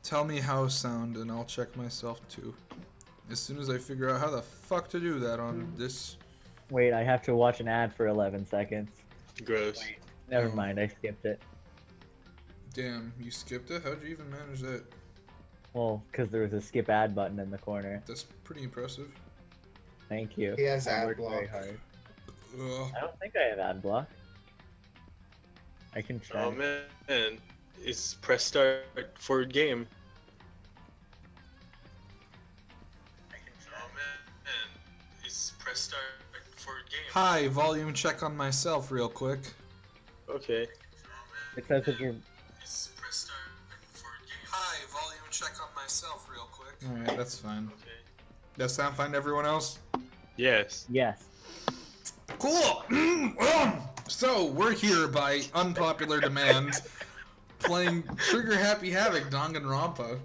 Tell me how sound and I'll check myself too. As soon as I figure out how the fuck to do that on this. Wait, I have to watch an ad for 11 seconds. Gross. Wait, never mind, I skipped it. Damn, you skipped it? How'd you even manage that? Well, because there was a skip ad button in the corner. That's pretty impressive. Thank you. He has I ad worked very block. hard. Ugh. I don't think I have ad block. I can check. Oh man, it's press start for game. Oh man, it's press start for game. Hi, volume check on myself real quick. Okay. It says that you're. It's press start for game. Hi, volume check on myself real quick. Alright, that's fine. Okay. Does sound fine to everyone else? Yes. Yes. Cool! So, we're here by unpopular demand, playing Trigger Happy Havoc Danganronpa,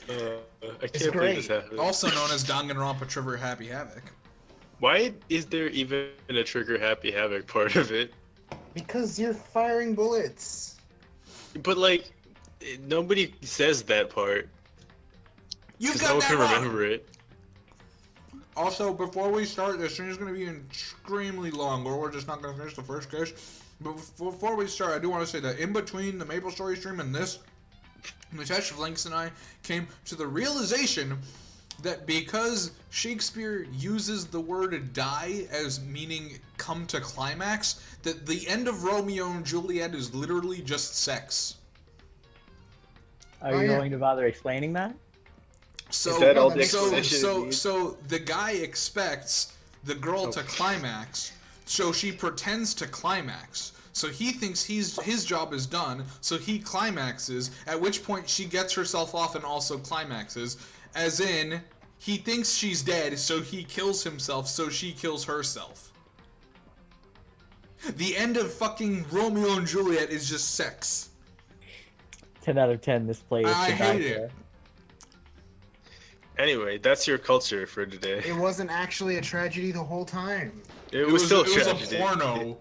I can't believe this happened. also known as Danganronpa Trigger Happy Havoc. Why is there even a Trigger Happy Havoc part of it? Because you're firing bullets. But like, nobody says that part. You 'Cause got no one that can wrong! remember it. Also, before we start, this thing is going to be extremely long, or we're just not going to finish the first case. But before we start, I do want to say that in between the Maple Story stream and this, Natasha Vlinx and I came to the realization that because Shakespeare uses the word die as meaning come to climax, that the end of Romeo and Juliet is literally just sex. Are Oh, you yeah. going to bother explaining that? So, Is that all the so the guy expects the girl to climax, so she pretends to climax. So he thinks his job is done, so he climaxes, at which point she gets herself off and also climaxes. As in, he thinks she's dead, so he kills himself, so she kills herself. The end of fucking Romeo and Juliet is just sex. 10 out of 10, this play is I to die hate it. for. Anyway, that's your culture for today. It wasn't actually a tragedy the whole time. It was still a it was tragedy. a porno.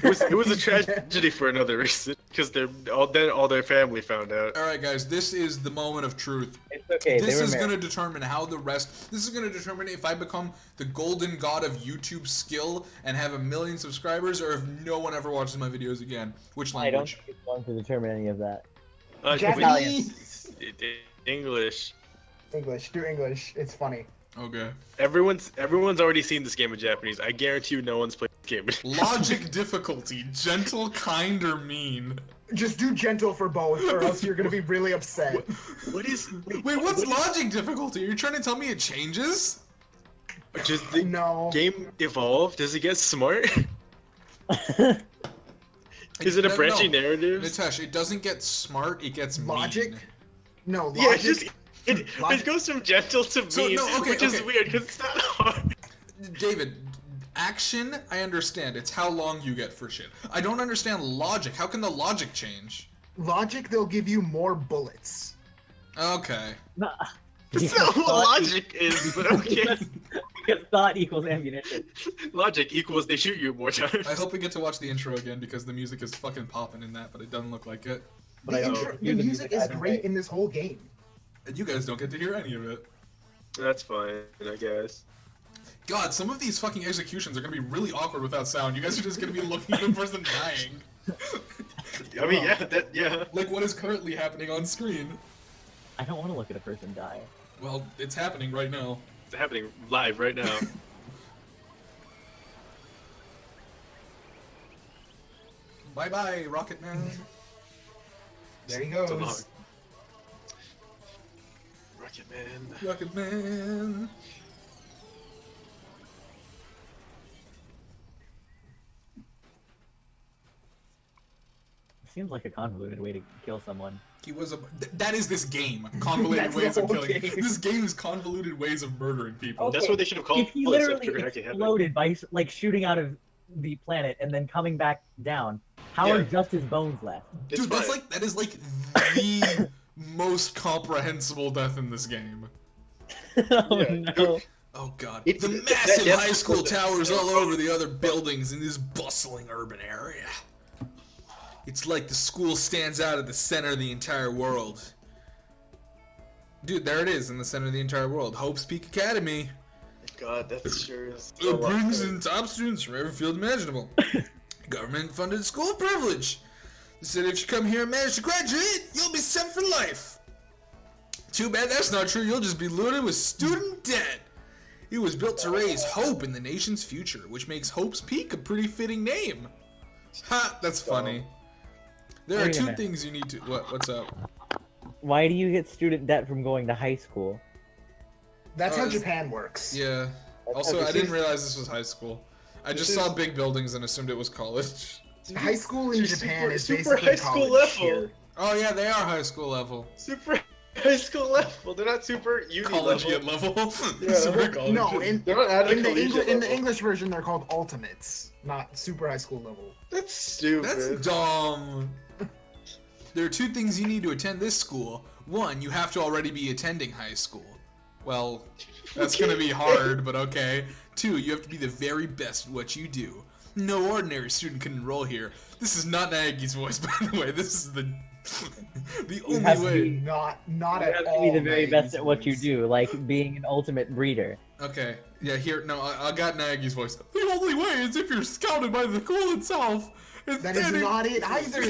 It was a tragedy for another reason, because all their family found out. Alright guys, this is the moment of truth. It's okay, This they were is married. going to determine how the rest... This is going to determine if I become the golden god of YouTube skill and have 1 million subscribers, or if no one ever watches my videos again. Which I don't language? think it's going to determine any of that. Japanese. English. English. Do English. It's funny. Okay. Everyone's already seen this game in Japanese. I guarantee you, no one's played this game. Logic difficulty. Gentle, kind, or mean? Just do gentle for both, or else you're gonna be really upset. What is? Wait, what's logic difficulty? Are you trying to tell me it changes? Does the No. game evolve? Does it get smart? Is it a No, branching no. narrative? Nitesh, it doesn't get smart, it gets Logic? mean. No, logic. Yeah, it Logic- goes from gentle to mean, So, no, okay, which is okay. weird because it's not hard. David, action, I understand. It's how long you get for shit. I don't understand logic. How can the logic change? Logic, they'll give you more bullets. Okay. Nah. That's not what logic is, but okay. Because thought equals ammunition. Logic equals they shoot you more times. I hope we get to watch the intro again because the music is fucking popping in that, but it doesn't look like it. But I don't The hear music is either great way. in this whole game. And you guys don't get to hear any of it. That's fine, I guess. God, some of these fucking executions are gonna be really awkward without sound. You guys are just gonna be looking at the person dying. I mean, yeah. Like what is currently happening on screen. I don't want to look at a person die. Well, it's happening right now. It's happening live right now. Bye bye, Rocket Man. There he So long. goes. Rocket Man. Rocket Man. Seems like a convoluted way to kill someone. He was a. That is this game. Convoluted That's ways the of whole killing. game. This game is convoluted ways of murdering people. That's what they should have called If he it, so literally Trigger Happy Havoc. exploded by like shooting out of the planet and then coming back down, how are Yeah. just his bones left? It's Dude, that's fine. like that is like the most comprehensible death in this game. Oh Yeah. no. Oh god. It's- The that- massive that's- high school towers all over the other buildings in this bustling urban area. It's like the school stands out at the center of the entire world. Dude, there it is in the center of the entire world. Hope's Peak Academy. God, that sure is. It brings in top students from every field imaginable. Government-funded school privilege. They said if you come here and manage to graduate, you'll be set for life. Too bad that's not true. You'll just be loaded with student debt. It was built to raise hope in the nation's future, which makes Hope's Peak a pretty fitting name. Ha, that's funny. There are Wait a two minute. things you need to... What's up? Why do you get student debt from going to high school? That's Oh, how it's- Japan works. Yeah. Also, I didn't realize this was high school. I just saw big buildings and assumed it was college. High school in Japan is super basically high school college level. here. Oh yeah, they are high school level. Super high school level. They're not super uni Collegiate level. level. Yeah. Super collegiate. No, They're not at a in the collegiate in the level. English version, they're called ultimates, not super high school level. That's stupid. That's dumb. There are two things you need to attend this school. One, you have to already be attending high school. Well, that's gonna be hard, but okay. Two, you have to be the very best at what you do. No ordinary student can enroll here. This is not Nagy's voice, by the way. This is the You have only to way. be- Not You at have to all. be the very best Maggie's at what you voice. do, like being an ultimate breeder. Okay, yeah, here, no, I got Nagy's voice. The only way is if you're scouted by the school itself. And That is not it either.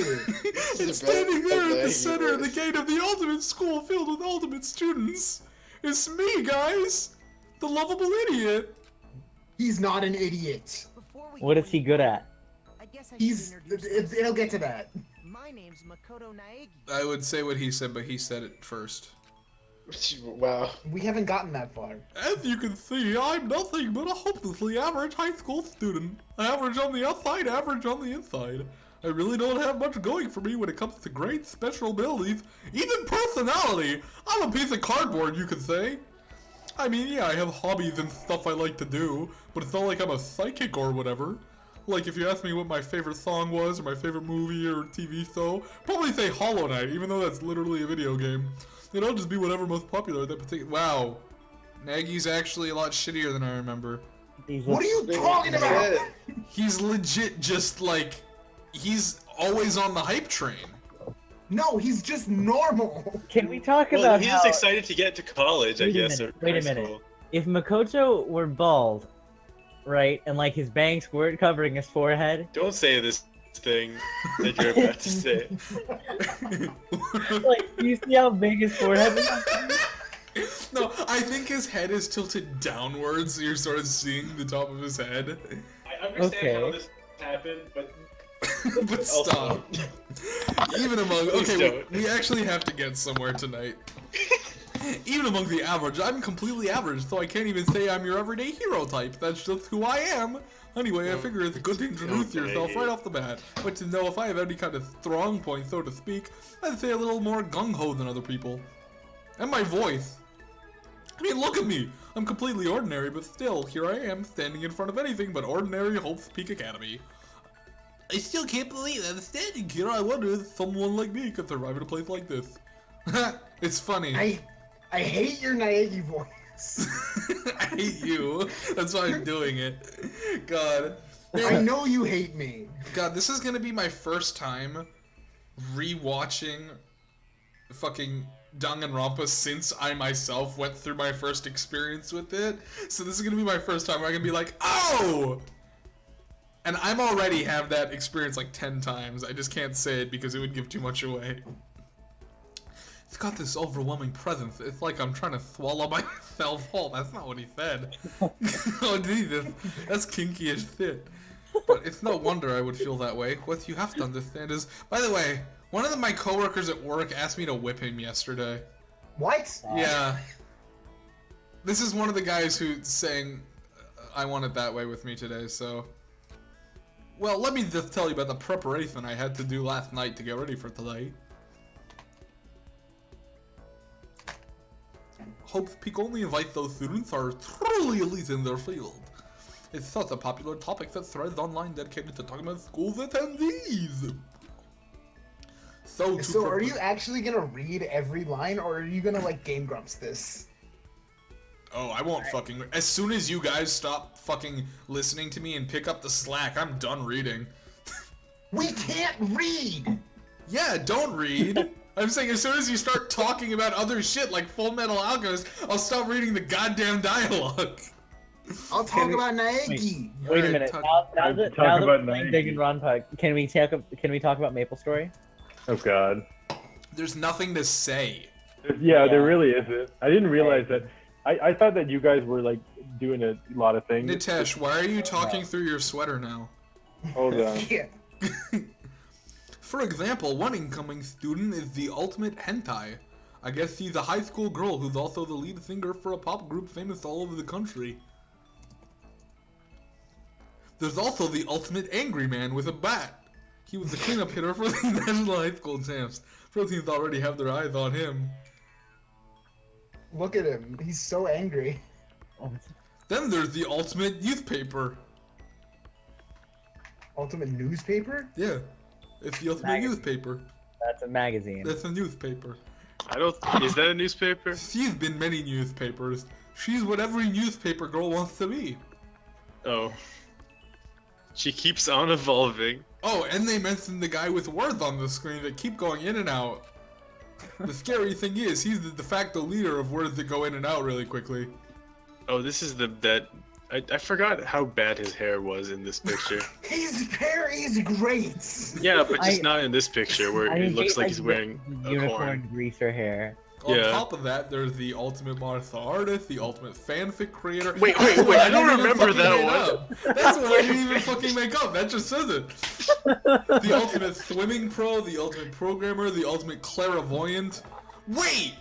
and standing there at the center of the gate of the ultimate school filled with ultimate students. It's me, guys! The lovable idiot! He's not an idiot. What is he good at? He's. It'll get to that. My name's Makoto Naegi. I would say what he said, but he said it first. Wow. We haven't gotten that far. As you can see, I'm nothing but a hopelessly average high school student. Average on the outside, average on the inside. I really don't have much going for me when it comes to great special abilities, even personality. I'm a piece of cardboard, you could say. I mean, yeah, I have hobbies and stuff I like to do, but it's not like I'm a psychic or whatever. Like, if you ask me what my favorite song was, or my favorite movie or TV show, probably say Hollow Knight, even though that's literally a video game. It'll just be whatever most popular at that particular. Wow, Nagy's actually a lot shittier than I remember. He's What are you talking about? He's legit just like, he's always on the hype train. No, he's just normal. Can we talk Well, about he's how excited to get to college, I Wait a guess. minute, or wait a high minute. school. if Makoto were bald, right, and like his bangs weren't covering his forehead, Don't say this thing that you're about to say. like, do you see how big his forehead is? No, I think his head is tilted downwards, so you're sort of seeing the top of his head. I understand Okay. how this happened, but But stop. Even among Please okay, don't. we actually have to get somewhere tonight. Even among the average, I'm completely average, so I can't even say I'm your everyday hero type. That's just who I am. Anyway, I figure it's good to introduce Okay. yourself right off the bat. But to know if I have any kind of strong point, so to speak, I'd say a little more gung-ho than other people. And my voice. I mean, look at me! I'm completely ordinary, but still, here I am, standing in front of anything but ordinary Hope's Peak Academy. I still can't believe I'm standing here. I wonder if someone like me could survive in a place like this. It's funny. I hate your Naegi voice. I hate you. That's why I'm doing it. God. I know you hate me. God, this is gonna be my first time rewatching fucking Danganronpa since I myself went through my first experience with it. So this is gonna be my first time where I can be like, oh! And I'm already have that experience like 10 times. I just can't say it because it would give too much away. It's got this overwhelming presence. It's like I'm trying to swallow myself whole. That's not what he said. Oh, Jesus. That's kinky as shit. But it's no wonder I would feel that way. What you have to understand is, by the way, one of my coworkers at work asked me to whip him yesterday. What? Yeah. This is one of the guys who's saying, I want it that way with me today, so... Well, let me just tell you about the preparation I had to do last night to get ready for today. Hope's Peak only invites those students who are truly elite in their field. It's such a popular topic that threads online dedicated to talking about schools attendees. So are you actually gonna read every line, or are you gonna like Game Grumps this? Oh, I won't fucking... As soon as you guys stop fucking listening to me and pick up the slack, I'm done reading. We can't read. Yeah, don't read. I'm saying as soon as you start talking about other shit like Full Metal Alchemist, I'll stop reading the goddamn dialogue. I'll talk about Naegi. Wait a Alright, minute. talk- Now that about we're playing Naegi. Danganronpa, can we talk about MapleStory? Oh god. There's nothing to say. Yeah, Yeah. there really isn't. I didn't realize that. I thought that you guys were like doing a lot of things. Nitesh, why are you talking through your sweater now? Hold on. Yeah. For example, one incoming student is the ultimate hentai. I guess she's a high school girl who's also the lead singer for a pop group famous all over the country. There's also the ultimate angry man with a bat. He was the cleanup hitter for the National High School champs. Pro teams already have their eyes on him. Look at him. He's so angry. Then there's the ultimate youth paper. Ultimate newspaper? Yeah, it's the ultimate Magazine. youth paper. That's a magazine. That's a newspaper. I don't. Is that a newspaper? She's been many newspapers. She's what every newspaper girl wants to be. Oh. She keeps on evolving. Oh, and they mentioned the guy with words on the screen that keep going in and out. The scary thing is, he's the de facto leader of words that go in and out really quickly. Oh, this is I forgot how bad his hair was in this picture. His hair is great. Yeah, but just I- not in this picture where I it looks hate, like he's the wearing a unicorn horn. greaser hair. On Yeah. top of that, there's the ultimate martial artist, the ultimate fanfic creator. Wait, That's what I don't didn't even remember fucking that make one. up. That's what I didn't even fucking make up. That just says it. The ultimate swimming pro, the ultimate programmer, the ultimate clairvoyant. Wait!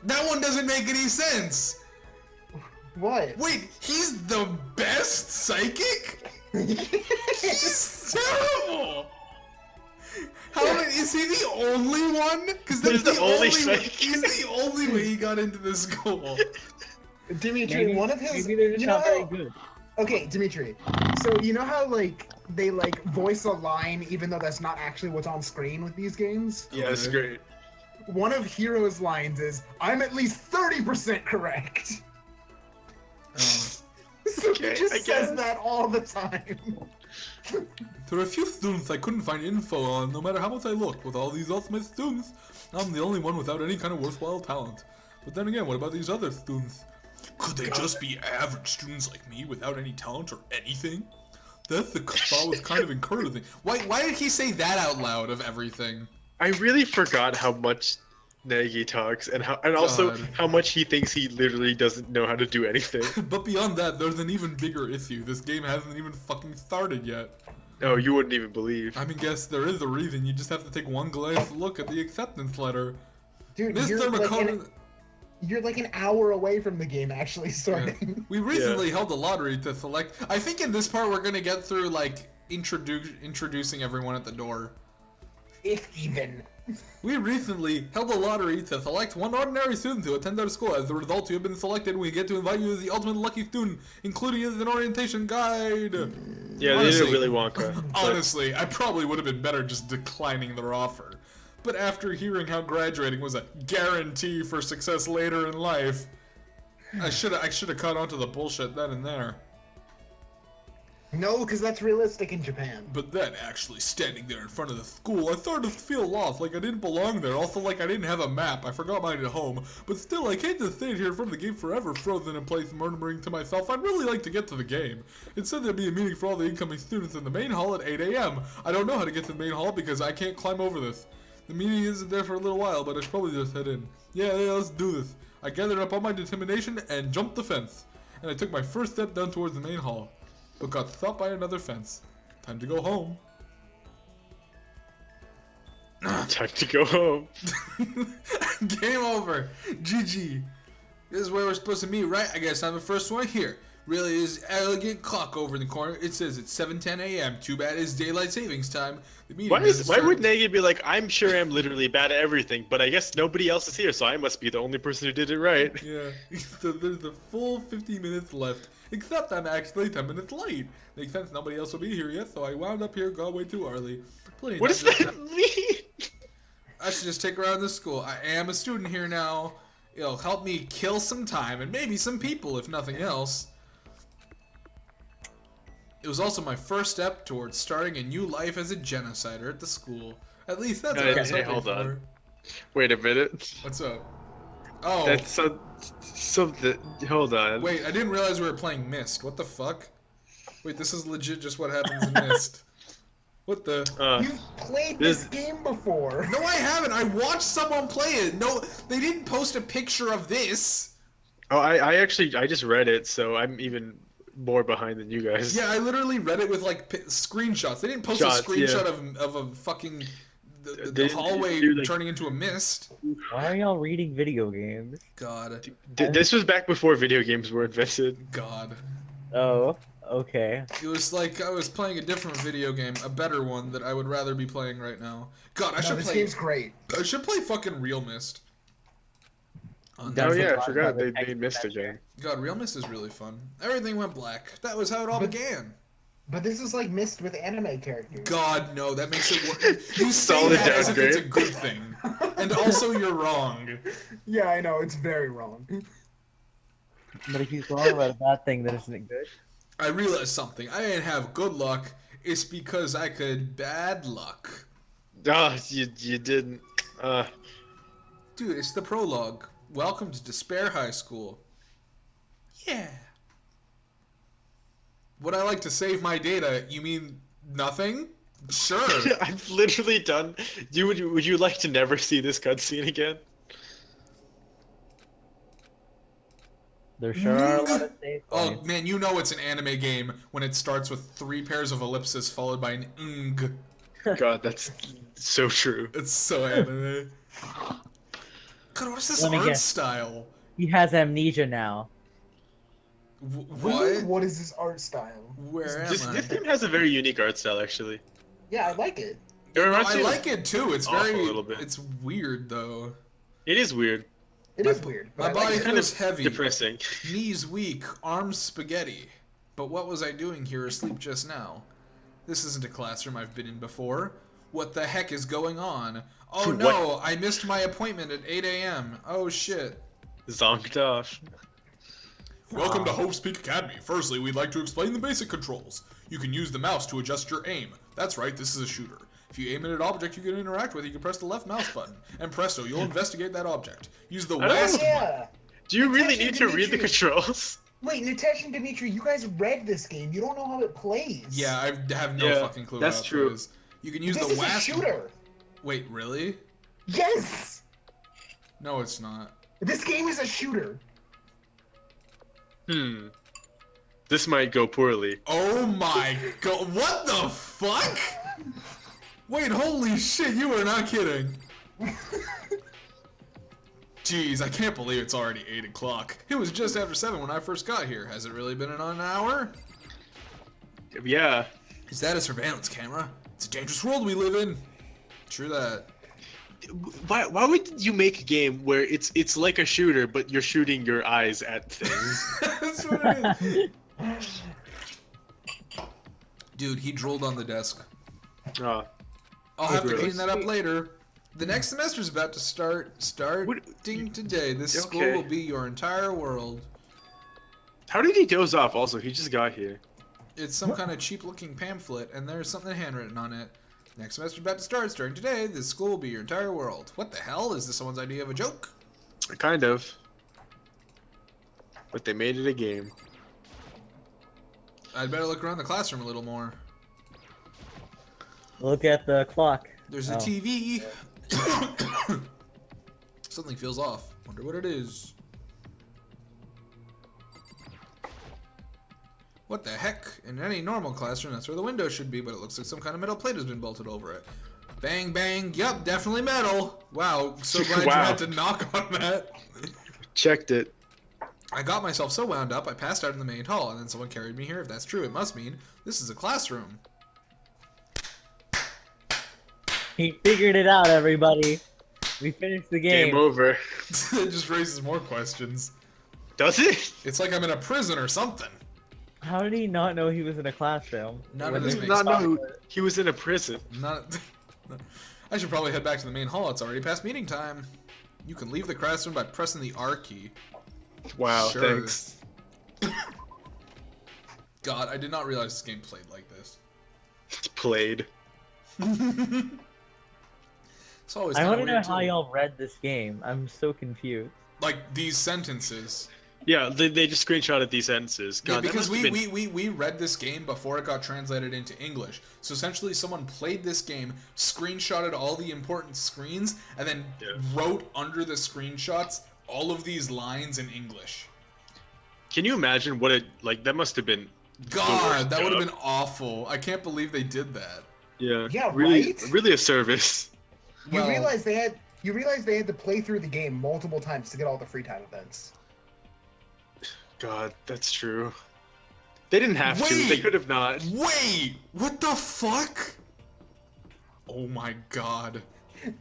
That one doesn't make any sense! What? Wait, he's the best psychic? He's terrible! How many, is he the only one? Because that's He's the only way, psychic. he's the only way he got into this school. Dimitri, Maybe, one of his. maybe they're just you know not very how, good. okay, Dimitri. So you know how like they like voice a line even though that's not actually what's on screen with these games? Yeah, it's great. One of Hero's lines is, "I'm at least 30% correct." So Okay, he just I says guess. that all the time. There are a few students I couldn't find info on, no matter how much I looked. With all these ultimate students, I'm the only one without any kind of worthwhile talent. But then again, what about these other students? Could they just be average students like me without any talent or anything? That's the thought was kind of encouraging. Why did he say that out loud of everything? I really forgot how much Nagi talks and also God. how much he thinks he literally doesn't know how to do anything. But beyond that, there's an even bigger issue. This game hasn't even fucking started yet. Oh, you wouldn't even believe. I mean, guess there is a reason. You just have to take one glance look at the acceptance letter. Dude, Mr. you're like an hour away from the game actually starting. We recently held a lottery to select. I think in this part we're gonna get through like introducing everyone at the door. If even. We recently held a lottery to select one ordinary student to attend our school. As a result, you have been selected. We get to invite you as the ultimate lucky student, including as an orientation guide. Yeah, they Honestly- did Willy Wonka. but- Honestly, I probably would have been better just declining their offer. But after hearing how graduating was a guarantee for success later in life, I should have caught on to the bullshit then and there. No, because that's realistic in Japan. But then, actually standing there in front of the school, I started to feel lost, like I didn't belong there. Also, like I didn't have a map. I forgot mine at home. But still, I can't just stay here in front of the game forever, frozen in place, murmuring to myself, I'd really like to get to the game. It said there'd be a meeting for all the incoming students in the main hall at 8 a.m. I don't know how to get to the main hall because I can't climb over this. The meeting isn't there for a little while, but I should probably just head in. Yeah, let's do this. I gathered up all my determination and jumped the fence. And I took my first step down towards the main hall, but got stopped by another fence. Time to go home. Time to go home. Game over. GG. This is where we're supposed to meet, right? I guess I'm the first one here. Really is elegant clock over in the corner. It says it's 7:10 a.m. Too bad it's daylight savings time. The meeting Why doesn't start- would Nagi be like, I'm sure I'm literally bad at everything, but I guess nobody else is here, so I must be the only person who did it right. Yeah. So there's a full 50 minutes left. Except I'm actually 10 minutes late. Makes sense, nobody else will be here yet, so I wound up here, got way too early. Plenty of What does time to- that mean? I should just take around the school. I am a student here now. It'll help me kill some time and maybe some people, if nothing else. It was also my first step towards starting a new life as a genocider at the school. At least that's No, what I was hey, hoping hold for. on. Wait a minute. What's up? Oh, That's something. Hold on. wait, I didn't realize we were playing Myst. What the fuck? Wait, this is legit just what happens in Myst. What the? You've played this game before. No, I haven't. I watched someone play it. No, they didn't post a picture of this. Oh, I just read it, so I'm even more behind than you guys. Yeah, I literally read it with like screenshots. They didn't post Shots, a screenshot yeah. of a fucking the They hallway do, like- turning into a mist. Why are y'all reading video games? God, This was back before video games were invented. God. Oh, okay. It was like I was playing a different video game, a better one that I would rather be playing right now. God, I No, should this play. game's great. I should play fucking Real Mist. On That's Oh the yeah, I plot forgot of they the text made Mist adventure. again. God, Real Mist is really fun. Everything went black. That was how it all But- began. But this is like Myst with anime characters. God, no, that makes it worse. You say Solid that as if it's a downgrade. good thing, and also you're wrong. Yeah, I know, it's very wrong. But if he's wrong about a bad thing, then isn't it good? I realized something. I didn't have good luck. It's because I could bad luck. Ah, you didn't. Dude, it's the prologue. Welcome to Despair High School. Yeah. Would I like to save my data? You mean nothing? Sure. I've literally done. Would you like to never see this cutscene again? There sure are a lot of save Oh points. man, you know it's an anime game when it starts with 3 pairs of ellipses followed by an ng. God, that's so true. It's so anime. God, what is this Let me art guess. style? He has amnesia now. What? What is this art style? Where am This I? game has a very unique art style, actually. Yeah, I like it. It reminds I me of- like it too. It's off a very. little bit. It's weird though. It is weird. It is weird. My But I body like it. Kind of feels heavy. depressing. Knees weak, arms spaghetti. But what was I doing here asleep just now? This isn't a classroom I've been in before. What the heck is going on? Oh What? no, I missed my appointment at 8 a.m. Oh shit. Zonked off. Welcome to Hope's Peak Academy. Firstly, we'd like to explain the basic controls. You can use the mouse to adjust your aim. That's right, this is a shooter. If you aim at an object you can interact with, you can press the left mouse button. And presto, you'll investigate that object. Use the I don't WASD know. button. Yeah. Do you really Attention need to read the Demetrius. controls? Wait, Natesh and Dimitri, you guys read this game. You don't know how it plays. Yeah, I have no Yeah, fucking clue that's how it true. plays. You can use This the is a WASD. shooter. Wait, really? Yes! No, it's not. This game is a shooter. This might go poorly. Oh my god, what the fuck? Wait, holy shit, you are not kidding. Jeez, I can't believe it's already 8 o'clock. It was just after 7 when I first got here. Has it really been an hour? Yeah. Is that a surveillance camera? It's a dangerous world we live in. True that. Why would you make a game where it's like a shooter, but you're shooting your eyes at things? That's what it is. Dude, he drooled on the desk. Oh. I'll have to Gross. clean that up later. The next semester's about to start. Starting today. This school Okay. will be your entire world. How did he doze off? Also, he just got here. It's some kind of cheap-looking pamphlet, and there's something handwritten on it. Next semester's about to start. Starting today, this school will be your entire world. What the hell? Is this someone's idea of a joke? Kind of. But they made it a game. I'd better look around the classroom a little more. Look at the clock. There's a Oh. TV. Something feels off. Wonder what it is. What the heck? In any normal classroom, that's where the window should be, but it looks like some kind of metal plate has been bolted over it. Bang, bang. Yup, definitely metal. Wow, so glad you Wow. had to knock on that. Checked it. I got myself so wound up, I passed out in the main hall, and then someone carried me here. If that's true, it must mean this is a classroom. He figured it out, everybody. We finished the game. Game over. It just raises more questions. Does it? It's like I'm in a prison or something. How did he not know he was in a classroom? None When of this he makes Not sense. know he was in a prison. Not. I should probably head back to the main hall. It's already past meeting time. You can leave the classroom by pressing the R key. Wow, Sure. thanks. God, I did not realize this game played like this. Played. It's always I kind want of to know weird how too. y'all read this game. I'm so confused. Like these sentences. Yeah, they just screenshotted these sentences. God, Yeah, because that must have we read this game before it got translated into English. So essentially someone played this game, screenshotted all the important screens, and then wrote under the screenshots all of these lines in English. Can you imagine what it like? That must have been. God, that would have job. been awful. I can't believe they did that. Yeah. Yeah, really, right? Really a service. You Well- realize they had to play through the game multiple times to get all the free time events. God, that's true. They didn't have to. They Wait! could have not. Wait! What the fuck? Oh my god.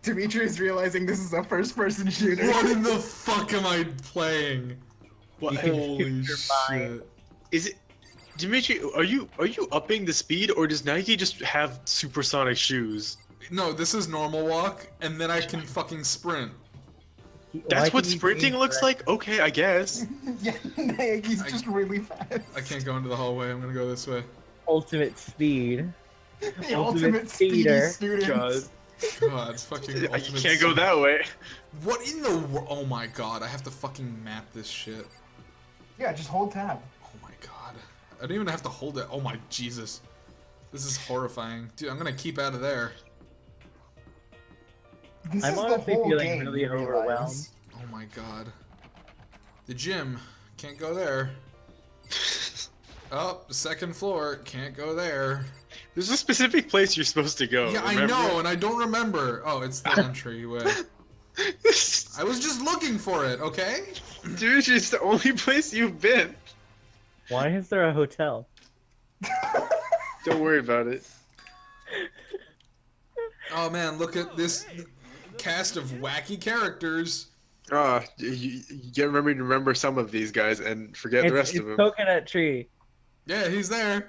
Demetrius realizing this is a first-person shooter. What in the fuck am I playing? What? Holy your mind. shit. Is it? Dimitri, are you upping the speed, or does Nike just have supersonic shoes? No, this is normal walk, and then I can fucking sprint. That's Why what can you sprinting be looks correct? like? Okay, I guess. Yeah, Naeki's just really fast. I can't go into the hallway, I'm gonna go this way. Ultimate speed. The ultimate ultimate speedy speeder. student. God. God, it's fucking You ultimate can't go that way. What in the oh my god, I have to fucking map this shit. Yeah, just hold tab. Oh my god. I don't even have to hold it. Oh my Jesus. This is horrifying. Dude, I'm gonna keep out of there. This I'm is the honestly whole feeling game, really you realize. overwhelmed. Oh my god. The gym. Can't go there. Oh, second floor. Can't go there. There's a specific place you're supposed to go. Yeah, remember? I know, and I don't remember. Oh, it's the entryway. I was just looking for it, okay? Dude, it's the only place you've been. Why is there a hotel? Don't worry about it. Oh man, look at this cast of wacky characters. You get remember some of these guys and forget the rest It's of them. Coconut Tree. Yeah, he's there.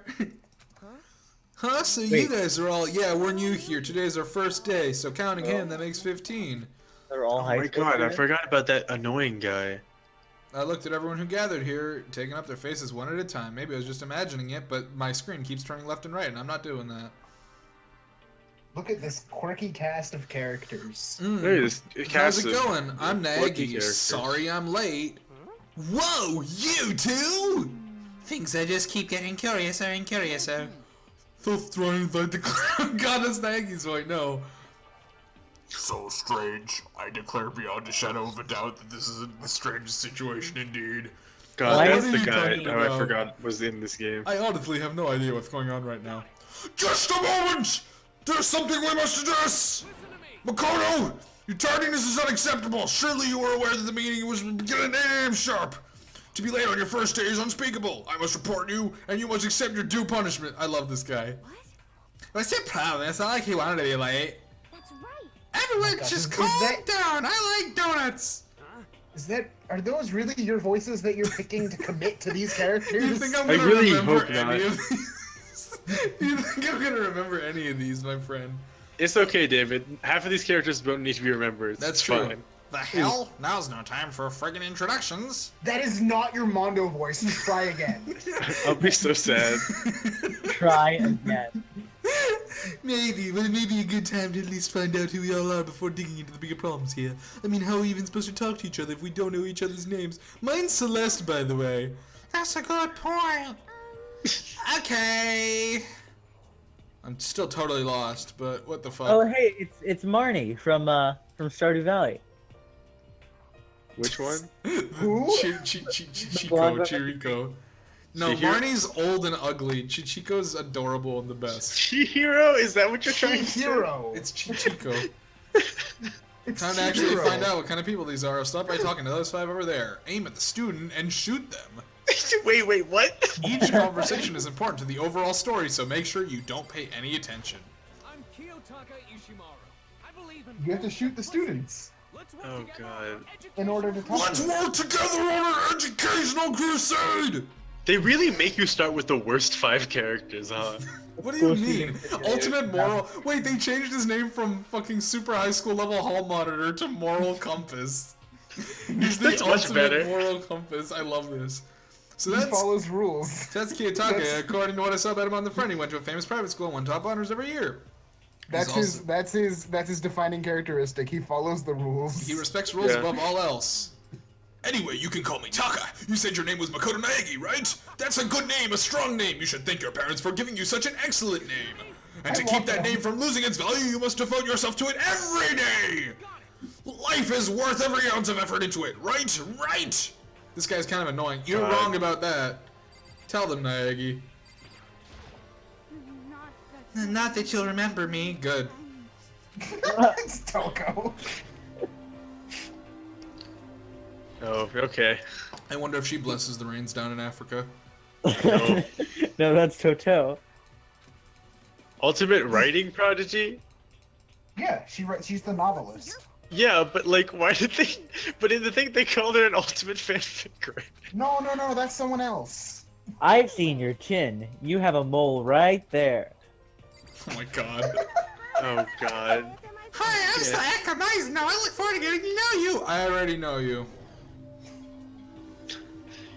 Huh? So you Wait. guys are all, yeah, we're new here. Today's our first day, so counting him, that makes 15. They're all Oh high my school god, I students? forgot about that annoying guy. I looked at everyone who gathered here, taking up their faces one at a time. Maybe I was just imagining it, but my screen keeps turning left and right, and I'm not doing that. Look at this quirky cast of characters. There is a How's cast it of going? I'm lucky Nagy. characters. Sorry I'm late. Whoa, you two! Things I just keep getting curiouser and curiouser. So strange I declare. God, that's Nagy's voice. No. So strange. I declare beyond a shadow of a doubt that this is the strangest situation indeed. God, Why that's are the you guy talking who I about? forgot was in this game. I honestly have no idea what's going on right now. Just a moment! There's something we must address! Makoto! Your tardiness is unacceptable! Surely you were aware that the meeting was beginning at 8 a.m. sharp! To be late on your first day is unspeakable! I must report you, and you must accept your due punishment! I love this guy. What's your problem? It's not like he wanted to be late. That's right. Everyone gosh, just is calm that- down! I like donuts! Are those really your voices that you're picking to commit to these characters? You think I'm I gonna really remember hope any not. of these? You think I'm gonna remember any of these, my friend? It's okay, David. Half of these characters don't need to be remembered. That's It's true. fine. The hell? Now's no time for friggin' introductions. That is not your Mondo voice. Try again. I'll be so sad. Try again. Maybe, but it may be a good time to at least find out who we all are before digging into the bigger problems here. I mean, how are we even supposed to talk to each other if we don't know each other's names? Mine's Celeste, by the way. That's a good point. Okay. I'm still totally lost, but what the fuck? Oh hey, it's Marnie from Stardew Valley. Which one? Who? Chico, Chirico. No, Chihiro? Marnie's old and ugly. Chico's adorable and the best. Chihiro? Is that what you're trying to say? Hero. It's Chico. It's Time to actually Chihiro. find out what kind of people these are. I'll start by talking to those 5 over there. Aim at the student and shoot them. Wait, what? Each conversation is important to the overall story, so make sure you don't pay any attention. I'm Kiyotaka Ishimaru. I believe in You have to shoot the students Let's work Oh, together God. on education. in order to talk Let's to them. work together on an educational crusade! They really make you start with the worst 5 characters, huh? What do you Cool mean? shooting situation. Ultimate moral. Wait, they changed his name from fucking super high school level hall monitor to moral compass. He's the That's much ultimate better. moral compass. I love this. So He that's follows rules. Kiyotaka. That's- According to what I saw about him on the front, he went to a famous private school and won top honors every year. That's his defining characteristic. He follows the rules. He respects rules Yeah. above all else. Anyway, you can call me Taka. You said your name was Makoto Naegi, right? That's a good name, a strong name. You should thank your parents for giving you such an excellent name. And to keep that name from losing its value, you must devote yourself to it every day. Life is worth every ounce of effort into it, right? Right! This guy's kind of annoying. You're wrong about that. Tell them, Naegi. Not that you'll remember me. Good. It's Toko. Oh, okay. I wonder if she blesses the rains down in Africa. No. No, that's Toto. Ultimate writing prodigy? Yeah, she's the novelist. Yeah, but like, why did they? But in the thing, they called her an ultimate fanfic. No, that's someone else. I've seen your chin. You have a mole right there. Oh my god. Oh god. Hi, I'm Sayaka Mizuno. I look forward to getting to know you. I already know you.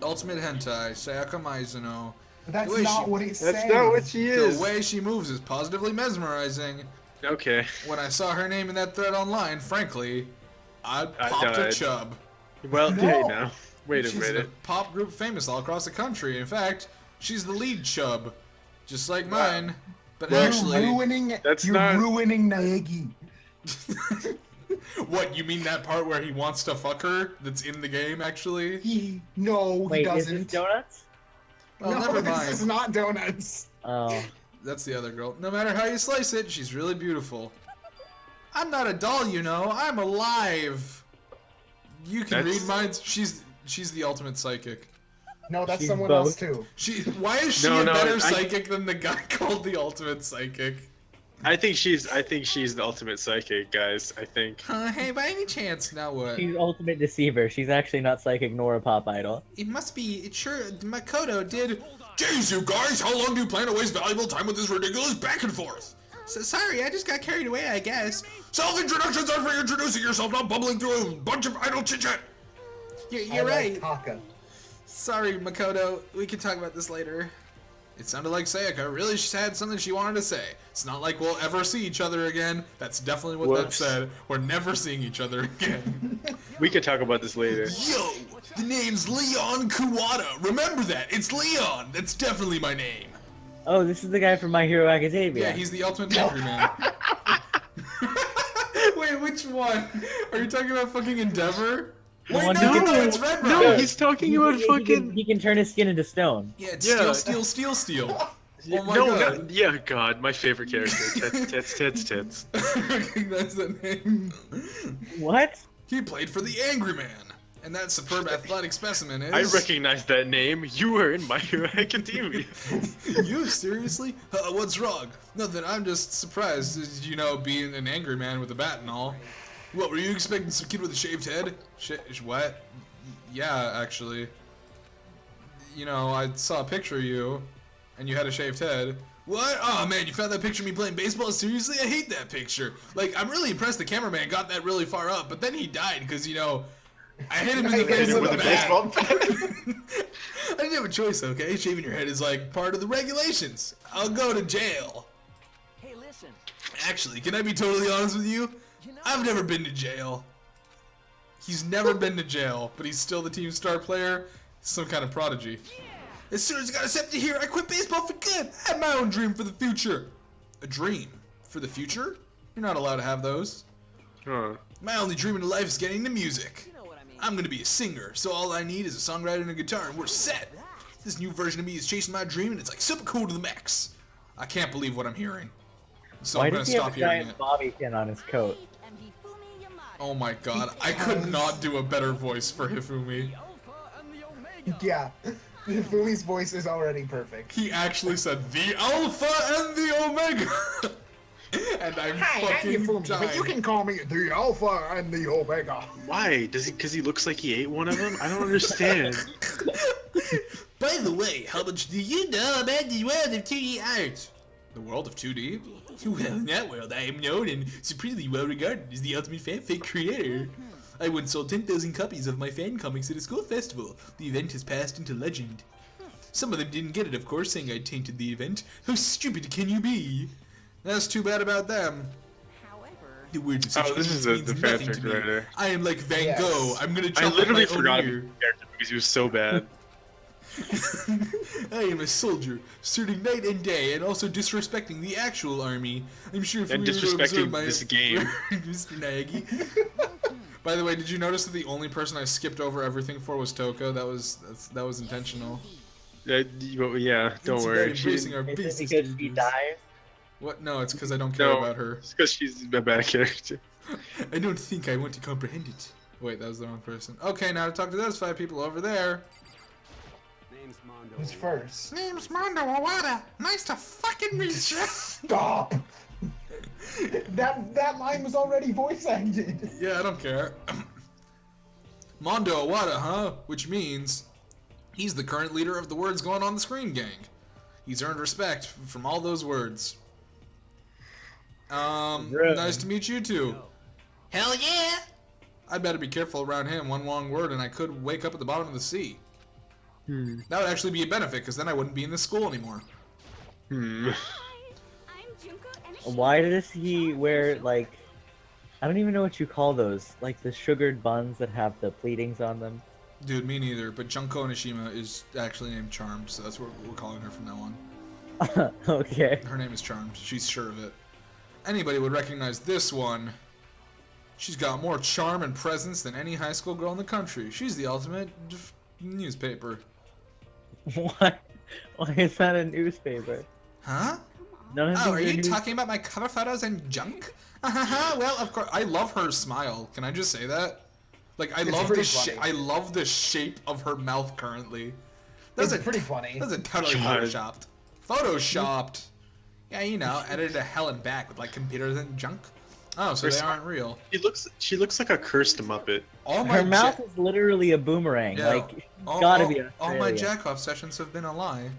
Ultimate hentai, Sayaka Mizuno. But that's The way not she- what he's saying. That's not what she is. The way she moves is positively mesmerizing. Okay. When I saw her name in that thread online, frankly, I popped a died. chub. Well, No. hey now. Wait a She's in a minute. pop group famous all across the country. In fact, she's the lead chub, just like mine. But You're actually, ruining That's you're not- ruining Naegi. what, you mean that part where he wants to fuck her? That's in the game, actually? He Wait, is doesn't. this donuts? Well, no, never this mind. is not donuts. Oh. That's the other girl. No matter how you slice it, she's really beautiful. I'm not a doll, you know. I'm alive. You can That's- read minds. She's the ultimate psychic. No, that's She's someone both. else too. Why is she No, a no, better I- psychic than the guy called the ultimate psychic? I think she's the ultimate psychic, guys. I think. Hey, by any chance, now what? She's ultimate deceiver. She's actually not psychic nor a pop idol. It must be. It sure. Makoto did. Jeez, you guys, how long do you plan to waste valuable time with this ridiculous back and forth? So, sorry, I just got carried away, I guess. Self-introductions are for introducing yourself, not bubbling through a bunch of idle chit-chat. You're right. Like Taka. Sorry, Makoto. We can talk about this later. It sounded like Sayaka really had something she wanted to say. It's not like we'll ever see each other again. That's definitely what that Whoops. said. We're never seeing each other again. We could talk about this later. Yo, the name's Leon Kuwata. Remember that. It's Leon. That's definitely my name. Oh, this is the guy from My Hero Academia. Yeah, he's the ultimate angry man. Wait, which one? Are you talking about fucking Endeavor? The Wait, one no, who no, can- it's Red No, Rock. he's talking He- about he can- fucking. He can turn his skin into stone. Yeah, it's Yeah. Steel. Oh my no, god. no, yeah, God, my favorite character. Tits. I recognize that name. What? He played for the Angry Man. And that superb athletic specimen is... I recognize that name. You were in My Hero Academia. You? Seriously? What's wrong? Nothing, I'm just surprised, you know, being an angry man with a bat and all. What, were you expecting some kid with a shaved head? What? Yeah, actually. You know, I saw a picture of you, and you had a shaved head. What? Oh man, you found that picture of me playing baseball? Seriously? I hate that picture. Like, I'm really impressed the cameraman got that really far up, but then he died, because, you know, I hit him in the Hit face him with a with a baseball baseball bat. I didn't have a choice, okay? Shaving your head is like part of the regulations. I'll go to jail. Hey, listen. Actually, can I be totally honest with you? I've never been to jail. He's never been to jail, but he's still the team star player. Some kind of prodigy. As soon as I got accepted here, I quit baseball for good. I had my own dream for the future. A dream? For the future? You're not allowed to have those. Huh. My only dream in life is getting into music. You know what I mean. I'm gonna be a singer, so all I need is a songwriter and a guitar, and we're set. This new version of me is chasing my dream, and it's like super cool to the max. I can't believe what I'm hearing. So Why I'm gonna does he have stop a hearing giant it. bobby pin on his coat? Oh my god, I could not do a better voice for Hifumi. Yeah, Fumi's voice is already perfect. He actually said the Alpha and the Omega! And I'm Hi, I'm fucking Fumi, dying. but you can call me the Alpha and the Omega. Why? Does he? Because he looks like he ate one of them? I don't understand. By the way, how much do you know about the world of 2D art? The world of 2D? Well, in that world, I am known and supremely well regarded as the ultimate fanfic creator. I once sold 10,000 copies of my fan comics at a school festival. The event has passed into legend. Some of them didn't get it, of course, saying I tainted the event. How stupid can you be? That's too bad about them. However, The word Oh, this is the means nothing fanfic to me. writer. I am like Van Yes. Gogh. I'm gonna I chop off literally my own forgot about ear. the character because he was so bad. I am a soldier, serving night and day, and also disrespecting the actual army. I'm sure if And we were to observe disrespecting my this game. Mr. Nagy. By the way, did you notice that the only person I skipped over everything for was Toko? That was intentional. Yeah, don't It's worry. about embracing our Is it basic because he behaviors. dies? What? No, it's because I don't care No, about her. it's because she's a bad character. I don't think I want to comprehend it. Wait, that was the wrong person. Okay, now to talk to those 5 people over there. Name's Mondo. Who's first? Name's Mondo Awada. Nice to fucking meet you. Stop! that line was already voice acted. Yeah, I don't care. Mondo Awada, huh? Which means he's the current leader of the Words Going on the Screen gang. He's earned respect from all those words. Really? Nice to meet you too. Hell yeah. I better be careful around him. One wrong word and I could wake up at the bottom of the sea. That would actually be a benefit, because then I wouldn't be in this school anymore. Why does he wear, like, I don't even know what you call those, like the sugared buns that have the pleatings on them? Dude, me neither, but Junko Onishima is actually named Charmed, so that's what we're calling her from now on. Okay. Her name is Charmed. She's sure of it. Anybody would recognize this one. She's got more charm and presence than any high school girl in the country. She's the ultimate newspaper. What? Why is that a newspaper? Huh? None of Oh, are these you news- talking about my cover photos and junk? Well, of course. I love her smile. Can I just say that? Like, I It's love pretty the funny. I love the shape of her mouth currently. It's pretty funny. That's a totally God. photoshopped. Photoshopped. Yeah, you know, edited to hell and back with like computers and junk. Oh, so Her they smile- aren't real. She looks like a cursed Muppet. All my Her mouth is literally a boomerang. Yeah. Like, she's all, gotta all- be all my Australian. jack-off sessions have been a lie.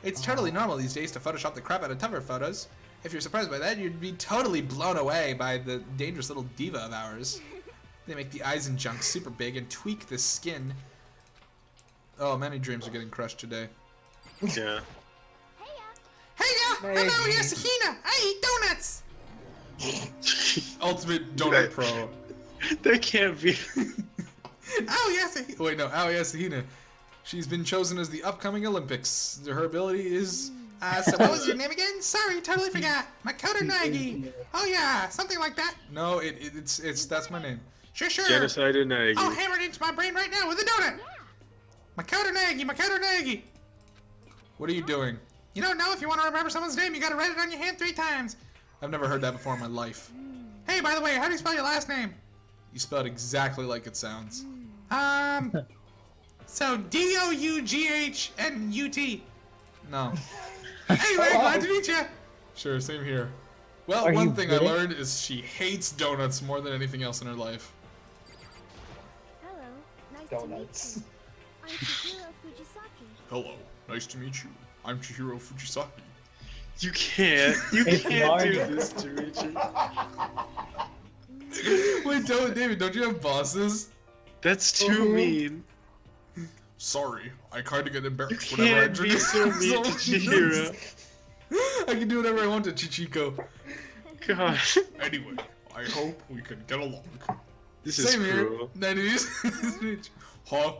It's totally normal these days to Photoshop the crap out of cover photos. If you're surprised by that, you'd be totally blown away by the dangerous little diva of ours. They make the eyes and junk super big and tweak the skin. Oh, many dreams are getting crushed today. Yeah. Hey, Hey. hello, Yasuhina. I eat donuts. Ultimate Donut Pro. That can't be. Oh, Yasuhina. Wait, no, Aoi Yasuhina. She's been chosen as the upcoming Olympics. Her ability is... So what was your name again? Sorry, totally forgot. Makoto Nagi. Oh yeah, something like that. No, it's that's my name. Sure, sure. Genocide and Nagi. I'll hammer it into my brain right now with a donut. Makoto Nagi, Makoto Nagi. What are you doing? You don't know if you want to remember someone's name, you gotta write it on your hand 3 times. I've never heard that before in my life. Hey, by the way, how do you spell your last name? You spelled exactly like it sounds. So Doughnuut. No. Anyway, glad to meet you. Sure, same here. Well, Are one you thing I kidding? learned is she hates donuts more than anything else in her life. Hello, nice Donuts. to meet you. I'm Chihiro Fujisaki. Hello, nice to meet you. I'm Chihiro Fujisaki. You can't. You It's can't hard. do this to Richard. Wait, David, don't you have bosses? That's too mean. Sorry, I kinda get You embarrassed whenever I can't be introduce so mean to someone Chihiro. else. I can do whatever I want to Chichiko. God. Anyway, I hope we can get along. This is Same here. cruel. 90s. Huh?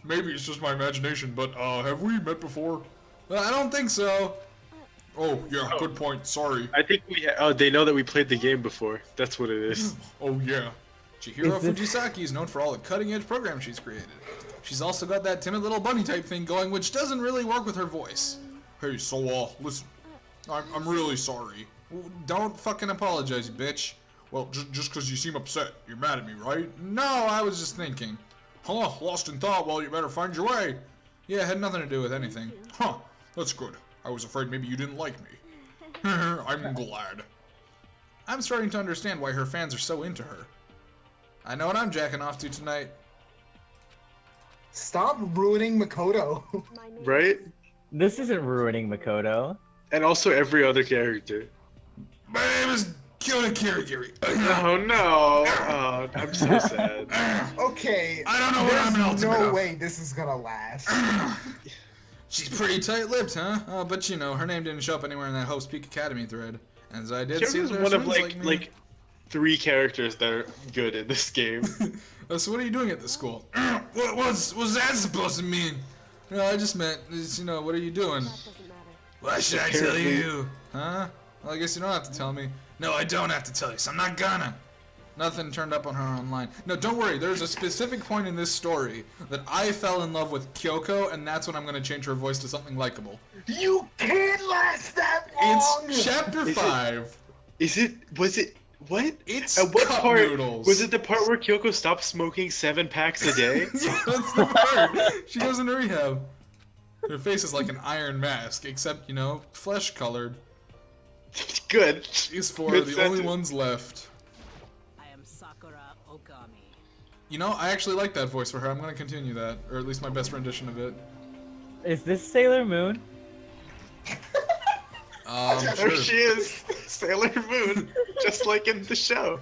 Maybe it's just my imagination, but have we met before? I don't think so. Oh, yeah, good point. Sorry. I think they know that we played the game before. That's what it is. Oh, yeah. Chihiro Is it- Fujisaki is known for all the cutting-edge programs she's created. She's also got that timid little bunny type thing going, which doesn't really work with her voice. Hey, so, listen. I'm really sorry. Don't fucking apologize, bitch. Well, just because you seem upset, you're mad at me, right? No, I was just thinking. Huh, lost in thought, well, you better find your way. Yeah, it had nothing to do with anything. Huh, that's good. I was afraid maybe you didn't like me. I'm glad. I'm starting to understand why her fans are so into her. I know what I'm jacking off to tonight. Stop ruining Makoto. My name Right? This isn't ruining Makoto. And also every other character. My name is Kyota Kirigiri. Oh no! Oh, I'm so sad. Okay. I don't know what I'm an There's ultimate no of. way this is gonna last. She's pretty tight-lipped, huh? Oh, but you know, her name didn't show up anywhere in that Hope's Peak Academy thread. As I did see Kyoko's there's one of friends me. like 3 characters that are good in this game. So what are you doing at the school? What's that supposed to mean? No, I just meant, what are you doing? That doesn't matter. Why should I tell Apparently- you? Huh? Well, I guess you don't have to tell me. No, I don't have to tell you, so I'm not gonna. Nothing turned up on her online. No, don't worry. There's a specific point in this story that I fell in love with Kyoko, and that's when I'm gonna change her voice to something likable. You can't last that long! It's chapter 5. Was it, what? It's At what cup part? noodles. Was it the part where Kyoko stopped smoking 7 packs a day? Yeah, that's the part. She goes into rehab. Her face is like an iron mask, except, flesh colored. Good. These 4 are Good the only sentence. ones left. I am Sakura Okami. I actually like that voice for her. I'm gonna continue that, or at least my best rendition of it. Is this Sailor Moon? There Sure. she is, Sailor Moon, just like in the show.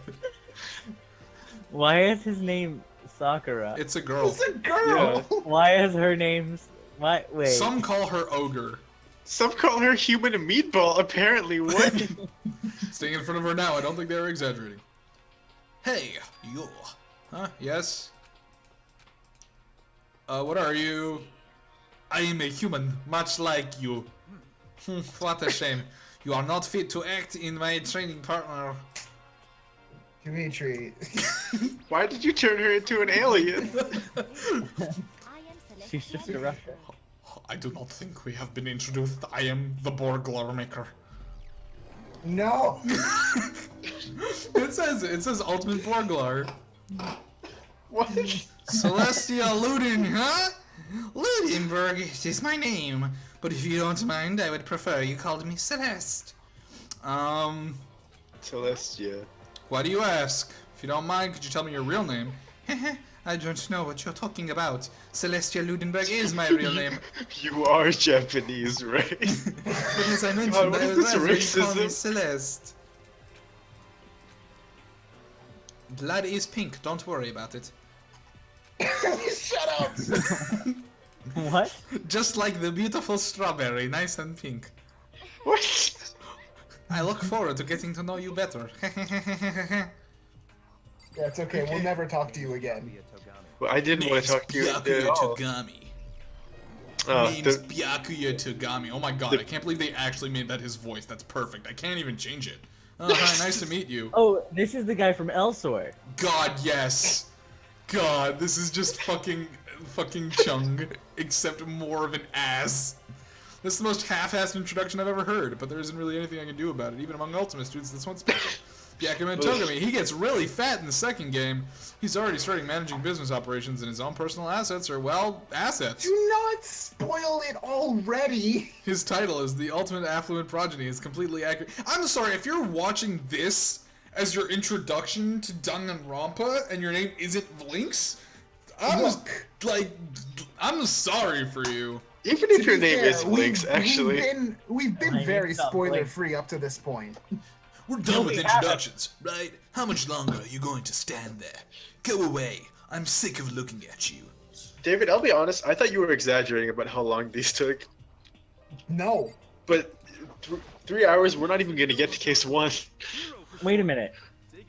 Why is his name Sakura? It's a girl. It's a girl! Why is her name? Why? Wait. Some call her ogre. Some call her human meatball, apparently. What? Staying in front of her now, I don't think they were exaggerating. Hey, you. Huh? Yes? What are you? I am a human, much like you. What a shame. You are not fit to act in my training partner. Dimitri. Why did you turn her into an alien? I am She's just a Russian. I do not think we have been introduced. I am the Borglar maker. No! It says Ultimate Borglar. What? Celestia Ludin, huh? Ludenberg is my name, but if you don't mind, I would prefer you called me Celeste. Celestia. Why do you ask? If you don't mind, could you tell me your real name? I don't know what you're talking about. Celestia Ludenberg is my real name. You are Japanese, right? But as I mentioned, God, what I is would this rather you call me racism? Celeste. Blood is pink, don't worry about it. Shut up! What? Just like the beautiful strawberry, nice and pink. What? I look forward to getting to know you better. Yeah, it's okay. We'll never talk to you again. Well, I didn't want to talk to you at Byakuya all. Togami. Oh, Name's the- Byakuya Togami. Oh my god, I can't believe they actually made that his voice. That's perfect. I can't even change it. Oh, hi, nice to meet you. Oh, this is the guy from Elsewhere. God, yes. God, this is just fucking Chung, except more of an ass. This is the most half-assed introduction I've ever heard, but there isn't really anything I can do about it. Even among Ultimate students, this one's special. Byakuya Togami, he gets really fat in the second game. He's already starting managing business operations, and his own personal assets are, well, assets. Do not spoil it already! His title is The Ultimate Affluent Progeny. Is completely accurate. I'm sorry, if you're watching this as your introduction to Danganronpa and your name isn't Vlinx, I'm sorry for you. Even if To your be name fair, is Vlinx, actually. We've been My very name's not spoiler Vlinx. free up to this point. We're done No, with we haven't. introductions, right? How much longer are you going to stand there? Go away. I'm sick of looking at you. David, I'll be honest, I thought you were exaggerating about how long these took. No. But 3 hours, we're not even going to get to case 1. Wait a minute.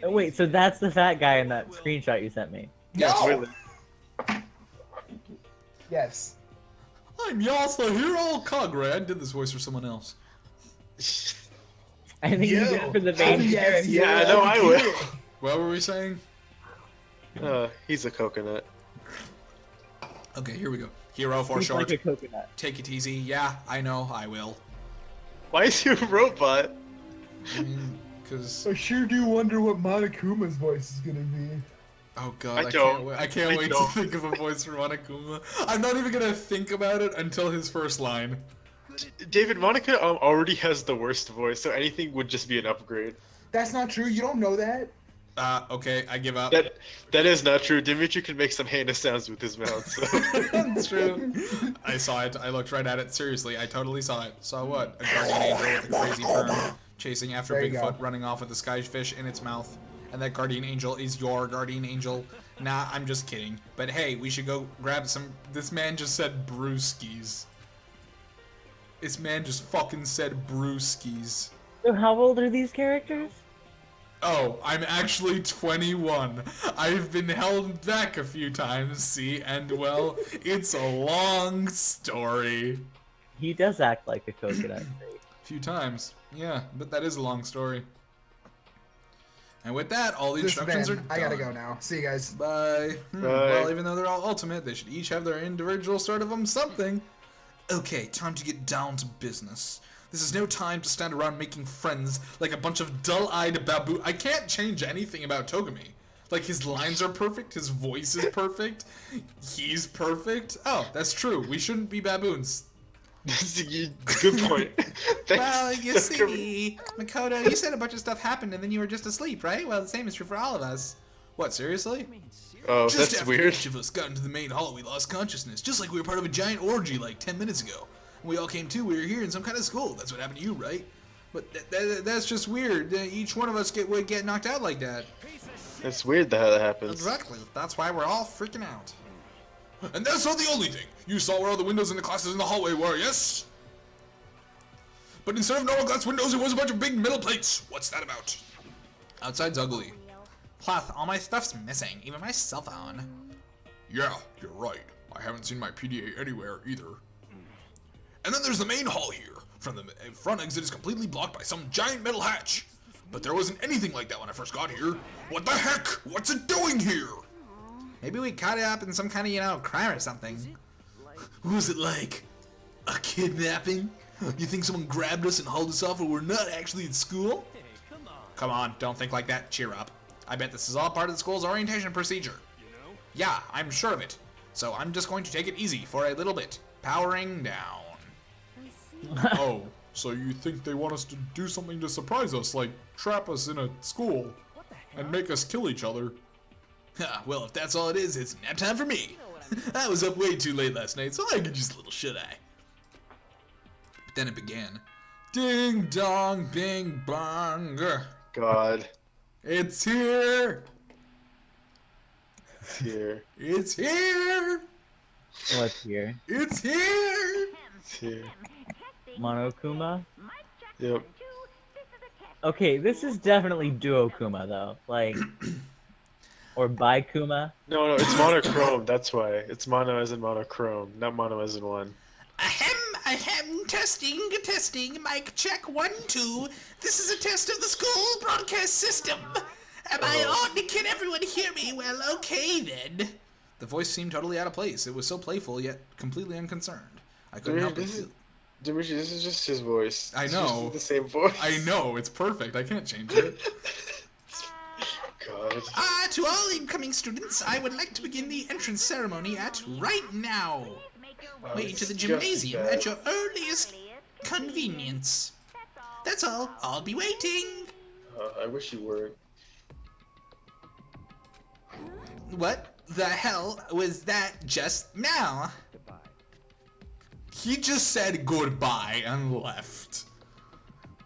Oh, wait, so that's the fat guy in that screenshot you sent me. Yes, No! Really. Yes. I'm Yasuhiro Kagura. I did this voice for someone else. I think you did it for the main Yes, character. Yeah, no, I will. What were we saying? He's a coconut. Okay, here we go. Hero for He's short. like a coconut. Take it easy. Yeah, I know. I will. Why is he a robot? I mean, because I sure do wonder what Monokuma's voice is gonna be. oh god, I I can't don't. wait. I can't I wait don't. to think of a voice for Monokuma. I'm not even gonna think about it until his first line. David, Monica already has the worst voice, so anything would just be an upgrade. That's not true. You don't know that. Okay, I give up. That is not true. Dimitri can make some heinous sounds with his mouth. So. That's true. I saw it. I looked right at it. Seriously, I totally saw it. Saw what? A guardian angel with a crazy perm chasing after There you Bigfoot, go. running off with a skyfish in its mouth. And that guardian angel is your guardian angel. Nah, I'm just kidding. But hey, we should go grab some. This man just said brewskis. This man just fucking said brewskis. So how old are these characters? Oh, I'm actually 21. I've been held back a few times, see, and well, it's a long story. He does act like a coconut tree. A few times, yeah, but that is a long story. And with that, all the instructions are done. I gotta go now. See you guys. Bye. Well, even though they're all ultimate, they should each have their individual sort of something. Okay, time to get down to business. This is no time to stand around making friends like a bunch of dull-eyed baboon. I can't change anything about Togami. Like, his lines are perfect, his voice is perfect, he's perfect. Oh, that's true. We shouldn't be baboons. Good point. Well, you see, Makoto, you said a bunch of stuff happened and then you were just asleep, right? Well, the same is true for all of us. What, seriously? Oh, Just that's after weird. each of us got into the main hall, we lost consciousness, just like we were part of a giant orgy like 10 minutes ago. When we all came to, we were here in some kind of school. That's what happened to you, right? But that's just weird. Each one of us would get knocked out like that. It's weird that how that happens. Exactly. That's why we're all freaking out. And that's not the only thing. You saw where all the windows in the classes in the hallway were, yes? But instead of normal glass windows, it was a bunch of big metal plates. What's that about? Outside's ugly. Plus, all my stuff's missing, even my cell phone. Yeah, you're right. I haven't seen my PDA anywhere either. And then there's the main hall here. From the front exit is completely blocked by some giant metal hatch. But there wasn't anything like that when I first got here. What the heck? What's it doing here? Maybe we caught it up in some kind of, crime or something. What was it like? A kidnapping? You think someone grabbed us and hauled us off and we're not actually at school? Come on, don't think like that. Cheer up. I bet this is all part of the school's orientation procedure. Yeah, I'm sure of it. So I'm just going to take it easy for a little bit. Powering down. Oh, so you think they want us to do something to surprise us, like trap us in a school and make us kill each other? Ha, well, if that's all it is, it's nap time for me. I was up way too late last night, so I could just a little should-I. But then it began. Ding dong, bing bong. God. It's here. It's here. It's here. What's here? It's here. It's here. Monokuma? Yep. Okay, this is definitely Duo Kuma though. Like, or Baikuma. No, it's monochrome. That's why. It's mono as in monochrome, not mono as in one. Ahem, testing, mic check, 1, 2. This is a test of the school broadcast system. Am I on? Can everyone hear me? Well, okay then. The voice seemed totally out of place. It was so playful, yet completely unconcerned. I couldn't help it. Dimitri, this is just his voice. I It's know. just the same voice. I know, it's perfect. I can't change it. God. To all incoming students, I would like to begin the entrance ceremony right now. Wait to the gymnasium at your earliest convenience. That's all. I'll be waiting. I wish you weren't. What the hell was that just now? He just said goodbye and left.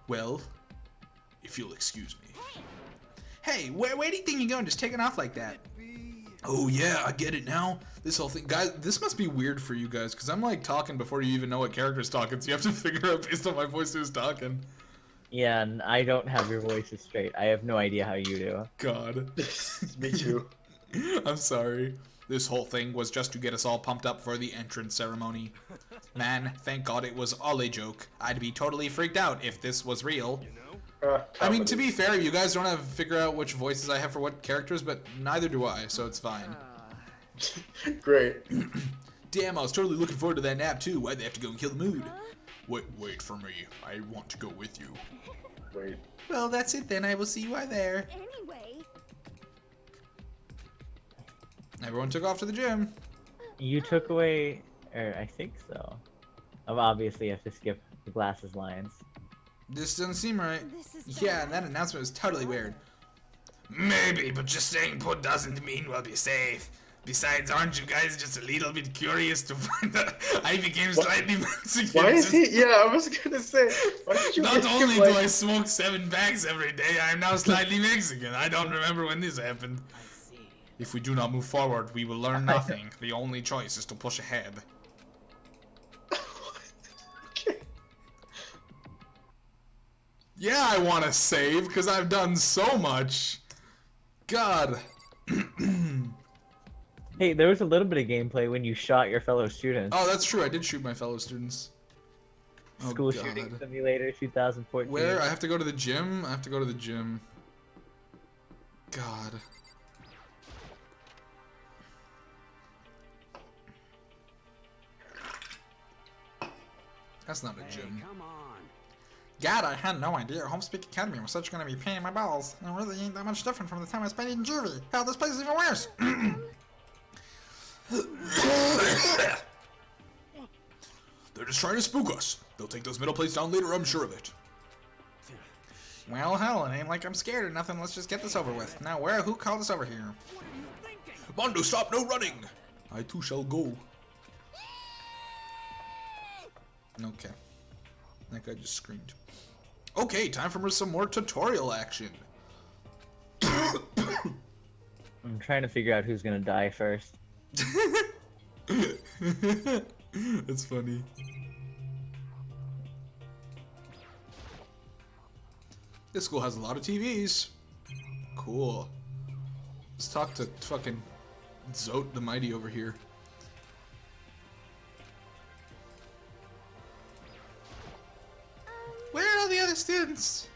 Well, if you'll excuse me. Hey, where do you think you're going? Just taking off like that? Oh yeah, I get it now. This whole thing, guys, this must be weird for you guys, because I'm like talking before you even know what character's talking, so you have to figure out based on my voice who's talking. Yeah, and I don't have your voices straight. I have no idea how you do. God. Me too. I'm sorry. This whole thing was just to get us all pumped up for the entrance ceremony. Man, thank God it was all a joke. I'd be totally freaked out if this was real. I mean, to be fair, you guys don't have to figure out which voices I have for what characters, but neither do I, so it's fine. Great. Damn, I was totally looking forward to that nap too. Why'd they have to go and kill the mood? Wait for me. I want to go with you. Wait. Well, that's it then. I will see you out there. Anyway, Everyone took off to the gym. You took away, or I think so. Obviously, you have to skip the glasses lines. This doesn't seem right. this is Yeah, bad. that announcement was totally weird. Maybe, but just staying put doesn't mean we'll be safe. Besides, aren't you guys just a little bit curious to find out I became slightly Mexican? Why is he? Yeah, I was gonna say. Why did you Not make him only like... do I smoke 7 packs every day, I am now slightly Mexican. I don't remember when this happened. If we do not move forward, we will learn nothing. The only choice is to push ahead. Okay. Yeah, I want to save because I've done so much. God. Hey, there was a little bit of gameplay when you shot your fellow students. Oh, that's true. I did shoot my fellow students. Oh, School God. Shooting Simulator 2014. Where? I have to go to the gym? I have to go to the gym. God. That's not a gym. Come on. God, I had no idea Homespeak Academy was such gonna be paying my balls. It really ain't that much different from the time I spent in juvie. Hell, this place is even worse. They're just trying to spook us. They'll take those middle plates down later, I'm sure of it. Well, hell, it ain't like I'm scared or nothing. Let's just get this over with. Now, who called us over here? Mondo, stop, no running! I too shall go. Okay. That guy just screamed. Okay, time for some more tutorial action. I'm trying to figure out who's gonna die first. That's funny. This school has a lot of TVs. Cool. Let's talk to fucking Zote the Mighty over here. Where are all the other students?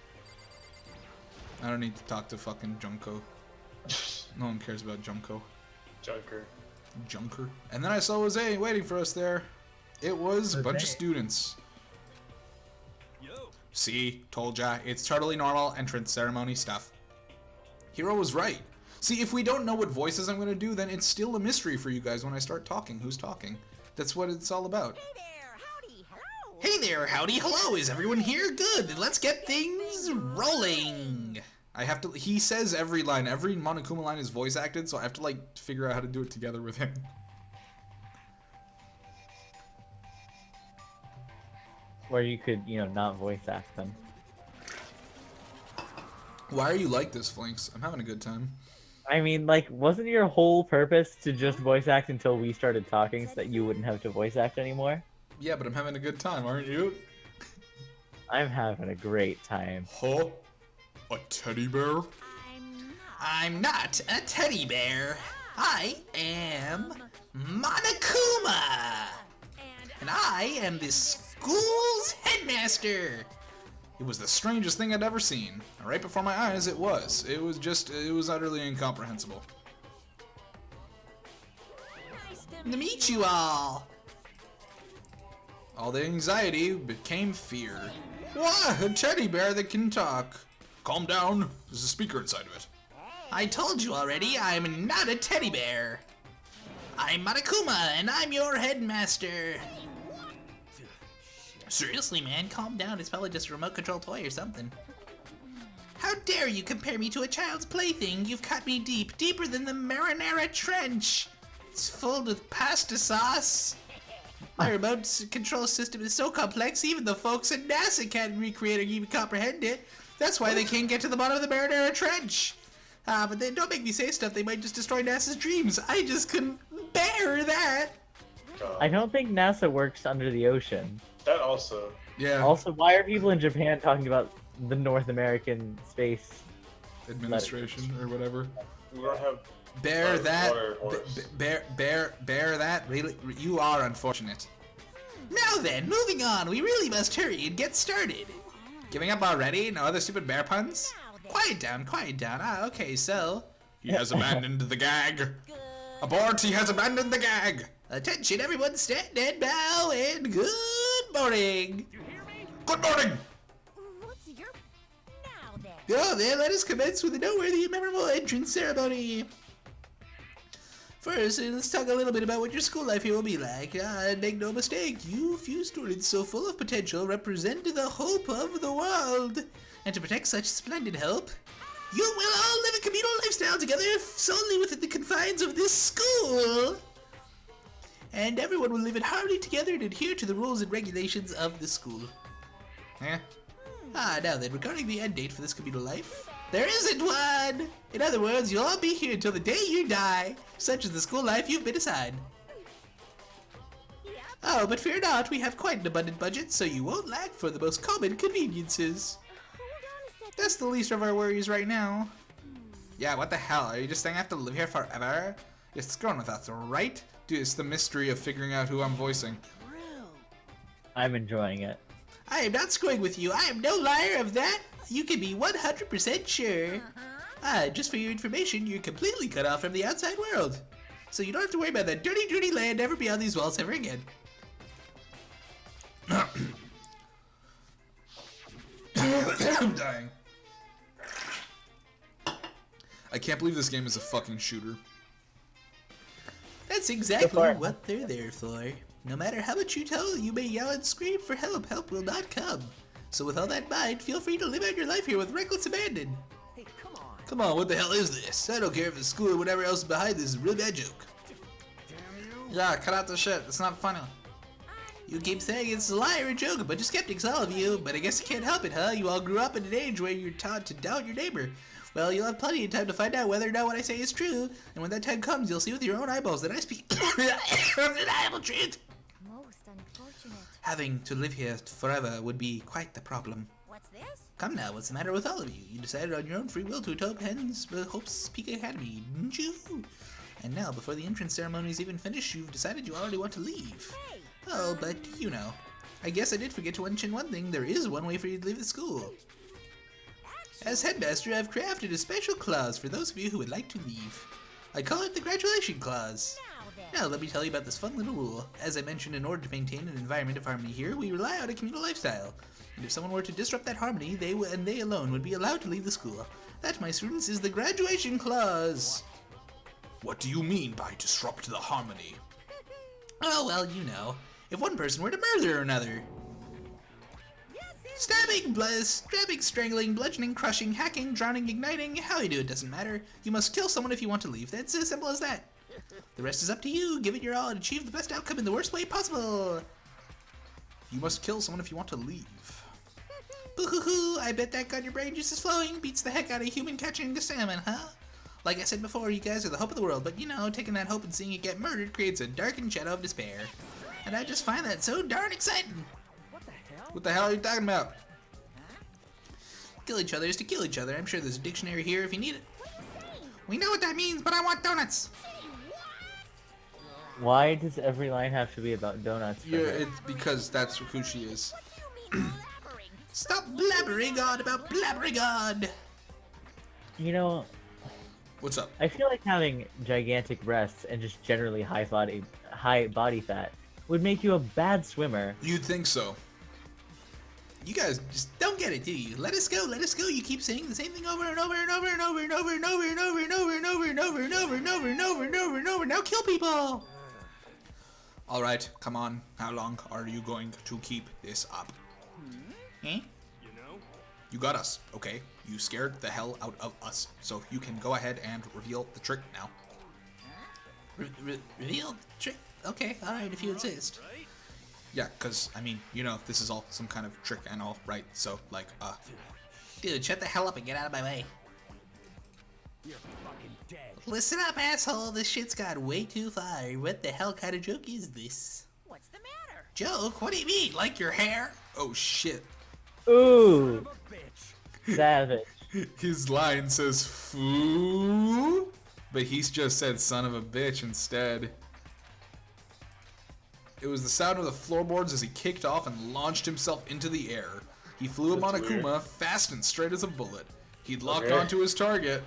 I don't need to talk to fucking Junko. No one cares about Junko. Junker. And then I saw Jose waiting for us there. It was a bunch of students. See, told ya, it's totally normal entrance ceremony stuff. Hero was right. See, if we don't know what voices I'm gonna do, then it's still a mystery for you guys when I start talking. Who's talking? That's what it's all about. Hey there, howdy, hello. Is everyone here? Good. Let's get things rolling. I have to. He says every line. Every Monokuma line is voice acted, so I have to like figure out how to do it together with him. Where you could, not voice act them. Why are you like this, Vlinx? I'm having a good time. I mean, wasn't your whole purpose to just voice act until we started talking so that you wouldn't have to voice act anymore? Yeah, but I'm having a good time, aren't you? I'm having a great time. Huh? A teddy bear? I'm not a teddy bear. I am Monokuma. And I am this school's headmaster. It was the strangest thing I'd ever seen. Right before my eyes, it was. It was utterly incomprehensible. To meet you all. All the anxiety became fear. What? A teddy bear that can talk. Calm down. There's a speaker inside of it. I told you already, I'm not a teddy bear. I'm Monokuma, and I'm your headmaster. Seriously, man, calm down. It's probably just a remote control toy or something. How dare you compare me to a child's plaything? You've cut me deep, deeper than the marinara trench. It's filled with pasta sauce. My remote control system is so complex, even the folks at NASA can't recreate or even comprehend it. That's why they can't get to the bottom of the marinara trench. But then don't make me say stuff, they might just destroy NASA's dreams. I just couldn't bear that. I don't think NASA works under the ocean. That also. Yeah. Also, why are people in Japan talking about the North American space Administration or whatever. We don't have. Bear that. water horse. Bear that. Really, you are unfortunate. Now then, moving on, we really must hurry and get started. Giving up already? No other stupid bear puns? Quiet down, quiet down. Ah, okay, so. He has abandoned the gag. Abort! He has abandoned the gag. Attention, everyone, stand and bow, and good morning. Good morning. What's your now then? Oh, then let us commence with a noteworthy and memorable entrance ceremony. First, let's talk a little bit about what your school life here will be like. And make no mistake, you few students so full of potential represent the hope of the world. And to protect such splendid hope, you will all live a communal lifestyle together solely within the confines of this school. And everyone will live in harmony together and adhere to the rules and regulations of the school. Eh? Now then, regarding the end date for this communal life, there isn't one! In other words, you'll all be here until the day you die, such is the school life you've been assigned. Oh, but fear not, we have quite an abundant budget, so you won't lack for the most common conveniences. That's the least of our worries right now. Yeah, what the hell? Are you just saying I have to live here forever? It's going with us, right? Dude, it's the mystery of figuring out who I'm voicing. I'm enjoying it. I am not screwing with you. I am no liar of that. You can be 100% sure. Just for your information, you're completely cut off from the outside world. So you don't have to worry about that dirty, dirty land ever beyond these walls ever again. I'm dying. I can't believe this game is a fucking shooter. That's exactly what they're there for. No matter how much you tell, you may yell and scream for help. Help will not come. So with all that in mind, feel free to live out your life here with reckless abandon. Hey, come on. Come on, what the hell is this? I don't care if it's school or whatever else behind this is a real bad joke. Yeah, cut out the shit. It's not funny. You keep saying it's a lie or a joke, a bunch of skeptics, all of you. But I guess you can't help it, huh? You all grew up in an age where you're taught to doubt your neighbor. Well, you'll have plenty of time to find out whether or not what I say is true. And when that time comes, you'll see with your own eyeballs that I speak undeniable truth. Most unfortunate. Having to live here forever would be quite the problem. What's this? Come now, what's the matter with all of you? You decided on your own free will to attend Hope's Peak Academy, didn't you? And now, before the entrance ceremony is even finished, you've decided you already want to leave. Hey. Oh, but you know. I guess I did forget to mention one thing. There is one way for you to leave the school. As headmaster, I've crafted a special clause for those of you who would like to leave. I call it the graduation clause. Now let me tell you about this fun little rule. As I mentioned, in order to maintain an environment of harmony here, we rely on a communal lifestyle. And if someone were to disrupt that harmony, they alone would be allowed to leave the school. That, my students, is the graduation clause. What do you mean by disrupt the harmony? Oh, well, you know. If one person were to murder another. Stabbing, strangling, bludgeoning, crushing, hacking, drowning, igniting, how you do it doesn't matter. You must kill someone if you want to leave. That's as simple as that. The rest is up to you. Give it your all and achieve the best outcome in the worst way possible. You must kill someone if you want to leave. Boo-hoo-hoo, I bet that got your brain juices flowing. Beats the heck out of human catching the salmon, huh? Like I said before, you guys are the hope of the world, but you know, taking that hope and seeing it get murdered creates a darkened shadow of despair. And I just find that so darn exciting. What the hell are you talking about? Kill each other is to kill each other. I'm sure there's a dictionary here if you need it. We know what that means, but I want donuts. Why does every line have to be about donuts? Yeah, it's because that's who she is. Stop blabbering on about blabbering on. You know, What's up? I feel like having gigantic breasts and just generally high body fat would make you a bad swimmer. You'd think so. You guys just don't get it, do you? Let us go, let us go. You keep saying the same thing over and over and over and over and over and over and over and over and over and over and over and over and over and over and over. Now kill people. All right, come on. How long are you going to keep this up? Eh? You got us, okay? You scared the hell out of us, so you can go ahead and reveal the trick now. Reveal trick? Okay, alright, if you insist. Yeah, cause I mean, you know, this is all some kind of trick and all, right? So, like, Dude, shut the hell up and get out of my way. You're fucking dead. Listen up, asshole. This shit's gone way too far. What the hell kind of joke is this? What's the matter? Joke? What do you mean? Like your hair? oh shit. Ooh, Bitch. savage. His line says "foo," but he's just said "son of a bitch" instead. It was the sound of the floorboards as he kicked off and launched himself into the air. He flew a That's Monokuma weird. fast and straight as a bullet. He'd locked Okay. onto his target.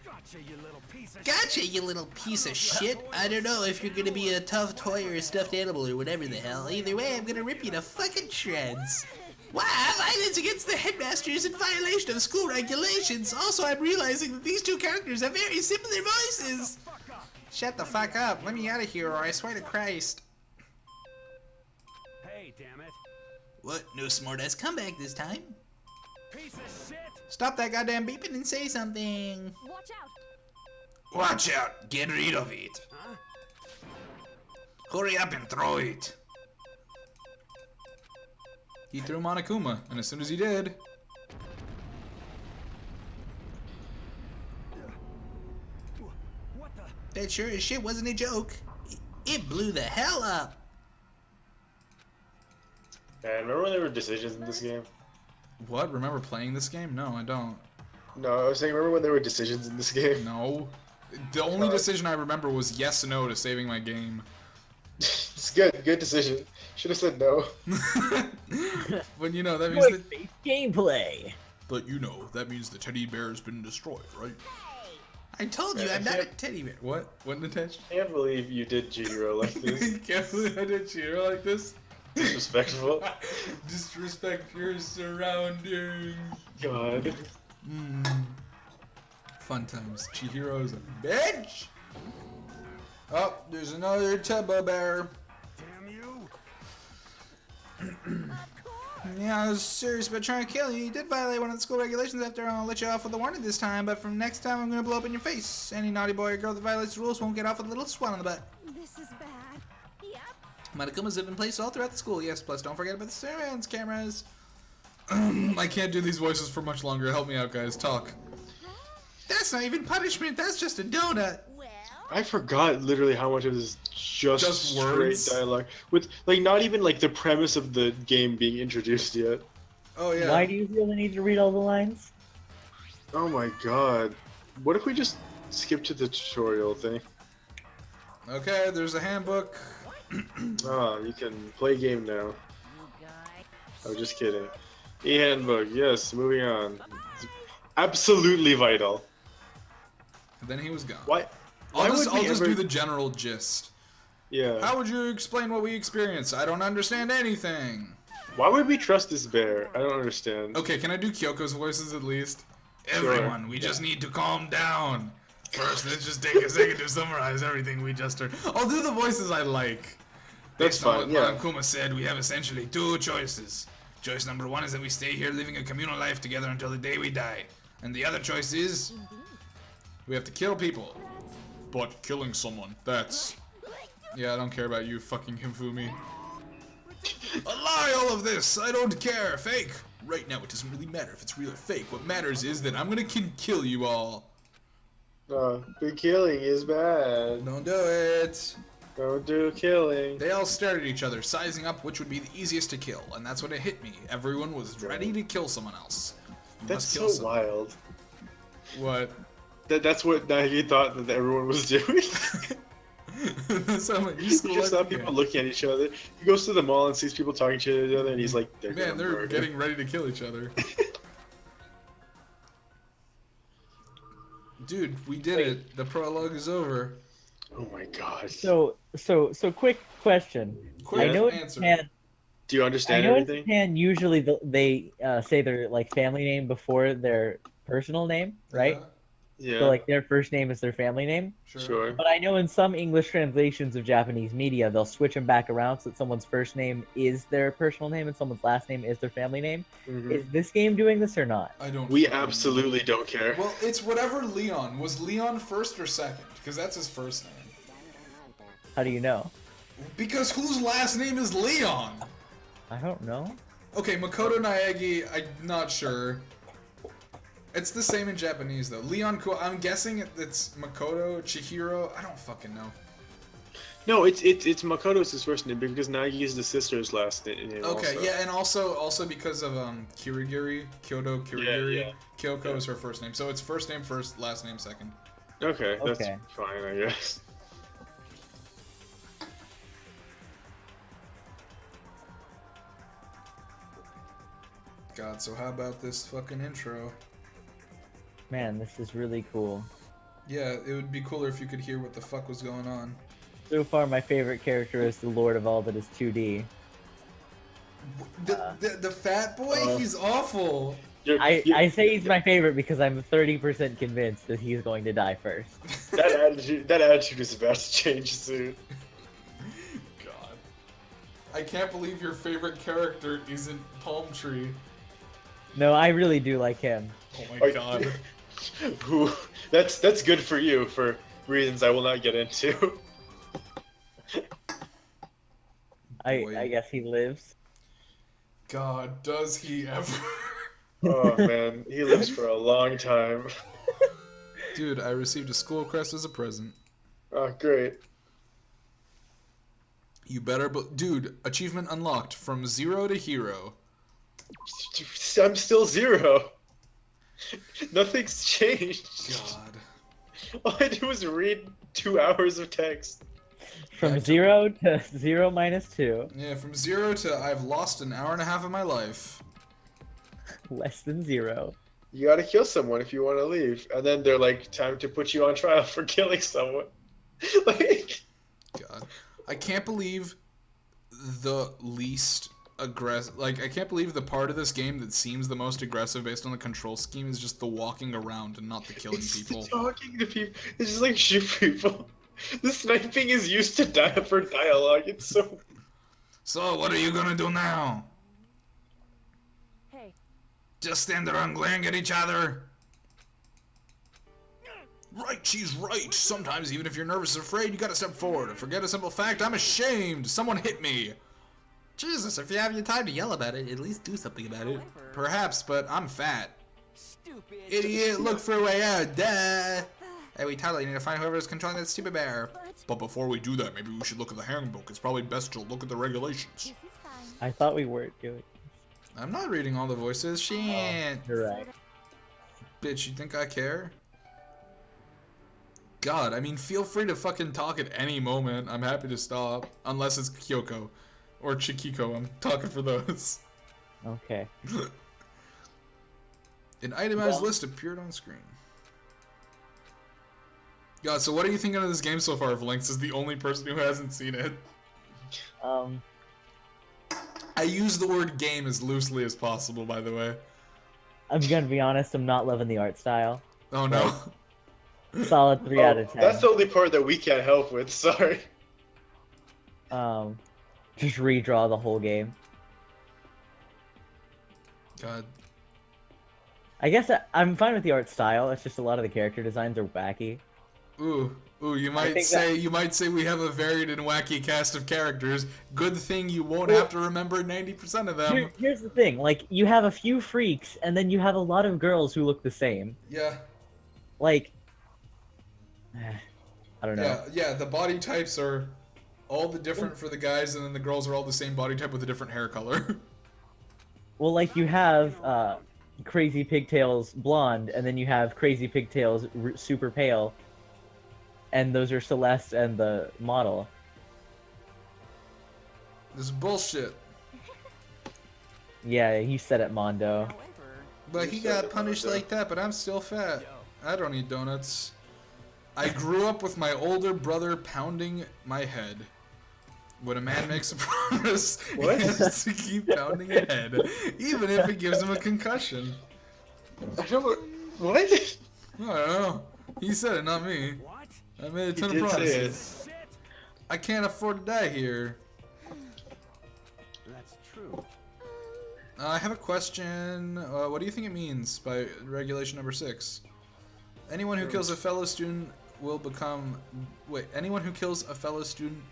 Gotcha, you little piece of Gotcha, you little piece of shit. I don't know if you're gonna be a tough toy or a stuffed animal or whatever the hell. Either way, I'm gonna rip you to fucking shreds. Wow, violence against the headmaster is in violation of school regulations. Also, I'm realizing that these two characters have very similar voices. Shut the fuck up. Let me out of here or I swear to Christ. Hey, damn it. What? No smart-ass comeback this time? Piece of shit. Stop that goddamn beeping and say something. Watch out! Watch out! Get rid of it! Huh? Hurry up and throw it! He threw Monokuma, and as soon as he did, What the? That sure as shit wasn't a joke. It blew the hell up. Man, remember when there were decisions in this game? What? Remember playing this game? No, I don't. No, I was saying, remember when there were decisions in this game? No. The only decision I remember was yes or no to saving my game. It's good. Good decision. Should have said no. But you know, that means that... gameplay. But you know, that means the teddy bear has been destroyed, right? I told you I'm not a teddy bear. What? What, Natesh? I can't believe you did Chihiro like this. You can't believe I did Chihiro like this? Disrespectful. Disrespect your surroundings. God. Fun times. Chihiro's a bitch! Oh, there's another Tubbo bear. Damn you! Yeah, I was serious about trying to kill you. You did violate one of the school regulations after I'll let you off with a warning this time, but from next time I'm gonna blow up in your face. Any naughty boy or girl that violates the rules won't get off with a little swat on the butt. This is bad. Yep. Matakumas have been placed all throughout the school, yes, plus don't forget about the surveillance cameras. I can't do these voices for much longer. Help me out, guys. Talk. That's not even punishment, that's just a donut. Well, I forgot literally how much of this is just straight words? dialogue. With, like, not even, like, the premise of the game being introduced yet. Oh, yeah. Why do you feel the need to read all the lines? Oh my god. What if we just skip to the tutorial thing? Okay, there's a handbook. Ah, you can play game now. you guys. Oh, just kidding. E-handbook, yes, moving on. It's absolutely vital. And then he was gone. Why? I'll would just we do ever- the general gist. Yeah. How would you explain what we experienced? I don't understand anything. Why would we trust this bear? I don't understand. Okay, can I do Kyoko's voices at least? Sure. Everyone, we just need to calm down. First, let's just take a second to summarize everything we just heard. I'll do the voices I like. That's Based on fine, what yeah. Madame Kuma said, we have essentially two choices. Choice number one is that we stay here living a communal life together until the day we die. And the other choice is... we have to kill people. But killing someone, that's... yeah, I don't care about you fucking Himfumi. A lie, all of this! I don't care! Fake! Right now, it doesn't really matter if it's real or fake. What matters is that I'm gonna kill you all. Big killing is bad. Don't do it! Don't do killing. They all stared at each other, sizing up which would be the easiest to kill, and that's when it hit me. Everyone was ready to kill someone else. You That's must kill so someone. wild. What? That's what Nagi thought that everyone was doing. That's how my He just saw people looking at each other. He goes to the mall and sees people talking to each other, and he's like, Man, gonna they're murder. getting ready to kill each other. Dude, we did it. The prologue is over. Oh my god. So quick question. Quick I know in answer. Japan, Do you I understand know in everything? Japan usually they say their like family name before their personal name, right? Yeah. So like their first name is their family name. Sure. But I know in some English translations of Japanese media, they'll switch them back around so that someone's first name is their personal name and someone's last name is their family name. Mhm. Is this game doing this or not? I don't. We fucking know. absolutely don't care. Well, it's whatever Leon. Was Leon first or second? Because that's his first name. How do you know? Because whose last name is Leon? I don't know. Okay, Makoto Naegi, I'm not sure. It's the same in Japanese though. I'm guessing it's Makoto, Chihiro, I don't fucking know. No, it's Makoto's his first name because Nagi is the sister's last name. Okay, also. yeah, and also because of Kirigiri, Kyoto Kirigiri, Yeah. Kyoko is her first name. So it's first name first, last name second. Okay, that's Okay. fine, I guess. God, so how about this fucking intro? Man, this is really cool. Yeah, it would be cooler if you could hear what the fuck was going on. So far, my favorite character is the Lord of all that is 2D. The fat boy, he's awful. I say he's my favorite because I'm 30% convinced that he's going to die first. that attitude is about to change soon. God. I can't believe your favorite character isn't Palm Tree. No, I really do like him. Oh my Are- god. Who? That's good for you for reasons I will not get into. Boy. I guess he lives. God, does he ever? Oh man, he lives for a long time. Dude, I received a school crest as a present. Oh great. You better, dude. Achievement unlocked from 0 to hero. I'm still 0. Nothing's changed. God. All I do is read 2 hours of text. From 0 to 0 minus 2. Yeah, from 0 to I've lost an hour and a half of my life. Less than 0. You gotta kill someone if you want to leave, and then they're like, "Time to put you on trial for killing someone." Like, God, I can't believe the least aggressive. Like, I can't believe the part of this game that seems the most aggressive based on the control scheme is just the walking around and not the killing it's people. the talking to people. It's just like shoot people. The sniping is used to die for dialogue. It's so. So, what are you gonna do now? Hey. Just stand around glaring at each other? Right, she's right. Sometimes, even if you're nervous or afraid, you gotta step forward and forget a simple fact. I'm ashamed. Someone hit me. Jesus, if you have your time to yell about it, at least do something about it. Perhaps, but I'm fat. Stupid. Idiot, look for a way out. Duh. Hey, we totally need to find whoever's controlling that stupid bear. But before we do that, maybe we should look at the handbook. It's probably best to look at the regulations. This is fine. I thought we weren't doing. I'm not reading all the voices. Shit. You're right. Bitch, you think I care? God, I mean, feel free to fucking talk at any moment. I'm happy to stop. Unless it's Kyoko. Or Chikiko. I'm talking for those. Okay. An itemized list appeared on screen. God, so what are you thinking of this game so far, Vlinx is the only person who hasn't seen it? I use the word game as loosely as possible, by the way. I'm gonna be honest, I'm not loving the art style. Oh no. Solid 3 out of 10. That's the only part that we can't help with. Sorry. Just redraw the whole game. God. I guess I'm fine with the art style. It's just a lot of the character designs are wacky. Ooh, you might think say we have a varied and wacky cast of characters. Good thing you won't have to remember 90% of them. Here's the thing, like, you have a few freaks, and then you have a lot of girls who look the same. Yeah. Like, I don't know. Yeah, the body types are all the different for the guys, and then the girls are all the same body type with a different hair color. Well, like, you have Crazy Pigtails blonde, and then you have Crazy Pigtails super pale, and those are Celeste and the model. This is bullshit. Yeah, he said it, Mondo. But he got punished like that, but I'm still fat. I don't eat donuts. I grew up with my older brother pounding my head. When a man makes a promise, he has to keep pounding his head, even if it gives him a concussion. I don't. What? I don't know. He said it, not me. What? I made a He ton of did say promises. I can't afford to die here. That's true. I have a question. What do you think it means by regulation number 6? Anyone who kills a fellow student will become... Wait, anyone who kills a fellow student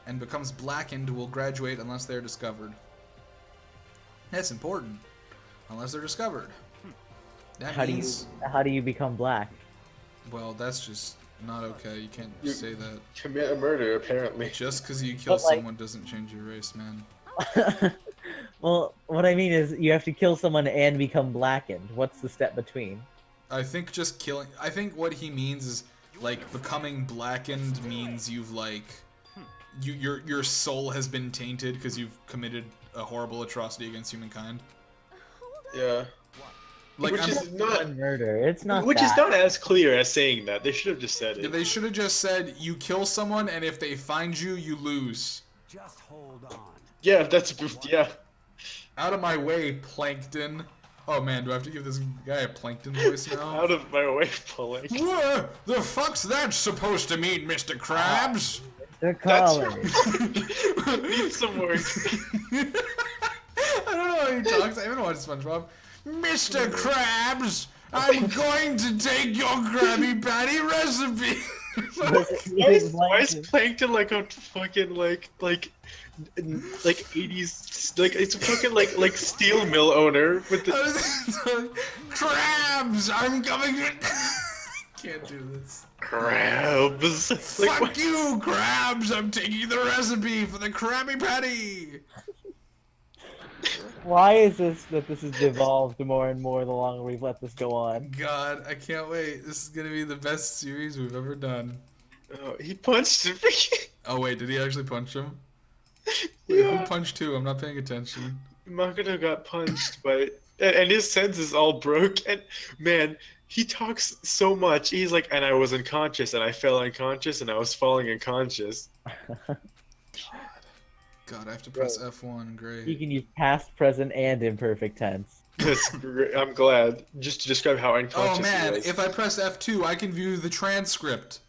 and becomes blackened will graduate unless they're discovered. That's important. Unless they're discovered. That means... How do you become black? Well, that's just not okay. You can't say that. Commit a murder, apparently. Just because you kill But, like- someone doesn't change your race, man. Well, what I mean is you have to kill someone and become blackened. What's the step between? I think just killing... I think what he means is, like, becoming blackened means you've, like... Your soul has been tainted because you've committed a horrible atrocity against humankind. Yeah. Like, Which is not Murder. It's not Which that. is not as clear as saying that. They should have just said it. They should have just said, you kill someone, and if they find you, you lose. Just hold on. Yeah, that's yeah. Out of my way, Plankton. Oh man, do I have to give this guy a Plankton voice now? Out of my way, pulling. What the fuck's that supposed to mean, Mr. Krabs? They're That's calling. Need some work. I don't know how he talks. I haven't watched SpongeBob. Mr. Krabs, I'm going to take your Krabby Patty recipe. Why is Plankton like a fucking like 80s like it's a fucking like steel mill owner with the Krabs, I'm coming to... Can't do this. Crabs. Fuck you, crabs! I'm taking the recipe for the Krabby Patty! Why is this that this has devolved more and more the longer we've let this go on? God, I can't wait. This is gonna be the best series we've ever done. Oh, he punched him. Oh wait, did he actually punch him? Wait, Yeah. who punched who? I'm not paying attention. Makoto got punched by, and his sense is all broke. And man, he talks so much. He's like, and I was unconscious, and I fell unconscious, and I was falling unconscious. God, I have to press F1. Great. You can use past, present, and imperfect tense. That's great. I'm glad. Just to describe how unconscious Oh man, he was. if I press F2, I can view the transcript.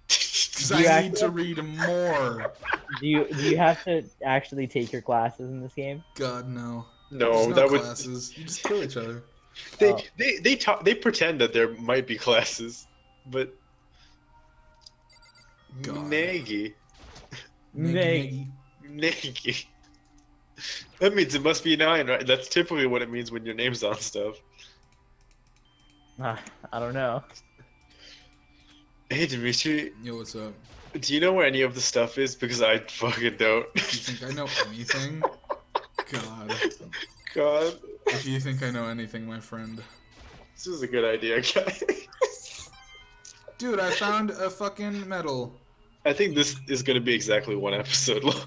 Because Do you I need to read more. Do you have to actually take your classes in this game? God, no. No, There's no that would. classes. You just kill each other. They pretend that there might be classes, but God. Nagi. Meg. Nagi. That means it must be 9, right? That's typically what it means when your name's on stuff. I don't know. Hey Dimitri, Yo, what's up? do you know where any of the stuff is? Because I fucking don't. You think I know anything? God. God, If you think I know anything, my friend. this is a good idea, guys. Dude, I found a fucking medal. I think this is gonna be exactly 1 episode long.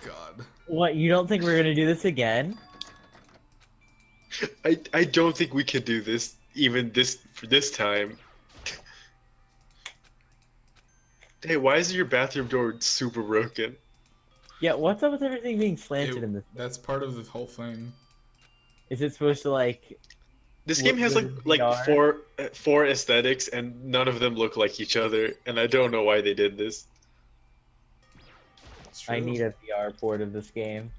God. What, you don't think we're gonna do this again? I don't think we can do this even for this time. Hey, why is your bathroom door super broken? Yeah, what's up with everything being slanted in this? That's part of the whole thing. Is it supposed to like... This game has What like does it VR? four aesthetics, and none of them look like each other, and I don't know why they did this. It's true. I need a VR port of this game.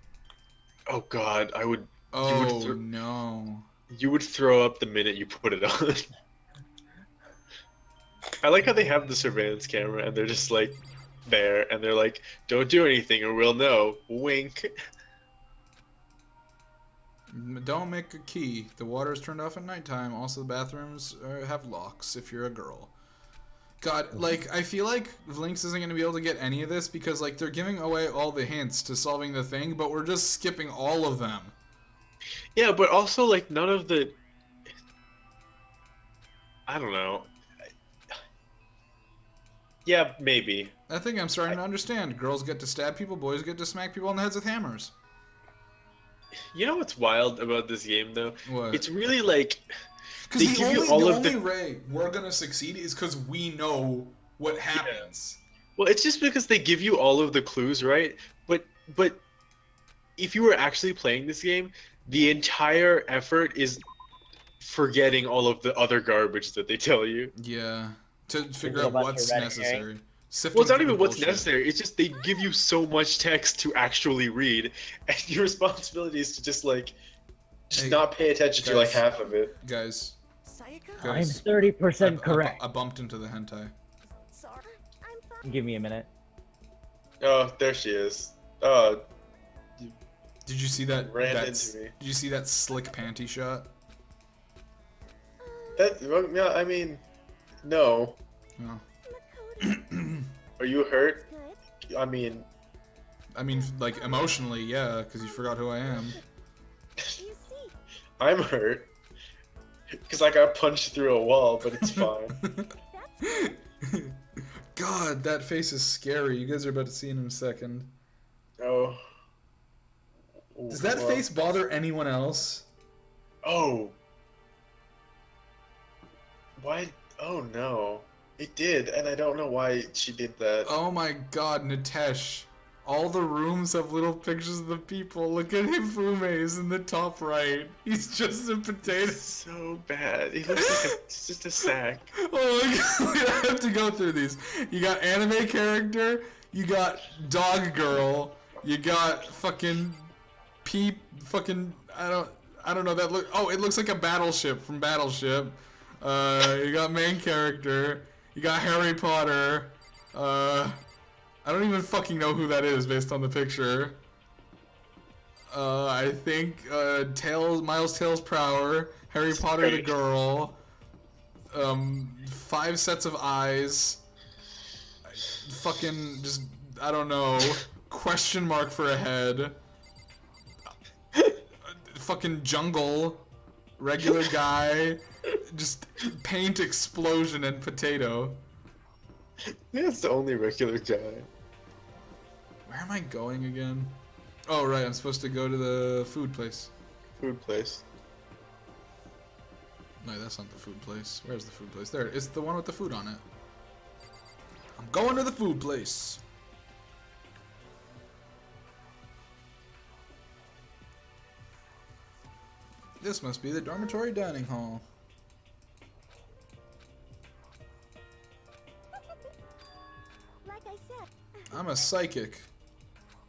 Oh God, I would. Oh, no. You would throw up the minute you put it on. I like how they have the surveillance camera, and they're just like there, and they're like, "Don't do anything, or we'll know." Wink. Don't make a key. The water is turned off at nighttime. Also, the bathrooms have locks if you're a girl. God, like, I feel like Vlinx isn't going to be able to get any of this because, like, they're giving away all the hints to solving the thing, but we're just skipping all of them. Yeah, but also like none of the. I don't know. Yeah, maybe. I think I'm starting to understand. Girls get to stab people, boys get to smack people on the heads with hammers. You know what's wild about this game, though? What? It's really like Because they the give you only, all the of the- only way we're going to succeed is because we know what happens. well, it's just because they give you all of the clues, right? But if you were actually playing this game, the entire effort is forgetting all of the other garbage that they tell you. Yeah. To figure it a out bunch what's of red necessary. herring? Sifting Well, it's not through even what's bullshit. necessary. It's just they give you so much text to actually read, and your responsibility is to just Hey, not pay attention to like guys. half of it. Guys, Sayaka? I'm guys. 30% correct. I bumped into the hentai. Sorry? I'm fine. Give me a minute. Oh, there she is. Oh, Did you see that? Ran That's, into me. Did you see that slick panty shot? that. Well, yeah, I mean, no. No. Makoto. Are you hurt? Good. I mean, Like emotionally, yeah, because you forgot who I am. You see. I'm hurt because I got punched through a wall, but it's fine. That's God, that face is scary. You guys are about to see it in a second. Oh. Does that Well- face bother anyone else? Oh. Why? Oh no. It did, and I don't know why she did that. Oh my God, Nitesh. All the rooms have little pictures of the people. Look at Hifume's in the top right. He's just a potato. It's so bad. He looks like it's just a sack. Oh my God, I have to go through these. You got anime character, you got dog girl, you got fucking I don't know that look. Oh, it looks like a battleship from Battleship. You got main character, you got Harry Potter. I don't even fucking know who that is based on the picture. I think Miles Tails Prower, Harry Potter the girl. 5 sets of eyes. Fucking just, I don't know, question mark for a head. Fucking jungle, regular guy, just paint explosion and potato. That's the only regular guy. Where am I going again? Oh right, I'm supposed to go to the food place. Food place. No, that's not the food place. Where's the food place? There, it's the one with the food on it. I'm going to the food place. This must be the dormitory dining hall. Like I said, I'm a psychic.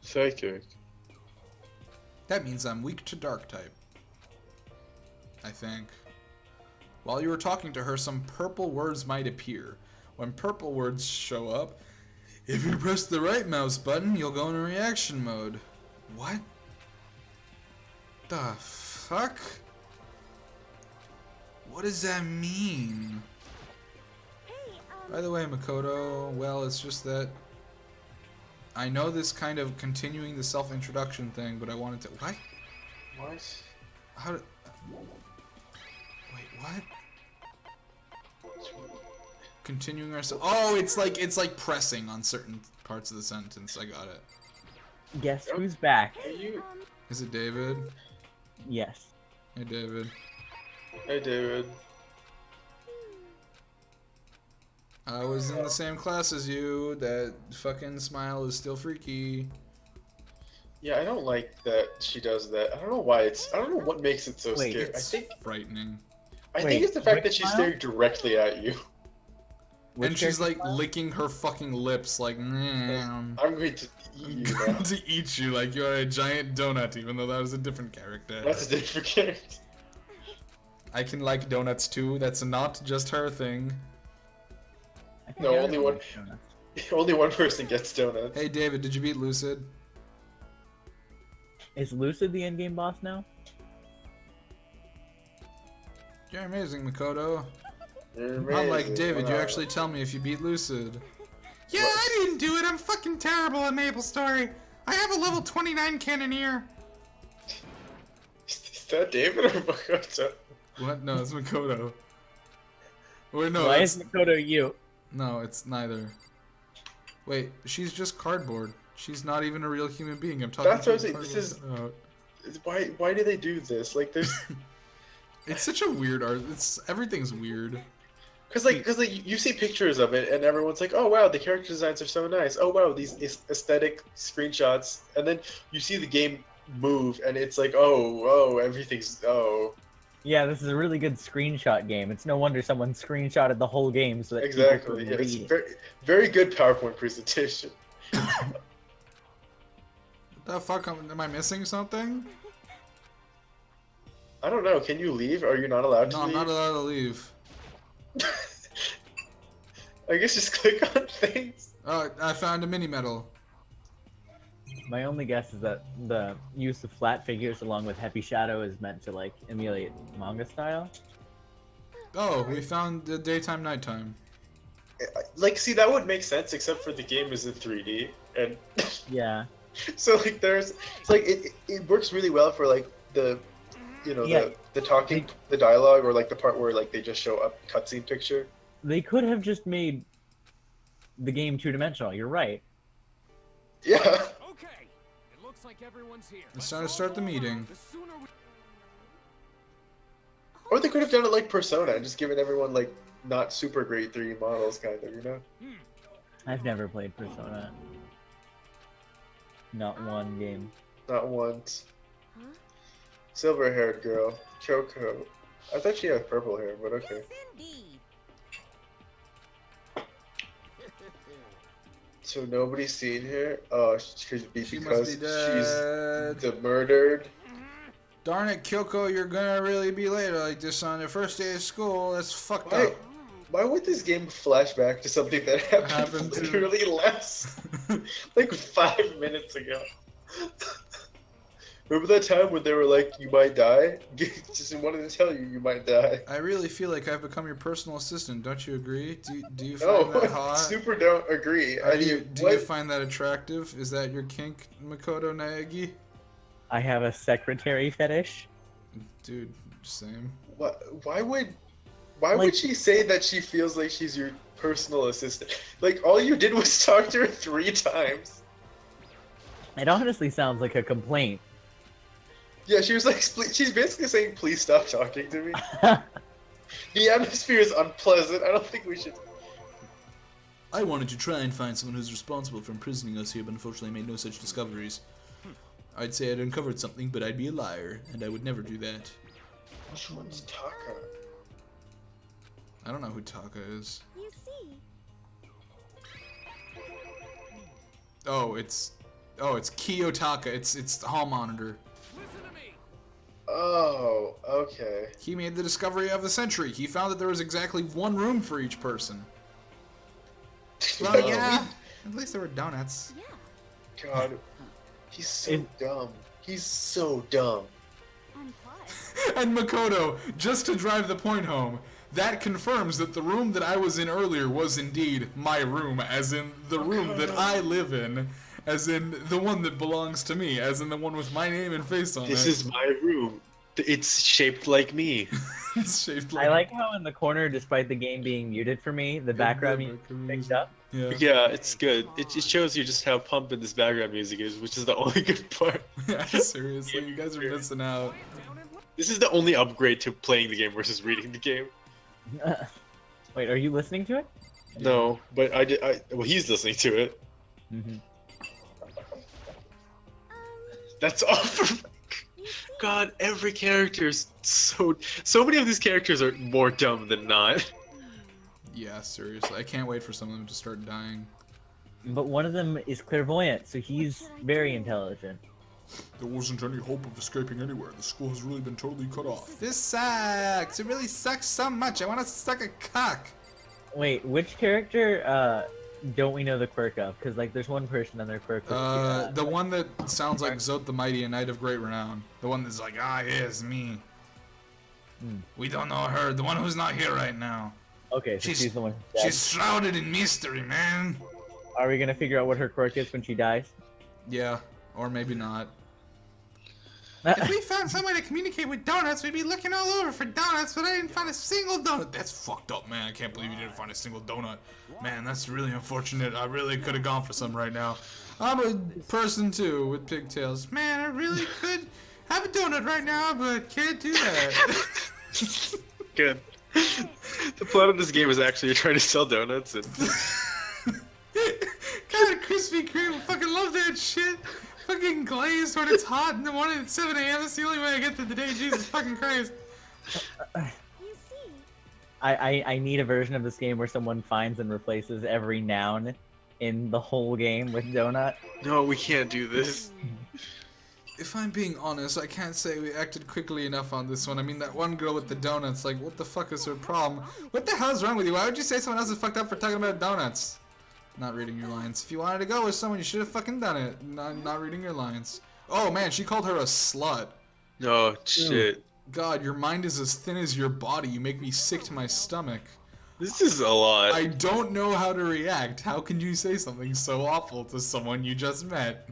Psychic. That means I'm weak to dark type. I think. While you were talking to her, some purple words might appear. When purple words show up, if you press the right mouse button, you'll go into reaction mode. What? The fuck? What does that mean? hey, By the way, Makoto, well, it's just that I know this kind of continuing the self-introduction thing, but I wanted to... What? What? How did... Wait, what? Continuing ourselves... Oh, it's like pressing on certain parts of the sentence. I got it. Guess who's back? Are you? Is it David? Yes. Hey, David. Hey, David. I was in the same class as you. That fucking smile is still freaky. Yeah, I don't like that she does that. I don't know why it's. I don't know what makes it so Wait, scary. It's frightening. I Wait, think it's the fact which that she's smile? staring directly at you. Which And she's like character smile? licking her fucking lips like, I'm going to eat I'm you going now. to eat you like you're a giant donut, even though that was a different character. That's a different character. I I can like donuts too. That's not just her thing. think No, only everyone one- likes donuts. Only one person gets donuts. Hey, David, did you beat Lucid? Is Lucid the endgame boss now? You're amazing, Makoto. You're Unlike amazing. David, you Wow. actually tell me if you beat Lucid. Yeah, What? I didn't do it. I'm fucking terrible at MapleStory. I have a level 29 cannoneer. Is that David or Makoto? What? No, it's Makoto. Wait, no, Why it's, is Makoto you? no, it's neither. Wait, she's just cardboard. She's not even a real human being. I'm talking That's what I'm to saying, cardboard this is- cutout. Why do they do this? Like, there's. It's such a weird art. Everything's weird. Cause like you see pictures of it and everyone's like, oh wow, the character designs are so nice. Oh wow, these aesthetic screenshots, and then you see the game move and it's like, oh everything's Yeah, this is a really good screenshot game. It's no wonder someone screenshotted the whole game so that people exactly. could Yeah, it's read it. very good PowerPoint presentation. What the fuck? Am I missing something? I don't know. Can you leave? Are you not allowed to No, I'm leave? not allowed to leave. I guess just click on things. I found a mini medal. My only guess is that the use of flat figures along with heavy shadow is meant to like emulate manga style. Oh, we found the daytime, nighttime. Like, see, that would make sense, except for the game is in 3D, and Yeah. so like it's like it works really well for like the, Yeah. the talking, the dialogue, or like the part where like they just show up cutscene picture. They could have just made the game two-dimensional. You're right. Yeah. Okay, it looks like everyone's here. It's time to start the meeting. The sooner we... Or they could have done it like Persona and just given everyone like not super great 3D models, kind of, you know? I've never played Persona. Not one game. Not once. Huh? Silver-haired girl, Kyoko. I thought she had purple hair, but okay. Yes, indeed. So nobody's seen her? Oh, could be She because must be dead. she's the murdered. Darn it, Kyoko, you're gonna really be late like this on your first day of school. That's fucked Why, up. why would this game flash back to something that happened Happened to- literally less, like 5 minutes ago? Remember that time when they were like, "You might die"? Just wanted to tell you, you might die. I really feel like I've become your personal assistant. Don't you agree? Do you No, find that hot? super don't agree. Do you find that attractive? Is that your kink, Makoto Naegi? I have a secretary fetish. Dude, same. What? Why would she say that she feels like she's your personal assistant? Like all you did was talk to her 3 times. It honestly sounds like a complaint. Yeah, she was like, she's basically saying, "Please stop talking to me." The atmosphere is unpleasant. I don't think we should. I wanted to try and find someone who's responsible for imprisoning us here, but unfortunately I made no such discoveries. I'd say I'd uncovered something, but I'd be a liar, and I would never do that. Which one's Taka? I don't know who Taka is. You see. Oh, it's Kiyotaka. It's the hall monitor. Listen to me. Oh, okay. He made the discovery of the century. He found that there was exactly 1 room for each person. Well, No. yeah. At least there were donuts. Yeah. God, he's so dumb. He's so dumb. And plus. And Makoto, just to drive the point home, that confirms that the room that I was in earlier was indeed my room, as in the room that I live in, as in the one that belongs to me, as in the one with my name and face on This it. is my room. It's shaped like me. It's shaped like I like how in the corner, despite the game being muted for me, the background music picked up. Yeah. Yeah, it's good. It just shows you just how pumping this background music is, which is the only good part. Yeah, seriously, you guys are missing out. This is the only upgrade to playing the game versus reading the game. Wait, are you listening to it? No, but well, he's listening to it. Mm-hmm. That's awful. God, every character is so many of these characters are more dumb than not. Yeah, seriously, I can't wait for some of them to start dying. But one of them is clairvoyant, so he's very intelligent. There wasn't any hope of escaping anywhere. The school has really been totally cut off. This sucks. It really sucks so much. I want to suck a cock. Wait, which character don't we know the quirk of? Because like, there's one person on their quirk. The one that sounds like Zot the Mighty, a knight of great renown. The one that's like, yes, me. We don't know her. The one who's not here right now. Okay, so she's the one. Who's dead. She's shrouded in mystery, man. Are we gonna figure out what her quirk is when she dies? Yeah, or maybe not. If we found some way to communicate with donuts, we'd be looking all over for donuts, but I didn't find a single donut. That's fucked up, man. I can't believe you didn't find a single donut. Man, that's really unfortunate. I really could have gone for some right now. I'm a person, too, with pigtails. Man, I really could have a donut right now, but can't do that. Good. The plot of this game is actually trying to sell donuts and God, Krispy Kreme, I fucking love that shit. Fucking glazed when it's hot in the morning at 7 a.m. That's the only way I get through the day. Jesus fucking Christ. You see. I need a version of this game where someone finds and replaces every noun in the whole game with donut. no, we can't do this. If I'm being honest, I can't say we acted quickly enough on this one. I mean, that one girl with the donuts, like, what the fuck is her problem? What the hell's wrong with you? Why would you say someone else is fucked up for talking about donuts? Not reading your lines. If you wanted to go with someone, you should have fucking done it. Not reading your lines. Oh man, she called her a slut. No, shit. God, your mind is as thin as your body. You make me sick to my stomach. This is a lot. I don't know how to react. How can you say something so awful to someone you just met?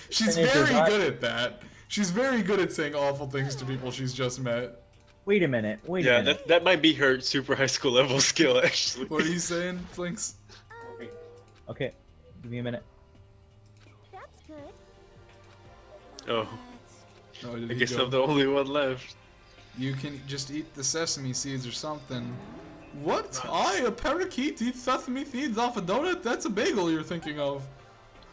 she's very good at that. She's very good at saying awful things to people she's just met. Wait a minute. Wait a minute. that might be her super high school level skill, actually. What are you saying, Vlinx? Okay, give me a minute. That's good. Oh, Oh, did I he guess go? I'm the only one left. You can just eat the sesame seeds or something. What? A parakeet eat sesame seeds off a donut? That's a bagel you're thinking of.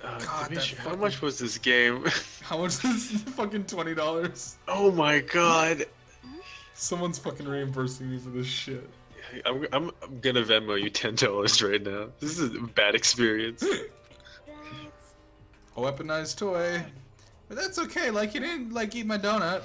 God, Dimitri, that how fucking- much was this game? How much is fucking $20? Oh my god. Someone's fucking reimbursing me for this shit. I'm gonna Venmo you $10 right now. This is a bad experience. That's. A weaponized toy. But that's okay, like you didn't like eat my donut.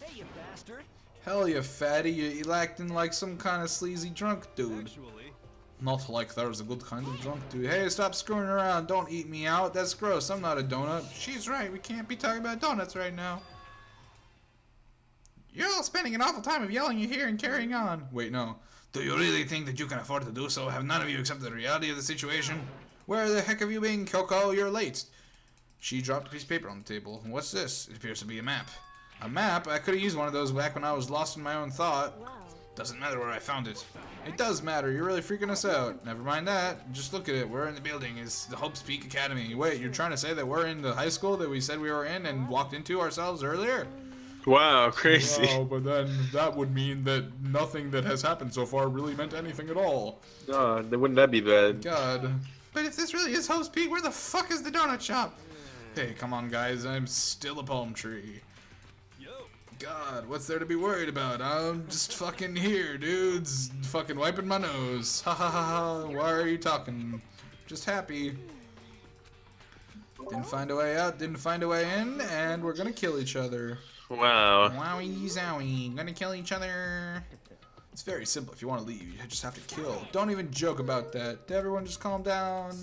Hey, you bastard. Hell you fatty, you acting like some kind of sleazy drunk dude. Actually, Not like there's a good kind of drunk dude. Hey, stop screwing around. Don't eat me out. That's gross. I'm not a donut. She's right. We can't be talking about donuts right now. You're all spending an awful time of yelling you here and carrying on. Wait, no. Do you really think that you can afford to do so? Have none of you accepted the reality of the situation? Where the heck have you been, Kyoko? You're late. She dropped a piece of paper on the table. What's this? It appears to be a map. A map? I could have used one of those back when I was lost in my own thought. Doesn't matter where I found it. It does matter. You're really freaking us out. Never mind that. Just look at it. We're in the building. It's the Hope's Peak Academy. Wait, you're trying to say that we're in the high school that we said we were in and walked into ourselves earlier? Wow, crazy. Wow, but then that would mean that nothing that has happened so far really meant anything at all. Oh, wouldn't that be bad? God. But if this really is Hope's Peak, where the fuck is the donut shop? Hey, come on, guys. I'm still a palm tree. God, what's there to be worried about? I'm just fucking here, dudes. Fucking wiping my nose. Ha ha ha ha. Why are you talking? Just happy. Didn't find a way out, didn't find a way in, and we're gonna kill each other. Wow. Wowie zowie. Gonna kill each other. It's very simple. If you want to leave, you just have to kill. Don't even joke about that. Everyone just calm down.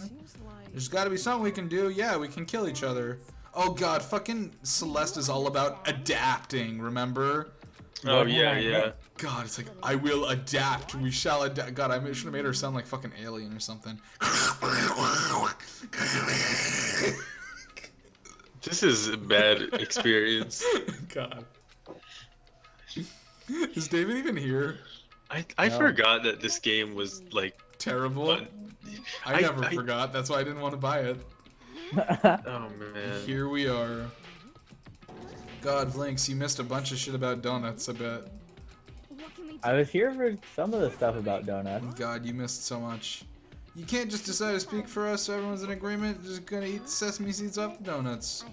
There's gotta be something we can do. Yeah, we can kill each other. Oh god, fucking Celeste is all about adapting, remember? Oh, yeah, yeah. God, it's like, I will adapt. We shall adapt. God, I should have made her sound like fucking Alien or something. This is a bad experience. God. Is David even here? I forgot that this game was, like... Terrible? I never forgot. That's why I didn't want to buy it. Oh, man. Here we are. God, Vlinx, you missed a bunch of shit about donuts, I bet. I was here for some of the stuff about donuts. God, you missed so much. You can't just decide to speak for us so everyone's in agreement. Just gonna eat the sesame seeds off the donuts.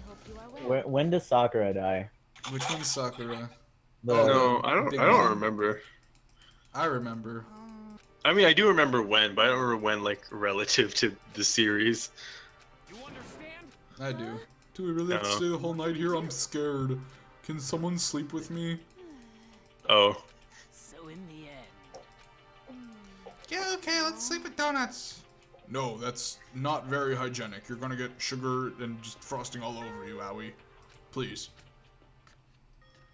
When does Sakura die? Which one's Sakura? No, I don't remember. I remember. I mean, I do remember when, but I don't remember when, like, relative to the series. I do. Do we really have to stay the whole night here? I'm scared. Can someone sleep with me? Oh. So in the end. Yeah, okay, let's sleep with donuts. No, that's not very hygienic. You're gonna get sugar and just frosting all over you, Owie. Please.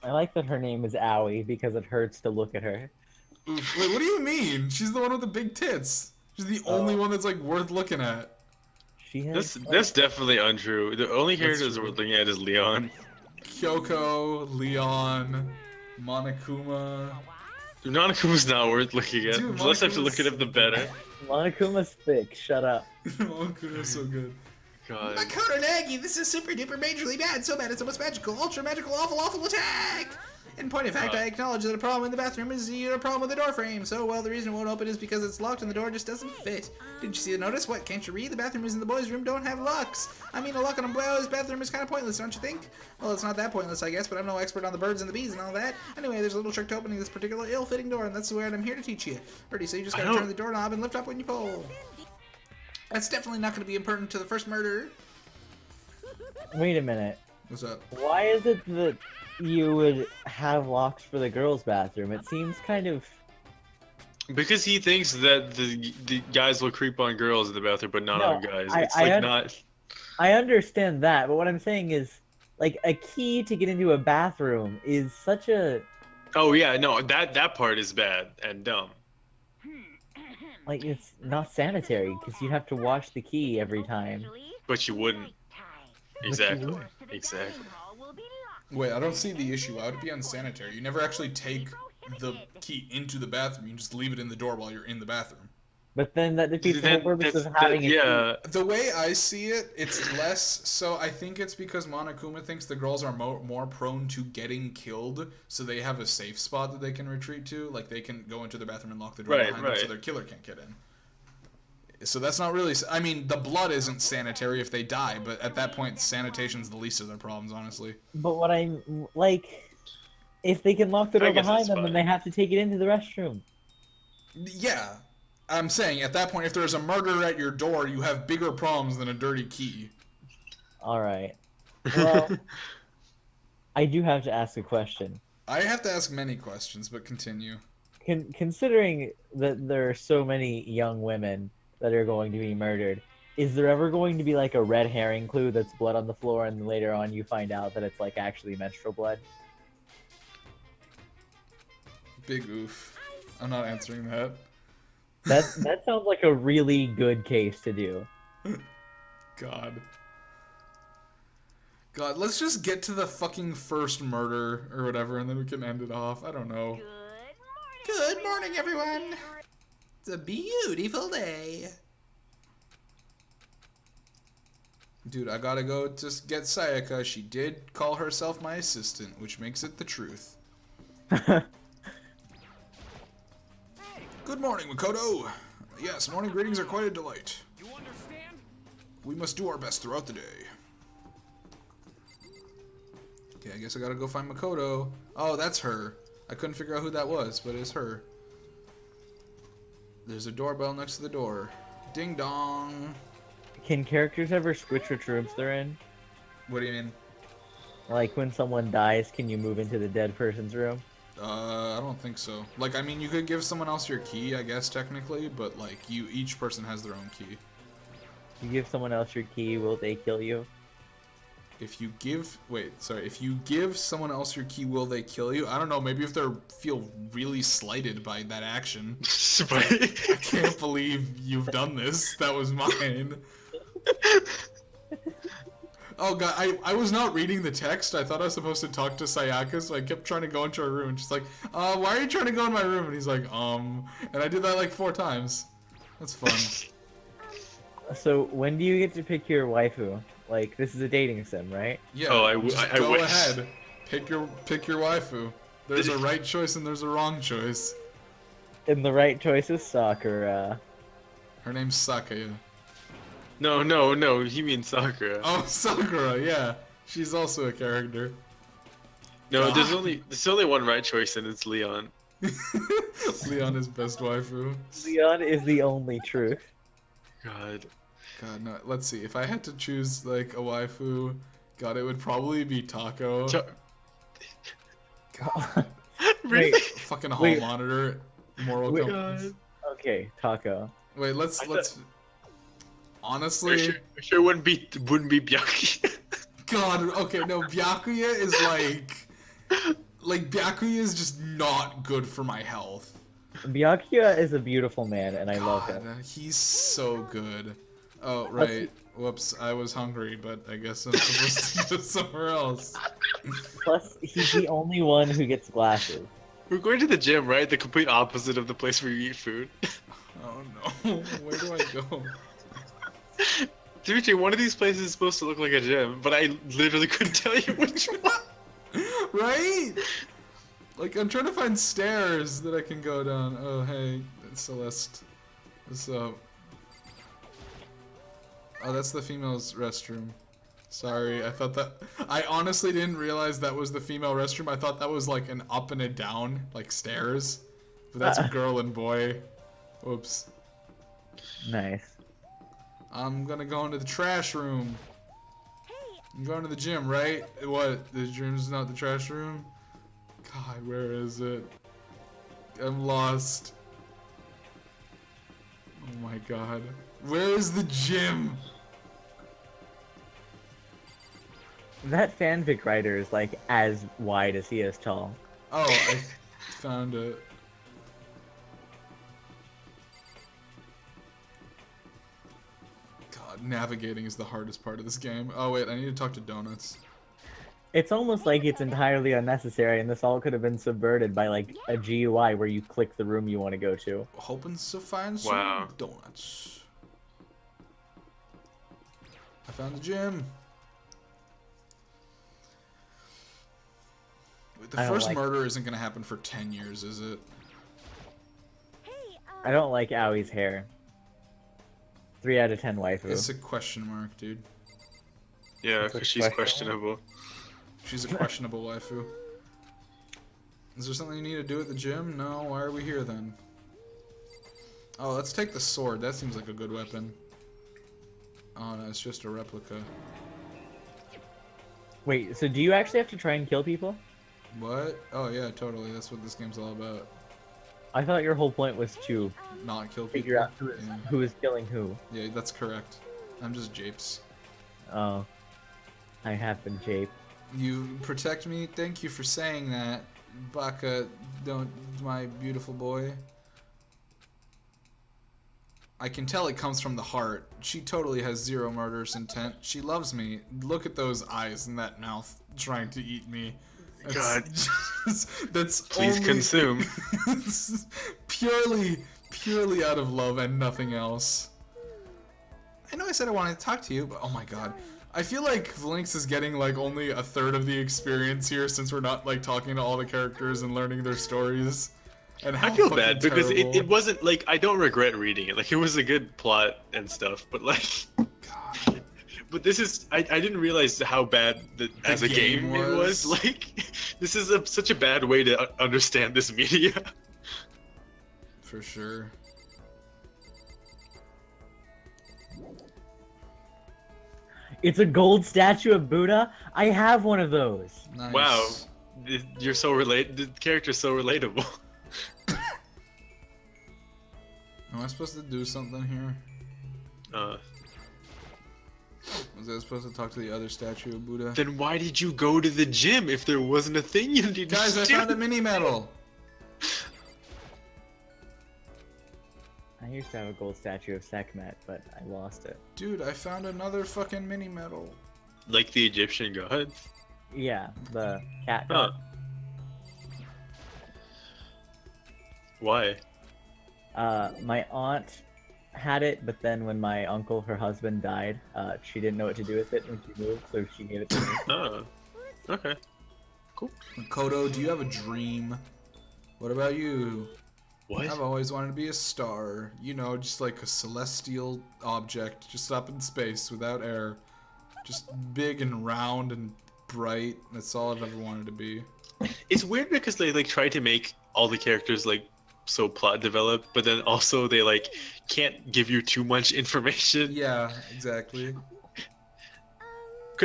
I like that her name is Owie because it hurts to look at her. Oof. Wait, what do you mean? She's the one with the big tits. She's the only one that's like worth looking at. She has. That's definitely untrue. The only characters we're looking at is Leon. Kyoko, Leon, Monokuma. Monokuma's not worth looking at. Dude, The less I have to look Monokuma's- at him, the better. Monokuma's thick. Shut up. Monokuma's so good. God. Makoto Nagi, this is super duper majorly bad, so bad it's almost magical, ultra magical, awful, awful attack! In point of fact, I acknowledge that a problem in the bathroom is a problem with the door frame. So, well, the reason it won't open is because it's locked and the door just doesn't fit. Didn't you see the notice? What, can't you read? The bathrooms in the boys' room don't have locks. I mean, a lock on a boys' bathroom is kind of pointless, don't you think? Well, it's not that pointless, I guess, but I'm no expert on the birds and the bees and all that. Anyway, there's a little trick to opening this particular ill-fitting door, and that's where I'm here to teach you. Alrighty, so you just gotta turn the doorknob and lift up when you pull. That's definitely not gonna be important to the first murder. Wait a minute. What's up? Why is it that you would have locks for the girls' bathroom? It seems kind of. Because he thinks that the guys will creep on girls in the bathroom, but not on guys. It's not. I understand that, but what I'm saying is, like, a key to get into a bathroom is such a. Oh yeah, no, that part is bad and dumb. Like, it's not sanitary because you have to wash the key every time. But you wouldn't. Exactly. Exactly. Wait, I don't see the issue. Why would it be unsanitary? You never actually take the key into the bathroom. You just leave it in the door while you're in the bathroom. But then that defeats the whole purpose of having a key. The way I see it, it's less. So I think it's because Monokuma thinks the girls are more prone to getting killed, so they have a safe spot that they can retreat to. Like they can go into the bathroom and lock the door behind them, so their killer can't get in. So that's not really. I mean, the blood isn't sanitary if they die, but at that point, sanitation's the least of their problems, honestly. But what I'm like, if they can lock the door behind them, then they have to take it into the restroom. Yeah, I'm saying at that point, if there's a murder at your door, you have bigger problems than a dirty key. All right. Well, I do have to ask a question. I have to ask many questions, but continue. Considering that there are so many young women that are going to be murdered, is there ever going to be like a red herring clue that's blood on the floor, and later on you find out that it's like actually menstrual blood? Big oof. I'm not answering that. That sounds like a really good case to do. God. God, let's just get to the fucking first murder or whatever, and then we can end it off. I don't know. Good morning, everyone. It's a beautiful day. Dude, I gotta go just get Sayaka. She did call herself my assistant, which makes it the truth. Good morning, Makoto. Yes, morning greetings are quite a delight. You understand? We must do our best throughout the day. Okay, I guess I gotta go find Makoto. Oh, that's her. I couldn't figure out who that was, but it's her. There's a doorbell next to the door. Ding dong. Can characters ever switch which rooms they're in? What do you mean? Like when someone dies, can you move into the dead person's room? I don't think so. Like, I mean, you could give someone else your key, I guess, technically, but, like, each person has their own key. You give someone else your key, will they kill you? If you give someone else your key, will they kill you? I don't know, maybe if they feel really slighted by that action. I can't believe you've done this. That was mine. Oh god, I was not reading the text. I thought I was supposed to talk to Sayaka, so I kept trying to go into her room, and she's like, why are you trying to go in my room? And he's like, and I did that like 4 times. That's fun. So when do you get to pick your waifu? Like, this is a dating sim, right? Yeah, Oh, I go wish. ahead. Pick your waifu. There's a right choice and there's a wrong choice. And the right choice is Sakura. Her name's Sakaya. No, he means Sakura. Oh, Sakura, yeah. She's also a character. No, God. there's only one right choice, and it's Leon. Leon is best waifu. Leon is the only truth. God. God, no. Let's see. If I had to choose, like, a waifu, God, it would probably be Taco. God. Really? Wait, Fucking hall Wait. monitor. Moral Wait. compass. okay, Taco. Wait, let's. Honestly. I'm sure it wouldn't be Byaki. God, okay, no, Byakuya is like Byakuya is just not good for my health. Byakuya is a beautiful man, and I love him. He's so good. Oh, right. Whoops, I was hungry, but I guess I'm supposed to go somewhere else. Plus, he's the only one who gets glasses. We're going to the gym, right? The complete opposite of the place where you eat food. Oh no, where do I go? Dimitri, one of these places is supposed to look like a gym, but I literally couldn't tell you which one. Right? Like, I'm trying to find stairs that I can go down. Oh, hey, Celeste. What's up? Oh, that's the female's restroom. Sorry, I honestly didn't realize that was the female restroom. I thought that was like an up and a down, like stairs. But that's a girl and boy. Whoops. Nice. I'm gonna go into the trash room. I'm going to the gym, right? What? The gym's not the trash room? God, where is it? I'm lost. Oh my god. Where is the gym? That fanfic writer is like as wide as he is tall. Oh, I found it. God, navigating is the hardest part of this game. Oh wait, I need to talk to Donuts. It's almost like it's entirely unnecessary, and this all could have been subverted by like a GUI where you click the room you want to go to. Hoping to find some Wow. donuts. I found the gym. Wait, the I don't first like murder isn't gonna happen for 10 years, is it? I don't like Aoi's hair. 3 out of 10 waifu. It's a question mark, dude. Yeah, It's a because she's questionable. She's a questionable waifu. Is there something you need to do at the gym? No, why are we here then? Oh, let's take the sword. That seems like a good weapon. Oh no, it's just a replica. Wait, so do you actually have to try and kill people? What? Oh yeah, totally. That's what this game's all about. I thought your whole point was to Not kill people. figure out Yeah. who is killing who. Yeah, that's correct. I'm just japes. Oh, I have been japed. You protect me. Thank you for saying that, Baka. Don't, my beautiful boy. I can tell it comes from the heart. She totally has zero murderous intent. She loves me. Look at those eyes and that mouth trying to eat me. God. That's Please only, consume. purely out of love and nothing else. I know I said I wanted to talk to you, but oh my god. I feel like Vlinx is getting like only a third of the experience here since we're not like talking to all the characters and learning their stories. And I how feel fucking bad because terrible. it wasn't like I don't regret reading it. Like it was a good plot and stuff, but like, God. but this is I didn't realize how bad as a game it was. Like, this is such a bad way to understand this media. For sure. It's a gold statue of Buddha. I have one of those. Nice. Wow, you're so The character's so relatable. Am I supposed to do something here? Was I supposed to talk to the other statue of Buddha? Then why did you go to the gym if there wasn't a thing you needed Guys, to I do? found a mini medal. I used to have a gold statue of Sekhmet, but I lost it. Dude, I found another fucking mini medal. Like the Egyptian god? Yeah, the cat Huh. god. Why? My aunt had it, but then when my uncle, her husband, died, she didn't know what to do with it when she moved, so she gave it to me. Oh, okay. Kodo, do you have a dream? What about you? What? I've always wanted to be a star. You know, just like a celestial object, just up in space without air. Just big and round and bright. That's all I've ever wanted to be. It's weird because they like try to make all the characters like so plot developed, but then also they like can't give you too much information. Yeah, exactly.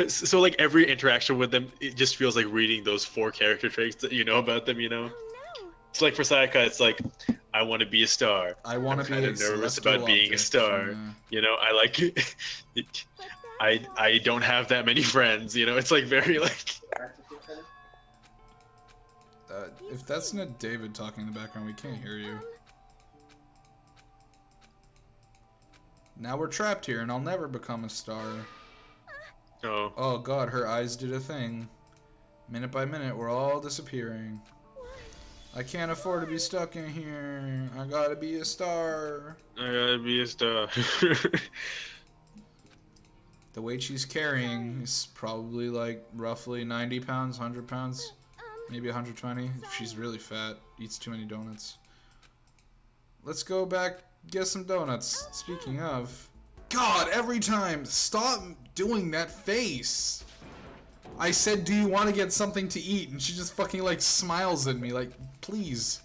So like every interaction with them, it just feels like reading those 4 character traits that you know about them. You know, it's like for Sayaka, it's like I want to be a star. I want I'm to be kind a of nervous celestial about being a object, star. yeah. You know, I like it. I don't have that many friends. You know, it's like very like. If that's not David talking in the background, we can't hear you. Now we're trapped here, and I'll never become a star. Oh. Oh god, her eyes did a thing. Minute by minute, we're all disappearing. I can't afford to be stuck in here. I gotta be a star. I gotta be a star. The weight she's carrying is probably like roughly 90 pounds, 100 pounds, maybe 120 if she's really fat, eats too many donuts. Let's go back, get some donuts. Speaking of, God, every time, stop doing that face. I said, do you want to get something to eat? And she just fucking like smiles at me like, please.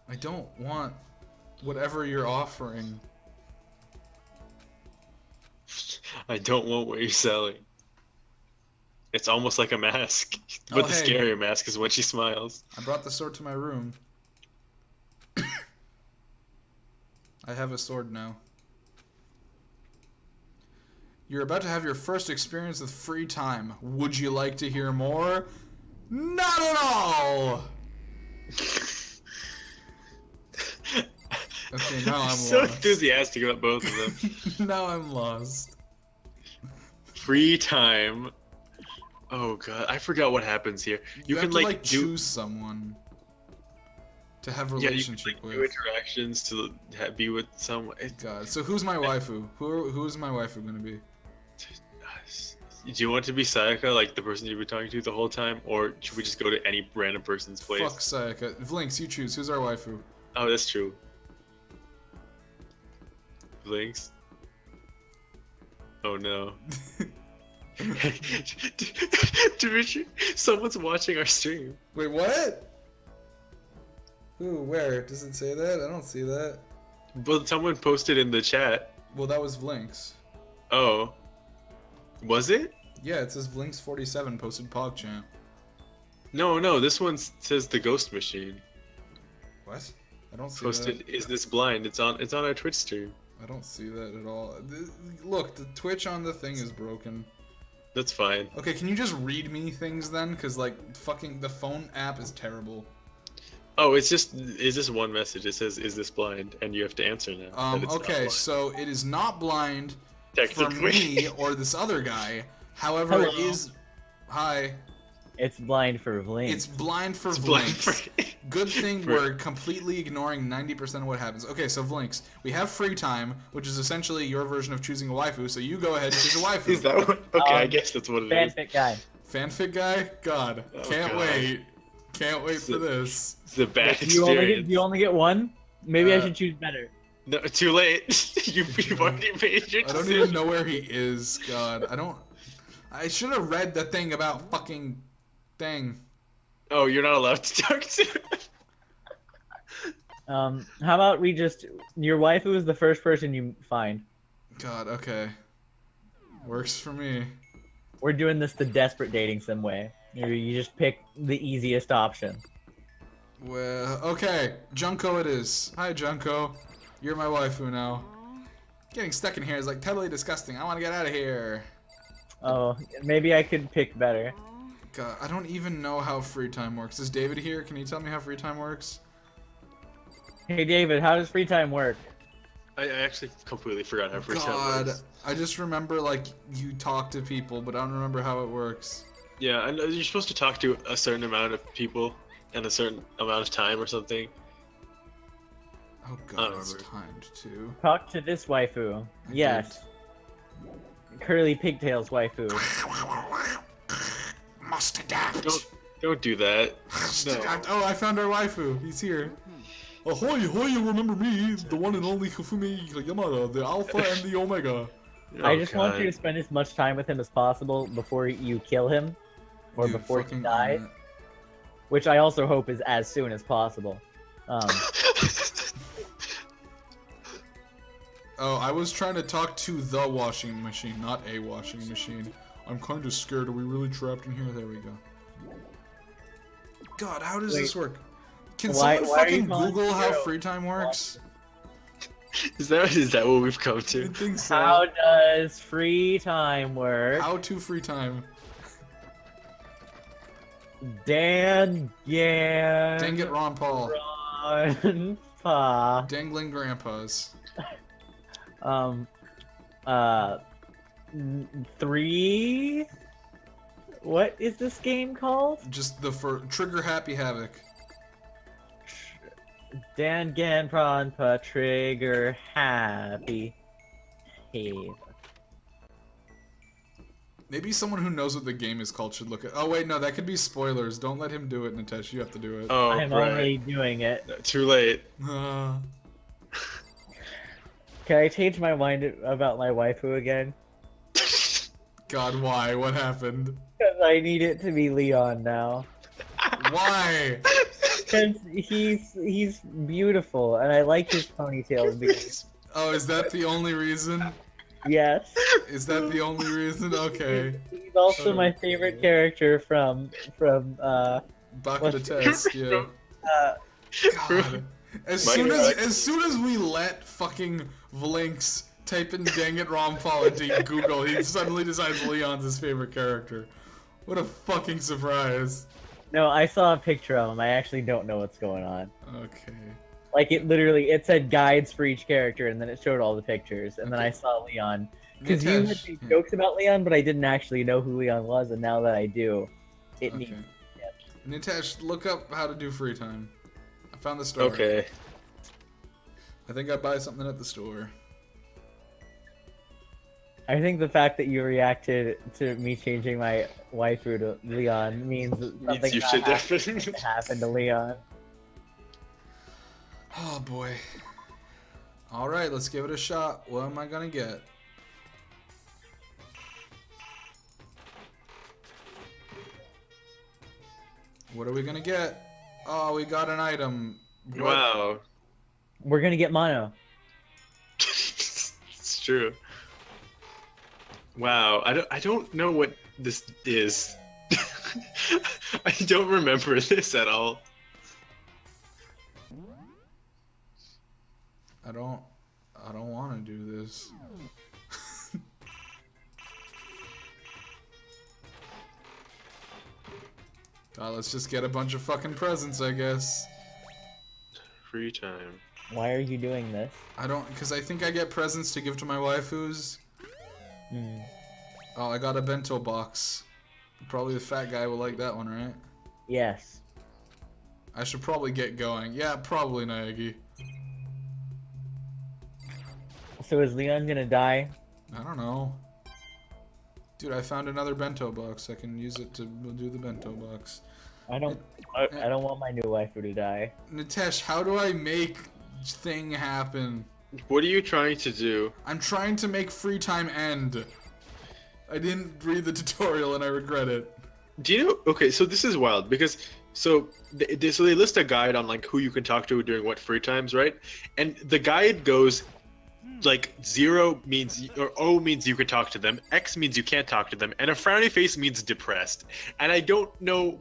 I don't want whatever you're offering. I don't want what you're selling. It's almost like a mask, but Oh, the hey. scarier mask is when she smiles. I brought the sword to my room. I have a sword now. You're about to have your first experience with free time. Would you like to hear more? Not at all! Okay, now I'm So lost. enthusiastic about both of them. Now I'm lost. Free time. Oh god, I forgot what happens here. You have can to, like, like do choose someone to have yeah, you can relationship like with. do interactions to be with someone. God, so who's my waifu? Who's my waifu gonna be? Do you want to be Sayaka, like the person you've been talking to the whole time, or should we just go to any random person's place? Fuck Sayaka. Vlinx, you choose. Who's our waifu? Oh, that's true. Vlinx. Oh no. Dimitri, someone's watching our stream. Wait, what? Who? Where? Does it say that? I don't see that. Well, someone posted in the chat. Well, that was Vlinx. Oh. Was it? Yeah, it says Vlinx47 posted PogChamp. No, this one says the ghost machine. What? I don't see Posted that. is this blind? It's on our Twitch stream. I don't see that at all. Look, the Twitch on the thing is broken. That's fine. Okay, can you just read me things then? Cause like fucking the phone app is terrible. Oh, it's just one message. It says, "Is this blind?" And you have to answer now. that it's not Okay, blind. so it is not blind for Technically. me or this other guy. However, it Hello. is. Hi. It's blind for Vlinx. It's blind for It's Vlinx. blind for. Good thing for- we're completely ignoring 90% of what happens. Okay, so Vlinx, we have free time, which is essentially your version of choosing a waifu. So you go ahead and choose a waifu. Is that what? Okay, I guess that's what it is. fanfic guy. Fanfic guy? God, Oh, can't God. wait. Can't wait for this. It's a bad You only experience. get one? Maybe I Uh, should choose better. No, too late. you've already made your I don't decision. even know where he is. God, I should have read the thing about fucking thing. Oh, you're not allowed to talk to. How about we just your waifu is the first person you find. God, okay. Works for me. We're doing this the desperate dating sim way. You just pick the easiest option. Well, okay. Junko it is. Hi, Junko. You're my waifu now. Getting stuck in here is like totally disgusting. I want to get out of here. Oh, maybe I could pick better. God, I don't even know how free time works. Is David here? Can you tell me how free time works? Hey David, how does free time work? I actually completely forgot how free time God, works. I just remember like you talk to people, but I don't remember how it works. Yeah, I know you're supposed to talk to a certain amount of people in a certain amount of time or something. Oh I God, don't it's remember. timed too. Talk to this waifu. Yes. Curly pigtails waifu. Must adapt. Don't do that. Must No. adapt. Oh, I found our waifu. He's here. Ahoy, ahoy, you remember me, the one and only Hifumi Yamada, the Alpha and the Omega. I Oh, just want you God. to spend as much time with him as possible before you kill him, or Dude, before fucking you die, own it. which I also hope is as soon as possible. Oh, I was trying to talk to the washing machine, not a washing machine. I'm kind of scared. Are we really trapped in here? There we go. God, how does this work? Can Why- someone why are you fucking calling Google how zero? free time works? Is that what we've come I to? think so. How does free time work? How to free time? Dan Dang it, Ron Paul. Pa. Dangling grandpas. Uh, 3. What is this game called? Just the trigger happy havoc. Danganronpa trigger happy. Havoc. Maybe someone who knows what the game is called should look at. Oh wait, no, that could be spoilers. Don't let him do it, Nitesh. You have to do it. Oh, I'm right. already doing it. Too late. Can I change my mind about my waifu again? God, why? What happened? Because I need it to be Leon now. Why? Because he's beautiful and I like his ponytail. Because, Oh, is that the only reason? yes. Is that the only reason? Okay. He's also my favorite character from Baka the test, yeah. God. As My soon God. as soon as we let fucking Vlinx type in Dang It Ron Paul into Google, he suddenly decides Leon's his favorite character. What a fucking surprise. No, I saw a picture of him. I actually don't know what's going on. Okay. Like it said guides for each character, and then it showed all the pictures, and then I saw Leon. Because you had Nitesh, made jokes about Leon, but I didn't actually know who Leon was, and now that I do, it Okay. needs. Nitesh, look up how to do free time. I found the store. Okay. I think I buy something at the store. I think the fact that you reacted to me changing my waifu to Leon means that something you bad should happened definitely. happened to Leon. Oh boy. Alright, let's give it a shot. What am I gonna get? What are we gonna get? Oh, we got an item. What? Wow. We're gonna get mono. It's true. Wow. I don't know what this is. I don't remember this at all. I don't want to do this. Let's just get a bunch of fucking presents, I guess. Free time. Why are you doing this? Because I think I get presents to give to my waifus. Hmm. Oh, I got a bento box. Probably the fat guy will like that one, right? Yes. I should probably get going. Yeah, probably, Naegi. So is Leon gonna die? I don't know. Dude, I found another bento box. I can use it to do the bento box. I don't want my new waifu to die. Nitesh, how do I make thing happen? What are you trying to do? I'm trying to make free time end. I didn't read the tutorial and I regret it. Do you know? Okay, so this is wild because so they list a guide on like who you can talk to during what free times, right? And the guide goes like 0 means or O means you can talk to them, X means you can't talk to them, and a frowny face means depressed. And I don't know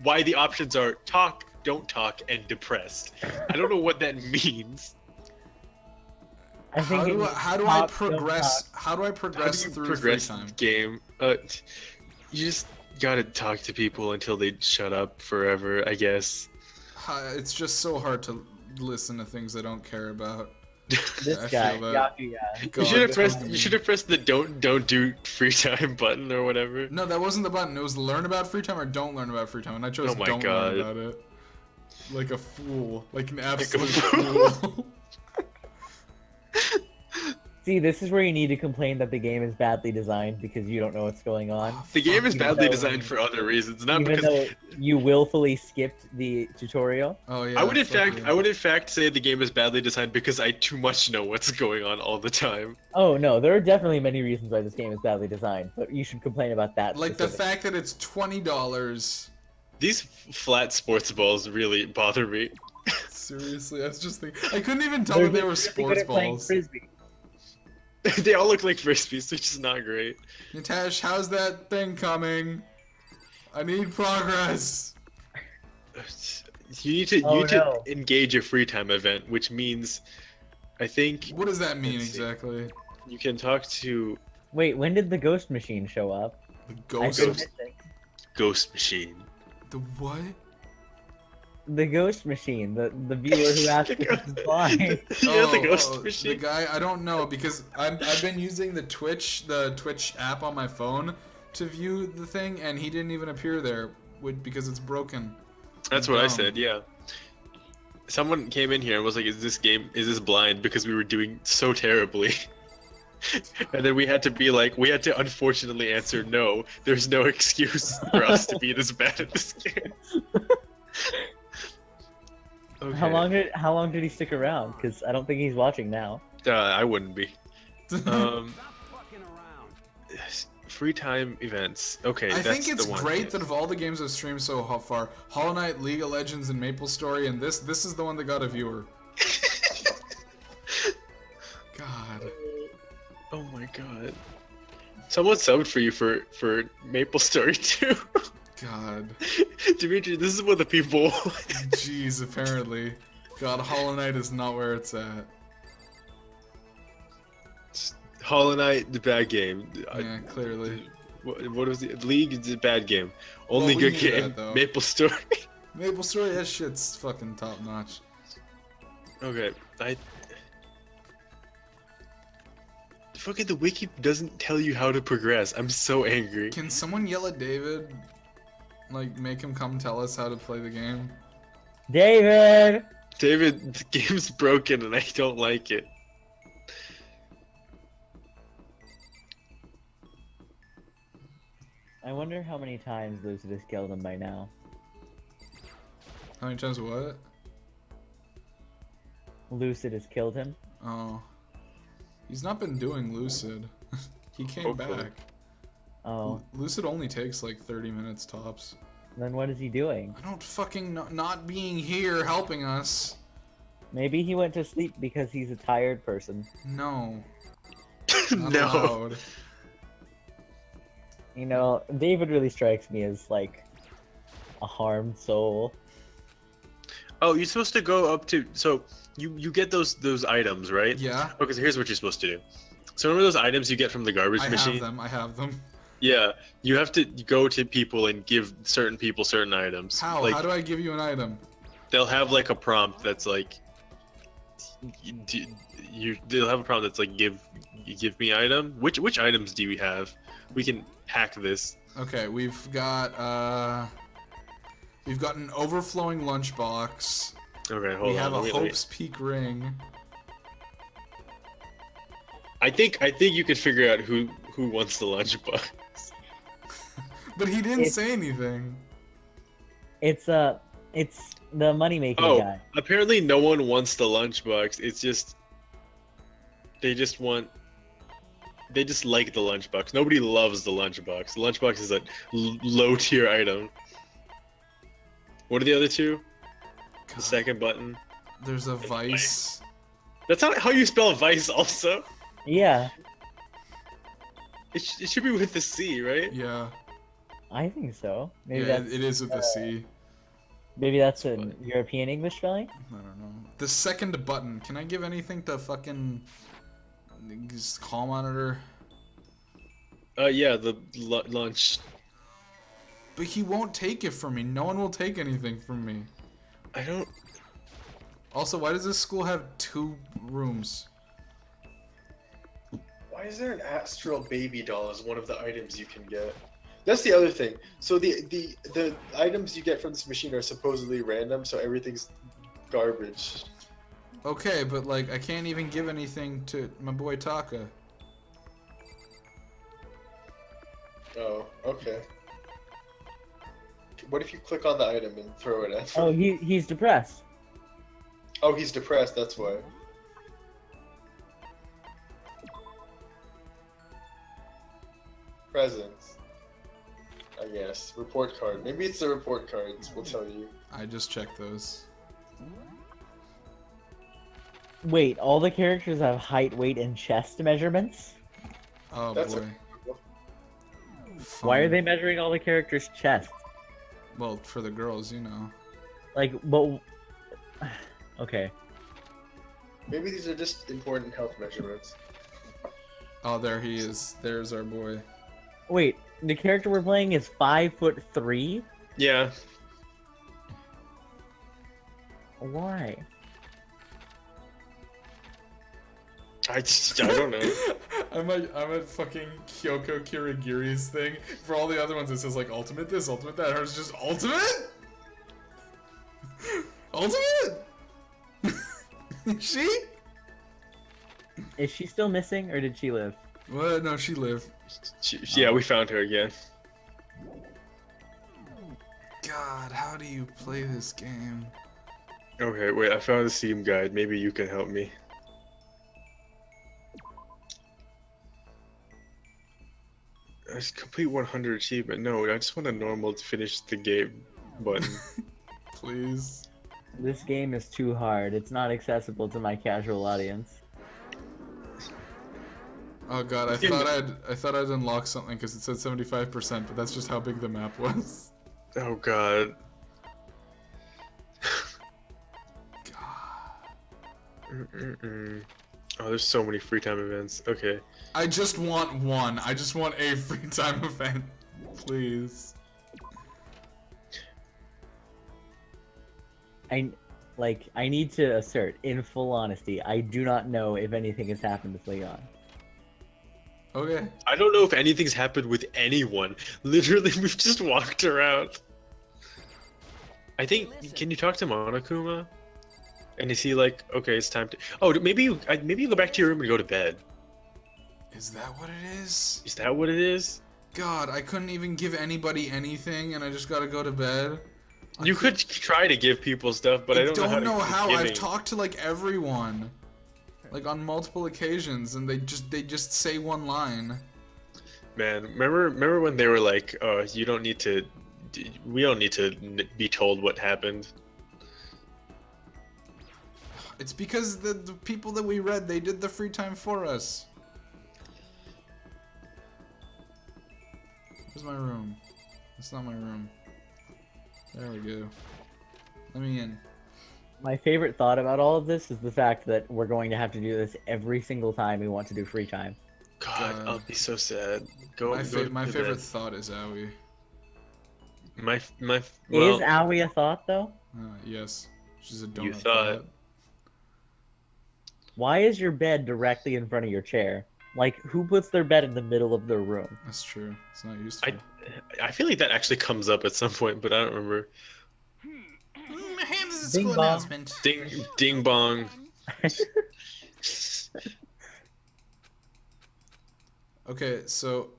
why the options are talk, don't talk, and depressed. I don't know what that means. I think How do I progress through free time? The game? You just gotta talk to people until they shut up forever, I guess. It's just so hard to listen to things I don't care about. This I guy, feel that. Yakuya. God, You should have pressed the don't do free time button or whatever. No, that wasn't the button. It was learn about free time or don't learn about free time, and I chose Oh my don't God. learn about it. Like a fool, like an absolute fool. fool. See, this is where you need to complain that the game is badly designed because you don't know what's going on. The game is Even badly though- designed for other reasons, not Even because though you willfully skipped the tutorial. Oh yeah. I would in fuck fact say the game is badly designed because I too much know what's going on all the time. Oh no, there are definitely many reasons why this game is badly designed, but you should complain about that. Like the specifically. fact that it's $20. These flat sports balls really bother me. Seriously, I was just thinking. I couldn't even tell They're that they were really good sports at playing balls. Frisbee. They all look like frisbees, which is not great. Nitesh, how's that thing coming? I need progress. You need to Oh, no. engage a free time event, which means I think What does that mean Let's see. exactly? you can talk to Wait, when did the ghost machine show up? The I've ghost. been missing. Ghost Machine. The what? The ghost machine, the viewer who asked if it's blind. The Ghost Machine. The guy, I don't know because I've been using the Twitch app on my phone to view the thing, and he didn't even appear there because it's broken. That's what I Dumb. said, yeah. Someone came in here and was like, is this blind? Because we were doing so terribly. And then we had to unfortunately answer no. There's no excuse for us to be this bad at this game. Okay. How long did he stick around? Because I don't think he's watching now. I wouldn't be. Stop fucking around. Free time events. Okay, I that's think it's the one. great that of all the games I've streamed so far, Hollow Knight, League of Legends, and Maple Story, and this is the one that got a viewer. God. Oh my god. Someone subbed for you for Maple Story 2. God. Dimitri, this is what the people want. Jeez, apparently. God, Hollow Knight is not where it's at. Hollow Knight, the bad game. Yeah, clearly. What was the League? Is a bad game. Only Well, we good knew game. that, though. Maple Story. Maple Story, that shit's fucking top notch. Okay, fucking the wiki doesn't tell you how to progress. I'm so angry. Can someone yell at David? Like, make him come tell us how to play the game? David! David, the game's broken and I don't like it. I wonder how many times Lucid has killed him by now. How many times what? Lucid has killed him? Oh. He's not been doing Lucid. He came Hopefully. back. Oh, Lucid only takes like 30 minutes tops. then what is he doing? I don't fucking know, not being here helping us. Maybe he went to sleep because he's a tired person. No. Not No. allowed. You know, David really strikes me as like a harmed soul. Oh, you're supposed to go up to so you get those items, right? Yeah. Okay, so here's what you're supposed to do. So remember those items you get from the garbage I machine? have them. I have them. Yeah, you have to go to people and give certain people certain items. How? Like, How do I give you an item? they'll have like a prompt that's like they'll have a prompt that's like give me item. Which items do we have? We can hack this. Okay, we've got an overflowing lunchbox. Okay, hold We on. have a let me- Hope's Peak ring. I think you could figure out who wants the lunchbox. But he didn't It's- say anything. It's the money making Oh, guy. apparently no one wants the lunchbox. It's just they just like the lunchbox. Nobody loves the lunchbox. The lunchbox is a low tier item. What are the other two? The God, second button. there's a vice. That's not how you spell vice. Also, Yeah, it should be with the C, right? Yeah. I think so. Maybe Yeah, that's it is with a C. maybe that's That's an European English spelling. I don't know. The second button. Can I give anything to fucking call monitor? Yeah, the lunch. But he won't take it from me. No one will take anything from me. I don't. Also, why does this school have 2 rooms? Why is there an astral baby doll as one of the items you can get? That's the other thing. So the items you get from this machine are supposedly random, so everything's garbage. Okay, but like I can't even give anything to my boy Taka. Oh, okay. What if you click on the item and throw it at him? Oh, he's depressed. Oh, he's depressed, that's why. Presents. I guess. Report card. Maybe it's the report cards, we'll tell you. I just checked those. Wait, all the characters have height, weight, and chest measurements? Oh That's boy. Why are Fun. they measuring all the characters' chests? Well, for the girls, you know. Like, but okay. Maybe these are just important health measurements. Oh, there he is. There's our boy. Wait, the character we're playing is 5'3"? Yeah. Why? I don't know. I'm at fucking Kyoko Kirigiri's thing. For all the other ones, it says like ultimate this, ultimate that. Hers just ultimate? Ultimate? She? Is she still missing, or did she live? What? No, she lived. Yeah, we found her again. God, how do you play this game? Okay, wait, I found the Steam guide. Maybe you can help me. It's complete 100 achievement. No, I just want a normal to finish the game button. Please. This game is too hard. It's not accessible to my casual audience. Oh god, I thought I'd unlock something because it said 75%, but that's just how big the map was. Oh god. God. Oh, there's so many free time events. Okay. I just want one. I just want a free time event. Please. I need to assert, in full honesty, I do not know if anything has happened to Fleon. Okay. I don't know if anything's happened with anyone. Literally, we've just walked around. I think. Can you talk to Monokuma? And is he like, okay, it's time to? Oh, maybe you go back to your room and go to bed. Is that what it is? Is that what it is? God, I couldn't even give anybody anything, and I just gotta go to bed. You could try to give people stuff, but I don't know how. To keep I've giving. talked to like everyone, like on multiple occasions, and they just say one line. Man, remember when they were like, "Oh, you don't need to. We don't need to be told what happened." It's because the people that we read, they did the free time for us. This is my room. That's not my room. There we go. Let me in. My favorite thought about all of this is the fact that we're going to have to do this every single time we want to do free time. God, I'll be so sad. Go. My to favorite bed. thought is Aoi. Well, Is Aoi a thought though? Yes. She's a donut. You thought. Why is your bed directly in front of your chair? Like, who puts their bed in the middle of their room? That's true. It's not useful. I feel like that actually comes up at some point, but I don't remember. Ham, this is a Ding school bong. announcement. Ding bong. Okay, so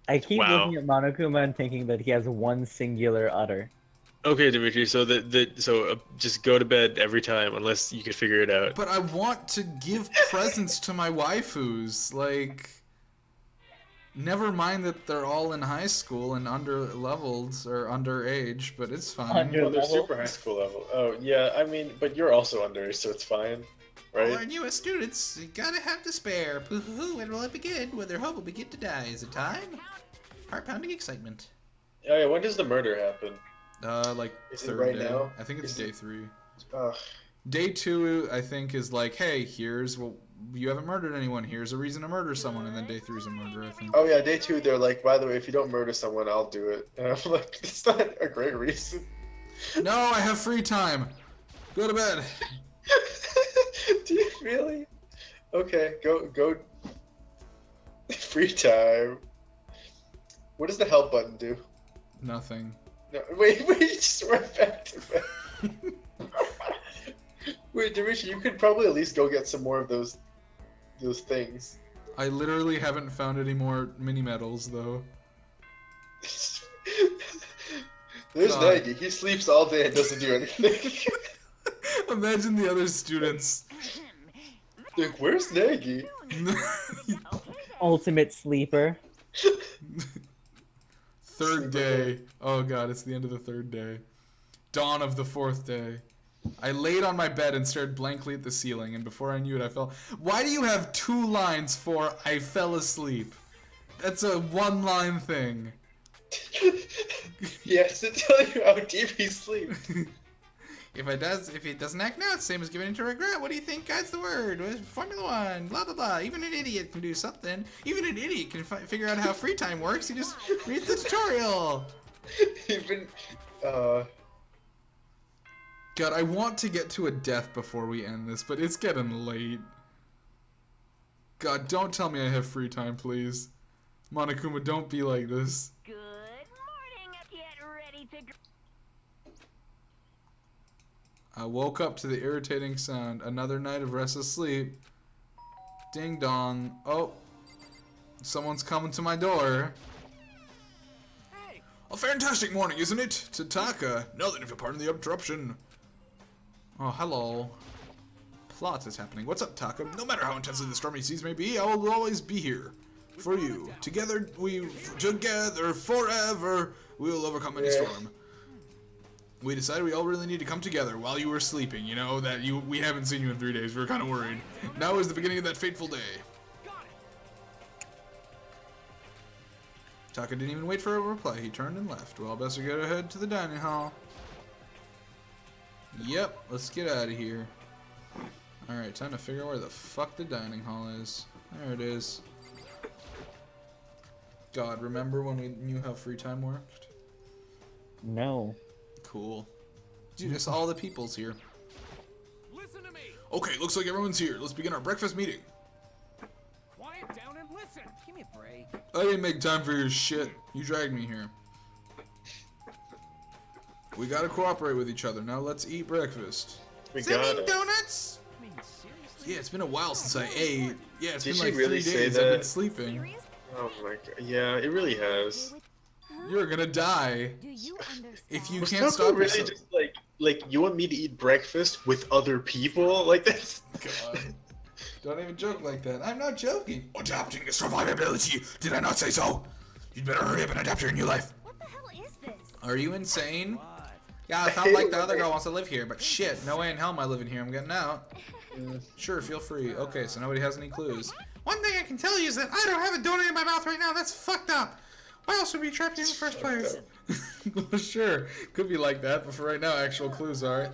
I keep Wow. looking at Monokuma and thinking that he has one singular udder. Okay, Dimitri. So just go to bed every time unless you can figure it out. but I want to give presents to my waifus. Like, never mind that they're all in high school and under-leveled or underage, but it's fine. Under- Oh, they're level? super high school level. Oh yeah, I mean, but you're also underage, so it's fine, All our right? newest students, you gotta have to spare. Pooh, when will it begin? When their hope will begin to die. Is it time? Heart-pounding excitement. Oh yeah, when does the murder happen? Like Is it third right day. now? I think it's Is day it- 3. Ugh. Day 2, I think, is like, hey, you haven't murdered anyone. Here's a reason to murder someone, and then day 3 is a murder, I think. Oh yeah, day 2. They're like, by the way, if you don't murder someone, I'll do it. And I'm like, it's not a great reason. No, I have free time. Go to bed. Do you really? Okay, go. Free time. What does the help button do? Nothing. No, wait, just went back to bed. Wait, Dimitri, you could probably at least go get some more of those things. I literally haven't found any more mini medals though. There's God. Nagy. He sleeps all day and doesn't do anything. Imagine the other students. Like, where's Nagy? Ultimate sleeper. Third day. Oh god, it's the end of the third day. Dawn of the fourth day. I laid on my bed and stared blankly at the ceiling, and before I knew it, I fell. Why do you have 2 lines for "I fell asleep"? That's a 1-line thing. Yes, to tell you how deep he sleeps. If it doesn't act now, it's the same as giving into regret. What do you think guides the word? Formula 1, blah blah blah. Even an idiot can do something. Even an idiot can figure out how free time works. He just reads the tutorial. Even, God, I want to get to a death before we end this, but it's getting late. God, don't tell me I have free time, please. Monokuma, don't be like this. Good morning, if you're ready to. I woke up to the irritating sound. Another night of restless sleep. Ding dong. Oh. Someone's coming to my door. Hey, A fantastic morning, isn't it? Tataka. Now then, if you'll pardon the interruption. Oh, hello. Plot is happening. What's up, Taka? No matter how intensely the stormy seas may be, I will always be here. For you. Together forever, we will overcome any storm. We decided we all really need to come together while you were sleeping. You know, that we haven't seen you in 3 days. We were kind of worried. Now is the beginning of that fateful day. Taka didn't even wait for a reply. He turned and left. Well, best to go ahead to the dining hall. Yep, let's get out of here. Alright, time to figure out where the fuck the dining hall is. There it is. God, remember when we knew how free time worked? No. Cool. Dude, it's all the people's here. listen to me. Okay, looks like everyone's here. Let's begin our breakfast meeting. Quiet down and listen. Give me a break. I didn't make time for your shit. You dragged me here. We gotta cooperate with each other. Now let's eat breakfast. We Does that got mean it. donuts? I mean, seriously? Yeah, it's been a while since I ate. Yeah, it's Did been she like really 3 say days. I've been that? sleeping. Serious? Oh my god. Yeah, it really has. You're gonna die Do you understand? if you Was can't Taco stop really yourself. just like you want me to eat breakfast with other people? Like that's God. Don't even joke like that. I'm not joking. Adapting to survivability. Did I not say so? You'd better hurry up and adapt to your new life. What the hell is this? Are you insane? What? Yeah, I felt like the other girl wants to live here, but shit, no way in hell am I living here. I'm getting out. Sure, feel free. Okay, so nobody has any clues. One thing I can tell you is that I don't have a donut in my mouth right now. That's fucked up. Why else would we be trapped here in the first place? Well, sure, could be like that, but for right now, actual clues are.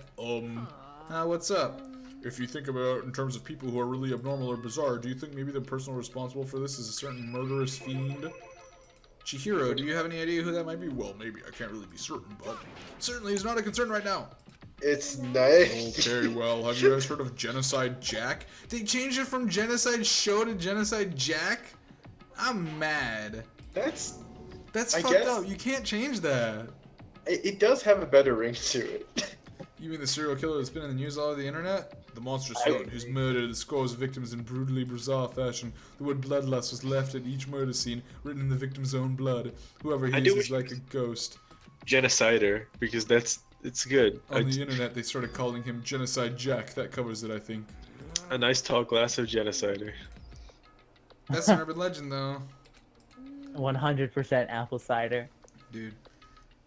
What's up? If you think about it in terms of people who are really abnormal or bizarre, do you think maybe the person responsible for this is a certain murderous fiend? Chihiro, do you have any idea who that might be? Well, maybe. I can't really be certain, but certainly is not a concern right now. It's nice. Okay, well, have you guys heard of Genocide Jack? They changed it from Genocide Show to Genocide Jack? I'm mad. That's That's I fucked guess- up. You can't change that. it does have a better ring to it. You mean the serial killer that's been in the news all over the internet? The monstrous I- villain who's murdered scores of victims in brutally bizarre fashion. The word bloodlust was left at each murder scene, written in the victim's own blood. Whoever he I is do is wish- like a ghost. Genocider, because it's good. On the internet, they started calling him Genocide Jack. That covers it, I think. A nice tall glass of genocider. That's an urban legend, though. 100% apple cider. Dude.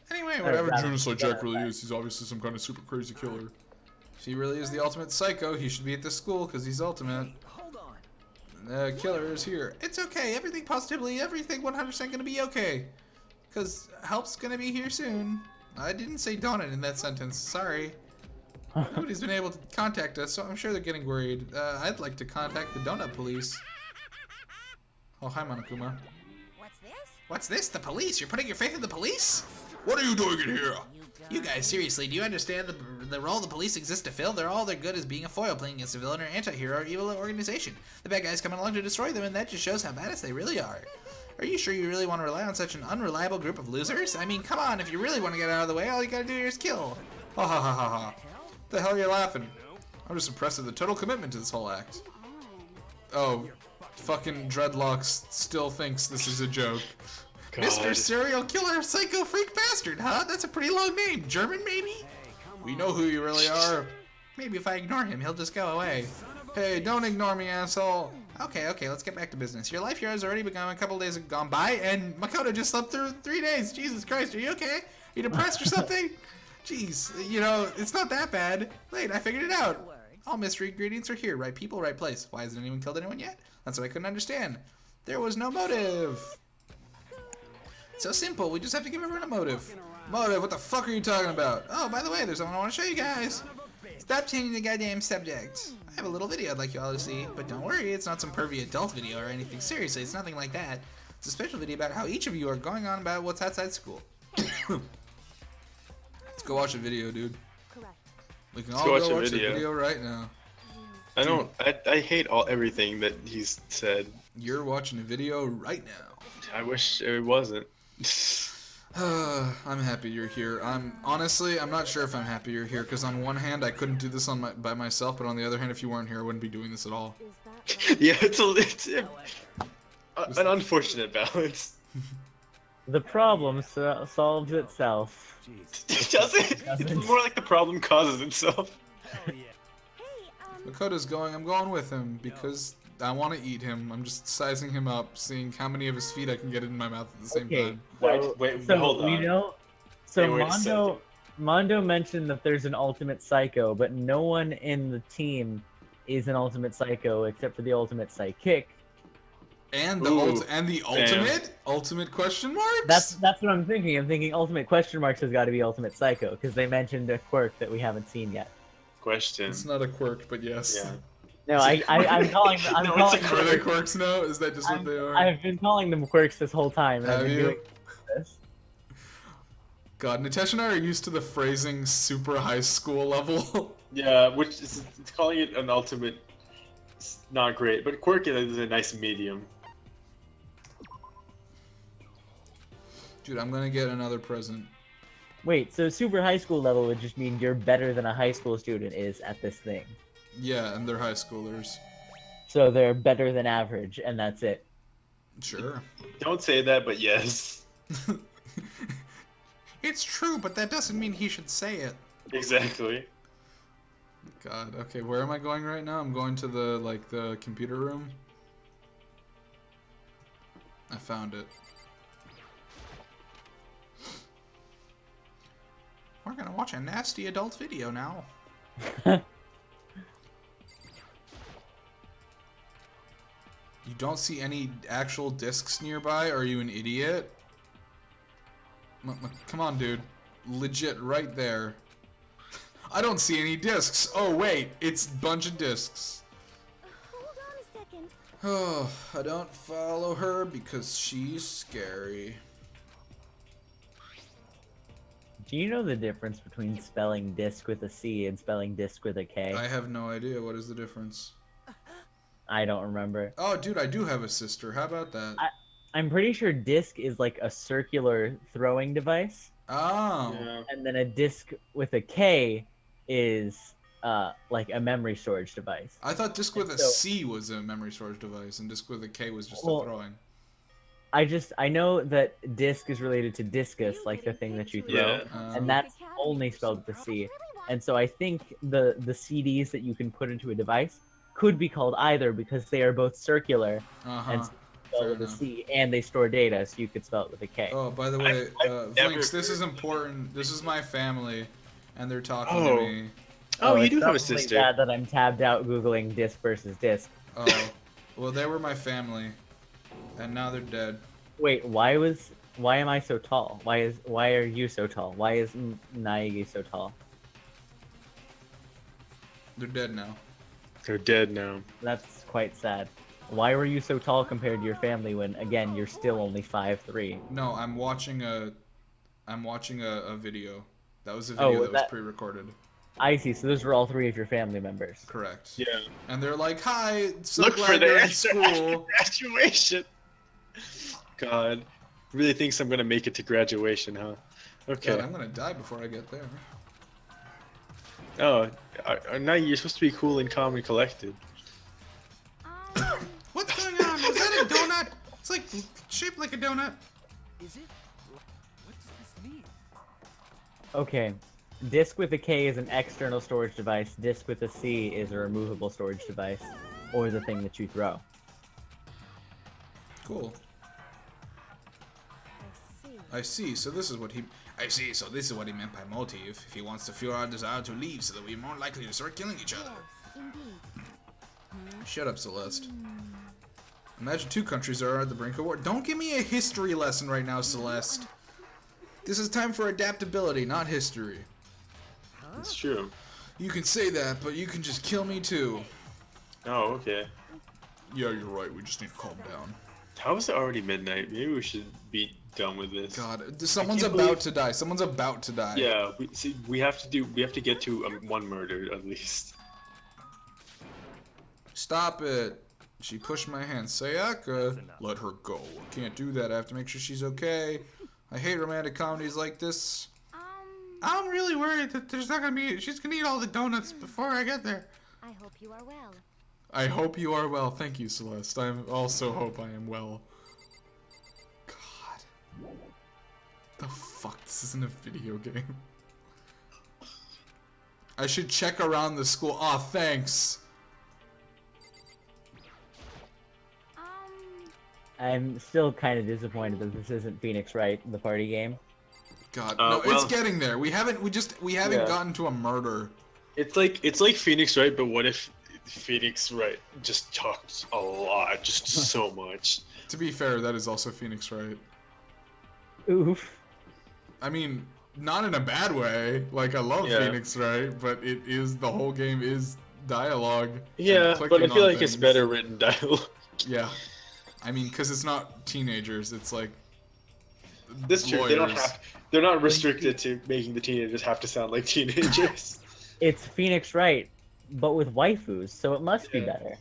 Anyway, Or whatever rather, Genocide Jack genocide. really is, he's obviously some kind of super crazy killer. If he really is the ultimate psycho, he should be at this school, because he's ultimate. Hold on. The killer is here. It's okay. Everything positively, everything 100% gonna be okay. Because help's gonna be here soon. I didn't say donut in that sentence. Sorry. Nobody's been able to contact us, so I'm sure they're getting worried. I'd like to contact the donut police. Oh, hi, Monokuma. What's this? What's this? The police? You're putting your faith in the police? What are you doing in here? You guys, seriously, do you understand the role the police exist to fill? They're all they're good as being a foil playing against a villain or anti-hero or evil organization. The bad guys coming along to destroy them, and that just shows how badass they really are. Are you sure you really want to rely on such an unreliable group of losers? I mean, come on, if you really want to get out of the way, all you gotta do here is kill. Ha ha ha ha ha. The hell are you laughing? I'm just impressed at the total commitment to this whole act. Oh, fucking Dreadlocks still thinks this is a joke. God. Mr. Serial Killer Psycho Freak Bastard, huh? That's a pretty long name. German, maybe? We know who you really are. Maybe if I ignore him, he'll just go away. Hey, don't ignore me, asshole. Okay, let's get back to business. Your life here has already begun a couple days have gone by, and Makoto just slept through 3 days. Jesus Christ, are you okay? You depressed or something? Jeez, you know, it's not that bad. Wait, I figured it out. All mystery ingredients are here. Right people, right place. Why hasn't anyone killed anyone yet? That's what I couldn't understand. There was no motive. So simple, we just have to give everyone a motive. Motive, what the fuck are you talking about? Oh, by the way, there's something I want to show you guys. Stop changing the goddamn subject. I have a little video I'd like you all to see, but don't worry, it's not some pervy adult video or anything. Seriously, it's nothing like that. It's a special video about how each of you are going on about what's outside school. Let's go watch a video, dude. Correct. We can Let's all go go watch a watch video. a video right now. I hate everything that he's said. You're watching a video right now. I wish it wasn't. I'm happy you're here. I'm not sure if I'm happy you're here, because on one hand I couldn't do this by myself, but on the other hand, if you weren't here, I wouldn't be doing this at all. Is that Yeah, it's an unfortunate balance. The problem solves itself. Does it? It's more like the problem causes itself. Hey, Makoto's going, I'm going with him, because I want to eat him. I'm just sizing him up, seeing how many of his feet I can get in my mouth at the same Okay. time. Wait, So hold on. we know. So Hey, wait a second. Mondo mentioned that there's an ultimate psycho, but no one in the team is an ultimate psycho except for the ultimate psychic. And the Ooh, ultimate question marks? That's what I'm thinking. I'm thinking ultimate question marks has got to be ultimate psycho because they mentioned a quirk that we haven't seen yet. Question. It's not a quirk, but yes. Yeah. No, I'm calling. I'm No, calling. it's a Are they them, quirks now? Is that just what they are? I've been calling them quirks this whole time. And I've Have been you? doing this. God, Natasha and I are used to the phrasing super high school level. Yeah, which is it's calling it an ultimate. It's not great, but quirky is a nice medium. Dude, I'm gonna get another present. Wait, so super high school level would just mean you're better than a high school student is at this thing. Yeah, and they're high schoolers. So they're better than average, and that's it. Sure. Don't say that, but yes. It's true, but that doesn't mean he should say it. Exactly. God, okay, where am I going right now? I'm going to the computer room. I found it. We're gonna watch a nasty adult video now. You don't see any actual discs nearby? Are you an idiot? Come on, dude. Legit, right there. I don't see any discs. Oh, wait. It's a bunch of discs. Hold on a second. Oh, I don't follow her because she's scary. Do you know the difference between spelling disc with a C and spelling disc with a K? I have no idea. What is the difference? I don't remember. Oh, dude, I do have a sister. How about that? I'm pretty sure disc is like a circular throwing device, Oh. Yeah. and then a disc with a K is like a memory storage device. I thought disc with a So- C was a memory storage device, and disc with a K was just Well, a throwing. I know that disc is related to discus, like the thing that you throw, Yeah. and that's only spelled with a C. And so I think the CDs that you can put into a device could be called either because they are both circular and spelled Fair with a enough. C, and they store data, so you could spell it with a K. Oh, by the way, I've never Vlinx, this is heard- important. This is my family, and they're talking Oh. to me. Oh, you it's do have a definitely sister. bad that I'm tabbed out googling disc versus disc. Oh, well, they were my family, and now they're dead. Wait, why am I so tall? Why are you so tall? Why is Naegi so tall? They're dead now. They're dead now. That's quite sad. Why were you so tall compared to your family when again you're still only 5'3"? No, I'm watching a video. That was a Oh, video that was that- pre-recorded. I see. So those were all 3 of your family members. Correct. Yeah. And they're like, "Hi, so Look glad for the you're in answer after school." graduation. God, really thinks I'm gonna make it to graduation, huh? Okay. God, I'm gonna die before I get there. Oh, now you're supposed to be cool and calm and collected. What's going on? Was that a donut? It's like shaped like a donut. Is it? What does this mean? Okay. Disk with a K is an external storage device. Disk with a C is a removable storage device, or the thing that you throw. Cool. I see. I see. So this is what he. I see. So this is what he meant by motive. If he wants to fuel our desire to leave, so that we're more likely to start killing each other. Yes, indeed. Shut up, Celeste. Imagine 2 countries are at the brink of war. Don't give me a history lesson right now, Celeste. This is time for adaptability, not history. It's true. You can say that, but you can just kill me too. Oh, okay. Yeah, you're right. We just need to calm down. How is it already midnight? Maybe we should be done with this. God, someone's can't about believe- to die. Someone's about to die. Yeah, we have to get to one murder at least. Stop it. She pushed my hand. Sayaka, let her go. Can't do that. I have to make sure she's okay. I hate romantic comedies like this. I'm really worried that there's not gonna be. She's gonna eat all the donuts before I get there. I hope you are well. I hope you are well. Thank you, Celeste. I also hope I am well. God. The fuck? This isn't a video game. I should check around the school. Aw, thanks. I'm still kind of disappointed that this isn't Phoenix Wright, the party game. God, no, it's well- getting there. We haven't Yeah. gotten to a murder. It's like Phoenix Wright, but what if Phoenix Wright just talks a lot, just so much? To be fair, that is also Phoenix Wright. Oof. I mean, not in a bad way. Like, I love Yeah. Phoenix Wright, but it is, the whole game is dialogue. and Yeah, but I clicking feel on like it's things. better written dialogue. Yeah. I mean, because it's not teenagers, it's like That's true. lawyers. They're not restricted to making the teenagers have to sound like teenagers. It's Phoenix Wright, but with waifus, so it must be Yeah. better.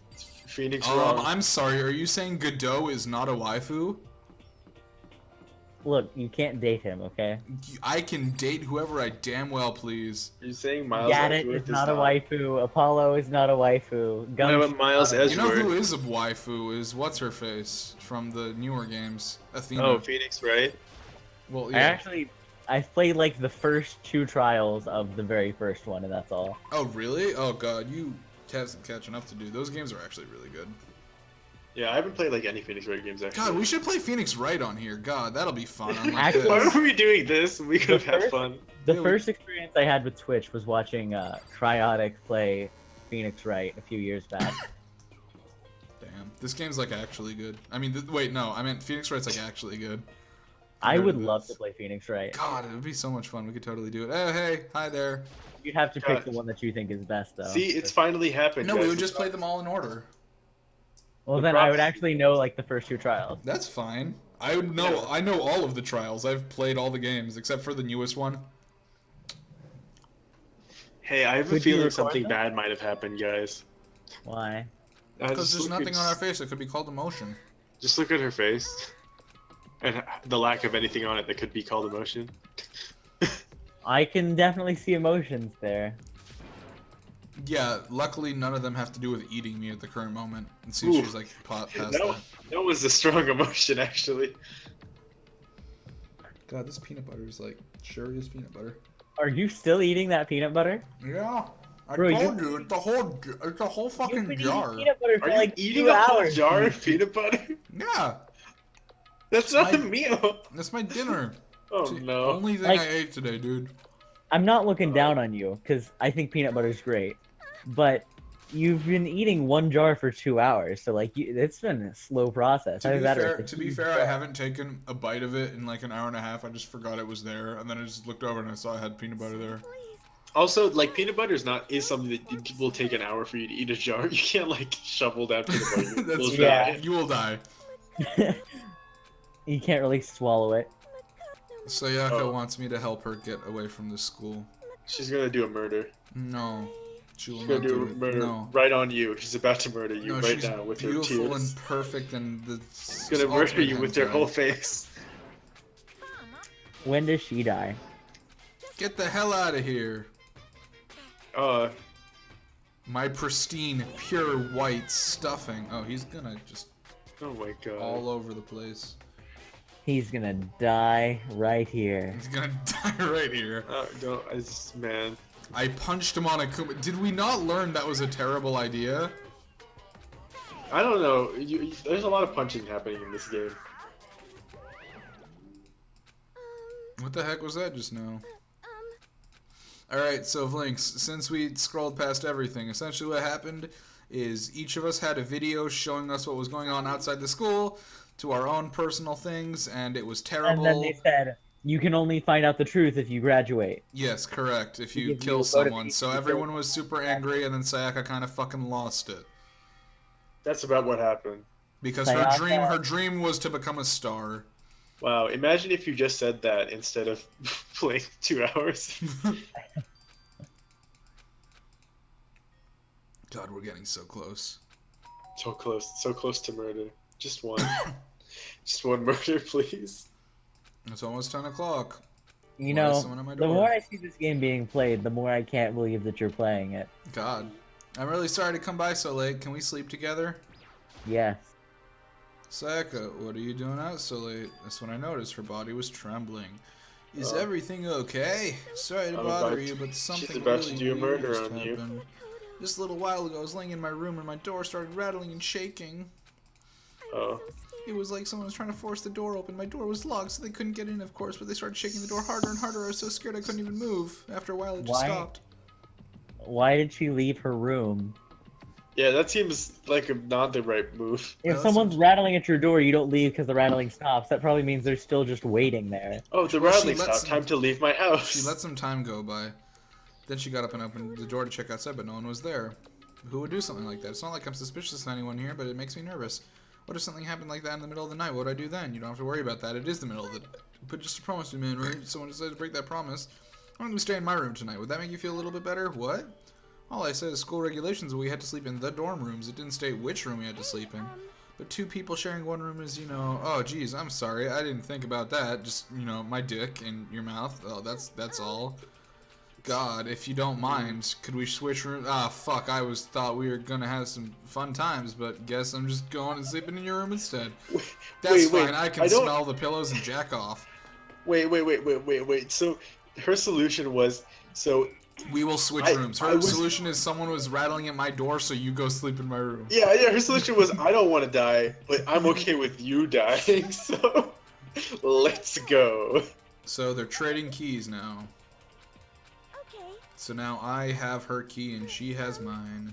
Phoenix Wright. I'm sorry, are you saying Godot is not a waifu? Look, you can't date him, okay? I can date whoever I damn well please. Are you saying Miles Gaddit Edgeworth is not a waifu. Apollo is not a waifu. What Gumshoe about Miles is not a- You know who Edgeworth? is a waifu is what's-her-face from the newer games. Athena. Oh, Phoenix Wright. Well, I played like the first 2 trials of the very first one, and that's all. Oh, really? Oh, God, you have some catching up to do. Those games are actually really good. Yeah, I haven't played like any Phoenix Wright games actually. God, we should play Phoenix Wright on here. God, that'll be fun. Unlike Actually- Why this. are we doing this? We could have The had first- fun. The Yeah, we- first experience I had with Twitch was watching Triotic play Phoenix Wright a few years back. Damn, this game's like actually good. I mean, wait, no, I meant Phoenix Wright's like actually good. I would Compared to love to this. play Phoenix Wright. God, it would be so much fun. We could totally do it. Oh, hey, hi there. You'd have to pick God. the one that you think is best, though. See, it's finally happened. No, guys. we would just play them all in order. Well, the then I would props- actually know like the first 2 trials. That's fine. I would know. Yeah. I know all of the trials. I've played all the games except for the newest one. Hey, I have a Could you feeling record something that? bad might have happened, guys. Why? Because there's nothing on our face that could be called emotion. Just look at her face. And the lack of anything on it that could be called emotion. I can definitely see emotions there. Yeah, luckily none of them have to do with eating me at the current moment. And see if Ooh. she's like past That, that. that was a strong emotion, actually. God, this peanut butter is like sure is peanut butter. Are you still eating that peanut butter? Yeah, I Bro, told you it's a whole You've fucking been jar. eating peanut butter for Are you like eating 2 a whole hours. jar of peanut butter? Yeah, That's not a my- meal. that's my dinner. Oh It's the no. only thing Like- I ate today, dude. I'm not looking down on you because I think peanut butter's great, but you've been eating 1 jar for 2 hours, so like it's been a slow process. To I've be had fair, a to be huge fair, I jar. haven't taken a bite of it in like an hour and a half. I just forgot it was there, and then I just looked over and I saw I had peanut butter there. Also, like peanut butter is something that will take an hour for you to eat a jar. You can't like shovel down peanut butter. That's You'll true. die. You will die. You can't really swallow it. Sayaka Oh. wants me to help her get away from this school. She's gonna do a murder. No, she will She's not gonna do do a it. murder No. right on you. She's about to murder you No, right she's now with her beautiful tears. and perfect, and the She's gonna murder you with her whole face. When does she die? Get the hell out of here! Uh, My pristine, pure white stuffing. Oh, he's gonna just oh my god. all over the place. He's gonna die right here. He's gonna die right here. Don't, I just, man. I punched him on a Kuma. Did we not learn that was a terrible idea? I don't know. There's a lot of punching happening in this game. What the heck was that just now? Alright, so Vlinx, since we scrolled past everything, essentially what happened is each of us had a video showing us what was going on outside the school to our own personal things, and it was terrible. And then they said, you can only find out the truth if you graduate. Yes, correct, if They you give you kill a someone. motivation So to kill everyone was super angry, and then Sayaka kind of fucking lost it. That's about what happened. Because Sayaka- her dream was to become a star. Wow, imagine if you just said that instead of playing 2 hours. God, we're getting so close. So close to murder. Just one. Just one murder, please. It's almost 10 o'clock. You Why is know, someone at my the door? more I see this game being played, the more I can't believe that you're playing it. God. I'm really sorry to come by so late. Can we sleep together? Yes. Sayaka, what are you doing out so late? That's when I noticed her body was trembling. Is Oh. everything okay? Sorry to I'm bother about you, to- but something she's about to really do a weird murder just on you. happened. Just a little while ago, I was laying in my room and my door started rattling and shaking. Oh. It was like someone was trying to force the door open. My door was locked, so they couldn't get in, of course, but they started shaking the door harder and harder. I was so scared I couldn't even move. After a while, it just Why? stopped. Why did she leave her room? Yeah, that seems like not the right move. If that's someone's some- rattling at your door, you don't leave because the rattling stops. That probably means they're still just waiting there. Oh, the Well, she rattling let stopped. some- Time to leave my house. She let some time go by. Then she got up and opened the door to check outside, but no one was there. Who would do something like that? It's not like I'm suspicious of anyone here, but it makes me nervous. What if something happened like that in the middle of the night? What would I do then? You don't have to worry about that. It is the middle of the... But just a promise to me, man, right? Someone decided to break that promise. I'm going to stay in my room tonight. Would that make you feel a little bit better? What? All I said is school regulations, we had to sleep in the dorm rooms. It didn't state which room we had to sleep in. But 2 people sharing one room is, you know... Oh, geez, I'm sorry. I didn't think about that. Just, you know, my dick in your mouth. Oh, that's all. God, if you don't mind, could we switch rooms? Ah, fuck, I thought we were gonna have some fun times, but guess I'm just going and sleeping in your room instead. That's wait, fine, I can I don't- smell the pillows and jack off. Wait. So her solution was We will switch I- rooms. I Her was- solution is someone was rattling at my door, so you go sleep in my room. yeah. Her solution was I don't want to die, but I'm okay with you dying. So let's go. So they're trading keys now. Okay. So now I have her key and she has mine.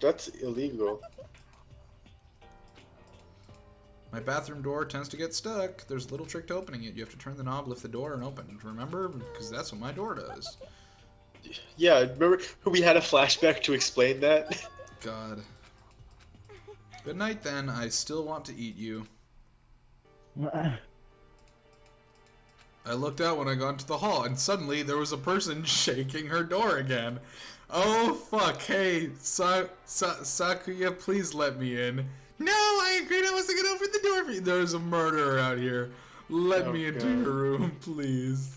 That's illegal. My bathroom door tends to get stuck. There's a little trick to opening it. You have to turn the knob, lift the door, and open. Remember? Because that's what my door does. Yeah, remember we had a flashback to explain that? God. Good night, then. I still want to eat you. I looked out when I got into the hall, and suddenly there was a person shaking her door again. Oh, fuck. Hey, Sakuya, please let me in. No, I agreed I wasn't gonna open the door for you. There's a murderer out here. Let me into your room, please.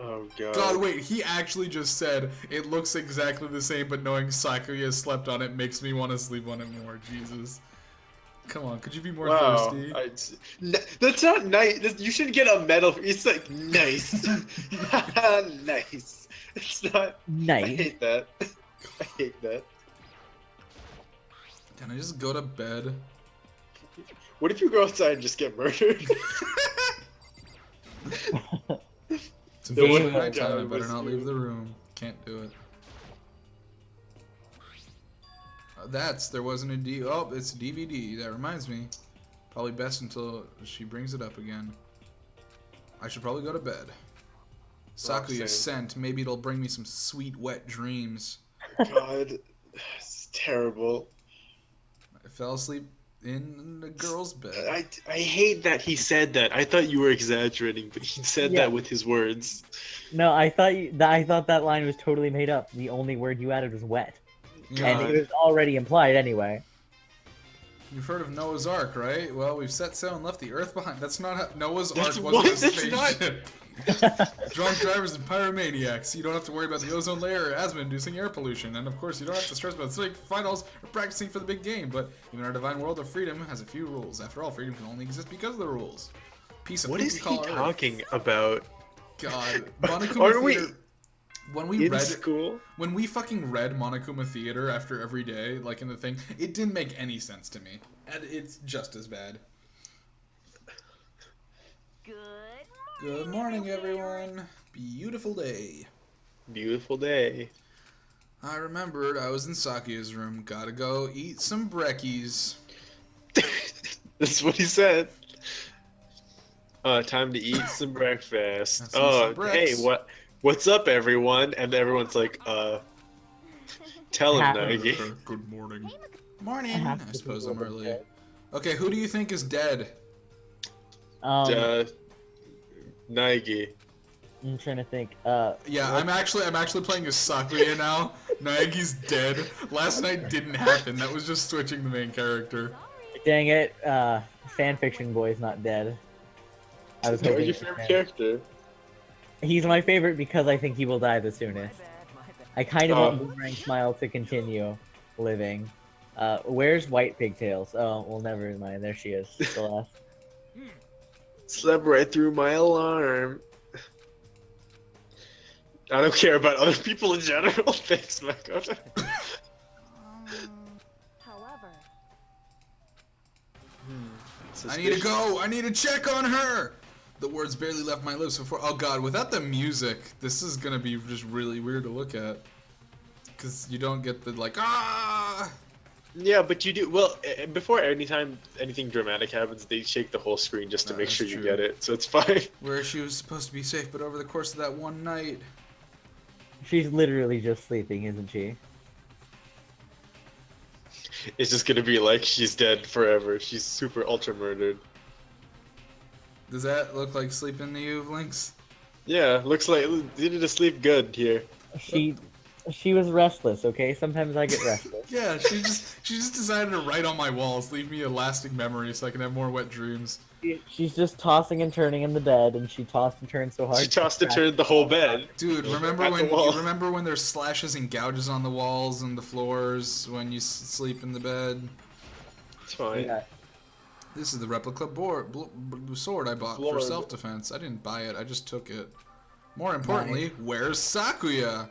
Oh, God. God, wait, he actually just said it looks exactly the same, but knowing Sakuya slept on it makes me want to sleep on it more. Jesus. Come on, could you be more thirsty? That's not nice. You should get a medal. It's like, nice. Nice. It's not. Nice. I hate that. I hate that. Can I just go to bed? What if you go outside and just get murdered? It's officially nighttime. I better not leave the room. Can't do it. There wasn't a D. Oh, it's a DVD. That reminds me. Probably best until she brings it up again. I should probably go to bed. Sakuya sent. Maybe it'll bring me some sweet, wet dreams. God, it's terrible. I fell asleep in the girl's bed. I hate that he said that. I thought you were exaggerating, but he said that with his words. No, I thought that line was totally made up. The only word you added was wet. God. And it was already implied anyway. You've heard of Noah's Ark, right? Well, we've set sail and left the Earth behind. That's not how Noah's Ark wasn't a spaceship. Drunk drivers and pyromaniacs. You don't have to worry about the ozone layer or asthma-inducing air pollution. And of course, you don't have to stress about studying for finals or practicing for the big game. But even our divine world of freedom has a few rules. After all, freedom can only exist because of the rules. Piece of what is he talking about? God, Monokuma Theater. When we read school, when we fucking read Monokuma Theater after every day, like in the thing, it didn't make any sense to me, and it's just as bad. Good morning, everyone. Beautiful day. Beautiful day. I remembered I was in Sakuya's room. Gotta go eat some brekkies. That's what he said. Time to eat some breakfast. Hey, what's up, everyone? And everyone's like, tell him, Nagi. Good morning. Morning. I suppose I'm early. Okay, who do you think is dead? Nagi. I'm trying to think. Yeah, I'm actually playing as Sakuya now. Nagi's dead. Last night didn't happen. That was just switching the main character. Dang it, fanfiction boy's not dead. I was hoping. Your favorite character? He's my favorite because I think he will die the soonest. I kind of want Boomerang Smile to continue living. Where's White Pigtails? Oh, well, never mind. There she is. Celeste. Slept right through my alarm. I don't care about other people in general. Thanks, Makoto. However, I need to go. I need to check on her. The words barely left my lips before. Oh God! Without the music, this is gonna be just really weird to look at. Cause you don't get the like ah. Yeah, but you do. Well, before anything dramatic happens, they shake the whole screen just to make sure you get it, so it's fine. Where she was supposed to be safe, but over the course of that one night... She's literally just sleeping, isn't she? It's just gonna be like she's dead forever. She's super ultra murdered. Does that look like sleeping to you, Vlinx? Yeah, looks like you need to sleep good here. She was restless, okay? Sometimes I get restless. Yeah, she just decided to write on my walls, leave me a lasting memory so I can have more wet dreams. She's just tossing and turning in the bed, and she tossed and turned so hard. She tossed and turned the whole bed. Dude, remember when there's slashes and gouges on the walls and the floors when you sleep in the bed? It's fine. Yeah. This is the replica sword I bought for self-defense. I didn't buy it, I just took it. More importantly, where's Sakuya?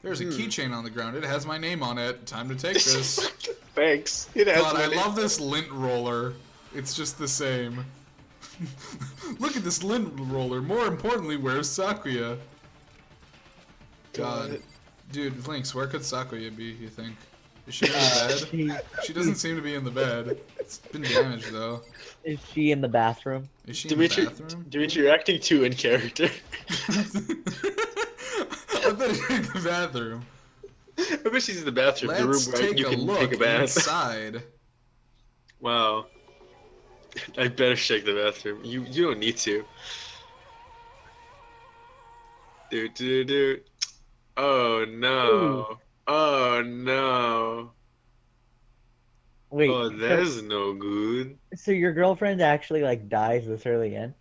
There's a keychain on the ground. It has my name on it. Time to take this. Thanks. It has God, I love this lint roller. It's just the same. Look at this lint roller. More importantly, where's Sakuya? God. Dude, Vlinx, where could Sakuya be, you think? Is she in the bed? She doesn't seem to be in the bed. It's been damaged though. Is she in the bathroom? Is she Dimitri, in the bathroom? Dimitri, you're acting too in character. I bet she's in the bathroom. I bet she's in the bathroom, the room Let's where take you a can look take a bath. inside. Wow. I better check the bathroom. You don't need to. Do. Oh no. Ooh. Oh no. Wait. Oh, that's no good. So your girlfriend actually like dies this early in?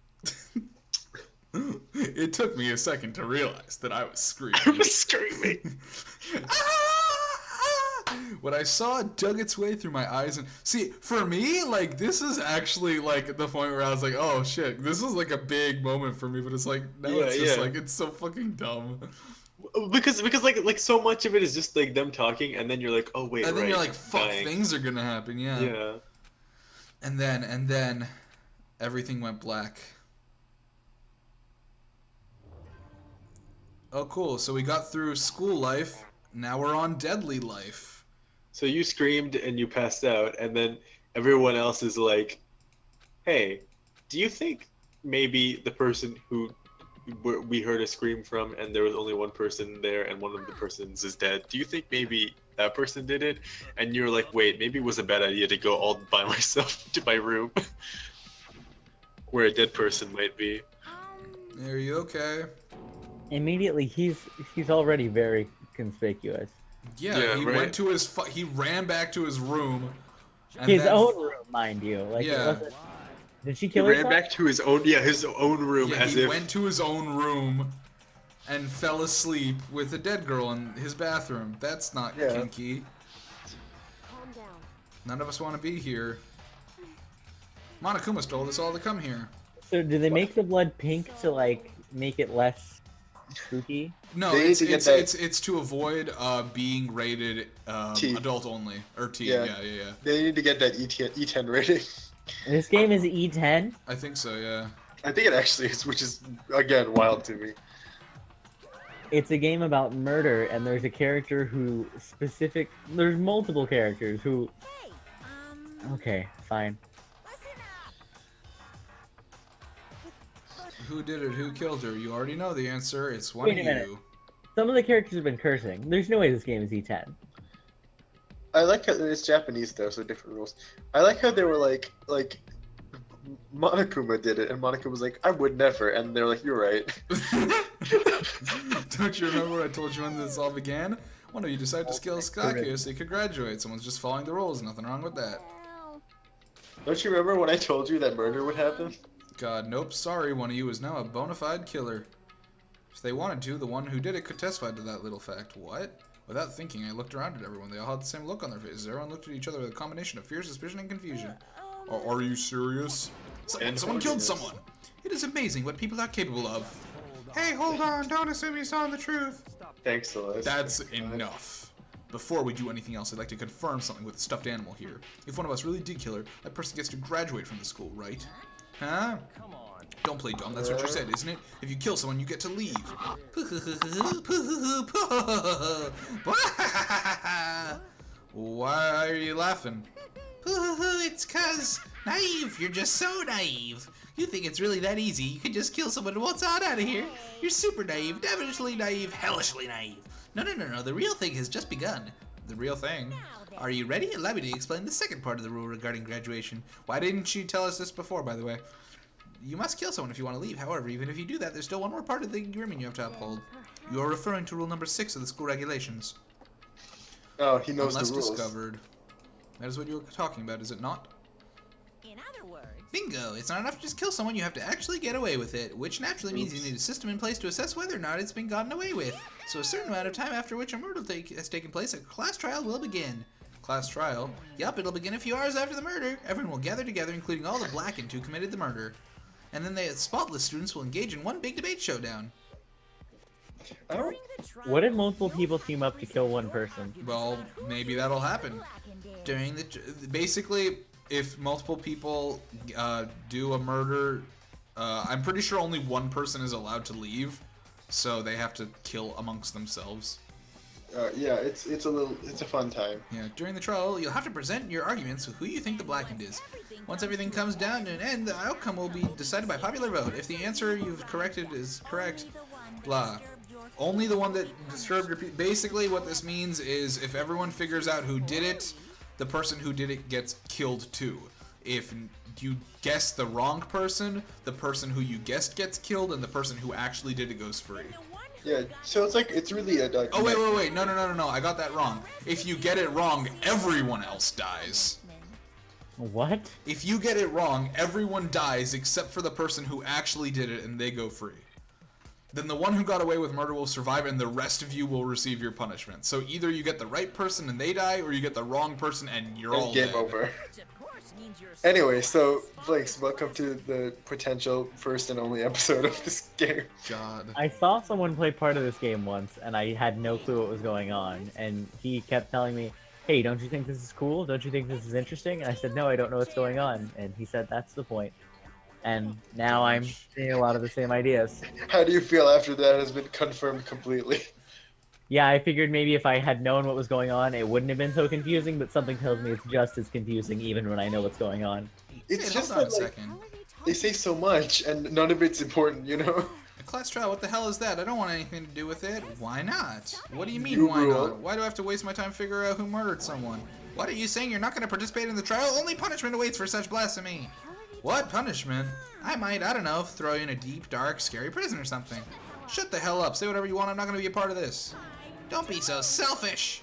It took me a second to realize that I was screaming. I was screaming. When I saw it dug its way through my eyes, and see, for me, like, this is actually like the point where I was like, oh shit, this is like a big moment for me, but it's like, no, it's just like, it's so fucking dumb. Because like so much of it is just like them talking, and then you're like, oh wait, And then right, you're like, fuck, dying. things are gonna happen, yeah. Yeah. And then, everything went black. Oh, cool. So we got through school life. Now we're on deadly life. So you screamed and you passed out, and then everyone else is like, hey, do you think maybe the person who we heard a scream from and there was only one person there and one of the persons is dead, do you think maybe that person did it? And you're like, wait, maybe it was a bad idea to go all by myself to my room where a dead person might be. Are you okay? Immediately, he's already very conspicuous. Yeah, he right. went to his he ran back to his room. And His then- own room, mind you. Like, Yeah. it wasn't... Did she He kill ran herself? back to his own room Yeah, as he if went to his own room and fell asleep with a dead girl in his bathroom. That's not kinky. Calm down. None of us want to be here. Monokuma told us all to come here. So, do they make the blood pink to like make it less spooky? No, They need to get that- it's to avoid being rated T. adult only or T. Yeah. Yeah. They need to get that E10 rating. This game is E10. I think so. Yeah. I think it actually is, which is again wild to me. It's a game about murder, and there's a character who there's multiple characters who. Hey, Okay, fine. listen up. Who did it? Who killed her? You already know the answer. It's one Wait of a minute. you. Some of the characters have been cursing. There's no way this game is E10. I like how it's Japanese though, so different rules. I like how they were like Monokuma did it, and Monokuma was like, I would never, and they're like, you're right. Don't you remember what I told you when this all began? One of you decided to skill Skaku so you could graduate. Someone's just following the rules. Nothing wrong with that. Well, Don't you remember when I told you that murder would happen? God, nope. Sorry, one of you is now a bona fide killer. If they wanted to, the one who did it could testify to that little fact. What? Without thinking, I looked around at everyone. They all had the same look on their faces. Everyone looked at each other with a combination of fear, suspicion, and confusion. Are you serious? Someone killed someone. It is amazing what people are capable of. Hey, hold on. Don't assume you saw the truth. Thanks, Celeste. That's enough. Before we do anything else, I'd like to confirm something with the stuffed animal here. If one of us really did kill her, that person gets to graduate from the school, right? Huh? Come on. Don't play dumb, that's what you said, isn't it? If you kill someone, you get to leave. Why are you laughing? It's cause naive. You're just so naive. You think it's really that easy. You can just kill someone and waltz on out of here. You're super naive, devilishly naive, hellishly naive. No. The real thing has just begun. The real thing. Are you ready? Allow me to explain the second part of the rule regarding graduation. Why didn't you tell us this before, by the way? You must kill someone if you want to leave. However, even if you do that, there's still one more part of the agreement you have to uphold. You are referring to rule number 6 of the school regulations. Oh, he knows Unless the rules. discovered. That is what you were talking about, is it not? in other words, Bingo! It's not enough to just kill someone, you have to actually get away with it, which naturally means you need a system in place to assess whether or not it's been gotten away with. So a certain amount of time after which a murder has taken place, a class trial will begin. Class trial. Yup, it'll begin a few hours after the murder. Everyone will gather together, including all the blackened who committed the murder. And then the spotless students will engage in one big debate showdown. I don't. during the trial, What if multiple people team up to kill one person? Well, maybe that'll happen. blackened it. During the basically, if multiple people do a murder, I'm pretty sure only one person is allowed to leave, so they have to kill amongst themselves. Yeah, it's a fun time. Yeah, during the trial, you'll have to present your arguments with who you think the blackened is. Once everything comes down to an end, the outcome will be decided by popular vote. If the answer you've corrected is correct, blah. Only the one that disturbed your peace. Basically, what this means is if everyone figures out who did it, the person who did it gets killed too. If you guess the wrong person, the person who you guessed gets killed, and the person who actually did it goes free. Yeah, so it's really a. Oh wait! No! I got that wrong. If you get it wrong, everyone else dies. What? If you get it wrong, everyone dies except for the person who actually did it, and they go free. Then the one who got away with murder will survive, and the rest of you will receive your punishment. So either you get the right person and they die, or you get the wrong person and you're all game dead. over. Anyway, so Vlinx, welcome to the potential first and only episode of this game. God. I saw someone play part of this game once, and I had no clue what was going on. And he kept telling me, "Hey, don't you think this is cool? Don't you think this is interesting?" And I said, "No, I don't know what's going on." And he said, "That's the point." And now I'm seeing a lot of the same ideas. How do you feel after that has been confirmed completely? Yeah, I figured maybe if I had known what was going on, it wouldn't have been so confusing, but something tells me it's just as confusing even when I know what's going on. It's Hey, just hold on that, a like, second. they say so much, and none of it's important, you know? A class trial, what the hell is that? I don't want anything to do with it. Why not? What do you mean, You why rule. not? Why do I have to waste my time figuring out who murdered someone? What are you saying? You're not going to participate in the trial? Only punishment awaits for such blasphemy. What punishment? I might, I don't know, throw you in a deep, dark, scary prison or something. Shut the hell up. Say whatever you want. I'm not going to be a part of this. Don't be so selfish.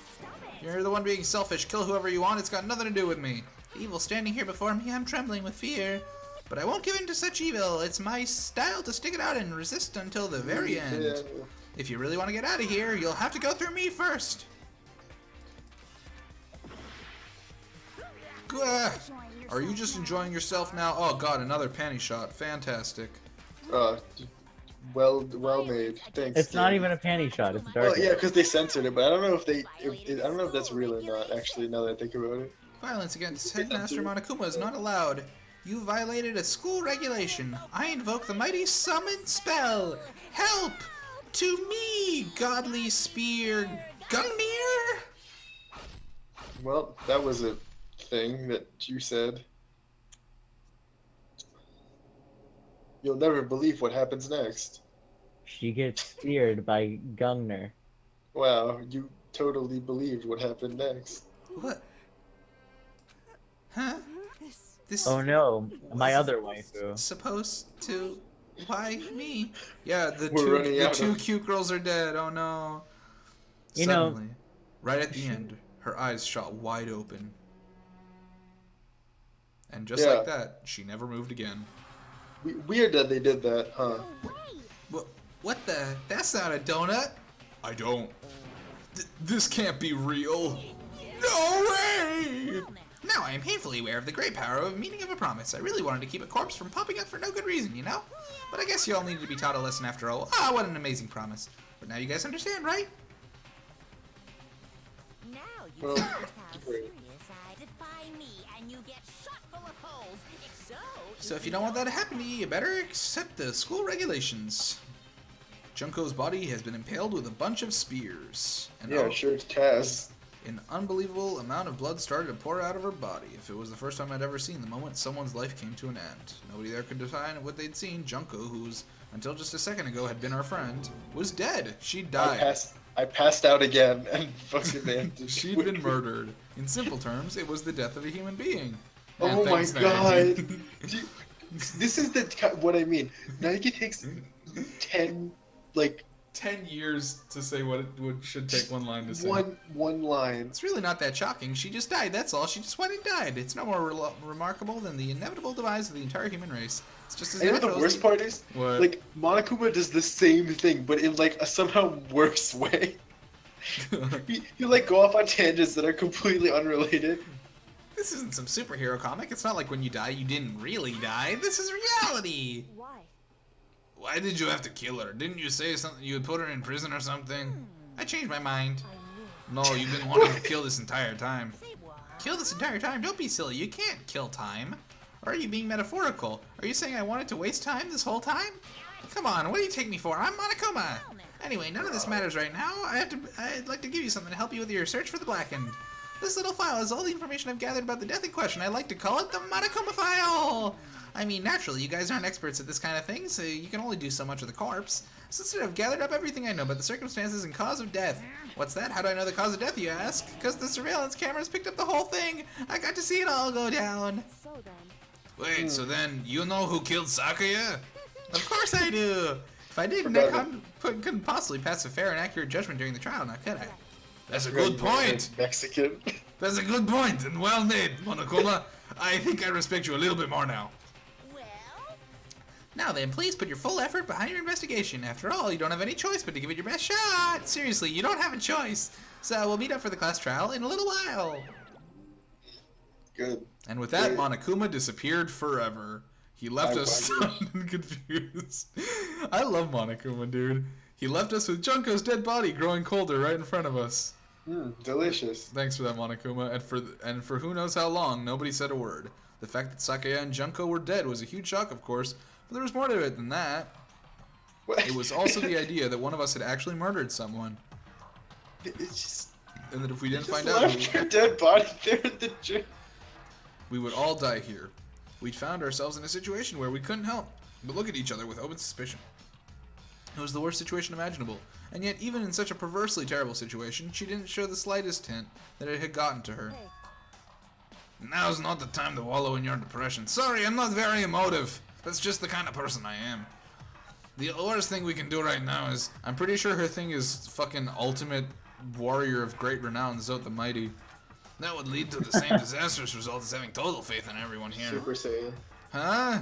You're the one being selfish. Kill whoever you want. It's got nothing to do with me. The evil standing here before me, I'm trembling with fear. But I won't give in to such evil. It's my style to stick it out and resist until the very end. Yeah. If you really want to get out of here, you'll have to go through me first. Gah. Are you just enjoying yourself now? Oh god, another panty shot. Fantastic. Well made. Thanks. It's not Dave. even a panty shot, it's dark. Well, yeah, because they censored it, but I don't know if I don't know if that's real or not. Actually, now that I think about it. Violence against Headmaster Monokuma is not allowed. You violated a school regulation. I invoke the mighty summon spell. Help! To me, godly spear Gungnir? Well, that was a thing that you said. You'll never believe what happens next. She gets speared by Gungner. Wow, you totally believed what happened next. What? Huh? This Oh no, my was other waifu. supposed to... Why me? Yeah, the We're running the out two of- cute girls are dead. Oh no. You know- Suddenly, right at the end, her eyes shot wide open. And just Yeah. like that, she never moved again. Weird that they did that, huh? What the? That's not a donut. I don't. This can't be real. No way! Now I am painfully aware of the great power of meaning of a promise. I really wanted to keep a corpse from popping up for no good reason, you know? But I guess you all needed to be taught a lesson after all. Ah, what an amazing promise. But now you guys understand, right? Now you Well, see just how great. serious I defy me, and you get shot full of holes. So if you don't want that to happen to you, you better accept the school regulations. Junko's body has been impaled with a bunch of spears. And Yeah, sure it's Taz. an unbelievable amount of blood started to pour out of her body. If it was the first time I'd ever seen the moment someone's life came to an end. Nobody there could define what they'd seen. Junko, who's, until just a second ago, had been our friend, was dead. She died. I passed out again and fucking man. She'd been murdered. In simple terms, it was the death of a human being. Oh And my thanks, god. Nike. This is what I mean. Nike takes 10 10 years to say what it should take one line to say. one line. It's really not that shocking. She just died, that's all. She just went and died. It's no more remarkable than the inevitable demise of the entire human race. It's just as And you know what natural the as worst part is? What? Like, Monokuma does the same thing, but in like a somehow worse way. You like go off on tangents that are completely unrelated. This isn't some superhero comic. It's not like when you die, you didn't really die. This is reality. Why? Why did you have to kill her? Didn't you say something? You would put her in prison or something? I changed my mind. No, you've been wanting to kill this entire time. Kill this entire time? Don't be silly. You can't kill time. Or are you being metaphorical? Are you saying I wanted to waste time this whole time? Come on, what do you take me for? I'm Monokuma. Anyway, none of this matters right now. I'd like to give you something to help you with your search for the Blackened. This little file is all the information I've gathered about the death in question. I like to call it the Monokuma file. I mean, naturally, you guys aren't experts at this kind of thing, so you can only do so much with a corpse. So instead, I've gathered up everything I know about the circumstances and cause of death. What's that? How do I know the cause of death, you ask? Because the surveillance cameras picked up the whole thing. I got to see it all go down. Wait, so then you know who killed Sakuya? Of course I do. If I didn't, I couldn't possibly pass a fair and accurate judgment during the trial, now could I? That's a good point. Mexican. That's a good point, and well made, Monokuma. I think I respect you a little bit more now. Now then, please put your full effort behind your investigation. After all, you don't have any choice but to give it your best shot. Seriously, you don't have a choice. So we'll meet up for the class trial in a little while. Good. And with that, Monokuma disappeared forever. He left us stunned and confused. I love Monokuma, dude. He left us with Junko's dead body growing colder right in front of us. Delicious. Thanks for that, Monokuma. And for who knows how long, nobody said a word. The fact that Sakuya and Junko were dead was a huge shock, of course, but there was more to it than that. What? It was also the idea that one of us had actually murdered someone. It's just. And that if we didn't Just find out, left your dead body there at the gym. we would all die here. We'd found ourselves in a situation where we couldn't help but look at each other with open suspicion. It was the worst situation imaginable, and yet even in such a perversely terrible situation, she didn't show the slightest hint that it had gotten to her. Now's not the time to wallow in your depression. Sorry, I'm not very emotive. That's just the kind of person I am. The worst thing we can do right now is, I'm pretty sure her thing is fucking ultimate warrior of great renown, Zot the Mighty. That would lead to the same disastrous result as having total faith in everyone here. Super Saiyan. Huh?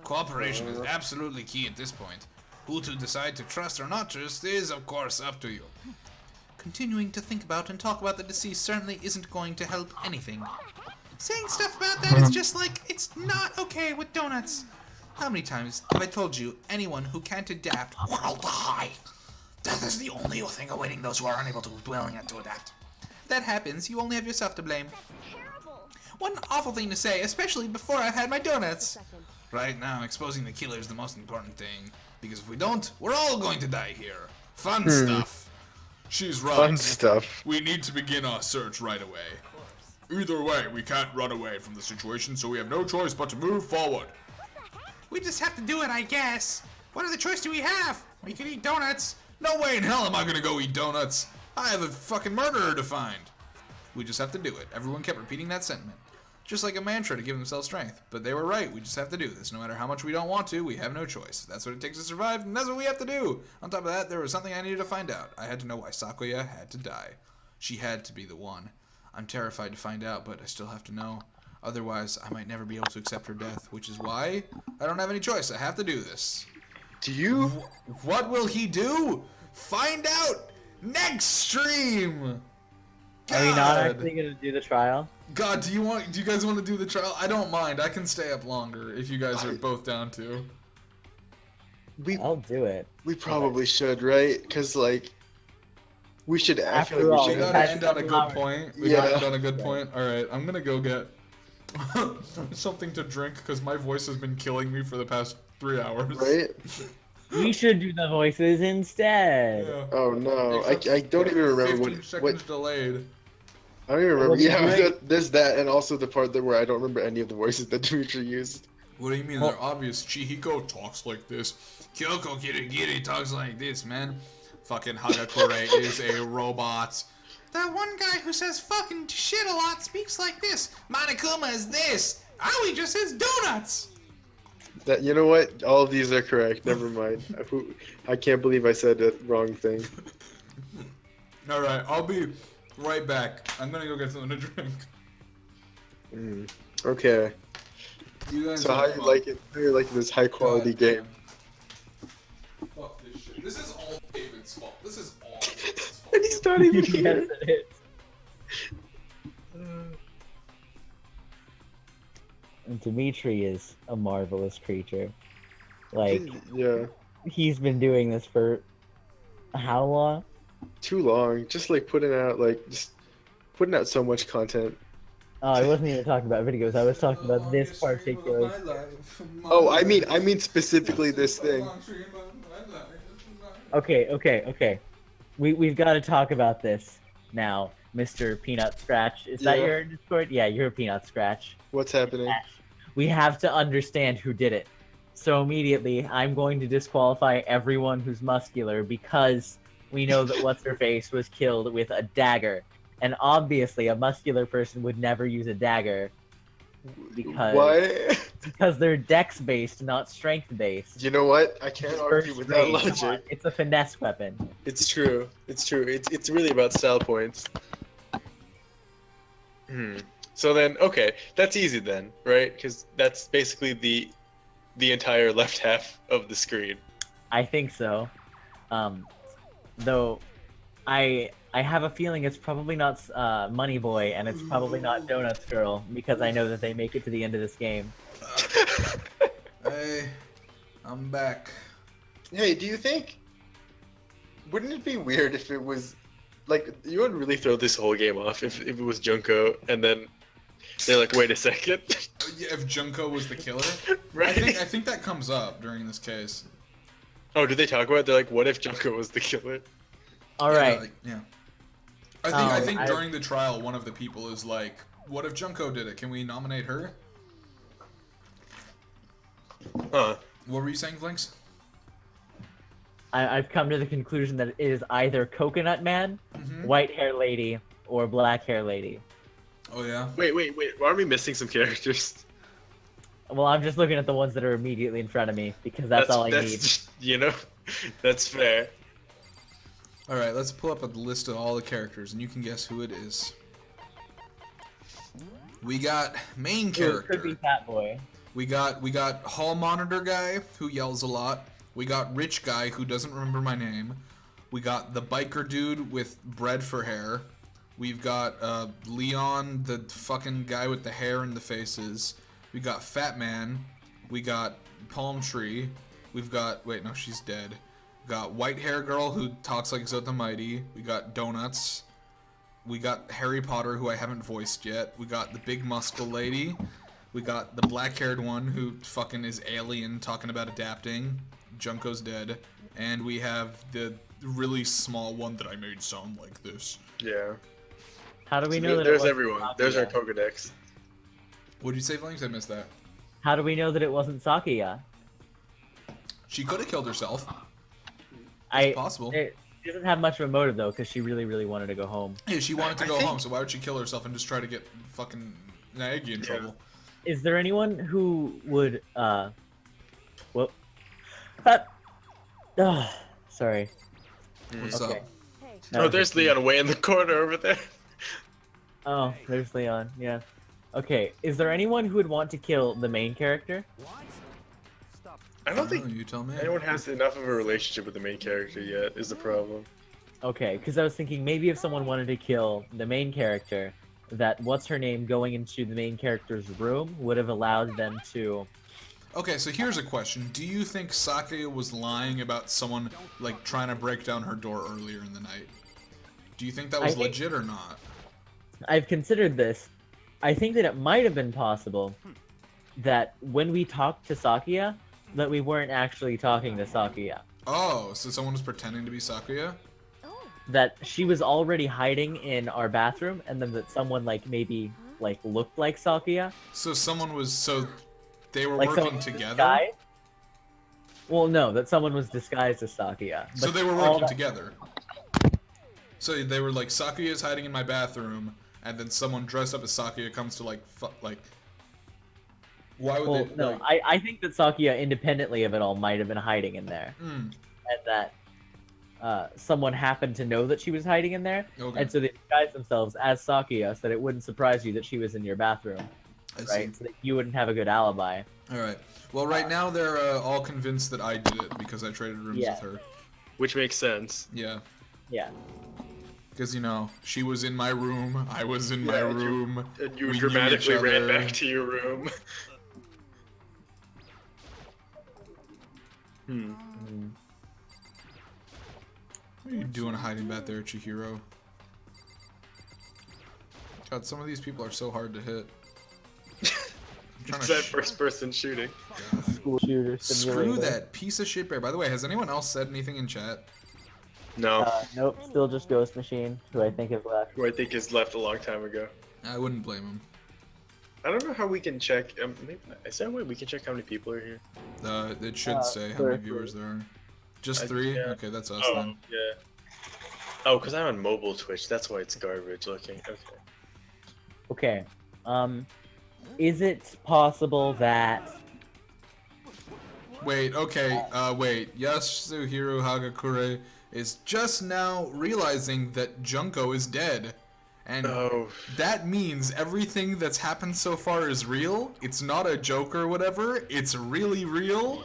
Cooperation is absolutely key at this point. Who to decide to trust or not trust is, of course, up to you. Continuing to think about and talk about the deceased certainly isn't going to help anything. Saying stuff about that is just like, it's not okay with donuts. How many times have I told you, anyone who can't adapt will die? Death is the only thing awaiting those who are unable to willing to adapt. If that happens, you only have yourself to blame. What an awful thing to say, especially before I've had my donuts. Right now, exposing the killer is the most important thing. Because if we don't, we're all going to die here. Fun stuff. She's right. Fun stuff. We need to begin our search right away. Either way, we can't run away from the situation, so we have no choice but to move forward. We just have to do it, I guess. What other choice do we have? We can eat donuts. No way in hell am I gonna go eat donuts. I have a fucking murderer to find. We just have to do it. Everyone kept repeating that sentiment. Just like a mantra to give themselves strength. But they were right, we just have to do this. No matter how much we don't want to, we have no choice. That's what it takes to survive, and that's what we have to do. On top of that, there was something I needed to find out. I had to know why Sakuya had to die. She had to be the one. I'm terrified to find out, but I still have to know. Otherwise, I might never be able to accept her death, which is why I don't have any choice. I have to do this. Do you? What will he do? Find out next stream! God. Are we not actually gonna do the trial? God, do you guys want to do the trial? I don't mind. I can stay up longer if you guys are both down to. I'll do it. We probably should, right? Because like, we should. I feel like we We should. gotta end on a good point. We Yeah. gotta end on a good point. All right, I'm gonna go get something to drink because my voice has been killing me for the past 3 hours. Right? We should do the voices instead. Yeah. Oh no, Except I don't even remember 15 seconds delayed. I don't even remember. Well, Yeah, right. there's that, and also the part there where I don't remember any of the voices that Dimitri used. What do you mean? Well- They're obvious. Chihiko talks like this. Kyoko Kirigiri talks like this, man. Fucking Hagakure is a robot. That one guy who says fucking shit a lot speaks like this. Monokuma is this. Aoi just says donuts. That, you know what? All of these are correct. Never mind. I can't believe I said the wrong thing. Alright, I'll be right back. I'm gonna go get something to drink. Okay. You guys So how have you fun. like it? How you liking this high quality game? Fuck this shit. This is all David's fault. This is all David's fault. And he's not even Yes, here. it is. And Dimitri is a marvelous creature. Like, Yeah. he's been doing this for how long? Too long. Just like putting out so much content. Oh, I wasn't even talking about videos. I was talking about this particular. Oh, I mean specifically this thing. Okay. We've got to talk about this now, Mr. Peanutscratch. Is that Yeah. your Discord? Yeah, you're a Peanutscratch. What's happening? We have to understand who did it. So immediately, I'm going to disqualify everyone who's muscular because we know that What's-Her-Face was killed with a dagger. And obviously, a muscular person would never use a dagger because they're dex-based, not strength-based. You know what? I can't argue with that Come on, logic. it's a finesse weapon. It's true. It's really about style points. So then, okay, that's easy then, right? Because that's basically the entire left half of the screen. I think so. Though, I have a feeling it's probably not Money Boy, and it's probably not Donuts Girl, because I know that they make it to the end of this game. Hey, I'm back. Hey, do you think? Wouldn't it be weird if it was, like, you would really throw this whole game off if it was Junko, and then they're like, wait a second. Yeah, if Junko was the killer, Right? I think that comes up during this case. Oh, did they talk about it? They're like, what if Junko was the killer? All right. Yeah. I think during the trial, one of the people is like, "What if Junko did it? Can we nominate her?" Huh. What were you saying, Vlinx? I've come to the conclusion that it is either Coconut Man, White Hair Lady, or Black Hair Lady. Oh yeah. Wait. Why are we missing some characters? Well, I'm just looking at the ones that are immediately in front of me because that's all I need. You know, that's fair. All right, let's pull up a list of all the characters, and you can guess who it is. We got main Ooh, character. it could be Fat Boy. We got hall monitor guy who yells a lot. We got rich guy who doesn't remember my name. We got the biker dude with bread for hair. We've got Leon, the fucking guy with the hair and the faces. We got Fat Man. We got Palm Tree. We've got no, she's dead. We got white hair girl who talks like Zota Mighty. We got Donuts. We got Harry Potter, who I haven't voiced yet. We got the big muscle lady. We got the black-haired one who fucking is alien talking about adapting. Junko's dead. And we have the really small one that I made sound like this. Yeah. How do we know that there's it everyone. wasn't There's our Sakuya? Pokedex. What did you say, Vlinx? I missed that. How do we know that it wasn't Sakuya? She could have killed herself. It's possible. She doesn't have much of a motive though, because she really wanted to go home. Yeah, she wanted to go home, so why would she kill herself and just try to get fucking Naegi in trouble? Is there anyone who would sorry. What's Okay. up? Oh, there's Leon way in the corner over there. Oh, there's Leon. Yeah. Okay. Is there anyone who would want to kill the main character? I don't think you tell me. anyone has enough of a relationship with the main character yet, is the problem. Okay, because I was thinking maybe if someone wanted to kill the main character, that what's her name going into the main character's room would have allowed them to. Okay, so here's a question. Do you think Sakuya was lying about someone, like, trying to break down her door earlier in the night? Do you think that was legit or not? I've considered this. I think that it might have been possible that when we talked to Sakuya, that we weren't actually talking to Sakuya. Oh, so someone was pretending to be Sakuya? That she was already hiding in our bathroom, and then that someone, like, maybe, like, looked like Sakuya. So someone was, so they were Like working together? Disguised? Well, no, that someone was disguised as Sakuya. So But they were all working that- together? So they were like, Sakuya's hiding in my bathroom, and then someone dressed up as Sakuya comes to, like, why would Well, they, no, like... I think that Sakuya, independently of it all, might have been hiding in there. And that someone happened to know that she was hiding in there, and so they disguised themselves as Sakuya so that it wouldn't surprise you that she was in your bathroom, right? So that you wouldn't have a good alibi. Alright. Well, right now they're all convinced that I did it because I traded rooms with her. Which makes sense. Yeah. Yeah. Because, you know, she was in my room, I was in my room. And you we knew dramatically each ran other. back to your room. What are you doing hiding back there, Chihiro? God, some of these people are so hard to hit. It's that first person shooting. School shooter Screw simulator. that piece of shit bear. By the way, has anyone else said anything in chat? No. Nope, still just Ghost Machine, who I think is left. Who I think is left a long time ago. I wouldn't blame him. I don't know how we can check. Maybe, is there a way we can check how many people are here? It should say how many viewers there are. Just 3? Yeah. Okay, that's us Oh, then. yeah. Oh, because I'm on mobile Twitch. That's why it's garbage looking. Okay. Okay. Is it possible that... Wait, okay, wait. Yasuhiro Hagakure is just now realizing that Junko is dead. And that means everything that's happened so far is real? It's not a joke or whatever? It's really real?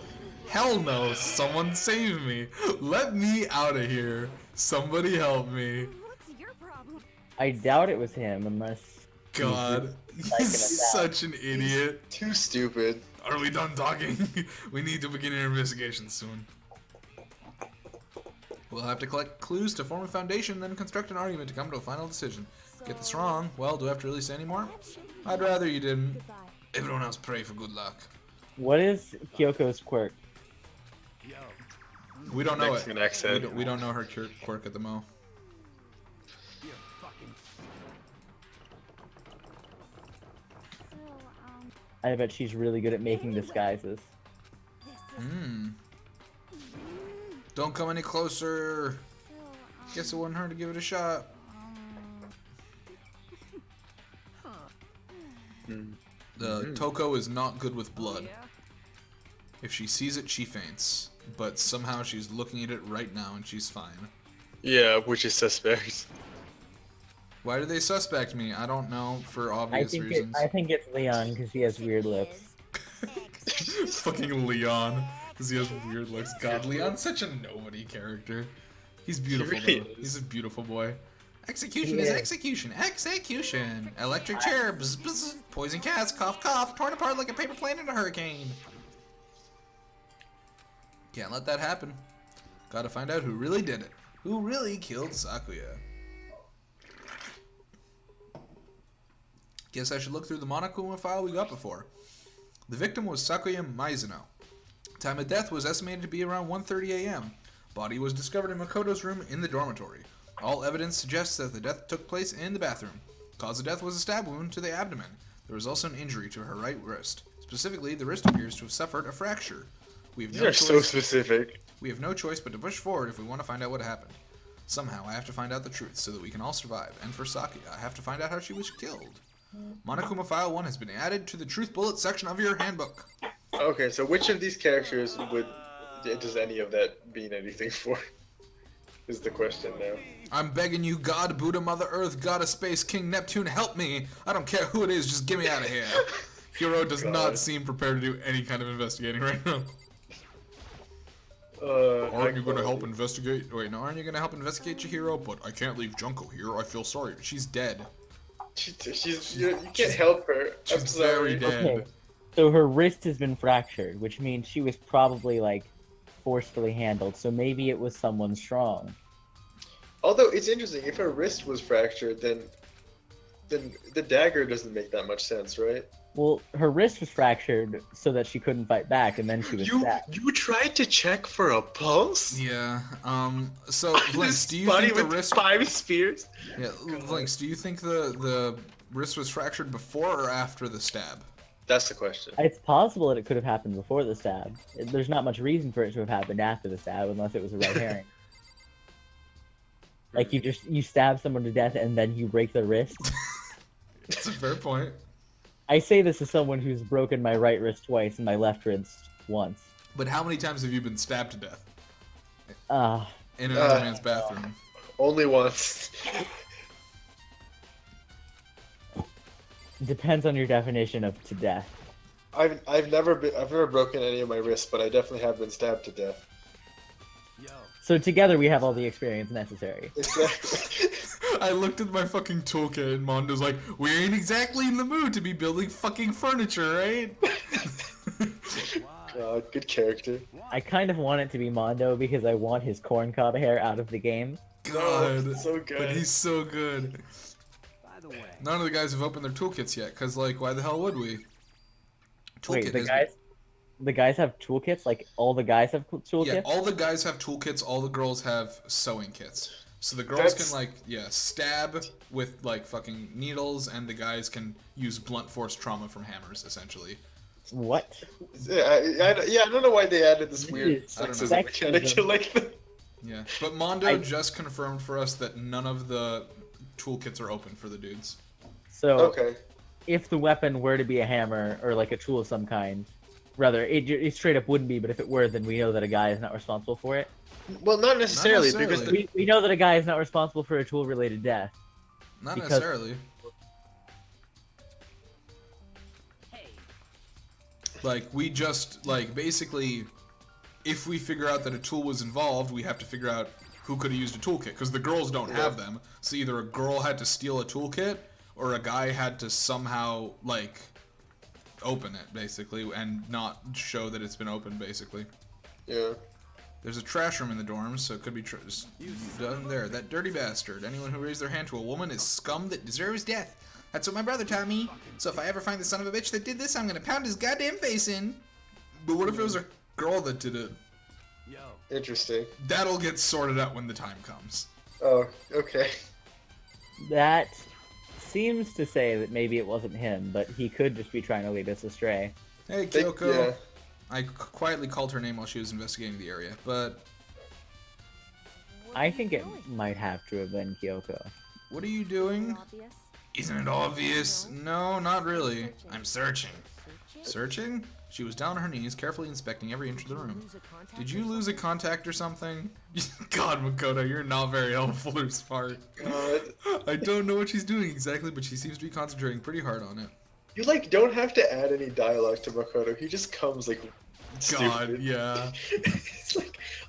Hell no, someone save me. Let me out of here. Somebody help me. What's your problem? I doubt it was him, unless... God, he's such an idiot. Too stupid. Are we done talking? We need to begin our investigation soon. We'll have to collect clues to form a foundation, then construct an argument to come to a final decision. Get this wrong, well, do I have to really say any more? I'd rather you didn't. Everyone else pray for good luck. What is Kyoko's quirk? We don't know Mexican it. accent. We don't know her quirk at the mo. I bet she's really good at making disguises. Don't come any closer. Guess it wasn't her to give it a shot. Toko is not good with blood. If she sees it, she faints. But somehow she's looking at it right now and she's fine. Yeah, which is suspect. Why do they suspect me? I don't know, for obvious reasons. I think it's Leon, because he has weird lips. Fucking Leon, because he has weird looks. God, Leon's such a nobody character. He's beautiful, He really though. He's a beautiful boy. Execution is execution. Execution. Electric chair. Bzz, bzz. Poison cats. Cough, cough. Torn apart like a paper plane in a hurricane. Can't let that happen. Gotta find out who really did it. Who really killed Sakuya. Guess I should look through the Monokuma file we got before. The victim was Sakuya Maizuno. Time of death was estimated to be around 1:30 a.m. Body was discovered in Makoto's room in the dormitory. All evidence suggests that the death took place in the bathroom. Cause of death was a stab wound to the abdomen. There was also an injury to her right wrist. Specifically, the wrist appears to have suffered a fracture. We have These no are so specific. We have no choice but to push forward if we want to find out what happened. Somehow, I have to find out the truth so that we can all survive. And for Sakuya, I have to find out how she was killed. Monokuma File 1 has been added to the Truth Bullet section of your handbook. Okay, so which of these characters does any of that mean anything for? Is the question now. I'm begging you, God, Buddha, Mother Earth, God of Space, King Neptune, help me! I don't care who it is, just get me out of here. Hiro does not seem prepared to do any kind of investigating right now. Aren't you gonna help investigate? Wait, no, aren't you gonna help investigate Chihiro? But I can't leave Junko here. I feel sorry. She's dead. You can't help her. I'm She's sorry. very dead. Okay, so her wrist has been fractured, which means she was probably, like, forcefully handled, so maybe it was someone strong. Although, it's interesting, if her wrist was fractured, then the dagger doesn't make that much sense, right? Well, her wrist was fractured so that she couldn't fight back, and then she was stabbed. You tried to check for a pulse? Yeah, so, Vlinx, do you Body think the with wrist... 5 spears? Yeah, Vlinx, do you think the wrist was fractured before or after the stab? That's the question. It's possible that it could have happened before the stab. There's not much reason for it to have happened after the stab, unless it was a red herring. Like, you stab someone to death and then you break their wrist. That's a fair point. I say this as someone who's broken my right wrist twice and my left wrist once. But how many times have you been stabbed to death? In In another man's bathroom. Only once. Depends on your definition of to death. I've never broken any of my wrists, but I definitely have been stabbed to death. So together we have all the experience necessary. Exactly. I looked at my fucking toolkit and Mondo's like, we ain't exactly in the mood to be building fucking furniture, right? God, good character. I kind of want it to be Mondo because I want his corncob hair out of the game. God, so good. But he's so good. By the way, None of the guys have opened their toolkits yet, because, like, why the hell would we? Wait, the guys? the guys have toolkits? Like all the guys have toolkits? Yeah, all the guys have toolkits, all the girls have sewing kits. So the girls That's- can, like, stab with, like, fucking needles, and the guys can use blunt force trauma from hammers, essentially. What? I don't know why they added this weird is sexism sexism. mechanic to like that. Yeah, but Mondo just confirmed for us that none of the toolkits are open for the dudes. So Okay. if the weapon were to be a hammer or like a tool of some kind, rather it straight up wouldn't be. But if it were, then we know that a guy is not responsible for it. Well, not necessarily, because We know that a guy is not responsible for a tool-related death. Not Because- necessarily. Like, we just, like, basically, if we figure out that a tool was involved, we have to figure out who could have used a toolkit, because the girls don't have them. So either a girl had to steal a toolkit, or a guy had to somehow, like, open it, basically, and not show that it's been opened, basically. yeah. There's a trash room in the dorms, so it could be done there. That dirty bastard. Anyone who raised their hand to a woman is scum that deserves death. That's what my brother taught me. So if I ever find the son of a bitch that did this, I'm gonna pound his goddamn face in. But what if it was a girl that did it? Interesting. That'll get sorted out when the time comes. Oh, okay. That seems to say that maybe it wasn't him, but he could just be trying to lead us astray. Hey, Kyoko. I quietly called her name while she was investigating the area, but I think it might have to have been Kyoko. what are you doing? Isn't it obvious? No, not really. I'm searching. Searching? She was down on her knees, carefully inspecting every inch of the room. Did you lose a contact or something? God, Makoto, you're not very helpful or smart. God. I don't know what she's doing exactly, but she seems to be concentrating pretty hard on it. You like don't have to add any dialogue to Makoto. He just comes like God, stupid. yeah. It's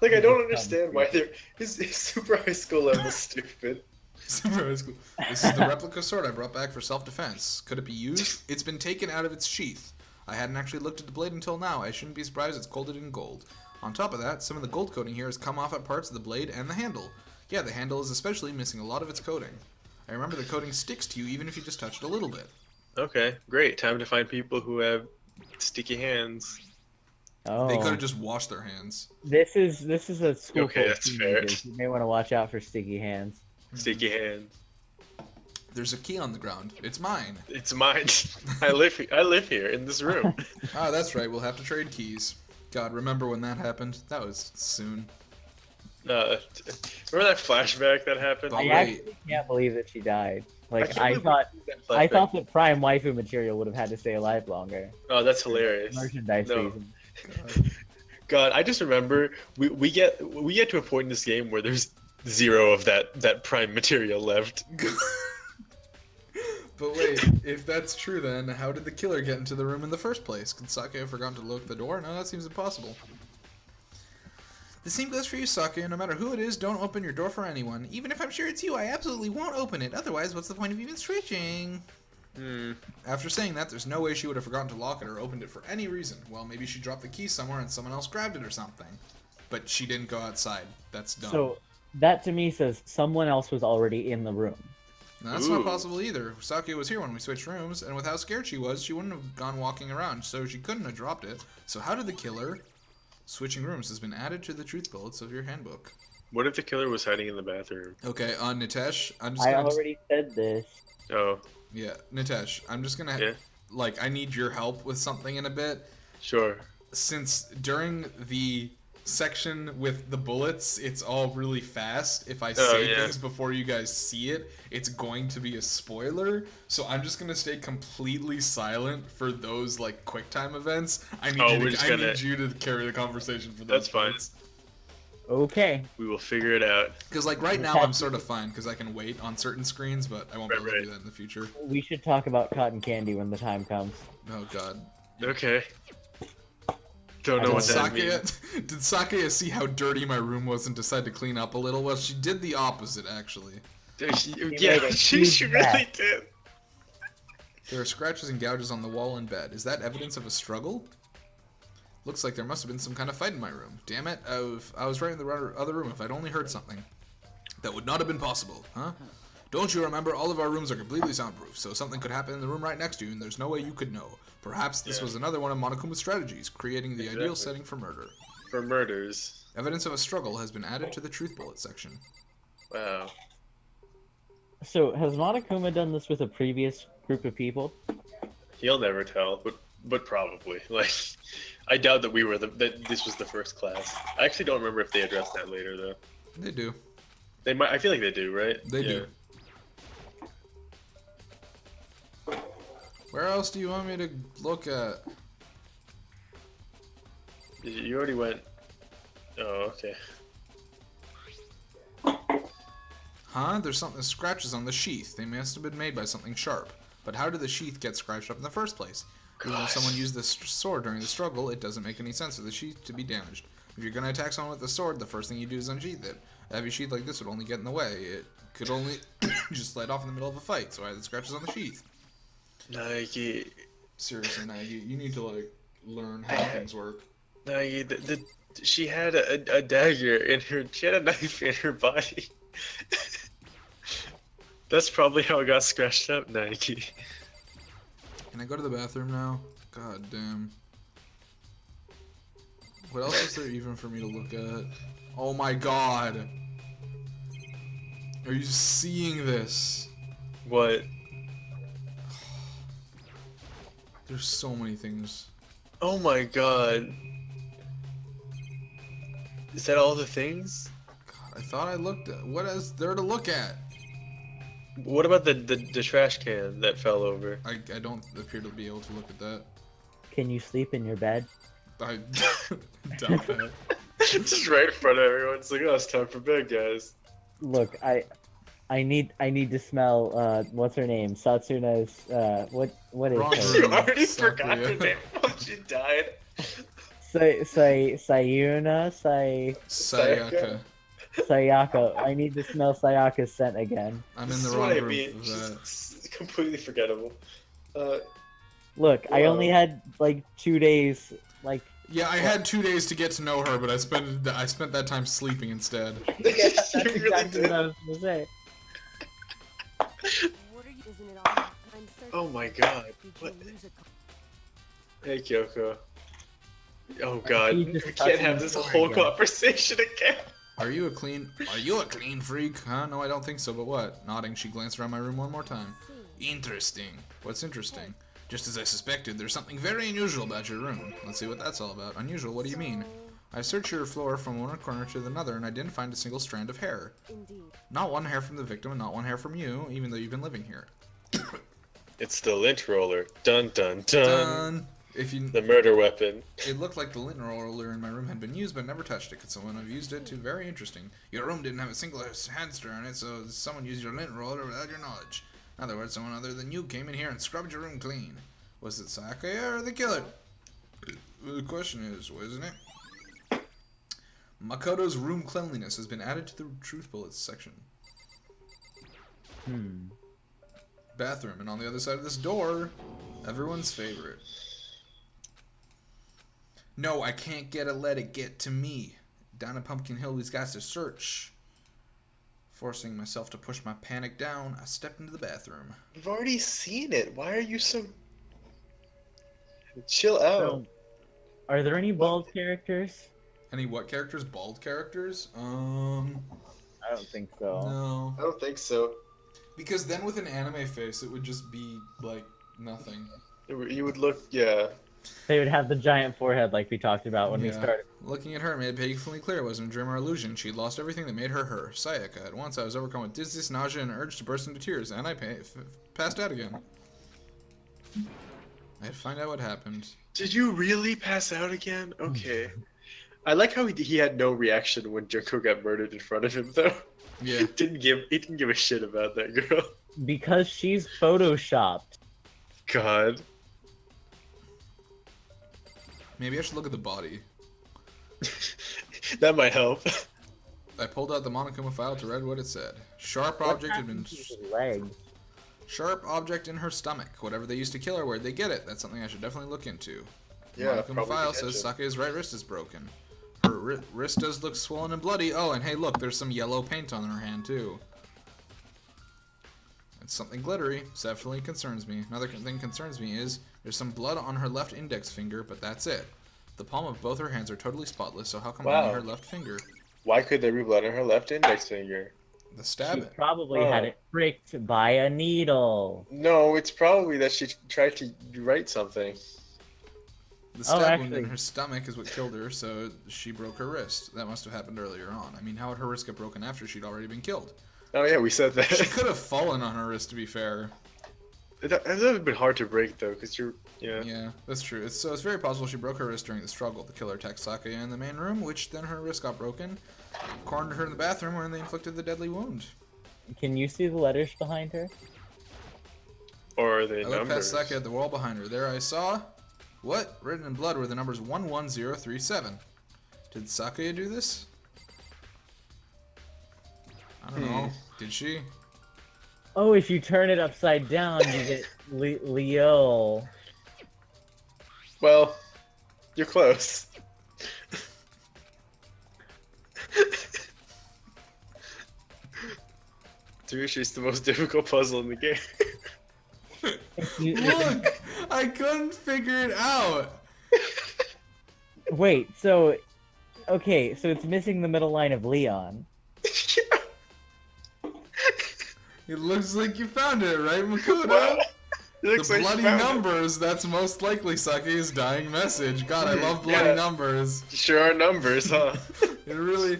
like I don't understand why they're his super high school level is stupid. Super high school. This is the replica sword I brought back for self-defense. Could it be used? It's been taken out of its sheath. I hadn't actually looked at the blade until now. I shouldn't be surprised it's coated in gold. On top of that, some of the gold coating here has come off at parts of the blade and the handle. Yeah, the handle is especially missing a lot of its coating. I remember the coating sticks to you even if you just touch it a little bit. Okay, great. Time to find people who have sticky hands. Oh, They could have just washed their hands. this is a school Okay, full of that's fair. teenagers. You may want to watch out for sticky hands. Sticky hands. There's a key on the ground. It's mine. It's mine. I live here in this room. Ah, that's right. We'll have to trade keys. God, remember when that happened? That was soon. Remember that flashback that happened? Oh, I wait. actually can't believe that she died. Like can't I believe thought that I flashback. thought that Prime Waifu material would have had to stay alive longer. Oh, that's hilarious. Merchandise No. reasons. God, I just remember we get to a point in this game where there's zero of that prime material left. But wait, if that's true then, how did the killer get into the room in the first place? Could Sake have forgotten to lock the door? No, that seems impossible. The same goes for you, Sake. No matter who it is, don't open your door for anyone. Even if I'm sure it's you, I absolutely won't open it. Otherwise, what's the point of even switching? After saying that, there's no way she would have forgotten to lock it or opened it for any reason. Well, maybe she dropped the key somewhere and someone else grabbed it or something. But she didn't go outside. That's dumb. So that to me says someone else was already in the room. No, that's not possible either. Sake was here when we switched rooms, and with how scared she was, she wouldn't have gone walking around, so she couldn't have dropped it. So how did the killer... Switching rooms has been added to the truth bullets of your handbook. What if the killer was hiding in the bathroom? Okay, Nitesh, I'm just I gonna... already said this. Oh, Yeah, Nitesh, I'm just gonna... Yeah. Like, I need your help with something in a bit. sure. Since during the section with the bullets, it's all really fast. If I say yeah. things before you guys see it, it's going to be a spoiler. So I'm just gonna stay completely silent for those like quick time events. I need, need you to carry the conversation for those. That's fine. parts. Okay. We will figure it out. Because like right now I'm sort of fine because I can wait on certain screens, but I won't be able to do that in the future. We should talk about cotton candy when the time comes. Oh god. Okay. Don't know what that means. Did Sake see how dirty my room was and decide to clean up a little? Well, she did the opposite actually. Yeah, she really did. There are scratches and gouges on the wall and bed. Is that evidence of a struggle? Looks like there must have been some kind of fight in my room. Damn it, I was right in the other room if I'd only heard something. That would not have been possible, huh? Don't you remember, all of our rooms are completely soundproof, so something could happen in the room right next to you, and there's no way you could know. Perhaps this was another one of Monokuma's strategies, creating the ideal setting for murder. For murders. Evidence of a struggle has been added to the truth bullet section. Wow. So, has Monokuma done this with a previous group of people? He'll never tell, but probably. Like, I doubt that that this was the first class. I actually don't remember if they addressed that later though. They do. They might. I feel like they do, right? They do. Where else do you want me to look at? You already went. Oh, okay. Huh? There's something scratches on the sheath. They must have been made by something sharp. But how did the sheath get scratched up in the first place? Even if someone used this sword during the struggle, it doesn't make any sense for the sheath to be damaged. If you're gonna attack someone with a sword, the first thing you do is unsheath it. A heavy sheath like this would only get in the way. It could only just slide off in the middle of a fight, so I had the scratches on the sheath. Nike. Seriously, Nagi, you need to, like, learn how things work. Nagi, she had a dagger in her. She had a knife in her body. That's probably how it got scratched up, Nike. Can I go to the bathroom now? God damn. What else is there even for me to look at? Oh my god. Are you seeing this? What? There's so many things. Oh my god. Is that all the things? God, I thought I looked at. What is there to look at? What about the trash can that fell over? I don't appear to be able to look at that. Can you sleep in your bed? I doubt that. Just right in front of everyone. It's like, oh, it's time for bed, guys. Look, I need to smell what's her name? Satsuna's what is Wrong her? You room. already Sakura. forgot her name. She died. Sayaka. Sayaka. I need to smell Sayaka's scent again. I'm in This the is wrong what I room mean. for She's that. it's completely forgettable. Look, I Wow. only had like 2 days. Like Yeah, I had 2 days to get to know her, but I spent that time sleeping instead. yeah, that's You really exactly did. what I was gonna say. Oh my god. What? Hey, Kyoko. Oh god. He We just can't touched have me this before whole again. conversation again. Are you a clean freak? Huh? No, I don't think so, but what? Nodding, she glanced around my room one more time. Interesting. What's interesting? Just as I suspected, there's something very unusual about your room. Let's see what that's all about. Unusual? What do you mean? I searched your floor from one corner to another, and I didn't find a single strand of hair. Not one hair from the victim, and not one hair from you, even though you've been living here. It's the lint roller. Dun dun dun. Done. If you, The murder weapon. it looked like the lint roller in my room had been used, but never touched it. Could someone have used it too? Very interesting. Your room didn't have a single hand stir in it, so someone used your lint roller without your knowledge. In other words, someone other than you came in here and scrubbed your room clean. Was it Sakaya or the killer? The question is, wasn't it? Makoto's room cleanliness has been added to the truth bullets section. Bathroom, and on the other side of this door, everyone's favorite. No, I can't let it get to me. Down at Pumpkin Hill, we've got to search. Forcing myself to push my panic down, I stepped into the bathroom. We've already seen it. Why are you so... Chill out. So, are there any bald characters? Any what characters? Bald characters? I don't think so. No. I don't think so. Because then with an anime face, it would just be, like, nothing. You would look, yeah. They would have the giant forehead like we talked about when we Yeah. started. Looking at her made it painfully clear it wasn't a dream or illusion. She'd lost everything that made her her. Sayaka. At once I was overcome with dizziness, nausea, and an urge to burst into tears, and I passed out again. I had to find out what happened. Did you really pass out again? Okay. I like how he had no reaction when Junko got murdered in front of him, though. Yeah. He didn't give a shit about that girl. Because she's photoshopped. God. Maybe I should look at the body. That might help. I pulled out the Monokuma file to read what it said. Sharp What object had been... happened to his legs? Sharp object in her stomach. Whatever they used to kill her, where'd they get it? That's something I should definitely look into. The Yeah, Monokuma probably file detention. says Sake's right wrist is broken. Her wrist does look swollen and bloody. Oh, and hey, look, there's some yellow paint on her hand, too. It's something glittery. Definitely concerns me. Another thing concerns me is there's some blood on her left index finger, but that's it. The palm of both her hands are totally spotless, so how come only her left finger? Why could there be blood on her left index finger? The stab She it. probably had it pricked by a needle. No, it's probably that she tried to write something. The stab wound in her stomach is what killed her, so she broke her wrist. That must have happened earlier on. I mean, how would her wrist get broken after she'd already been killed? Oh yeah, we said that. She could have fallen on her wrist, to be fair. That would have been hard to break though, because you're Yeah, that's true. It's very possible she broke her wrist during the struggle. The killer attacked Sakaya in the main room, which then her wrist got broken. Cornered her in the bathroom, where they inflicted the deadly wound. Can you see the letters behind her? Or are they I numbers? looked past Sakaya at the wall behind her. There I saw... What? Written in blood were the numbers 11037. Did Sakaya do this? I don't know. Did she? Oh, if you turn it upside down, you get Leo. Well, you're close. Seriously, it's the most difficult puzzle in the game. Look! I couldn't figure it out! Wait, so... Okay, so it's missing the middle line of Leon. It looks like you found it, right, Makoto? Wow. The bloody numbers, that's most likely Saki's dying message. God, I love bloody numbers. Sure are numbers, huh? It really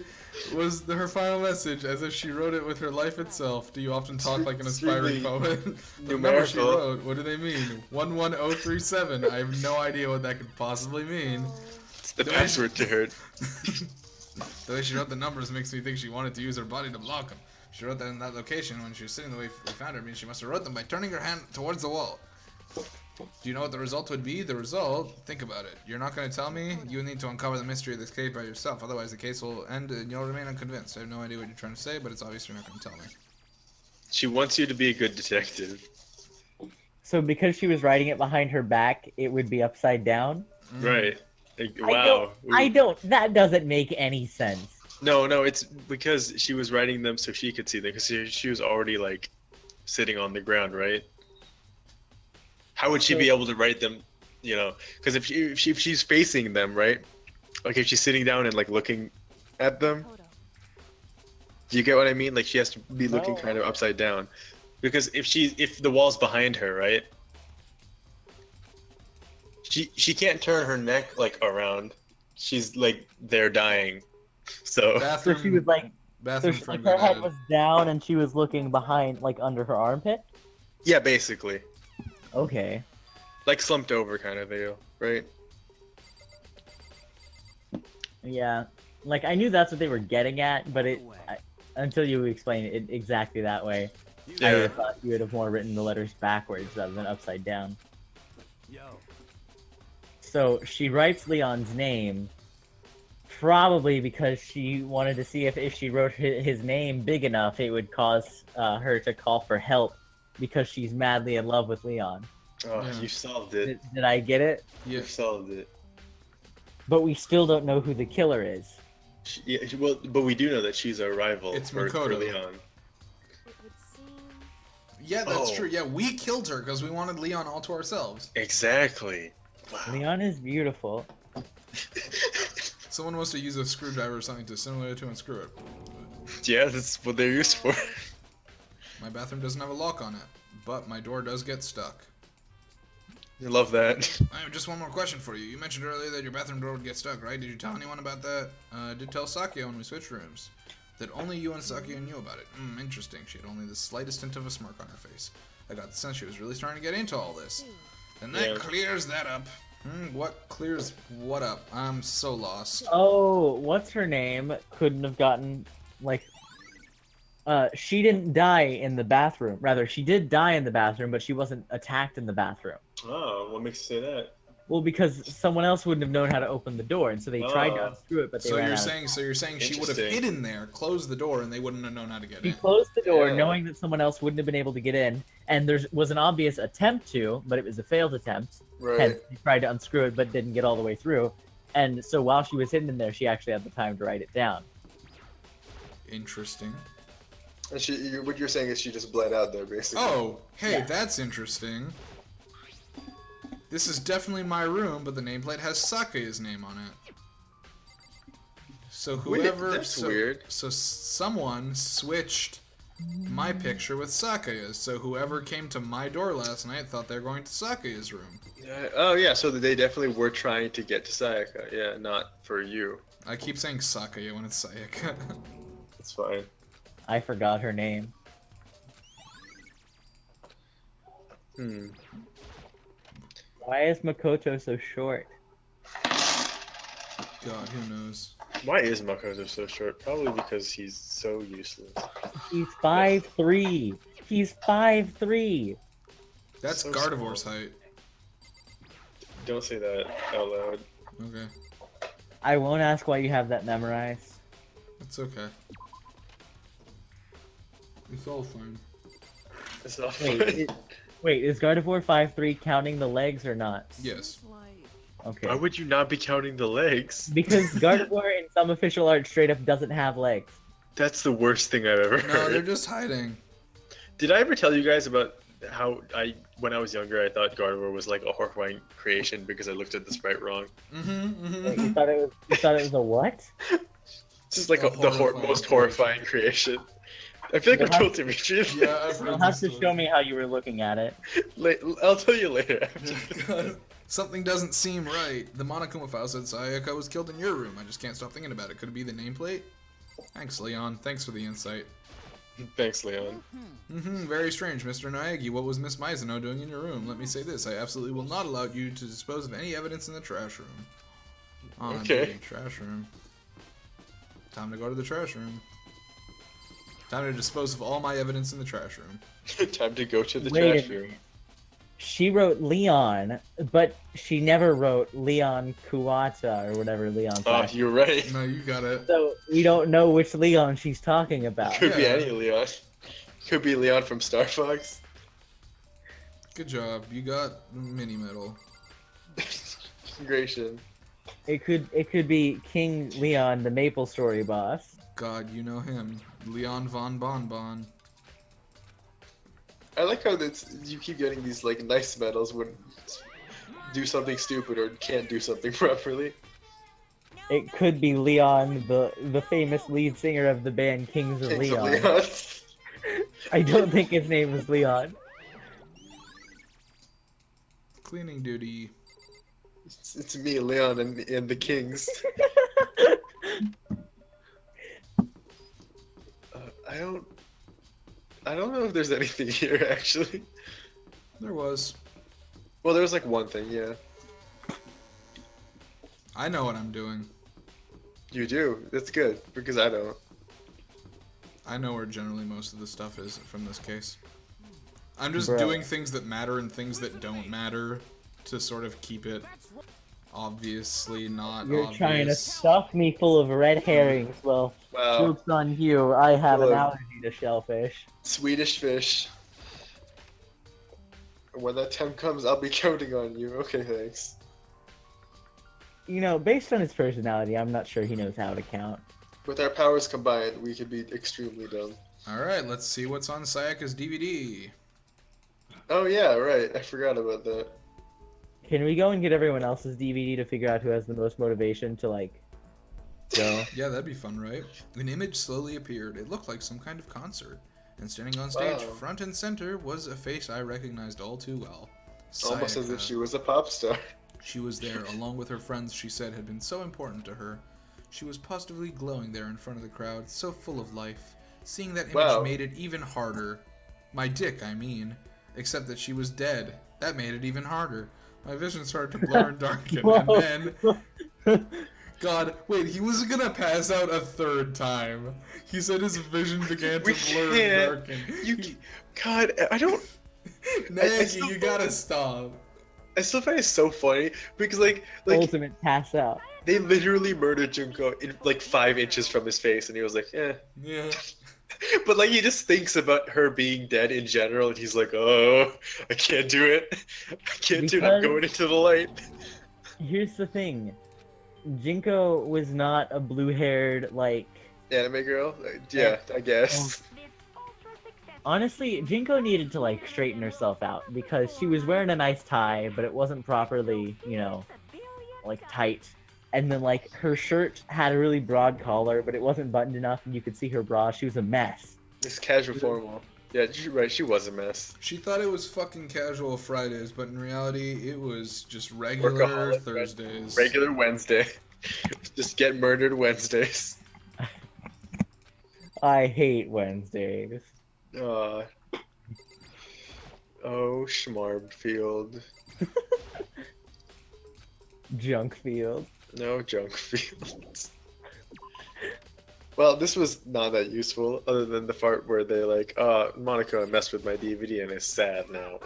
was her final message, as if she wrote it with her life itself. Do you often talk like an aspiring poet? The numbers she wrote, what do they mean? 11037. I have no idea what that could possibly mean. It's the password to her. The way she wrote the numbers makes me think she wanted to use her body to block them. She wrote that in that location when she was sitting the way we found her. I mean, she must have wrote them by turning her hand towards the wall. Do you know what the result would be? The result? Think about it. You're not going to tell me? You need to uncover the mystery of this case by yourself. Otherwise, the case will end and you'll remain unconvinced. I have no idea what you're trying to say, but it's obvious you're not going to tell me. She wants you to be a good detective. So because she was writing it behind her back, it would be upside down? Right. Wow. That doesn't make any sense. No, it's because she was writing them so she could see them, because she was already, like, sitting on the ground, right? How would she be able to write them, you know? Because if she's facing them, right? Like, if she's sitting down and, like, looking at them, do you get what I mean? Like, she has to be looking kind of upside down. Because if the wall's behind her, right? She can't turn her neck, like, around. She's, like, there dying. So she was like, her head was down and she was looking behind, like under her armpit? Yeah, basically. Okay. Like slumped over kind of deal, right? Yeah. Like, I knew that's what they were getting at, but until you explained it exactly that way, I would have thought you would have more written the letters backwards rather than upside down. So she writes Leon's name, probably because she wanted to see if she wrote his name big enough, it would cause her to call for help because she's madly in love with Leon. Oh, you solved it. Did I get it? You solved it. But we still don't know who the killer is. But we do know that she's a rival for Leon. Yeah, that's true. Yeah, we killed her because we wanted Leon all to ourselves. Exactly. Wow. Leon is beautiful. Someone wants to use a screwdriver or something to similar to unscrew it. Yeah, that's what they're used for. My bathroom doesn't have a lock on it, but my door does get stuck. I love that. I have just one more question for you. You mentioned earlier that your bathroom door would get stuck, right? Did you tell anyone about that? I did tell Sakia when we switched rooms. That only you and Sakia knew about it. Interesting. She had only the slightest hint of a smirk on her face. I got the sense she was really starting to get into all this. And that clears that up. What clears what up? I'm so lost. Oh, what's her name? Couldn't have gotten, like... she didn't die in the bathroom. Rather, she did die in the bathroom, but she wasn't attacked in the bathroom. Oh, what makes you say that? Well, because someone else wouldn't have known how to open the door, and so they tried to unscrew it, but they ran out. So you're saying she would have hidden there, closed the door, and they wouldn't have known how to get in. She closed the door, knowing that someone else wouldn't have been able to get in, and there was an obvious attempt to, but it was a failed attempt. Right. Hence, she tried to unscrew it, but didn't get all the way through. And so while she was hidden in there, she actually had the time to write it down. Interesting. And what you're saying is she just bled out there, basically. Oh, hey, that's interesting. This is definitely my room, but the nameplate has Sake's name on it. So whoever, that's weird. So someone switched my picture with Sake's. So whoever came to my door last night thought they were going to Sake's room. Oh yeah, so they definitely were trying to get to Sayaka. Yeah, not for you. I keep saying Sake when it's Sayaka. It's fine. I forgot her name. Why is Makoto so short? God, who knows? Why is Makoto so short? Probably because he's so useless. He's 5'3". He's 5'3". That's So Gardevoir's small. height. Don't say that out loud. Okay, I won't ask why you have that memorized. it's okay. It's all fine. It's not Wait, funny. wait, is Gardevoir 5'3" counting the legs or not? Yes. Okay. Why would you not be counting the legs? Because Gardevoir in some official art straight up doesn't have legs. That's the worst thing I've ever No, heard. they're just hiding. Did I ever tell you guys about how when I was younger, I thought Gardevoir was like a horrifying creation because I looked at the sprite wrong? Wait, you thought it was a what? This is like A the horrifying most horrifying creation. I feel like You'll I'm have- told Dimitri. Yeah, I've You'll heard have this to show me how you were looking at it. I'll tell you later. God, something doesn't seem right. The Monokuma file said Sayaka was killed in your room. I just can't stop thinking about it. Could it be the nameplate? Thanks, Leon. Thanks for the insight. Thanks, Leon. Very strange, Mr. Naegi. What was Miss Mizuno doing in your room? Let me say this. I absolutely will not allow you to dispose of any evidence in the trash room. Okay. Trash room. Time to go to the trash room. Time to dispose of all my evidence in the trash room. Time to go to the Wait a trash room. minute. She wrote Leon, but she never wrote Leon Kuwata or whatever Leon's Oh, last name. you're right. No, you got it. So we don't know which Leon she's talking about. Could be Yeah. any Leon. Could be Leon from Star Fox. Good job. You got mini medal. Gration. It could be King Leon, the Maple Story boss. God, you know him. Leon von Bonbon. I like how you keep getting these like nice medals when do something stupid or can't do something properly. It could be Leon, the famous lead singer of the band Kings of Kings of Leon. Leon. I don't think his name is Leon. Cleaning duty. It's me, Leon, and the Kings. I don't know if there's anything here actually. There was. Well, there was like one thing, yeah. I know what I'm doing. You do. That's good because I don't. I know where generally most of the stuff is from this case. I'm just Bro. doing things that matter and things that don't matter to sort of keep it obviously not You're obvious. trying to stuff me full of red herrings. Well, Wow. joke's on you. I have an Full of- allergy to shellfish. Swedish fish. When that time comes, I'll be counting on you. Okay, thanks. You know, based on his personality, I'm not sure he knows how to count. With our powers combined, we could be extremely dumb. Alright, let's see what's on Sayaka's DVD. Oh yeah, right. I forgot about that. Can we go and get everyone else's DVD to figure out who has the most motivation to, like, go? Yeah, that'd be fun, right? An image slowly appeared. It looked like some kind of concert. And standing on stage, Wow. front and center, was a face I recognized all too well. Almost as if Sayaka. she was a pop star. She was there, along with her friends she said had been so important to her. She was positively glowing there in front of the crowd, so full of life. Seeing that image Wow. made it even harder. My dick, I mean. Except that she was dead. That made it even harder. My vision started to blur and darken, Whoa. and then... God, wait, he was gonna pass out a third time. He said his vision began to We blur can't. and darken. God, I don't. Nagy, you gotta stop. I still find it so funny because like Ultimate pass out. they literally murdered Junko in like 5 inches from his face, and he was like, eh. Yeah. But like he just thinks about her being dead in general, and he's like, oh, I can't do it. I can't do it. I'm Because- going into the light. Here's the thing. Jinko was not a blue-haired, like... Anime girl? Yeah, I guess. Honestly, Jinko needed to like straighten herself out because she was wearing a nice tie, but it wasn't properly, like tight. And then like her shirt had a really broad collar, but it wasn't buttoned enough, and you could see her bra. She was a mess. It's casual formal. Yeah, you're right. She was a mess. She thought it was fucking casual Fridays, but in reality, it was just regular Workaholic Thursdays. Regular Wednesday. Just get murdered Wednesdays. I hate Wednesdays. Oh, Schmarbfield. Junk field. No junk fields. Well, this was not that useful, other than the part where they like, Monica messed with my DVD and is sad now.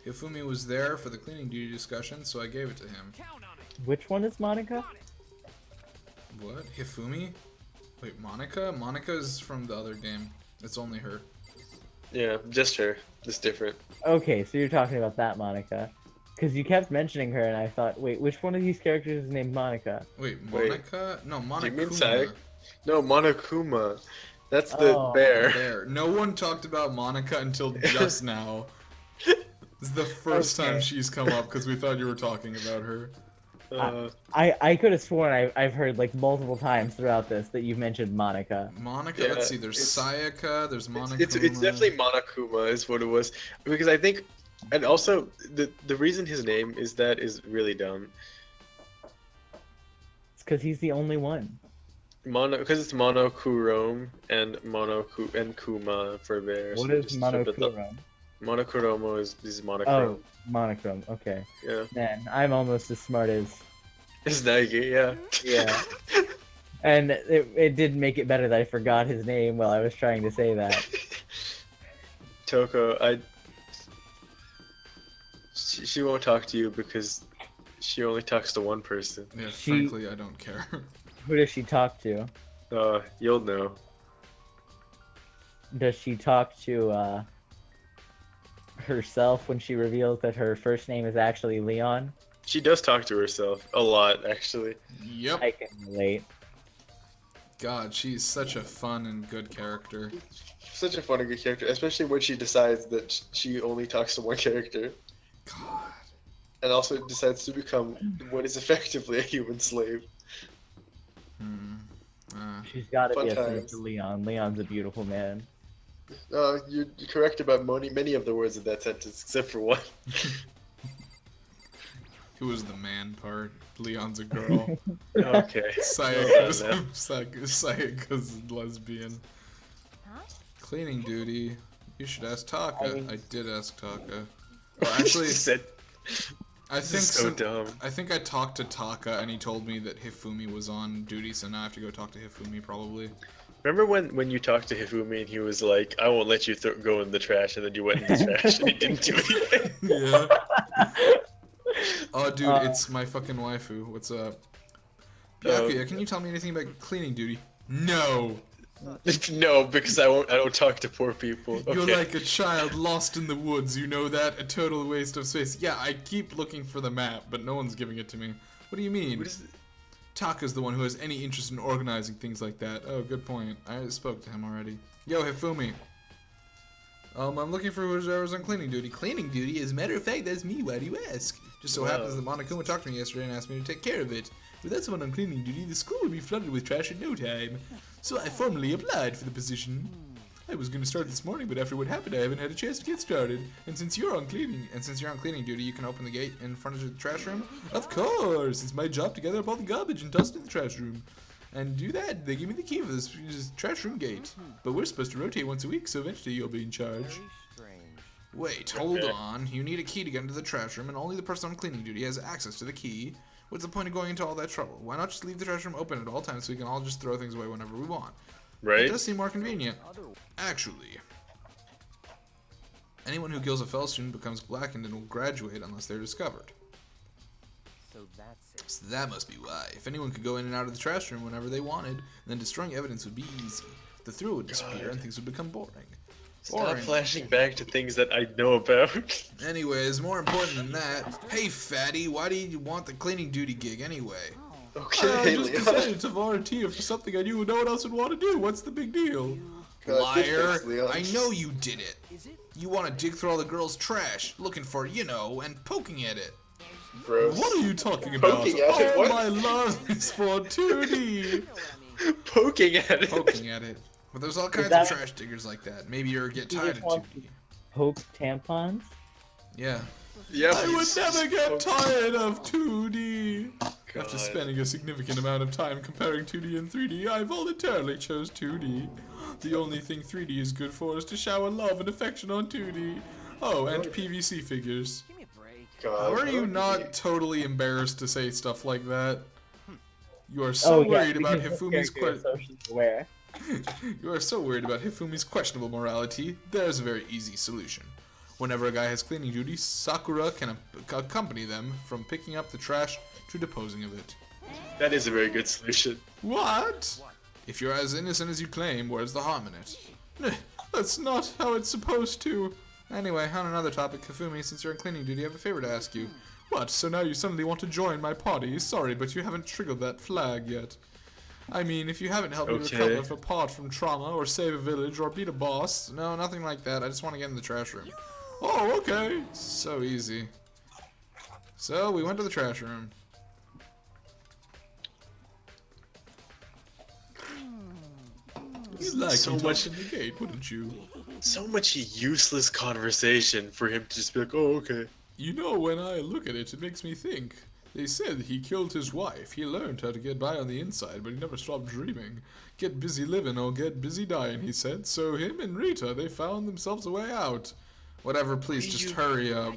Hifumi was there for the cleaning duty discussion, so I gave it to him. Which one is Monica? What? Hifumi? Wait, Monica? Monica's from the other game. It's only her. Yeah, just her. Just different. Okay, so you're talking about that Monica. Because you kept mentioning her, and I thought, wait, which one of these characters is named Monica? Wait, Monica? No, Monokuma. Do you mean Sayak? No, Monokuma. That's the bear. Bear. No one talked about Monica until just now. This is the first time she's come up because we thought you were talking about her. I could have sworn I've heard like multiple times throughout this that you've mentioned Monica. Monica, yeah, let's see, there's Sayaka, there's Monokuma. It's definitely Monokuma is what it was. Because I think, and also, the reason his name is that is really dumb. It's because he's the only one. Because it's Monokurome and Kuma for bears. What is Monokurome? Monokuromo is monochrome. Oh, monochrome. Okay. Yeah. Man, I'm almost as smart as. It's Nike, yeah. Yeah. And it did make it better that I forgot his name while I was trying to say that. Toko, she won't talk to you because she only talks to one person. Yeah, frankly, I don't care. Who does she talk to? You'll know. Does she talk to herself when she reveals that her first name is actually Leon? She does talk to herself a lot, actually. Yep. I can relate. God, she's such a fun and good character. Such a fun and good character, especially when she decides that she only talks to one character. God. And also decides to become what is effectively a human slave. She's got to be a times. slave to Leon. Leon's a beautiful man. You're correct about many of the words of that sentence, except for one. Who was the man part? Leon's a girl. Okay. Sayaka's lesbian. Huh? Cleaning duty. You should ask Taka. I did ask Taka. Well, actually, I think so dumb. I think I talked to Taka and he told me that Hifumi was on duty, so now I have to go talk to Hifumi probably. Remember when you talked to Hifumi and he was like, I won't let you go in the trash, and then you went in the trash and he didn't do anything? Yeah. Oh, dude, it's my fucking waifu. What's up? Byakuya, can you tell me anything about cleaning duty? No. No, because I don't talk to poor people. Okay. You're like a child lost in the woods, you know that? A total waste of space. Yeah, I keep looking for the map, but no one's giving it to me. What do you mean? Taka's the one who has any interest in organizing things like that. Oh, good point. I spoke to him already. Yo, Hifumi. I'm looking for whoever's on cleaning duty. Cleaning duty? As a matter of fact, that's me. Why do you ask? Just so happens that Monokuma talked to me yesterday and asked me to take care of it. Without someone on cleaning duty, the school would be flooded with trash in no time. So I formally applied for the position. I was going to start this morning, but after what happened, I haven't had a chance to get started. And since you're on cleaning duty, you can open the gate in front of the trash room. Of course, it's my job to gather up all the garbage and toss it in the trash room. And do that, they give me the key for this trash room gate. But we're supposed to rotate once a week, so eventually you'll be in charge. Wait, hold on. You need a key to get into the trash room, and only the person on cleaning duty has access to the key. What's the point of going into all that trouble? Why not just leave the trash room open at all times so we can all just throw things away whenever we want? Right? It does seem more convenient. Actually, anyone who kills a fellow student becomes blackened and will graduate unless they're discovered. So that's it. So that must be why. If anyone could go in and out of the trash room whenever they wanted, then destroying evidence would be easy. The thrill would disappear and things would become boring. Stop flashing back to things that I know about. Anyways, more important than that, hey fatty, why do you want the cleaning duty gig anyway? Okay, I just decided to volunteer for something I knew no one else would want to do. What's the big deal? God, good Liar! fix, Leon. I know you did it. You want to dig through all the girls' trash, looking for, and poking at it. Gross. What are you talking about? Poking at it? Oh, What? my love is for 2D. Poking at it. Poking at it. But there's all kinds of that- trash diggers like that. Maybe you're get You tired just of want 2D. Poke tampons? Yeah. Yeah, I would never get tired of 2D. After God. spending a significant amount of time comparing 2D and 3D, I voluntarily chose 2D. The only thing 3D is good for is to shower love and affection on 2D. Oh, and PVC figures. Give me a break. God, How are you what not totally embarrassed to say stuff like that? You are so worried about because this Hifumi's character is socially aware. You are so worried about Hifumi's questionable morality. There's a very easy solution. Whenever a guy has cleaning duty, Sakura can accompany them from picking up the trash to disposing of it. That is a very good solution. What? If you're as innocent as you claim, where's the harm in it? That's not how it's supposed to. Anyway, on another topic, Hifumi, since you're on cleaning duty, I have a favor to ask you. What, so now you suddenly want to join my party? Sorry, but you haven't triggered that flag yet. I mean, if you haven't helped me recover from apart from trauma, or save a village, or beat a boss, no, nothing like that, I just want to get in the trash room. Oh, okay. So easy. So, we went to the trash room. You'd like So me to much- open the gate, wouldn't you? So much useless conversation for him to just be like, oh, okay. You know, when I look at it, it makes me think. They said he killed his wife. He learned how to get by on the inside, but he never stopped dreaming. Get busy living or get busy dying, he said. So him and Rita, they found themselves a way out. Whatever, please, just hurry up.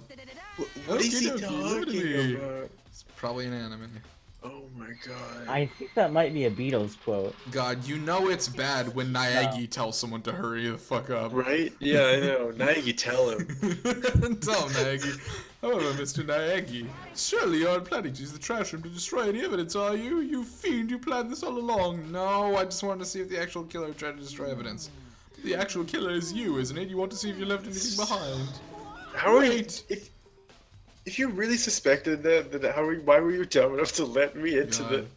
What is he Okie dokie, talking literally. about? It's probably an anime. Oh my god. I think that might be a Beatles quote. God, you know it's bad when Naegi tells someone to hurry the fuck up. Right? Yeah, I know. Naegi, tell him. Tell him, Naegi. However, Mr. Naegi, surely you aren't planning to use the trash room to destroy any evidence, are you? You fiend, you planned this all along. No, I just wanted to see if the actual killer tried to destroy evidence. The actual killer is you, isn't it? You want to see if you left anything behind. How are you? If you really suspected that, why were you dumb enough to let me into God.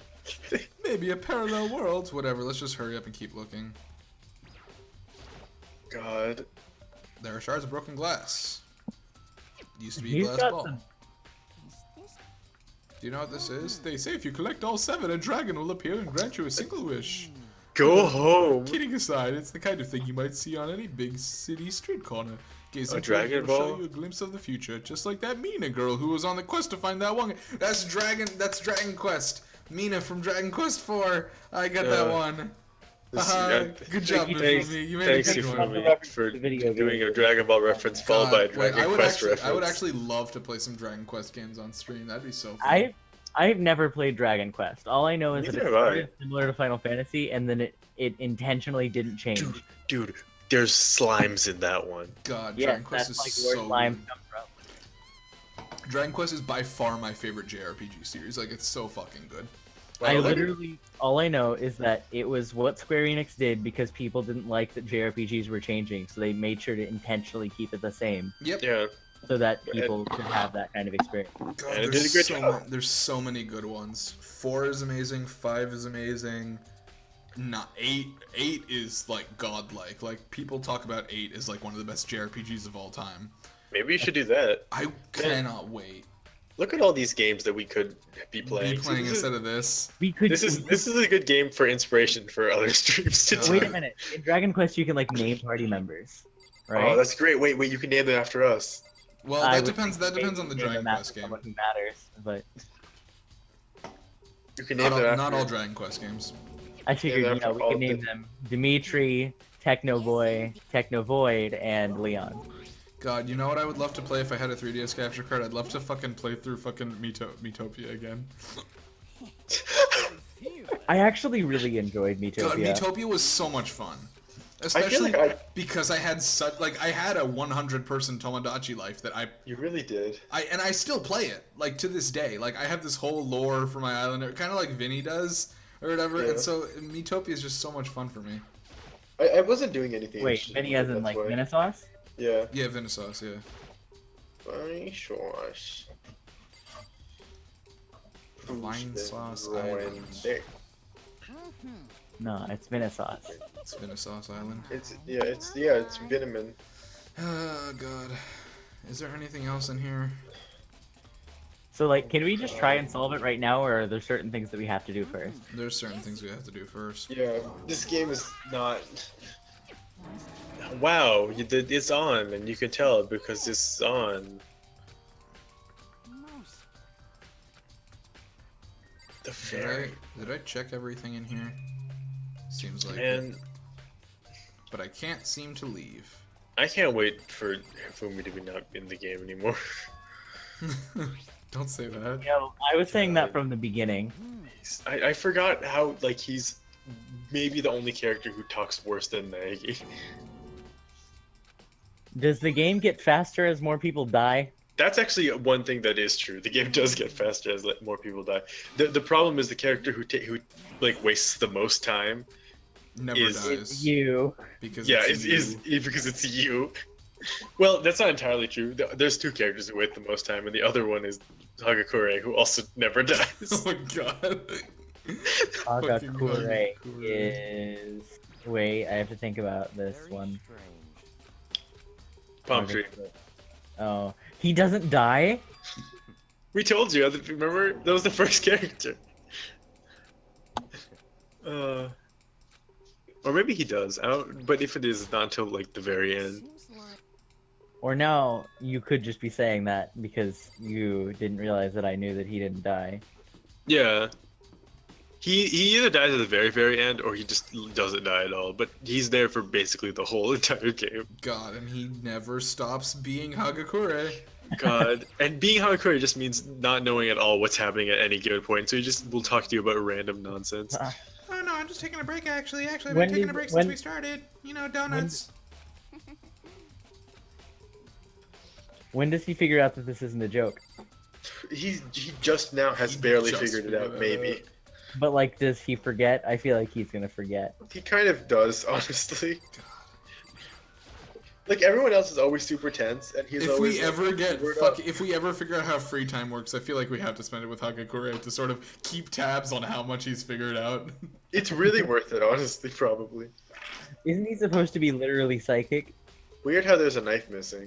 the? Maybe a parallel world. Whatever, let's just hurry up and keep looking. God. There are shards of broken glass. Used to be a He's glass got ball. some- Do you know what this is? They say if you collect all 7, a dragon will appear and grant you a single wish. Go home. Kidding aside, it's the kind of thing you might see on any big city street corner. Gazing A into it Dragon will show Ball? you a glimpse of the future, just like that Mina girl who was on the quest to find that one. That's Dragon Quest. Mina from Dragon Quest 4. I got that one. Good job, Thanks, Mifumi. You made a thanks good you one. for The video doing game. a Dragon Ball reference followed by a God, wait, Dragon Quest reference. I would actually love to play some Dragon Quest games on stream. That'd be so fun. I've never played Dragon Quest. All I know is that it Neither have I. started similar to Final Fantasy, and then it intentionally didn't change. Dude, there's slimes in that one. God, Yeah, Dragon Quest that's is like where so slime good. comes from. Dragon Quest is by far my favorite JRPG series. Like, it's so fucking good. I Wow. literally, all I know is that it was what Square Enix did because people didn't like that JRPGs were changing, so they made sure to intentionally keep it the same, Yep. Yeah. so that people could have that kind of experience. God, And it there's did a good so job. there's so many good ones. 4 is amazing. 5 is amazing. Not 8. 8 is like godlike. Like, people talk about 8 as like one of the best JRPGs of all time. Maybe you should do that. I cannot wait. Look at all these games that we could be Be playing. playing This is- instead of this. We could. This is a good game for inspiration for other streams to do. Wait a minute. In Dragon Quest, you can like name party members, right? Oh, that's great. Wait, you can name them after us. Well, I that would depends. That depends on the name Dragon them Quest after game. someone who matters, but You can name them after. Not all Dragon Quest games. I figured they're we all could name the- them Dimitri, Technoboy, Technovoid, and Leon. God, you know what I would love to play if I had a 3DS capture card? I'd love to fucking play through fucking Miitopia again. I actually really enjoyed God, Miitopia. Miitopia was so much fun. I feel Especially like because I had such I had a 100-person Tomodachi life that You really did. I still play it like to this day. Like, I have this whole lore for my island, kind of like Vinny does or whatever. Yeah. And so Miitopia is just so much fun for me. I wasn't doing anything. Wait, interesting, Vinny as in that's like why. Minnesauce? Yeah. Yeah, Vinny-sauce, yeah. Vinny sauce. Vine sauce Ruined island. it. No, it's Vina sauce. It's Venice Island. It's Vinamin. Oh god. Is there anything else in here? So, like, can we just try and solve it right now, or are there certain things that we have to do first? There's certain things we have to do first. Yeah, this game is not. Wow, it's on, and you can tell because it's on. The fairy. Did I check everything in here? Seems like it. And But I can't seem to leave. I can't wait for Fumi to be not in the game anymore. Don't say that. Yeah, I was saying that from the beginning. I forgot how, like, he's maybe the only character who talks worse than Maggie. Does the game get faster as more people die? That's actually one thing that is true. The game does get faster as more people die. The problem is the character who like wastes the most time Never is dies. You. Because yeah, it's you. because it's you. Well, that's not entirely true. There's two characters who wait the most time, and the other one is Hagakure, who also never dies. Oh my god. Fucking Hagakure is... Wait, I have to think about this one. Palm tree. Oh. He doesn't die? We told you. Remember? That was the first character. Or maybe he does. I don't, but if it is, it's not until like the very end. Or now you could just be saying that because you didn't realize that I knew that he didn't die. Yeah. He either dies at the very, very end, or he just doesn't die at all. But he's there for basically the whole entire game. God, and he never stops being Hagakure. God. And being Hagakure just means not knowing at all what's happening at any given point. So he just will talk to you about random nonsense. Oh no, I'm just taking a break actually. I've When been taking did- a break when- since we started. You know, donuts. When does he figure out that this isn't a joke? He just now has He barely just figured it figured out, it maybe. out. But, like, does he forget? I feel like he's gonna forget. He kind of does, honestly. Like, everyone else is always super tense, and he's If always we like, ever get word fuck, up. if we ever figure out how free time works, I feel like we have to spend it with Hagakure to sort of keep tabs on how much he's figured out. It's really worth it, honestly, probably. Isn't he supposed to be literally psychic? Weird how there's a knife missing.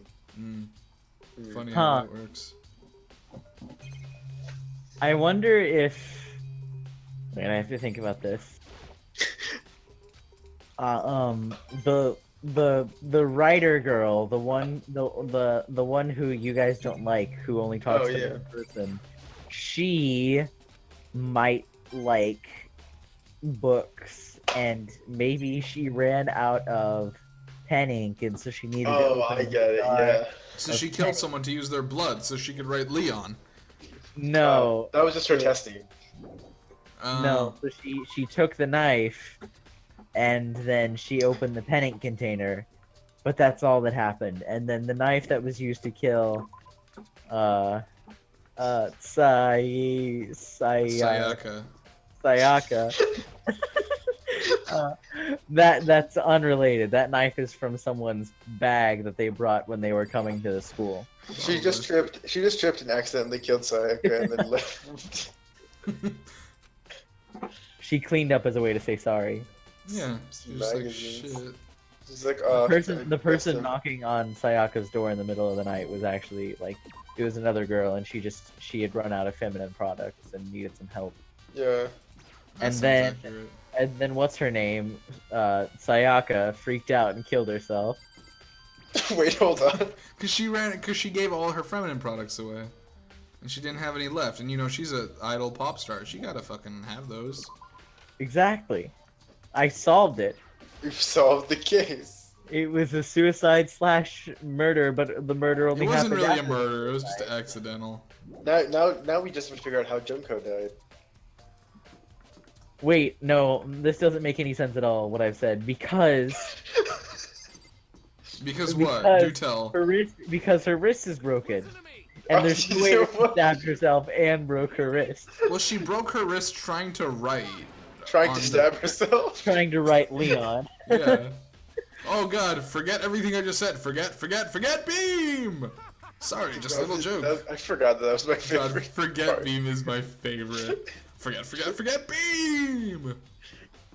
Funny Huh. how that works. I wonder if... Wait, I have to think about this. The writer girl, the one who you guys don't like, who only talks Oh, to yeah. one person, she might like books, and maybe she ran out of pen ink, and so she needed to Oh, open I get it, yeah. So she killed someone to use their blood so she could write Leon. No, That was just her testing. no. So she took the knife, and then she opened the pen ink container, but that's all that happened. And then the knife that was used to kill, Sayaka. Sayaka. That's unrelated. That knife is from someone's bag that they brought when they were coming to the school. She just tripped and accidentally killed Sayaka and then left. She cleaned up as a way to say sorry. Yeah. She was like, Magazines. shit. She's like, The person knocking on Sayaka's door in the middle of the night was actually like, it was another girl, and she had run out of feminine products and needed some help. Yeah. And That then sounds accurate. And then what's her name? Sayaka freaked out and killed herself. Wait, hold on. Cause she gave all her feminine products away, and she didn't have any left. And you know she's a idol pop star. She gotta fucking have those. Exactly. I solved it. You've solved the case. It was a suicide/murder, but the murder only It wasn't happened really a after murder. It was suicide. just accidental. Now we just have to figure out how Junko died. Wait, no, this doesn't make any sense at all, what I've said, because Because what? Because Do tell. her wrist is broken. And there's no way that she stabbed herself and broke her wrist. Well, she broke her wrist trying to write. Trying on to the- stab herself? Trying to write Leon. Yeah. Oh god, forget everything I just said. Forget beam! Sorry, just a little joke. I forgot that was my God, favorite. forget part. beam is my favorite. Forget beam!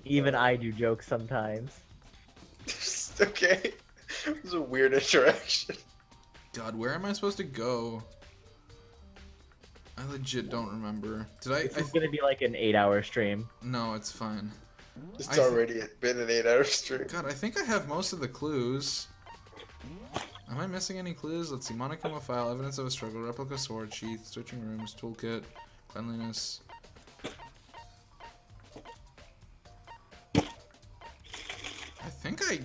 Even I do jokes sometimes. Okay. It was a weird interaction. God, where am I supposed to go? I legit don't remember. Did I? This is gonna be like an 8-hour stream. No, it's fine. It's already been an 8-hour stream. God, I think I have most of the clues. Am I missing any clues? Let's see. Monochroma file, evidence of a struggle, replica sword, sheath, switching rooms, toolkit, cleanliness. I think I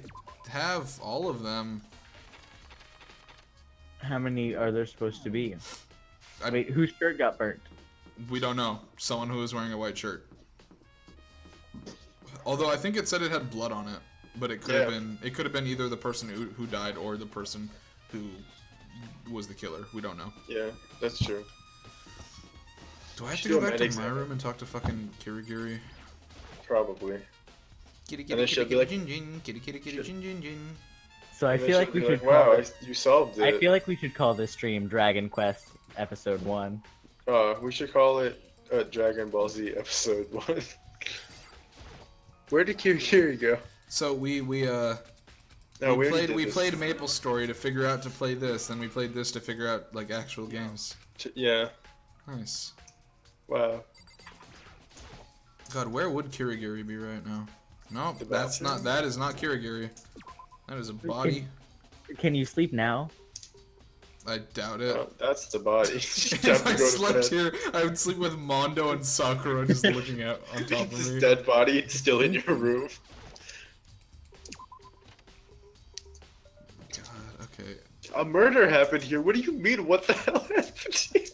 have all of them. How many are there supposed to be? Wait, whose shirt got burnt? We don't know. Someone who was wearing a white shirt. Although I think it said it had blood on it, but it could have been. It could have been either the person who died or the person who was the killer. We don't know. Yeah, that's true. Do I have to go back to my room and talk to fucking Kirigiri? Probably. Kitty And then she'll be like, jin jin, kitty kitty kitty jin jin jin. So I feel like we should. Wow, you solved it. I feel like we should call this stream Dragon Quest Episode 1. We should call it Dragon Ball Z Episode 1. Where did Kirigiri go? So we played Maple Story to figure out to play this, then we played this to figure out like actual games. Yeah. Nice. Wow. God, where would Kirigiri be right now? No, The that's bathroom? not. That is not Kirigiri. That is a body. Can you sleep now? I doubt it. Oh, that's the body. If I slept here, I would sleep with Mondo and Sakura just looking out on top of This me. dead body still in your room. God, okay. A murder happened here. What do you mean? What the hell happened here?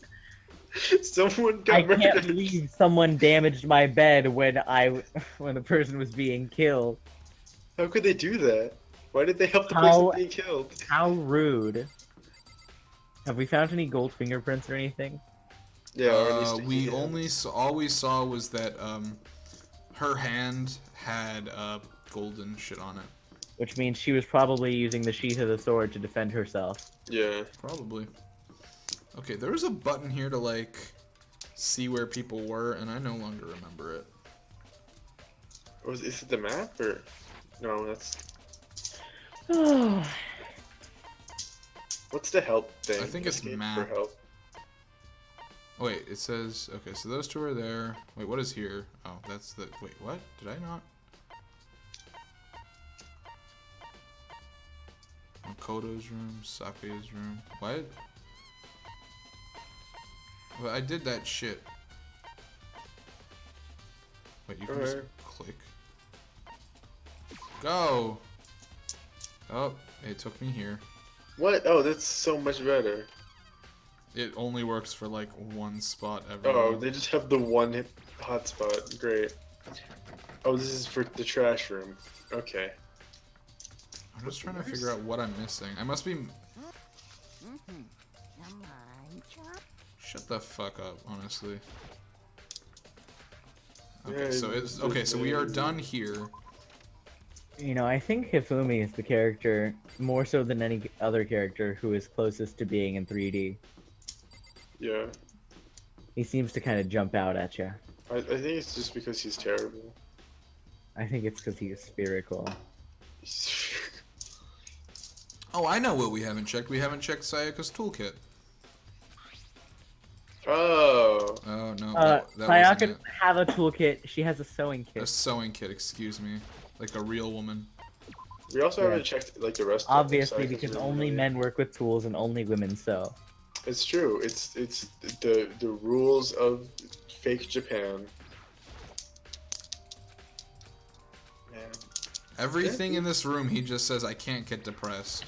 Someone got murdered. I can't believe someone damaged my bed when the person was being killed. How could they do that? Why did they help the person being killed? How rude. Have we found any gold fingerprints or anything? Yeah, we only all we saw was that her hand had golden shit on it. Which means she was probably using the sheath of the sword to defend herself. Yeah. Probably. Okay, there was a button here to like see where people were, and I no longer remember it. Is it the map or no? That's. What's the help thing? I think it's Escape map. for help. Oh, wait, it says okay. So those two are there. Wait, what is here? Oh, that's the. Wait, what? Did I not? Makoto's room, Sakuya's room. What? Well, I did that shit. Wait, you can just click. Go! Oh, it took me here. What? Oh, that's so much better. It only works for like one spot ever. Oh, they just have the one hotspot. Great. Oh, this is for the trash room. Okay. I'm just trying to figure out what I'm missing. I must be. Shut the fuck up, honestly. Okay, so it's okay. So we are done here. You know, I think Hifumi is the character, more so than any other character, who is closest to being in 3D. Yeah. He seems to kind of jump out at you. I think it's just because he's terrible. I think it's because he is spherical. Oh, I know what we haven't checked. We haven't checked Sayaka's toolkit. Oh. Oh no. That Sayaka wasn't doesn't have a toolkit. She has a sewing kit. A sewing kit, excuse me. Like a real woman. We also haven't checked like the rest. Obviously, of them. because only men work with tools and only women sew. It's true. It's the rules of fake Japan. Man. Everything in this room, he just says, I can't get depressed.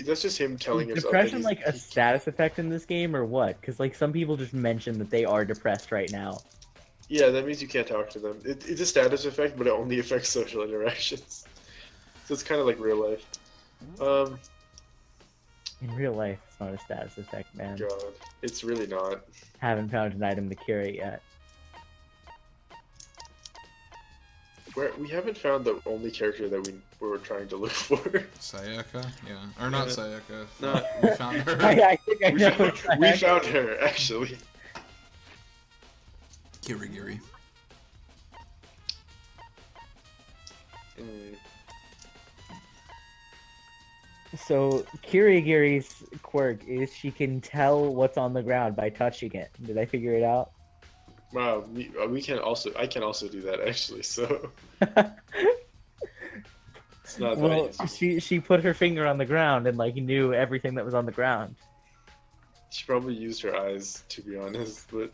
That's just him telling Is himself. depression like a status effect in this game or what? Because like some people just mention that they are depressed right now. Yeah, that means you can't talk to them. It's a status effect, but it only affects social interactions. So it's kind of like real life. In real life, it's not a status effect, man. God, it's really not. Haven't found an item to cure it yet. We haven't found the only character that we were trying to look for. Sayaka? Yeah. Or not Sayaka. No. We found her. I think I know. We found her, actually. Kirigiri. Mm. So Kirigiri's quirk is she can tell what's on the ground by touching it. Did I figure it out? Wow, we can also. I can also do that actually. So it's not that Well, easy. she put her finger on the ground and like knew everything that was on the ground. She probably used her eyes, to be honest. But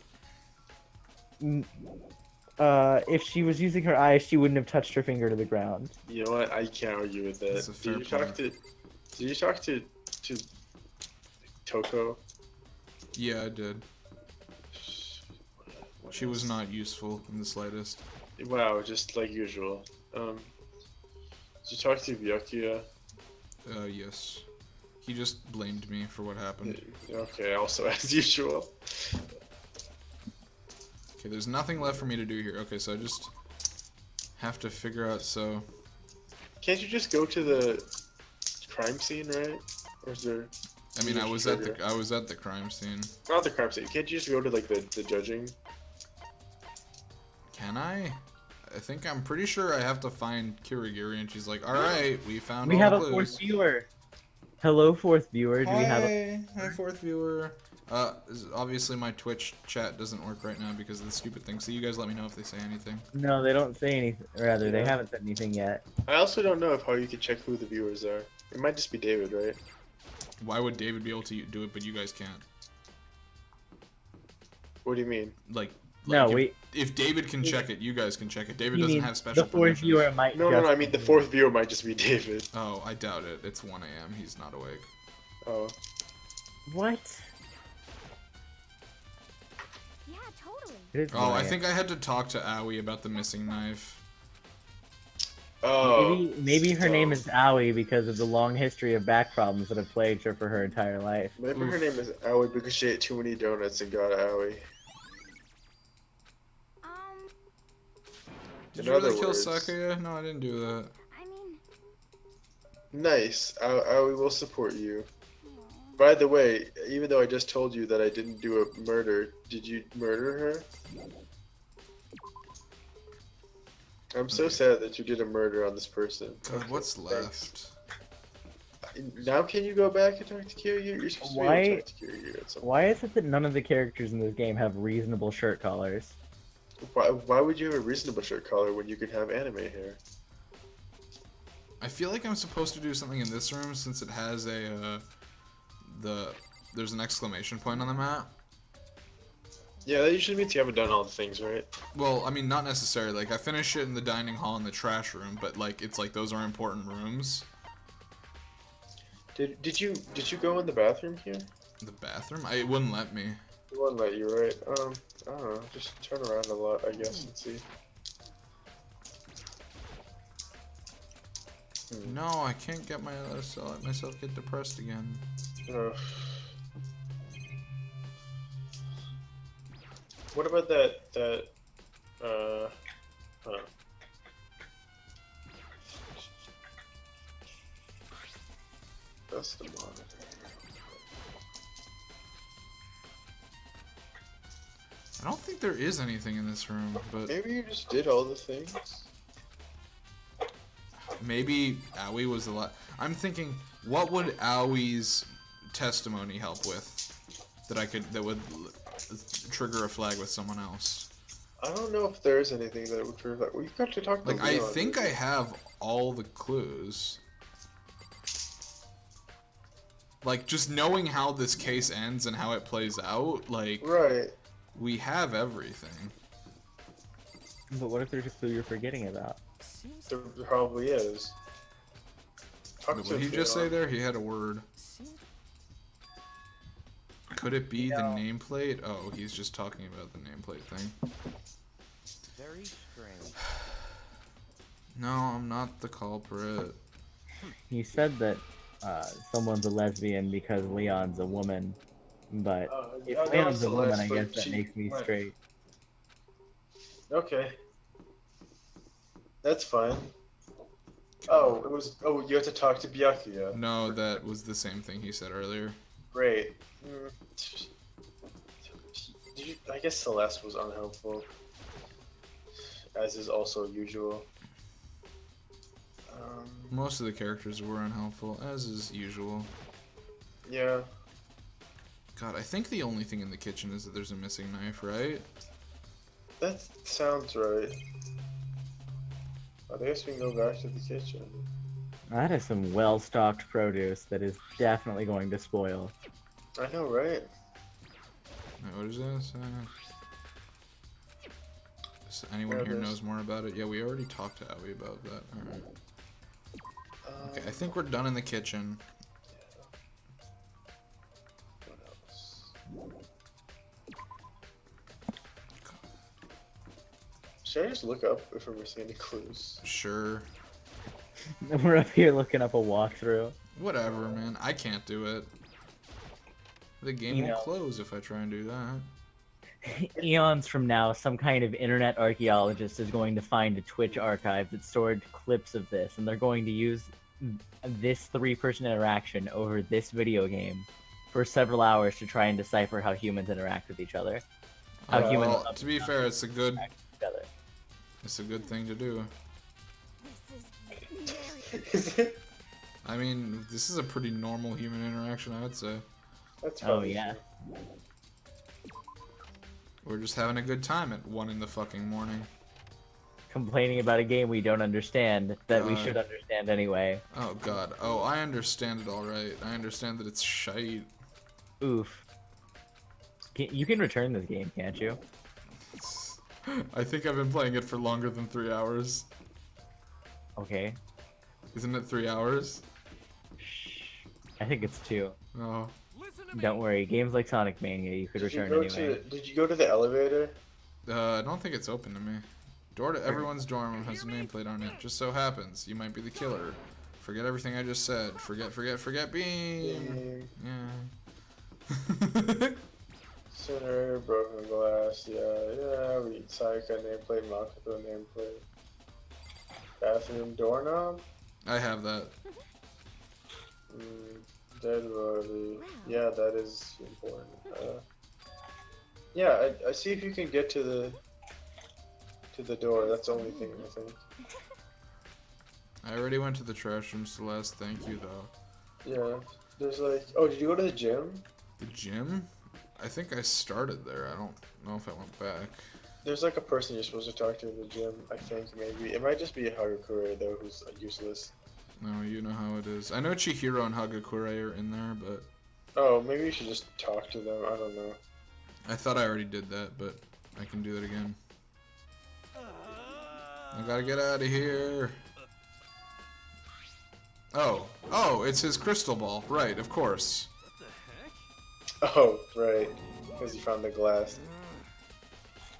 If she was using her eyes, she wouldn't have touched her finger to the ground. you know what? I can't argue with that. That's a fair Did you talk point. to? Did you talk to Toko? Yeah, I did. She was not useful in the slightest. Wow, just like usual. Did you talk to Byakuya? Yes. He just blamed me for what happened. Okay, also as usual. Okay, there's nothing left for me to do here. Okay, so I just have to figure out, so... Can't you just go to the crime scene, right? Or is there? I mean, I was at the crime scene. Not the crime scene. Can't you just go to like the judging? Can I? I think I'm pretty sure I have to find Kirigiri, and she's like, "Alright, we found We all have the a clues." fourth viewer. Hello, fourth viewer. Do we have a... Hi, fourth viewer. Obviously my Twitch chat doesn't work right now because of the stupid thing, so you guys let me know if they say anything. No, they don't say anything. Rather, they Yeah. haven't said anything yet. I also don't know how you can check who the viewers are. It might just be David, right? Why would David be able to do it, but you guys can't? What do you mean? Like No, if David can check it, you guys can check it. David You doesn't mean have special the fourth permissions. viewer might No, just... I mean the fourth viewer might just be David. Oh, I doubt it. It's 1 a.m. He's not awake. Oh. What? Yeah, totally. It is Oh, I Ryan. think I had to talk to Aoi about the missing knife. Oh. Maybe her name is Aoi because of the long history of back problems that have plagued her for her entire life. Maybe her name is Aoi because she ate too many donuts and got Aoi. Did In you really other kill words- Sakaya? No, I didn't do that. I mean, Nice. Aoi will support you. By the way, even though I just told you that I didn't do a murder, did you murder her? I'm so sad that you did a murder on this person. God, what's left? Now can you go back and talk to Kiryu? You're supposed to be able to talk to Kiryu at some Why is it that none of the characters in this game have reasonable shirt collars? Why would you have a reasonable shirt collar when you could have anime hair? I feel like I'm supposed to do something in this room since it has a there's an exclamation point on the map. Yeah, that usually means you haven't done all the things, right? Well, I mean, not necessarily. Like, I finished it in the dining hall and the trash room, but like, it's like those are important rooms. Did you go in the bathroom here? The bathroom? It wouldn't let me. It wouldn't let you, right? I don't know. Just turn around a lot, I guess, and see. No, I can't get let myself get depressed again. What about that, huh. That's the monitor. I don't think there is anything in this room, but Maybe you just did all the things. maybe Aoi was a lot. I'm thinking, what would Aoi's testimony help with that would trigger a flag with someone else? I don't know if there's anything that would trigger that. We've got to talk to Like, I Leon. think I have all the clues. Like, just knowing how this case ends and how it plays out, like, Right. we have everything. But what if there's a clue you're forgetting about? There probably is. Talk What to did he just say Leon. there? He had a word. Could it be the nameplate? Oh, he's just talking about the nameplate thing. Very strange. No, I'm not the culprit. You said that someone's a lesbian because Leon's a woman, but if that Leon's was a woman, Celeste, I but guess that she- makes me right. straight. Okay. That's fine. Oh, it was. Oh, you have to talk to Byakuya. No, that was the same thing he said earlier. Great. I guess Celeste was unhelpful, as is also usual. Most of the characters were unhelpful, as is usual. Yeah. God, I think the only thing in the kitchen is that there's a missing knife, right? That sounds right. I guess we can go back to the kitchen. That is some well-stocked produce that is definitely going to spoil. I know, right? Wait, what is this? Does anyone There here it is. knows more about it? Yeah, we already talked to Abby about that. Alright. Okay, I think we're done in the kitchen. What else? Should I just look up if we're missing any clues? Sure. We're up here looking up a walkthrough. Whatever, man. I can't do it. The game You will know. close if I try and do that. Eons from now, some kind of internet archaeologist is going to find a Twitch archive that stored clips of this, and they're going to use this three-person interaction over this video game for several hours to try and decipher how humans interact with each other. How humans Well, to be fair, it's a good together. it's a good thing to do. Is it? I mean, this is a pretty normal human interaction, I would say. That's Oh probably yeah. true. We're just having a good time at 1 in the fucking morning. Complaining about a game we don't understand that we God. should understand anyway. Oh god. Oh, I understand it alright. I understand that it's shite. Oof. You can return this game, can't you? I think I've been playing it for longer than 3 hours. Okay. Isn't it 3 hours? I think it's 2. Oh. Don't worry, games like Sonic Mania you could return anyway. Did you go to the elevator? I don't think it's open to me. Door to everyone's dorm has a nameplate on it. Just so happens. You might be the killer. Forget everything I just said. Forget beam. Yeah. Center, broken glass, yeah, read Psycho nameplate, Makoto nameplate. Bathroom doorknob? I have that. Dead body. Yeah, that is important. Yeah, I see if you can get to the door. That's the only thing I think. I already went to the trash room, Celeste. Thank you, though. Yeah, there's like. Oh, did you go to the gym? The gym? I think I started there. I don't know if I went back. There's like a person you're supposed to talk to in the gym. I think maybe it might just be Hagakure though, who's useless. No, you know how it is. I know Chihiro and Hagakure are in there, but Oh, maybe you should just talk to them. I don't know. I thought I already did that, but I can do that again. I gotta get out of here. Oh, it's his crystal ball. Right, of course. Oh, right. Because you found the glass.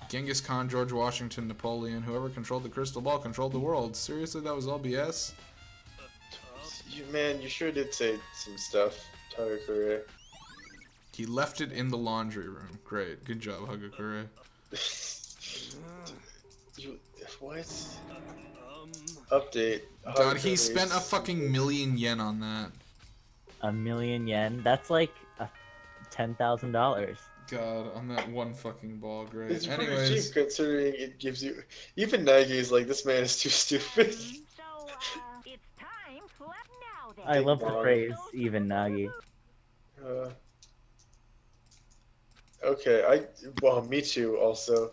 Genghis Khan, George Washington, Napoleon, whoever controlled the crystal ball controlled the world. Seriously, that was all BS? Man, you sure did say some stuff, Hagakure. He left it in the laundry room. Great. Good job, Hagakure. What? Update. God, he spent a fucking $1,000,000 on that. $1,000,000 yen? That's like $10,000. God, on that one fucking ball. Great. It's pretty Anyways, cheap considering it gives you. Even Nagi is like, this man is too stupid. I love the Ding-dong. phrase even Nagi. Okay, well, me too. Also,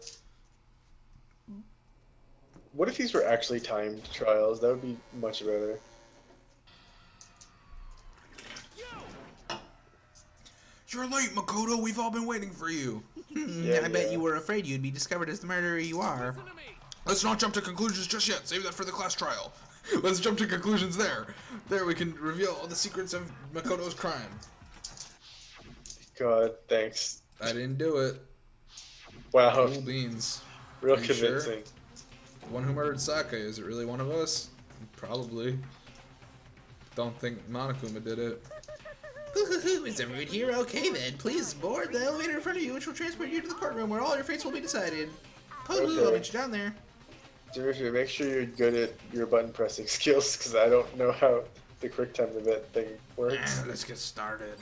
what if these were actually timed trials? That would be much better. you're late, Makoto. We've all been waiting for you. I bet you were afraid you'd be discovered as the murderer you are. Let's not jump to conclusions just yet. Save that for the class trial. Let's jump to conclusions there. There we can reveal all the secrets of Makoto's crime. God, thanks. I didn't do it. Wow, Cool beans. real Are you sure? convincing. The one who murdered Sake, is it really one of us? Probably. Don't think Monokuma did it. Is everyone here? Okay then. Please board the elevator in front of you, which will transport you to the courtroom where all your fates will be decided. Pooh, I'll Okay. meet you down there. Dimitri, make sure you're good at your button pressing skills, because I don't know how the quick time event thing works. Let's get started.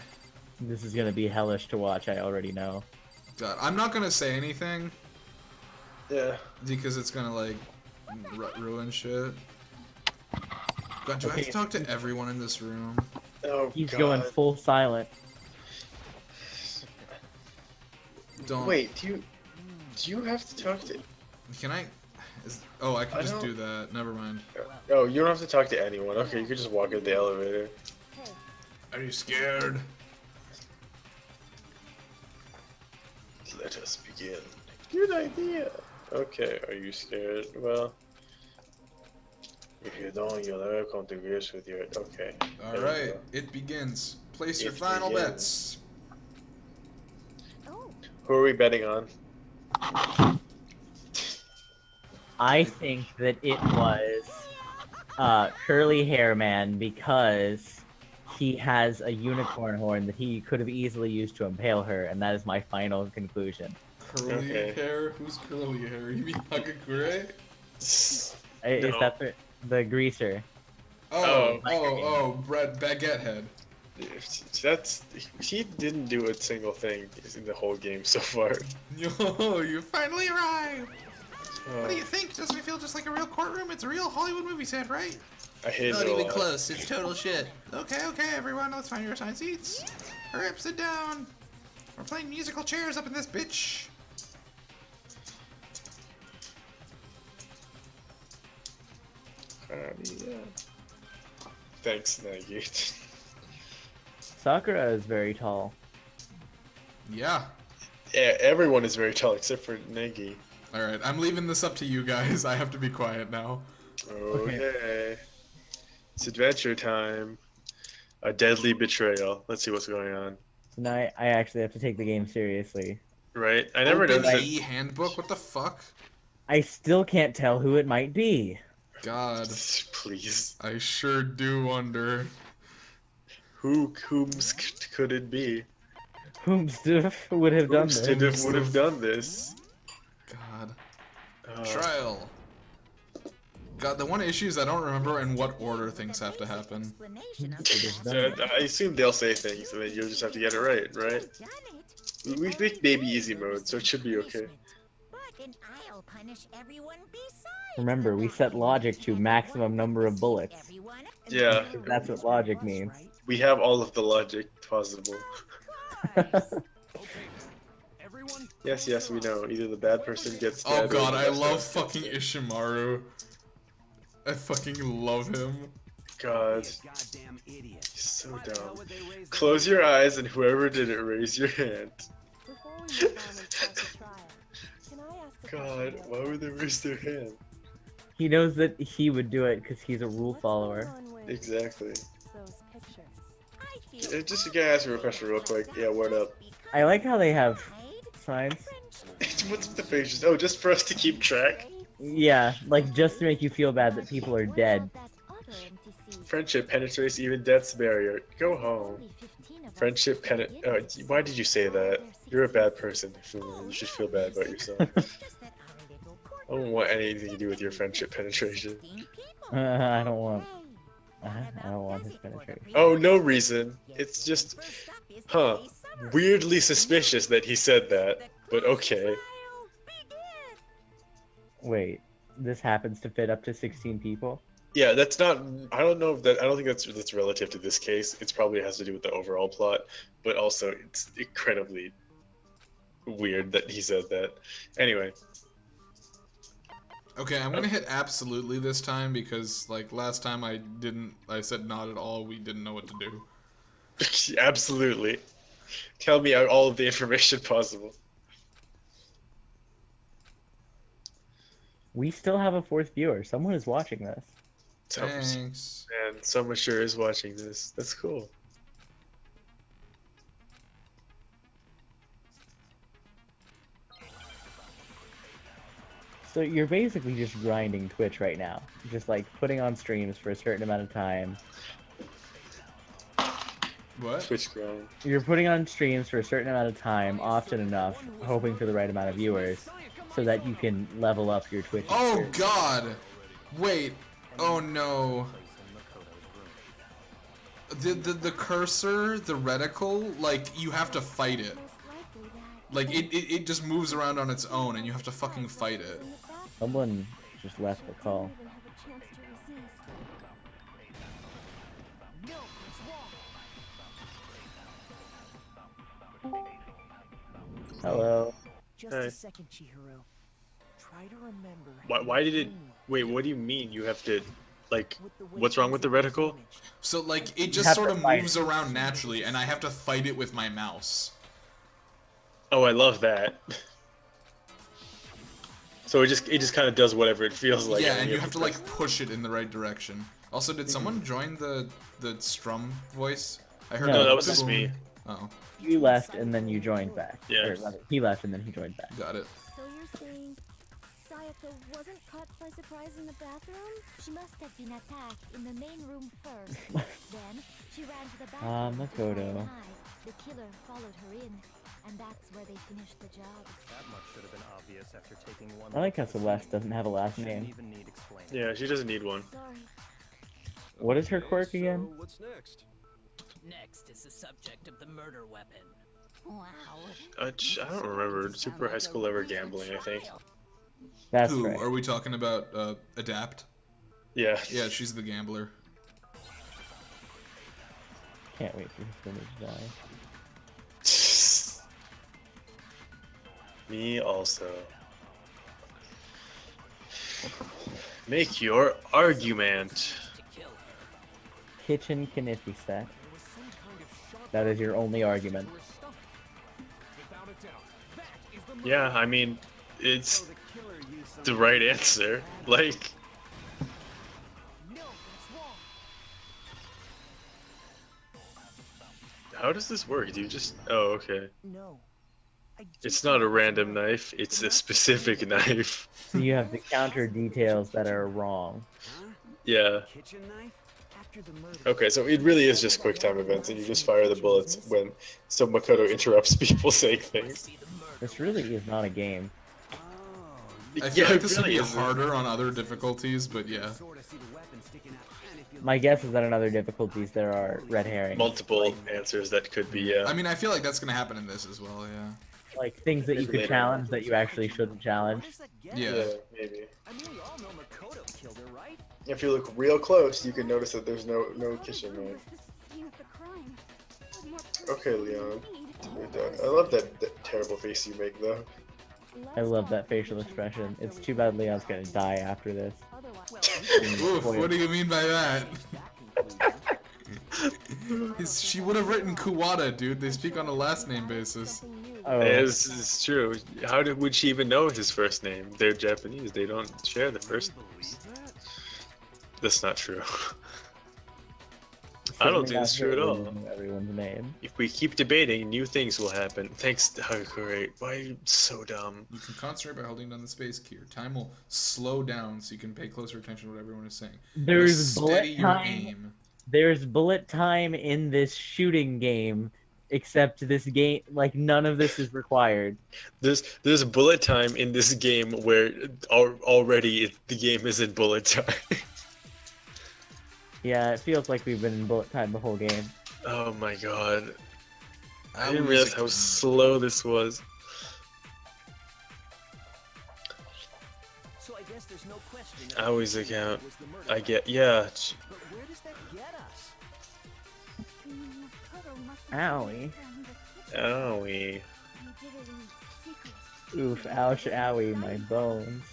This is gonna be hellish to watch, I already know. God, I'm not gonna say anything Yeah. because it's gonna like ruin shit. God, do I have Okay. to talk to everyone in this room? Oh He's God. going full silent. Don't. Wait, do you have to talk to? Can I? Oh, I can I just don't- do that. Never mind. Oh, you don't have to talk to anyone. Okay, you could just walk in the elevator. Are you scared? Let us begin. Good idea. Okay, are you scared? Well, if you don't, you'll never come to grips with your. Okay. All there we right, go. it begins. Place your It final begins. bets. Who are we betting on? I think that it was Curly Hair Man because he has a unicorn horn that he could have easily used to impale her, and that is my final conclusion. Curly Okay. hair? Who's curly hair? You mean Hagakure? Is No. that the greaser? Bread baguette head. That's he didn't do a single thing in the whole game so far. Yo, you finally arrived. What do you think? Doesn't it feel just like a real courtroom? It's a real Hollywood movie set, right? I hate Not it a even lot. close. It's total shit. Okay, everyone, let's find your assigned seats. Hurry up, sit down. We're playing musical chairs up in this bitch. Yeah. Thanks, Nagy. Sakura is very tall. Yeah. Yeah, everyone is very tall except for Nagy. All right, I'm leaving this up to you guys. I have to be quiet now. Okay. It's adventure time. A deadly betrayal. Let's see what's going on. So now I actually have to take the game seriously. Right? I never Open noticed E handbook. What the fuck? I still can't tell who it might be. God, it. Please. I sure do wonder. Whom's could it be? Whomstiff would have done this. Whomstiff would have done this. God. Uh, Trial. God, the one issue is I don't remember in what order things have to happen. I assume they'll say things and then you'll just have to get it right? We picked baby easy mode, so it should be okay. Remember, we set logic to maximum number of bullets. Yeah, That's what logic means. we have all of the logic possible. Yes, we know. Either the bad person gets Oh dead. or God, the I best love person fucking gets dead. Ishimaru. I fucking love him. God, he's so dumb. Close your eyes and whoever did it, raise your hand. God, why would they raise their hand? He knows that he would do it because he's a rule follower. Exactly. Just gonna ask you a question real quick. Yeah, word up. I like how they have signs. What's with the pictures? Oh, just for us to keep track? Yeah, like just to make you feel bad that people are dead. Friendship penetrates even death's barrier. Go home. Friendship why did you say that? You're a bad person. You should feel bad about yourself. I don't want anything to do with your friendship penetration. I don't want. I don't want his penetration. Oh, no reason. It's just, weirdly suspicious that he said that. But okay. Wait, this happens to fit up to 16 people? Yeah, that's not. I don't know if that. I don't think that's relative to this case. It probably has to do with the overall plot, but also it's incredibly weird that he said that. Anyway. Okay, I'm gonna hit absolutely this time because like last time I said not at all. We didn't know what to do. Absolutely. Tell me all of the information possible. We still have a fourth viewer. Someone is watching this. Thanks. Man, someone sure is watching this. That's cool. So you're basically just grinding Twitch right now. Just like putting on streams for a certain amount of time. What? Twitch grind. You're putting on streams for a certain amount of time, often enough, hoping for the right amount of viewers, so that you can level up your Twitch. Oh experience. God! Wait. Oh no. The cursor, the reticle, like you have to fight it. Like it just moves around on its own, and you have to fucking fight it. Someone just left the call. Hello. Just Hey. a second, Chihiro. Try to remember. Why did it? Wait, what do you mean you have to, like, what's wrong with the reticle? So like it You just have sort to of fight moves around naturally, and I have to fight it with my mouse. Oh, I love that. So it just kind of does whatever it feels like. Yeah, then and you have to press- like push it in the right direction. Also, did someone join the strum voice? I heard. No, that was just boom. me. Oh, You left and then you joined back. Yeah. Or rather, he left and then he joined back. got it. So you're saying Sayaka wasn't caught by surprise in the bathroom? She must have been attacked in the main room first. Then she ran to the bathroom to try Makoto. and hide. The killer followed her in, and that's where they finished the job. That much should have been obvious after taking one. I like how Celeste doesn't have a last Shouldn't name. even need explaining. Yeah, she doesn't need one. Sorry. What is her quirk again? What's next? Next is the subject of the murder weapon. Wow. I don't remember. Super high school level gambling, I think. That's Who right. are we talking about? Adapt. Yeah. Yeah, she's the gambler. Can't wait for him to die. Me also. Make your argument. To kill her. Kitchen Kniffy set. That is your only argument. Without a doubt, that is the murder Yeah, I mean, it's the right answer. Like, No, that's wrong. how does this work? Do you just? Oh, okay. No. It's not a random knife. It's a specific knife. So you have to counter details that are wrong. Yeah. Kitchen knife? After the murder. Okay, so it really is just quick time events, and you just fire the bullets when so Makoto interrupts people saying things. This really is not a game. I feel like it this would really be is. harder on other difficulties, but yeah. My guess is that in other difficulties there are red herrings. Multiple answers that could be. Yeah. I mean, I feel like that's gonna happen in this as well. Yeah. Like things that you could challenge that you actually shouldn't challenge. Yeah. Maybe. I mean, we all know Makoto killed her, right? If you look real close, you can notice that there's no kitchen knife. Okay, Leon. I love that terrible face you make, though. I love that facial expression. It's too bad Leon's gonna die after this. Oof, what do you mean by that? She would have written Kuwata, dude. They speak on a last name basis. Oh, It's true. Would she even know his first name? They're Japanese. They don't share the first names. That's not true. I don't think it's true at all. Everyone's name. If we keep debating, new things will happen. Thanks, great. Why are you so dumb? You can concentrate by holding down the space key. Your time will slow down so you can pay closer attention to what everyone is saying. There's Steady bullet your time. aim. There's bullet time in this shooting game, except this game, like none of this is required. There's bullet time in this game where already the game is in bullet time. Yeah, it feels like we've been in bullet time the whole game. Oh my god. I I didn't was realize like- how slow this was. So I guess there's no question. I always account. Was the murder I weapon. get, yeah. But where does that get us? Owie. Owie. Oof, ouch, owie, my bones.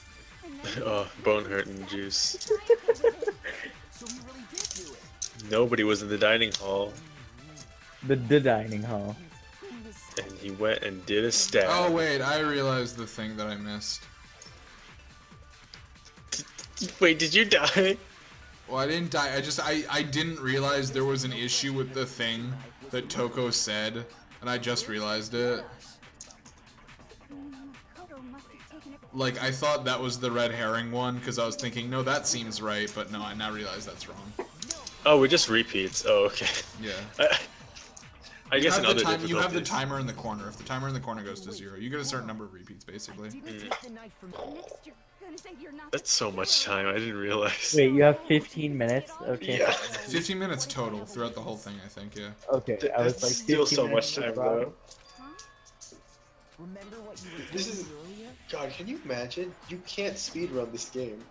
Oh, bone hurting juice. So he really did do it. Nobody was in the dining hall, The dining hall. and he went and did a stab. Oh wait, I realized the thing that I missed. Wait, did you die? Well, I didn't die. I didn't realize there was an issue with the thing that Toko said, and I just realized it. Like, I thought that was the red herring one, because I was thinking, no, that seems right, but no, I now realize that's wrong. Oh, we're just repeats. Oh, okay. Yeah. I guess in other You have the difficulties. timer in the corner. If the timer in the corner goes to 0, you get a certain number of repeats, basically. That's so much time. I didn't realize. Wait, you have 15 minutes? Okay. Yeah. 15 minutes total throughout the whole thing, I think, yeah. Okay, I was That's like, still 15 so minutes much time, is the problem. though. Remember what you were This doing is- earlier? God, can you imagine? You can't speedrun this game.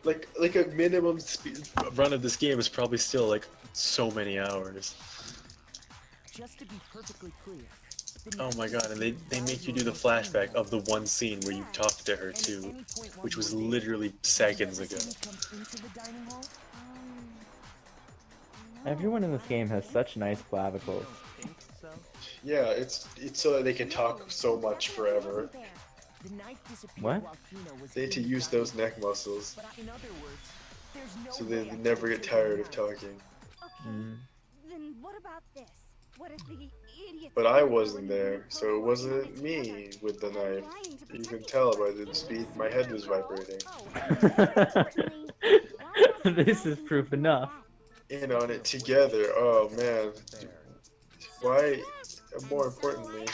Like a minimum speed run of this game is probably still like so many hours. Just to be perfectly clear. Oh my god, and they make you do the flashback of the one scene where you talked to her too, which was literally seconds ago. Everyone in this game has such nice clavicles. Yeah, it's so that they can talk so much forever. What? They need to use those neck muscles, so they never get tired of talking. Mm. Then what about this? What if the idiots... But I wasn't there, so it wasn't me with the knife. You can tell by the speed my head was vibrating. This is proof enough. In on it together. Oh man. Why? More importantly.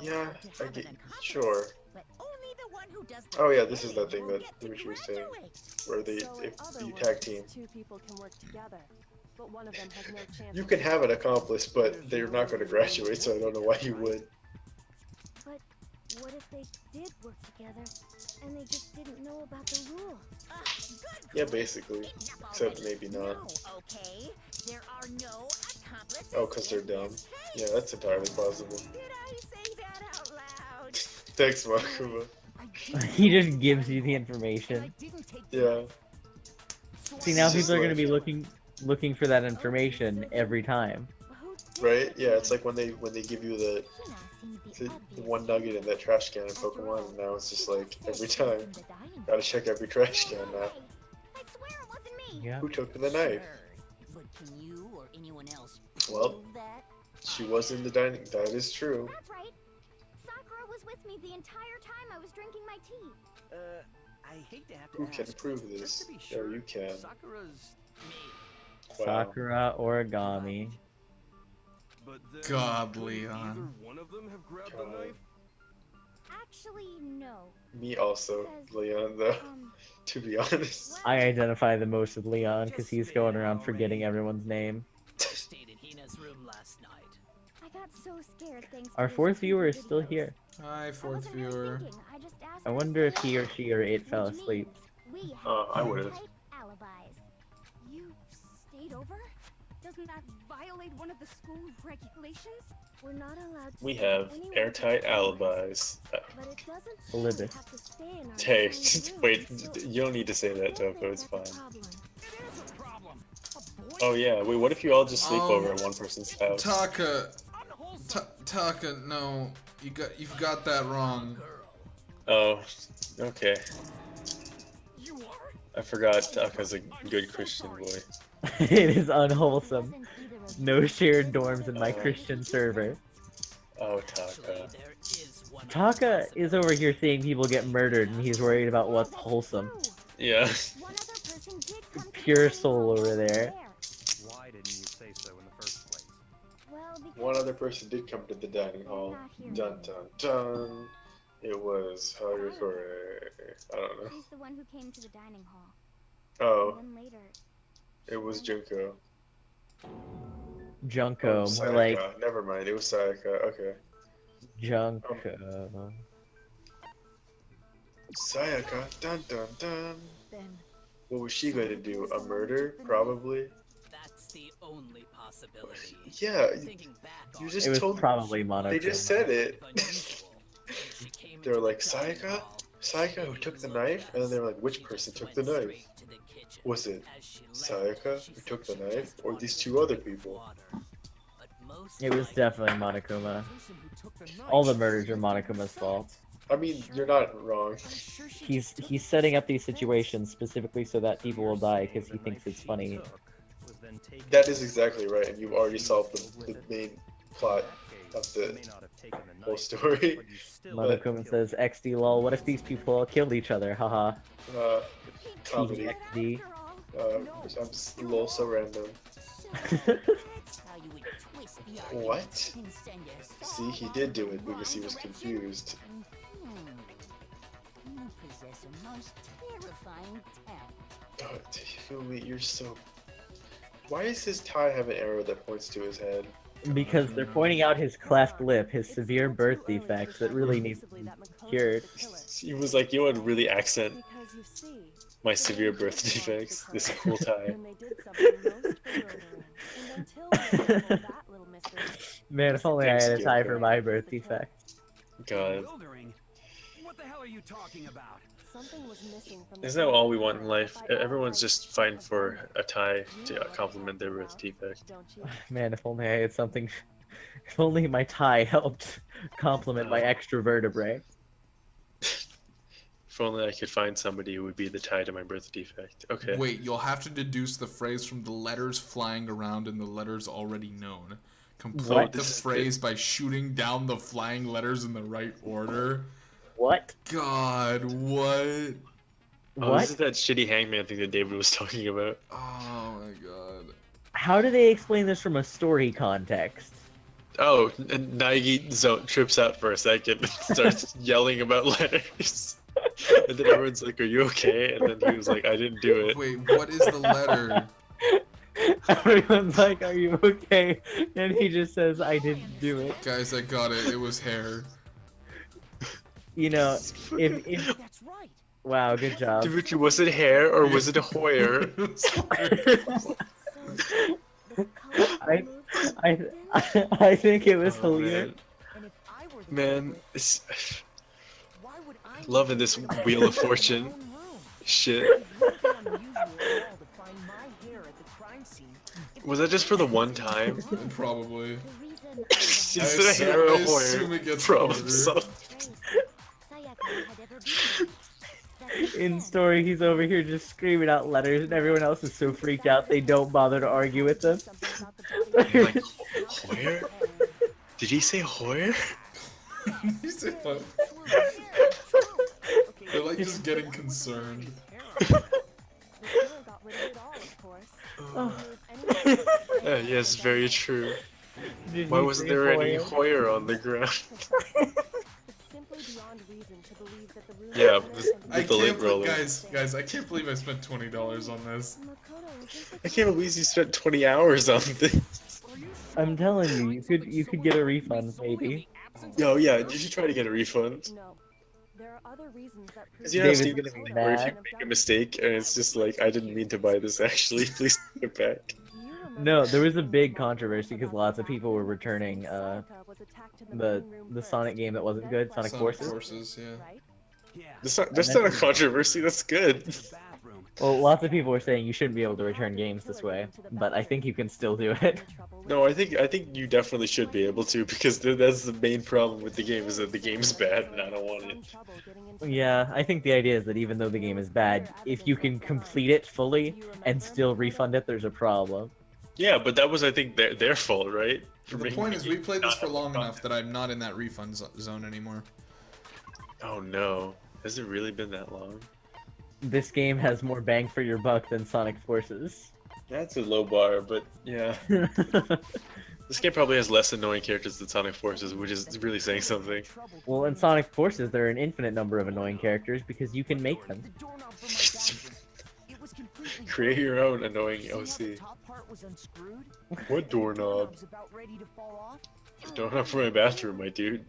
Yeah, I get. Sure. Oh yeah, this is that thing that she was saying, where if you tag team. You can have an accomplice, but they're not going to graduate, so I don't know why you would. But what if they did work together, and they just didn't know about the rule? Yeah, basically. Except maybe not. Oh, because they're dumb. Yeah, that's entirely possible. Thanks, Makuma. He just gives you the information. Yeah. See, now It's just people are going to like- be looking for that information every time. Right? Yeah, it's like when they give you the one nugget in that trash can in Pokemon, and now it's just like every time. Gotta check every trash can now. Yeah. Who took the knife? But can you or anyone else Well, prove that? she was in the dining. That is true. That's right. Sakura was with me the entire time I was drinking my tea. I hate to have to Who ask, can prove but this? just to be Yeah, sure, you can. Sakura's Wow. Sakura origami. But then, God, couldn't Leon. Either one of them have grabbed the God. knife? Actually, no. Me also, Leon, though, to be honest. I identify the most with Leon because he's going around forgetting everyone's name. I stayed in Hina's room last night. I got so scared thanks Our to fourth those viewer is creepy still videos. here. Hi, I fourth wasn't really viewer. thinking, I just asked I her to wonder if stay he or up, she or it fell which asleep. means we have I would've. tight alibis. You stayed over? Doesn't that violate one of the school regulations? We're not allowed to We stay have anywhere airtight but alibis. But it doesn't Libis. we have to stay in our Hey, assigned room wait, until- you don't need to say that, I think Toko, it's that's fine. a problem. It is a problem. A boy Oh yeah, wait, what if you all just sleep over at one person's house? Taka, unwholesome. Taka, no, you've got that wrong. Oh, okay. You are? I forgot Taka's a good Christian boy. It is unwholesome. Wasn't either of No shared dorms in my Christian server. Oh, Actually, Taka. there is one Taka is over here seeing people get murdered and he's worried about what's That's wholesome. true. Yeah. One other person did come to the Pure dining soul hall over while we were there. Why didn't you say so in the first place? Well, because One other person did come to the dining hall. Dun dun dun. It was Hagakure. I don't know. she's the one who came to the dining hall. Oh, And then later, it was Junko. Junko, more Sayaka. like Never mind, it was Sayaka. Okay. Junko. Sayaka. Dun dun dun. then What was she going to do? A murder? Probably. That's the only possibility. Yeah, Thinking back you on just It was told. probably They Monokuma. just said it. unusual. She came They were into like, the dining Sayaka? hall. Sayaka who took the knife? And then they were like, which person took the knife? Straight to the kitchen. Was it As she left, Sayaka she who said took the she knife? just Or wanted these to two other drink people? water. But most It was likely, definitely Monokuma. Person who took the knife. All the murders are Monokuma's fault. I mean, you're not wrong. He's setting up these situations specifically so that people will die because he thinks it's funny. That is exactly right, and you've already solved the main plot of the whole story. Monokuma says, XD lol, what if these people all killed each other? Haha. Comedy. XD. I'm just a little so random. that's how you would twist the argument What? and send us. See, he did do it because he was confused. You possess a most terrifying talent. Oh, Hifumi, you're so... Why does his tie have an arrow that points to his head? Because they're pointing out his cleft lip, his severe birth defects that really need to be cured. He was like, you know what really accent? because you see, My severe birth defects. This cool tie. When they did something most bewildering. And until we unraveled that little mystery, Man, if only I Thanks, had a tie Kyoko. for my birth defect. God. Bewildering? What the hell are you talking about? something was missing from the Isn't that all we want in blueprint. life? If I Everyone's always just fighting was for wondering. a tie You to know what complement their happened birth now, defect. don't you? Man, if only I had something. If only my tie helped complement my extra vertebrae. If only I could find somebody who would be the tie to my birth defect. Okay. Wait, you'll have to deduce the phrase from the letters flying around and the letters already known. Complete What? the phrase by shooting down the flying letters in the right order. What? God, what? Oh, What? this is that shitty hangman thing that David was talking about. Oh my god. How do they explain this from a story context? Oh, and Naegi trips out for a second and starts yelling about letters. And then everyone's like, "Are you okay?" And then he was like, "I didn't do it." Wait, what is the letter? Everyone's like, "Are you okay?" And he just says, "I didn't do it." Guys, I got it. It was hair. You know, if That's right. wow, good job. Dimitri, was it hair or was it a Hoyer? I think it was Oh, hilarious. man, it's loving this Wheel of Fortune shit. Was that just for the one time? Probably. Is it a hair or a assume it Hoyer? gets From harder. some- In story, he's over here just screaming out letters, and everyone else is so freaked out they don't bother to argue with them. like, Hoyer? Did he say Hoyer? He said what? They're like just getting concerned. Yes, very true. Did Why he wasn't say there any Hoyer? Hoyer on the ground? Simply beyond reason to believe that the room Yeah, was this- open. I With the link can't believe, roller. guys, I can't believe I spent $20 on this. I can't believe you spent 20 hours on this. I'm telling you, you could get a refund maybe. Yo, yeah, you should try to get a refund. No. There are other reasons that prove Because you know how David's Steven getting where if you mad. make a mistake and it's just like, I didn't mean to buy this actually, please take it back. No, there was a big controversy because lots of people were returning the Sonic game that wasn't good, Sonic Forces. Forces, yeah. That's not a controversy, that's good. Well, lots of people were saying you shouldn't be able to return games this way, but I think you can still do it. No, I think you definitely should be able to, because that's the main problem with the game, is that the game's bad and I don't want it. Yeah, I think the idea is that even though the game is bad, if you can complete it fully and still refund it, there's a problem. Yeah, but that was, I think, their fault, right? For The making point is, the we game played not this for have long content. enough that I'm not in that refund zone anymore. Oh no. Has it really been that long? This game has more bang for your buck than Sonic Forces. That's a low bar, but yeah. This game probably has less annoying characters than Sonic Forces, which is really saying something. Well, in Sonic Forces, there are an infinite number of annoying characters because you can make them. Create your own annoying OC. What doorknob? Doorknob for my bathroom, my dude.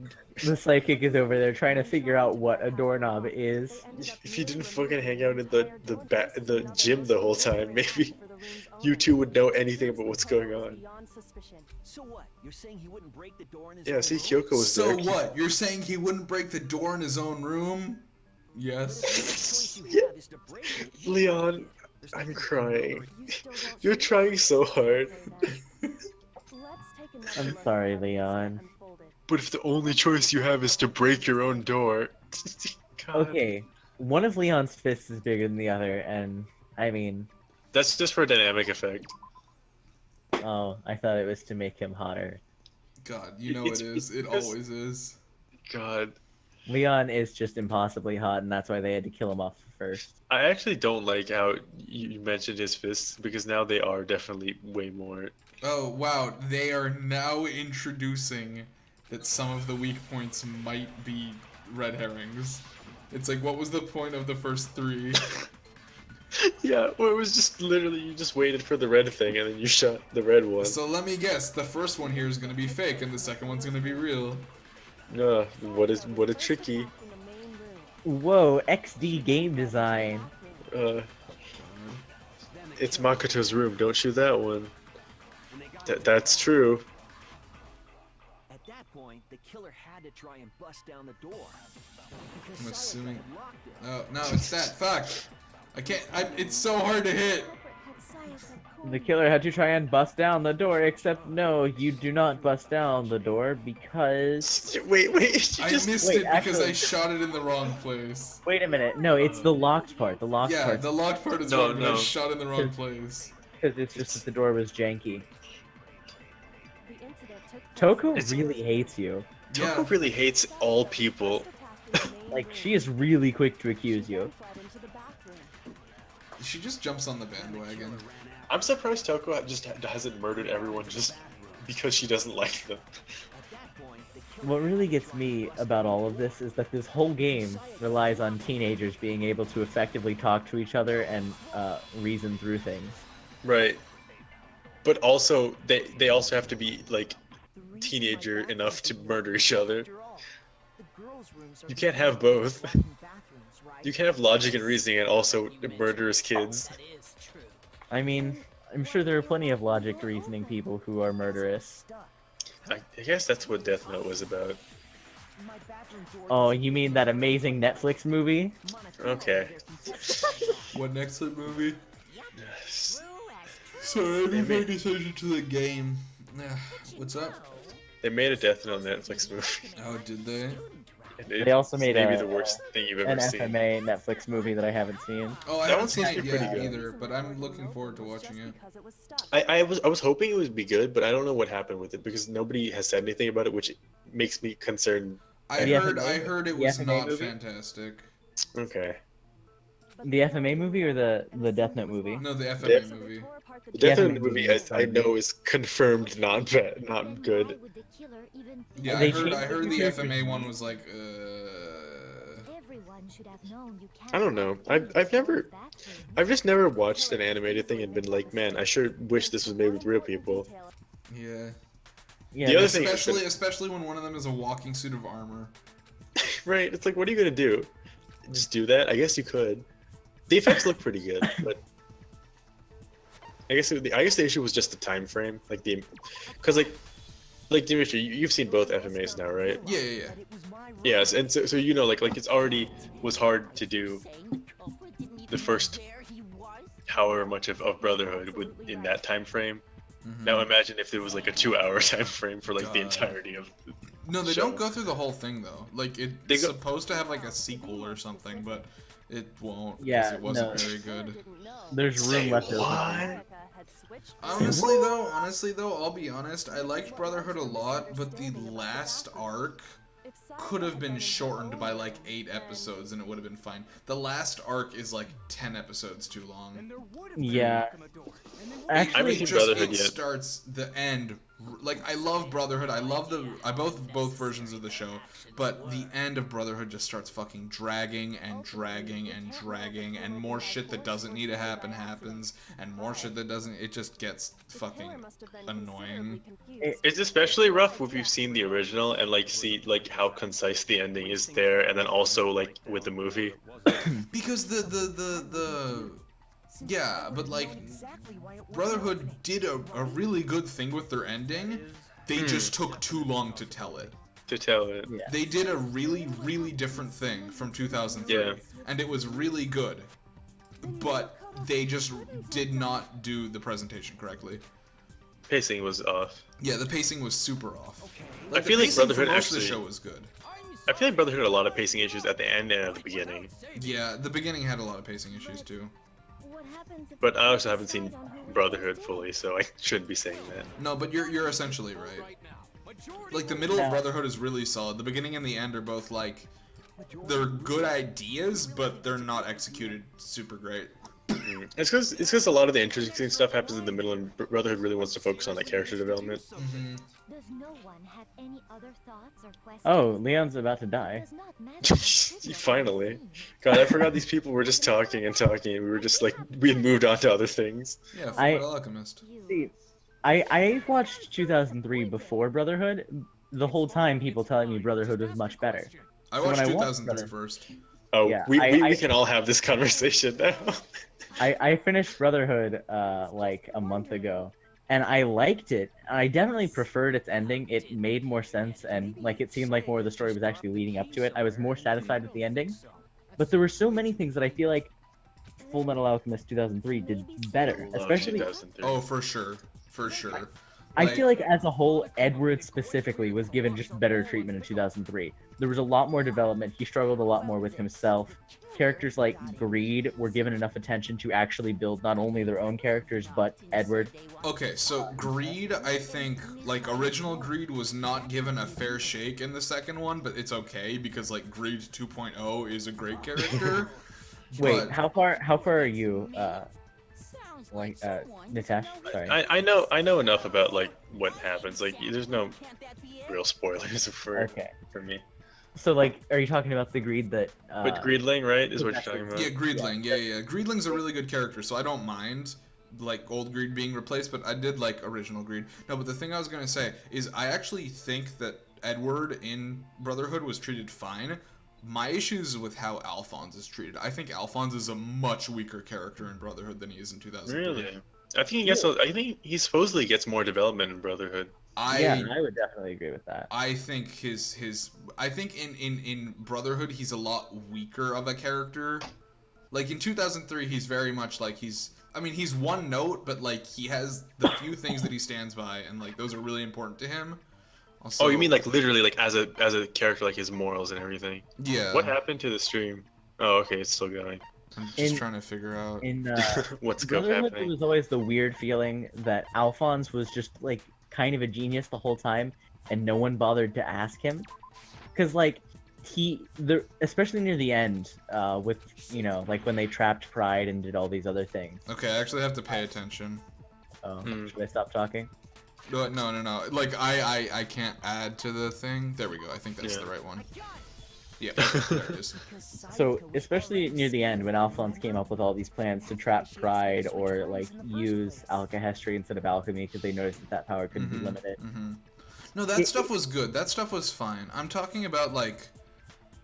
The psychic is over there trying to figure out what a doorknob is. If you didn't fucking hang out in the gym the whole time, maybe you two would know anything about what's going on. So what? You're saying he wouldn't break the door in his Yeah, own see, room? Kyoko was So there. what? You're saying he wouldn't break the door in his own room? Yes. Leon, I'm crying. You're trying so hard. I'm sorry, Leon. But if the only choice you have is to break your own door... God. Okay, one of Leon's fists is bigger than the other, and I mean, That's just for a dynamic effect. oh, I thought it was to make him hotter. God, you know it is. It always is. God. Leon is just impossibly hot, and that's why they had to kill him off first. I actually don't like how you mentioned his fists, because now they are definitely way more... Oh, wow. They are now introducing that some of the weak points might be red herrings. It's like, what was the point of the first three? Yeah, well, it was just literally, you just waited for the red thing, and then you shot the red one. So let me guess, the first one here is going to be fake, and the second one's going to be real. What a tricky. Whoa, XD game design. It's Makoto's room. Don't shoot that one. That's true. At that point, the killer had to try and bust down the door. I'm assuming. Oh no, it's that. Fuck. I can't. It's so hard to hit. The killer had to try and bust down the door, except no, you do not bust down the door because... Wait. I missed it because I shot it in the wrong place. Wait a minute. No, it's the locked part. The locked part. Yeah, the locked part is wrong, but I shot in the wrong place. Because it's just that the door was janky. Toko really hates you. Toko really hates all people. Like, she is really quick to accuse you. She just jumps on the bandwagon. I'm surprised Toko just hasn't murdered everyone just because she doesn't like them. What really gets me about all of this is that this whole game relies on teenagers being able to effectively talk to each other and reason through things. Right. But also, they also have to be, like, teenager enough to murder each other. You can't have both. You can't have logic and reasoning and also murderous kids. I mean, I'm sure there are plenty of logic reasoning people who are murderous. I guess that's what Death Note was about. Oh, you mean that amazing Netflix movie? Okay. What Netflix movie? Sorry, I didn't pay attention to the game. What's up? They made a Death Note Netflix movie. Oh, did they? They also made maybe the worst thing you've ever an seen. FMA Netflix movie that I haven't seen. Oh, I That haven't one seen seems it to be pretty yet good. either, but I'm looking forward to watching it. I was hoping it would be good, but I don't know what happened with it because nobody has said anything about it, which makes me concerned. I heard it was not fantastic. Okay. The FMA movie or the Death Note movie? No, the FMA movie. The Death Note movie, I know, is confirmed not good. Yeah, I heard the FMA one was like, I don't know. I've just never watched an animated thing and been like, man, I sure wish this was made with real people. Yeah. Yeah. The other especially when one of them is a walking suit of armor. Right. It's like, what are you gonna do? Just do that? I guess you could. The effects look pretty good, but I guess the issue was just the time frame, like because Dimitri, you've seen both FMAs now, right? Yeah. Yes, and so you know, like it's already was hard to do the first however much of Brotherhood in that time frame. Mm-hmm. Now imagine if there was like a 2-hour time frame for like the entirety of the No, they show. don't go through the whole thing though. Like it's supposed to have like a sequel or something, but it won't. Yeah, it wasn't very good. There's room left over. Honestly though, I'll be honest. I liked Brotherhood a lot, but the last arc could have been shortened by like 8 episodes, and it would have been fine. The last arc is like 10 episodes too long. Yeah. Actually, It starts the end. Like I love Brotherhood. I love both versions of the show, but the end of Brotherhood just starts fucking dragging, and more shit that doesn't need to happen happens, and more shit that doesn't. It just gets fucking annoying. It's especially rough if you've seen the original and like see like how concise the ending is there, and then also like with the movie. Because yeah, but like Brotherhood did a really good thing with their ending. They just took too long to tell it. Yeah. They did a really, really different thing from 2003, and it was really good. But they just did not do the presentation correctly. Pacing was off. Yeah, the pacing was super off. I feel like Brotherhood most of actually. the show was good. I feel like Brotherhood had a lot of pacing issues at the end and at the beginning. Yeah, the beginning had a lot of pacing issues too. But I also haven't seen Brotherhood fully, so I shouldn't be saying that. No, but you're essentially right. Like the middle of Brotherhood is really solid. The beginning and the end are both like they're good ideas, but they're not executed super great. It's because a lot of the interesting stuff happens in the middle, and Brotherhood really wants to focus on that character development. Does no one have any other thoughts or questions? Oh, Leon's about to die. Finally. God, I forgot these people were just talking and talking, and we were just like, we had moved on to other things. Yeah, Fullmetal Alchemist. See, I watched 2003 before Brotherhood. The whole time, people telling me Brotherhood was much better. I watched 2003 first. Oh, Yeah, we can all have this conversation now. I finished Brotherhood like a month ago, and I liked it. I definitely preferred its ending. It made more sense, and like it seemed like more of the story was actually leading up to it. I was more satisfied with the ending, but there were so many things that I feel like Full Metal Alchemist 2003 did better, Love especially. 2003. Oh, for sure, for sure. I feel like as a whole, Edward specifically was given just better treatment in 2003. There was a lot more development. He struggled a lot more with himself. Characters like Greed were given enough attention to actually build not only their own characters, but Edward. Okay, so Greed, I think, like, original Greed was not given a fair shake in the second one, but it's okay, because, like, Greed 2.0 is a great character. Wait, how far are you, Nitesh? Sorry. I know enough about like what happens. Like, there's no real spoilers for me. So, like, are you talking about the Greed that... But Greedling, right, is what you're talking about? Yeah, Greedling, yeah. Greedling's a really good character, so I don't mind, like, old Greed being replaced, but I did like original Greed. No, but the thing I was gonna say is I actually think that Edward in Brotherhood was treated fine. My issue is with how Alphonse is treated. I think Alphonse is a much weaker character in Brotherhood than he is in 2003. Really? I think he supposedly gets more development in Brotherhood. I would definitely agree with that. I think I think in Brotherhood he's a lot weaker of a character. Like in 2003 he's very much like he's one note, but like he has the few things that he stands by, and like those are really important to him. Also, oh, you mean like literally like as a character, like his morals and everything? Yeah. What happened to the stream? Oh, okay, it's still going. I'm just trying to figure out what's Brotherhood, happening. there was always the weird feeling that Alphonse was just like kind of a genius the whole time, and no one bothered to ask him, because like especially near the end, with like when they trapped Pride and did all these other things. Okay, I actually have to pay attention. Oh, should I stop talking? No. Like I can't add to the thing. There we go. I think that's the right one. Yeah, there it is. So, especially near the end, when Alphonse came up with all these plans to trap Pride or like use alchemy instead of alchemy because they noticed that power couldn't be limited. No, that stuff was good. That stuff was fine. I'm talking about like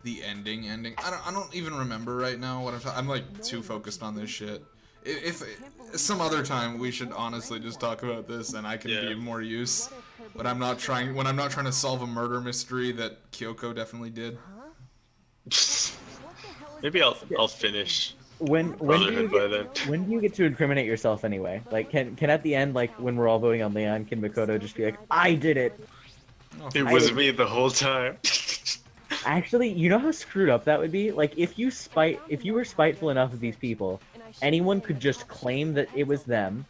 the ending. I don't even remember right now what I'm like too focused on this shit. If some other time we should honestly just talk about this and I can be of more use. But I'm not trying to solve a murder mystery that Kyoko definitely did. Maybe I'll finish. When do you get to incriminate yourself anyway? Like, can at the end, like when we're all voting on Leon, can Makoto just be like, "I did it"? It was me the whole time. Actually, you know how screwed up that would be? Like, if you were spiteful enough of these people, anyone could just claim that it was them,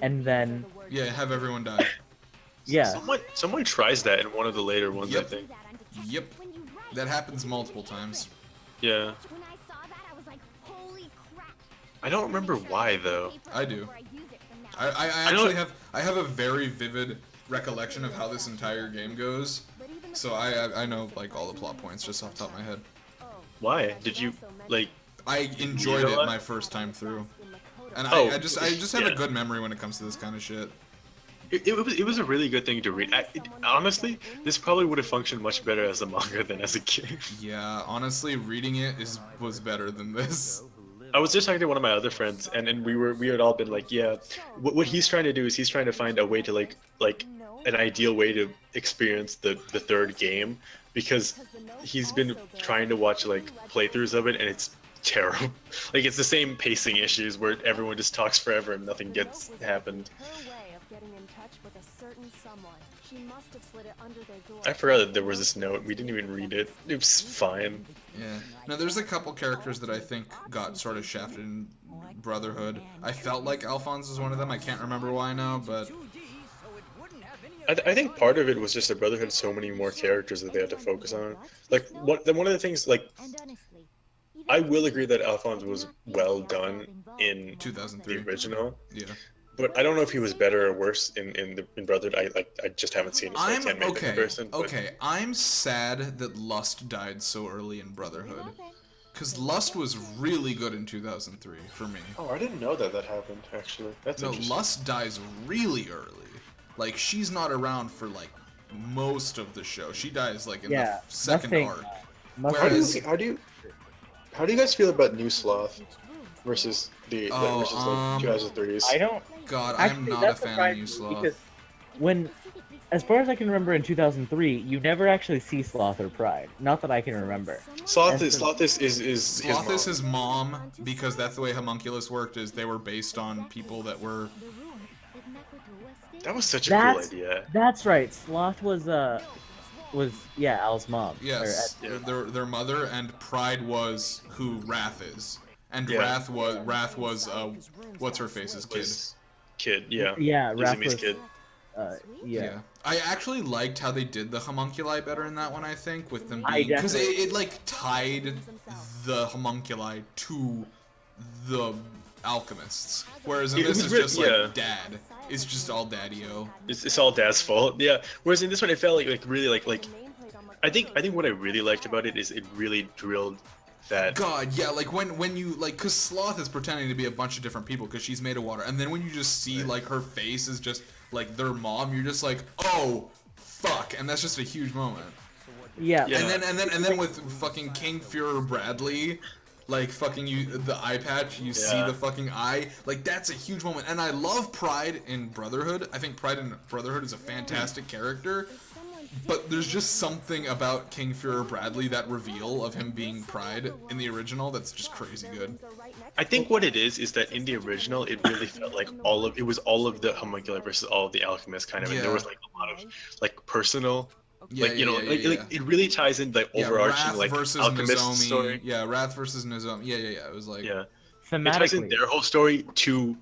and then have everyone die. Yeah. Someone tries that in one of the later ones, I think. Yep. That happens multiple times. Yeah. I don't remember why though. I do. I actually have a very vivid recollection of how this entire game goes. So I know like all the plot points just off the top of my head. Why? Did you like? I enjoyed it my first time through, and I just have a good memory when it comes to this kind of shit. It was a really good thing to read. Honestly, this probably would have functioned much better as a manga than as a game. Yeah, honestly, reading it was better than this. I was just talking to one of my other friends, and we had all been like, yeah, what he's trying to do is he's trying to find a way to like an ideal way to experience the third game, because he's been trying to watch like playthroughs of it, and it's terrible. Like, it's the same pacing issues where everyone just talks forever and nothing gets happened. I forgot that there was this note. We didn't even read it. It was fine. Yeah. No, there's a couple characters that I think got sort of shafted in Brotherhood. I felt like Alphonse was one of them. I can't remember why now, but I think part of it was just that Brotherhood had so many more characters that they had to focus on. Like, one of the things, like, I will agree that Alphonse was well done in 2003. The original. Yeah. But I don't know if he was better or worse in Brotherhood. I just haven't seen it, so I can't make the comparison. Okay, I'm sad that Lust died so early in Brotherhood. Because Lust was really good in 2003 for me. Oh, I didn't know that happened, actually. That's interesting. Lust dies really early. Like, she's not around for, like, most of the show. She dies, like, in the second arc. How do you... How do you guys feel about New Sloth versus the Oh, versus like 2003s? I don't. God, I'm Actually, not a that's fan of surprising New Sloth. because when, as far as I can remember, in 2003, you never actually see Sloth or Pride. Not that I can remember. Sloth And is so- Sloth is his Sloth mom. is his mom, because that's the way Homunculus worked, is they were based on people that were... That was such a cool That's idea. that's right. Sloth was yeah, Al's mom. Yes, Or, their mother, and Pride was who Wrath is. And Yeah. Wrath was what's her face's kid. Was kid, yeah. yeah, Raph Izumi's was, kid. yeah. I actually liked how they did the homunculi better in that one, I think, with them I being... Because definitely- it like tied the homunculi to the alchemists. Whereas in It this was is re- just yeah. like dad. It's just all daddy-o. It's all Dad's fault, yeah. Whereas in this one, it felt like really like I think what I really liked about it is it really drilled that. God, yeah, like when you like, cause Sloth is pretending to be a bunch of different people because she's made of water, and then when you just see like her face is just like their mom, you're just like, oh, fuck, and that's just a huge moment. Yeah. Yeah. And then with fucking King Fuhrer Bradley, like fucking the eye patch, you see Yeah. the fucking eye, like that's a huge moment. And I love Pride in Brotherhood. I think Pride in Brotherhood is a fantastic character. But there's just something about King Fuhrer Bradley, that reveal of him being Pride in the original, that's just crazy good. I think what it is that in the original, it really felt like it was all of the homunculi versus all of the alchemists kind of, and there Yeah. was like a lot of like personal, Yeah, like you know, yeah, like, yeah, like yeah. it really ties in the overarching Wrath like versus alchemist Nozomi. story. Yeah, Wrath versus Nozomi. Yeah. It was like... Yeah, it ties in Thematically. their whole story to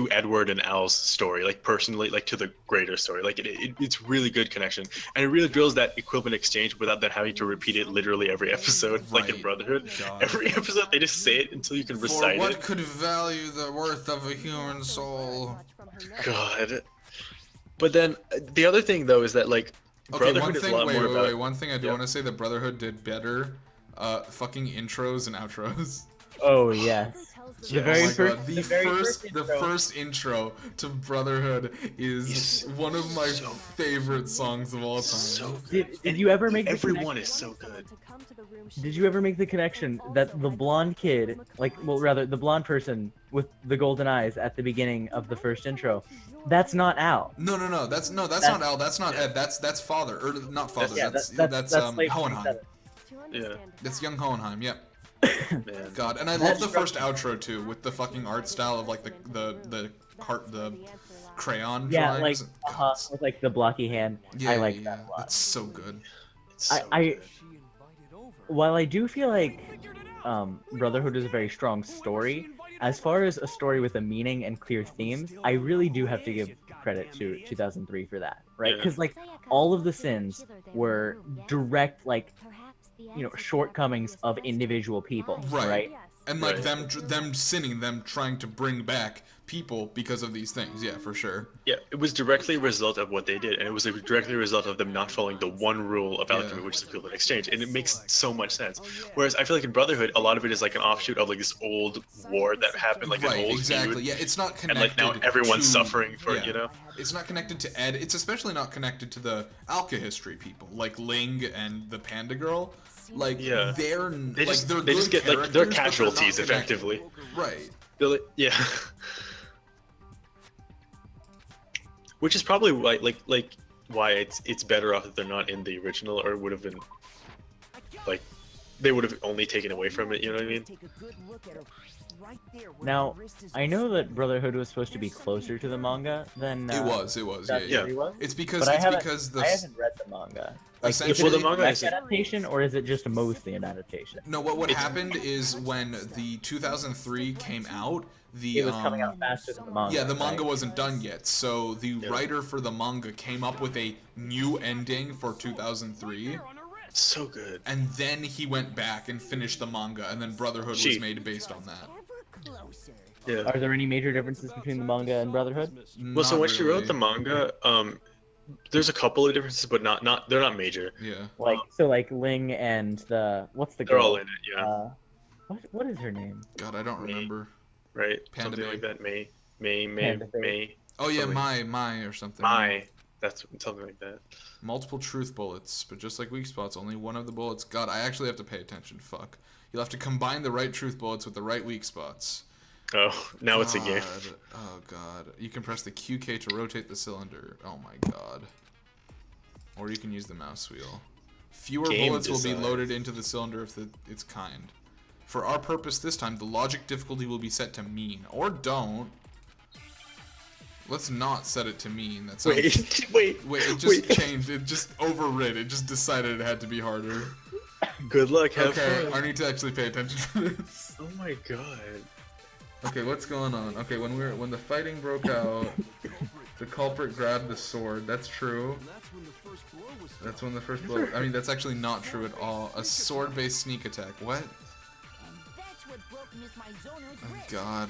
Edward and Al's story, like personally, like to the greater story. Like it's really good connection, and it really drills that equivalent exchange without them having to repeat it literally every episode, like in Right. Brotherhood. God. Every episode they just say it until you can For recite what it. could value the worth of a human soul? God. But then the other thing though is that like Okay, Brotherhood one is thing. a lot Wait, more wait, about. wait. One thing I do Yeah. want to say that Brotherhood did better. Fucking intros and outros. Oh yes. The Yes. very Oh my first, God. the very first the intro. first intro to Brotherhood is Is one of my so- favorite songs of all time. So good. Did you ever make the Everyone is so good. Did you ever make the connection that the blonde kid, like, well, rather, the blonde person with the golden eyes at the beginning of the first intro, that's not Al. No, that's not Al. That's not Ed. That's father, or not father. Yeah, that's Slave Hohenheim. 27. Yeah. That's young Hohenheim. Yep. Man. God, and I love the first outro too, with the fucking art style of like the crayon Yeah, like, drawings. God, with like the blocky hand. I like yeah, that a lot. It's so good. It's so I good. while I do feel like Brotherhood is a very strong story, as far as a story with a meaning and clear themes, I really do have to give credit to 2003 for that, right? Yeah. Because like all of the sins were direct, like, you know, shortcomings of individual people, right? And like Right. them sinning, them trying to bring back people because of these things. Yeah, for sure. Yeah, it was directly a result of what they did, and it was directly a result of them not following the one rule of alchemy, Yeah. which is equivalent exchange, and it makes so much sense. Whereas I feel like in Brotherhood, a lot of it is like an offshoot of like this old war that happened, like Right, an old exactly. feud, Yeah, it's not and connected. like now everyone's to- suffering for it, yeah. you know? It's not connected to Ed. It's especially not connected to the Alka history people, like Ling and the Panda Girl. Like Yeah. they're They like just they're they just good get like they're characters, but not casualties connected. effectively. Right. They're like, yeah. Which is probably why it's better off that they're not in the original, or would have been like they would have only taken away from it. You know what I mean? Now, I know that Brotherhood was supposed to be closer to the manga than It was. Yeah. 2003 was, It's because but I haven't, the I haven't read the manga. Like, is Essentially- it Well, a the manga direct isn't- adaptation, or is it just mostly an adaptation? No, what happened is when the 2003 came out, the It was coming out faster than the manga. Yeah, the manga right? wasn't done yet, so the writer for the manga came up with a new ending for 2003, So good. and then he went back and finished the manga, and then Brotherhood was She- made based on that. Yeah. Are there any major differences between the manga and Brotherhood? Well, so Not when she wrote really. the manga, there's a couple of differences, but they're not major. Yeah. Like, so like Ling and what's the They're girl? all in it, yeah. What is her name? God, I don't remember. Right? Panda Something Babe. like that. May. Panda Babe. Oh yeah, something. my or something. My. That's something like that. Multiple truth bullets, but just like weak spots, only one of the bullets. God, I actually have to pay attention. Fuck. You'll have to combine the right truth bullets with the right weak spots. Oh, now it's a game. Oh god. You can press the QK to rotate the cylinder. Oh my god. Or you can use the mouse wheel. Fewer bullets will be loaded into the cylinder if it's kind. For our purpose this time, the logic difficulty will be set to mean. Or don't. Let's not set it to mean. That sounds... Wait, it just changed. It just overrid. It just decided it had to be harder. Good luck, have fun. I need to actually pay attention to this. Oh my god. Okay, what's going on? Okay, when the fighting broke out, the culprit grabbed the sword. That's true. That's when the first blow. I mean, that's actually not true at all. A sword-based sneak attack. What? Oh god.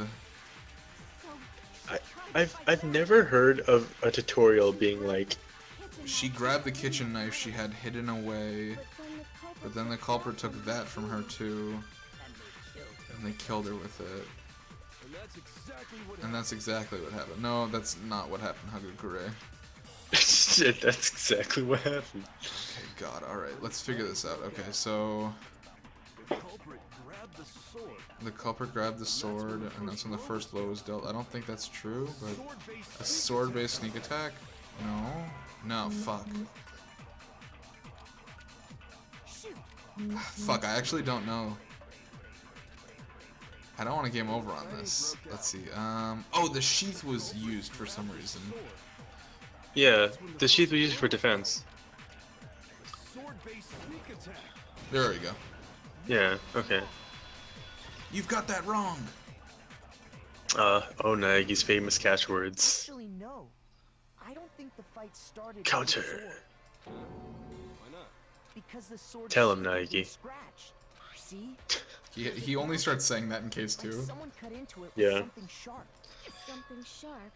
I've never heard of a tutorial being like, she grabbed the kitchen knife she had hidden away, but then the culprit took that from her too, and they killed her with it. And that's exactly what happened. No, that's not what happened, Hagakure. Shit, that's exactly what happened. Okay, god, alright, let's figure this out. Okay, so... the culprit grabbed the sword, and that's when the first blow was dealt. I don't think that's true, but... a sword-based sneak attack? No. No, fuck. Fuck, I actually don't know. I don't want to game over on this. Let's see. Oh, the sheath was used for some reason. Yeah, the sheath was used for defense. There we go. Yeah, okay. You've got that wrong! Onagi's famous catchwords. Actually, no. I don't think the fight started. Counter. Why not? Because the sword. Tell him, Nagi. See? He only starts saying that in case 2. Like someone cut into it with Yeah. something sharp. Something sharp?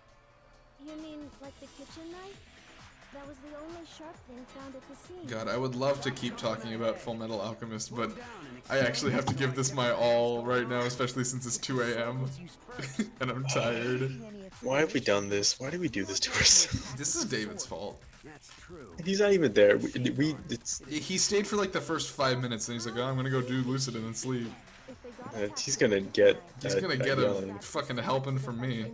You mean like the kitchen knife? That was the only sharp thing found at the scene. God, I would love to keep talking about Full Metal Alchemist, but I actually have to give this my all right now, especially since it's 2 AM and I'm tired. Why have we done this? Why did we do this to ourselves? This is David's fault. He's not even there. He stayed for like the first 5 minutes and he's like, oh, I'm gonna go do Lucid and then sleep. He's gonna get. He's gonna get a fucking helping from me.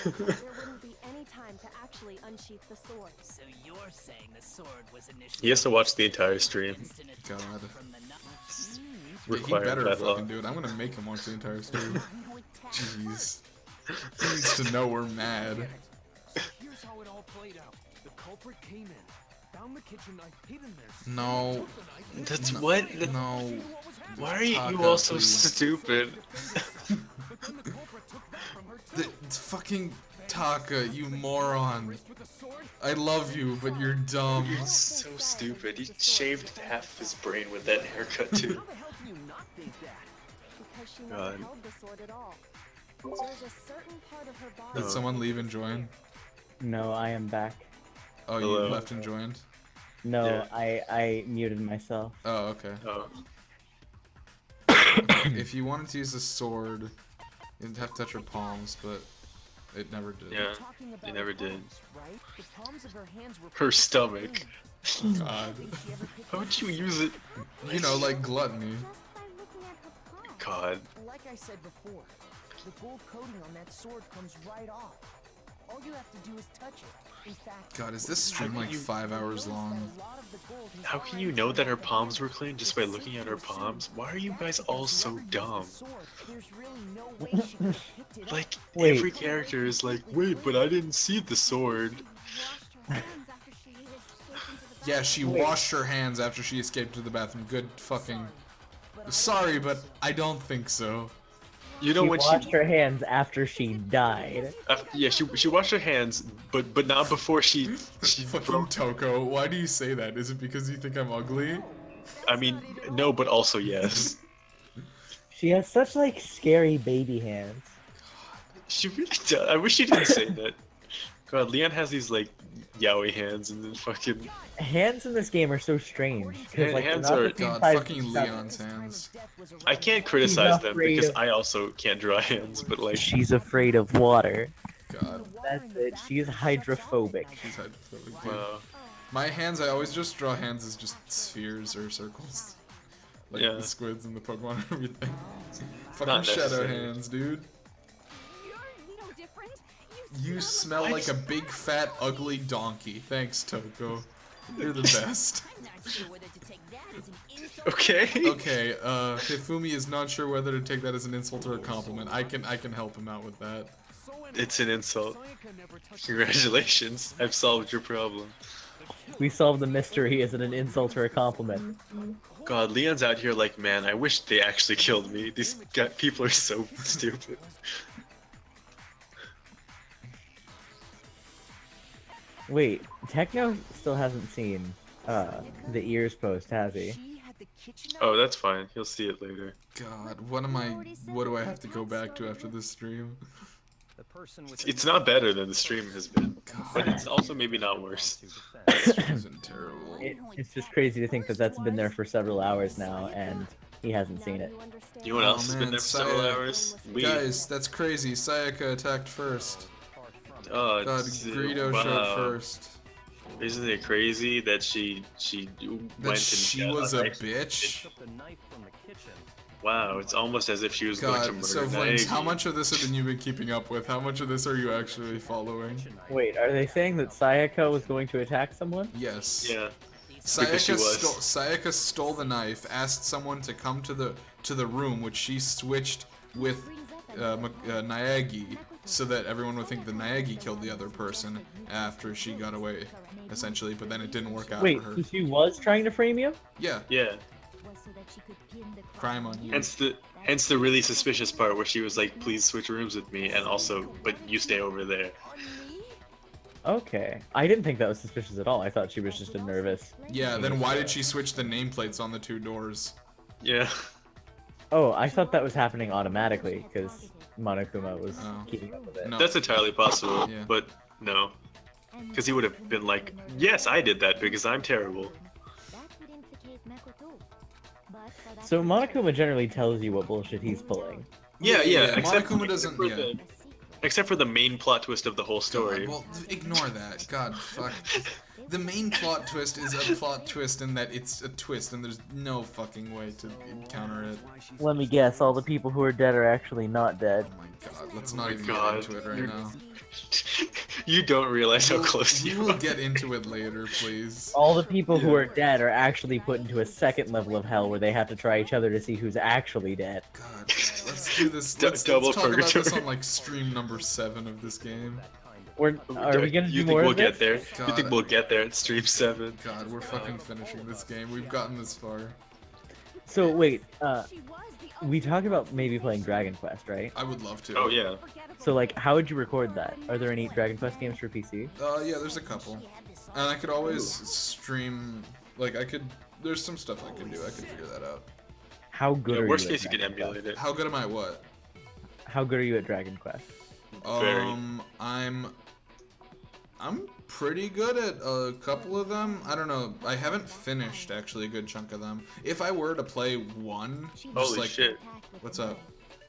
There wouldn't be any time to actually unsheath the sword. So you're saying the sword was initially. He has to watch the entire stream. God. Yeah, he better fucking do it. I'm gonna make him watch the entire stream. Jeez. He needs to know we're mad. Here's how it all played out. The culprit came in, found the kitchen knife hidden there. No. That's what? No. Why are you all so stupid? The fucking Taka, you moron. I love you, but you're dumb. You're so stupid. He shaved half his brain with that haircut too. How the hell can you not think that? Because she never God. held the sword at all. There's a certain part of her body. Did someone leave and join? No, I am back. Oh, you Hello. left and joined? No, Yeah. I muted myself. Oh, okay. Oh. If you wanted to use a sword, you'd have to touch her palms, but it never did. Yeah, Talking about they never her did. palms, right? The palms of her hands were Her stomach. God. Think she ever picked How would you use it? You know, like gluttony. Just by looking at her palm. God. Like I said before, the gold coating on that sword comes right off. All you have to do is touch it. In fact, God, is this stream like 5 hours long? How can you know that her palms were clean just by looking at her palms? Why are you guys all so dumb? Like, Wait. every character is like, wait, but I didn't see the sword. Yeah, she washed her hands after she escaped to the bathroom. Good fucking... Sorry, but I don't think so. You know She when washed her hands after she died. yeah, she washed her hands, but not before she Fucking broke. Toko, why do you say that? Is it because you think I'm ugly? I mean, no, but also yes. She has such like scary baby hands. She really does. I wish she didn't say that. God, Leon has these like yaoi hands and then fucking. Hands in this game are so strange. 'Cause, like, Hands they're not are- the same God, size fucking as stuff. Leon's hands. I can't criticize them afraid because of- I also can't draw hands, but like. She's afraid of water. God. That's it. She's hydrophobic. She's hydrophobic, dude. Wow. My hands, I always just draw hands as just spheres or circles. Like Yeah. the squids and the Pokemon and everything. Fucking Not shadow necessary. hands, dude. You're no different. You smell like a big fat ugly donkey. Thanks, Toko. You're the best. I'm not sure whether to take that as an insult. Okay. Okay, Hifumi is not sure whether to take that as an insult or a compliment. I can help him out with that. It's an insult. Congratulations. I've solved your problem. We solved the mystery. Is it an insult or a compliment? God, Leon's out here like, man, I wish they actually killed me. These people are so stupid. Wait, Techno still hasn't seen the ears post, has he? She had the kitchen Oh, that's fine. He'll see it later. God, what do I have to go back to after this stream? The person with It's not better than the stream has been, but it's also maybe not worse. This isn't terrible. It's just crazy to think that that's been there for several hours now, and he hasn't seen it. You know what else has been man, there for several Saya- hours? We. Guys, that's crazy. Sayaka attacked first. Oh, God, it's, Greedo wow. showed first. Isn't it crazy that she went That and she got was a knife? bitch. took the knife from the kitchen. Wow, it's almost as if she was going to God, murder so Vlinx, how Naegi. much of this have you been keeping up with? How much of this are you actually following? Wait, are they saying that Sayaka was going to attack someone? Yes. Yeah. Because she was. Sayaka stole the knife, asked someone to come to the room, which she switched with Naegi, so that everyone would think that Naegi killed the other person after she got away, essentially. But then it didn't work out Wait, for her. so she was trying to frame you? Yeah, Yeah. crime on you. Hence the really suspicious part where she was like, "Please switch rooms with me," and also, but you stay over there. Okay. I didn't think that was suspicious at all. I thought she was just a nervous. Yeah, then why did she switch the nameplates on the two doors? Yeah. Oh, I thought that was happening automatically because Monokuma was Oh. keeping up with it. No. That's entirely possible, Yeah. but no. Because he would have been like, yes, I did that because I'm terrible. So Monokuma generally tells you what bullshit he's pulling. Yeah, Monokuma doesn't. for Yeah. except for the main plot twist of the whole story. God, well, ignore that. God, fuck. The main plot twist is a plot twist in that it's a twist, and there's no fucking way to counter it. Let me guess, all the people who are dead are actually not dead. Oh my god, let's not even God. get into it right now. You don't realize how close We you will are. get into it later, please. All the people who are dead are actually put into a second level of hell where they have to try each other to see who's actually dead. God, let's do this. Let's Double talk about this purgatory. on like stream number 7 of this game. Are we gonna You do think more we'll of this? get there? God. You think we'll get there at stream 7? God, we're fucking finishing this game. We've gotten this far. So wait, we talked about maybe playing Dragon Quest, right? I would love to. Oh yeah. So like, how would you record that? Are there any Dragon Quest games for PC? Yeah, there's a couple. And I could always stream, like, there's some stuff I could do. I could figure that out. How good are Worst you? case, you at can Dragon Quest? emulate it. How good am I? What? How good are you at Dragon Quest? Very. I'm pretty good at a couple of them. I don't know. I haven't finished actually a good chunk of them. If I were to play one, just Holy like, shit. what's up?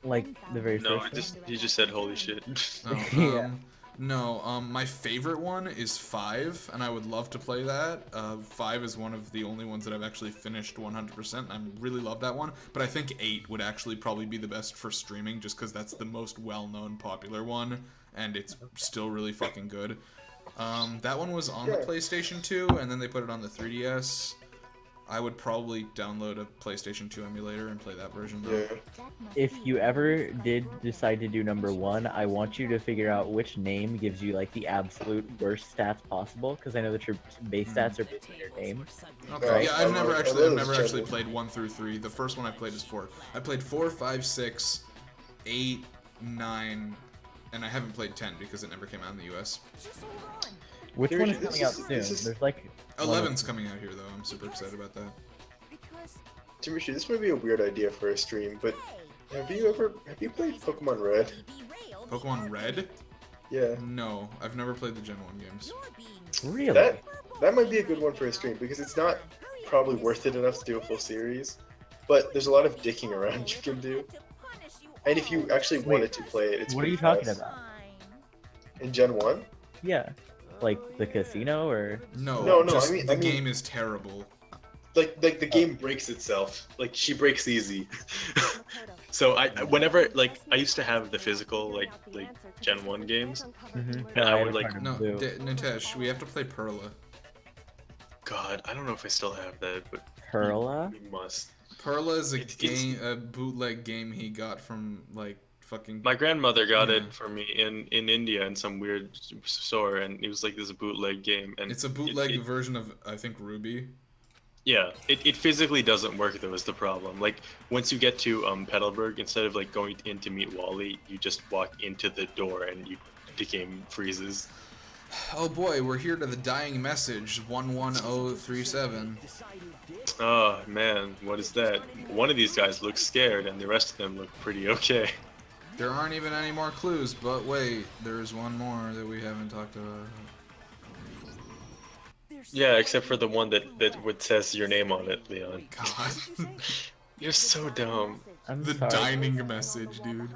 Like the very No, first he just said holy shit. Oh, Yeah. No, my favorite one is 5, and I would love to play that. 5 is one of the only ones that I've actually finished 100%. I really love that one, but I think 8 would actually probably be the best for streaming, just because that's the most well-known, popular one, and it's still really fucking good. That one was on the PlayStation 2, and then they put it on the 3DS. I would probably download a PlayStation 2 emulator and play that version though. If you ever did decide to do number 1, I want you to figure out which name gives you like the absolute worst stats possible, because I know that your base stats are based on your name. Okay. Right. Yeah, I've never actually played 1 through 3. The first one I played is 4. I played 4, 5, 6, 8, 9, and I haven't played 10 because it never came out in the US. Which one is coming out soon? There's like 11's coming out here though. I'm super excited about that. Dimitri, this might be a weird idea for a stream, but have you played Pokemon Red? Pokemon Red? Yeah. No, I've never played the Gen 1 games. Really? That might be a good one for a stream because it's not probably worth it enough to do a full series, but there's a lot of dicking around you can do. And if you actually wanted to play it, it's What are you pretty talking fast. about? In Gen 1? Yeah. Like the casino or No, No, just I mean- the game is terrible. Like the game breaks itself. Like she breaks easy. So I whenever like I used to have the physical like Gen 1 games. Mhm. And I had would a like card of No, blue. Nitesh, we have to play Perla. God, I don't know if I still have that, but Perla? we must. Perla is a It's- a bootleg game he got from like fucking. My grandmother got Yeah. it for me in India in some weird store, and it was like this bootleg game. And It's a bootleg version of I think Ruby. yeah, it physically doesn't work though. Is the problem? Like once you get to Petalburg, instead of like going in to meet Wally, you just walk into the door and the game freezes. Oh boy, we're here to the dying message 11037. Oh man, what is that? One of these guys looks scared, and the rest of them look pretty okay. There aren't even any more clues, but wait, there's one more that we haven't talked about. Yeah, except for the one that says your name on it, Leon. God. You're so dumb. I'm The sorry. dining message, dude.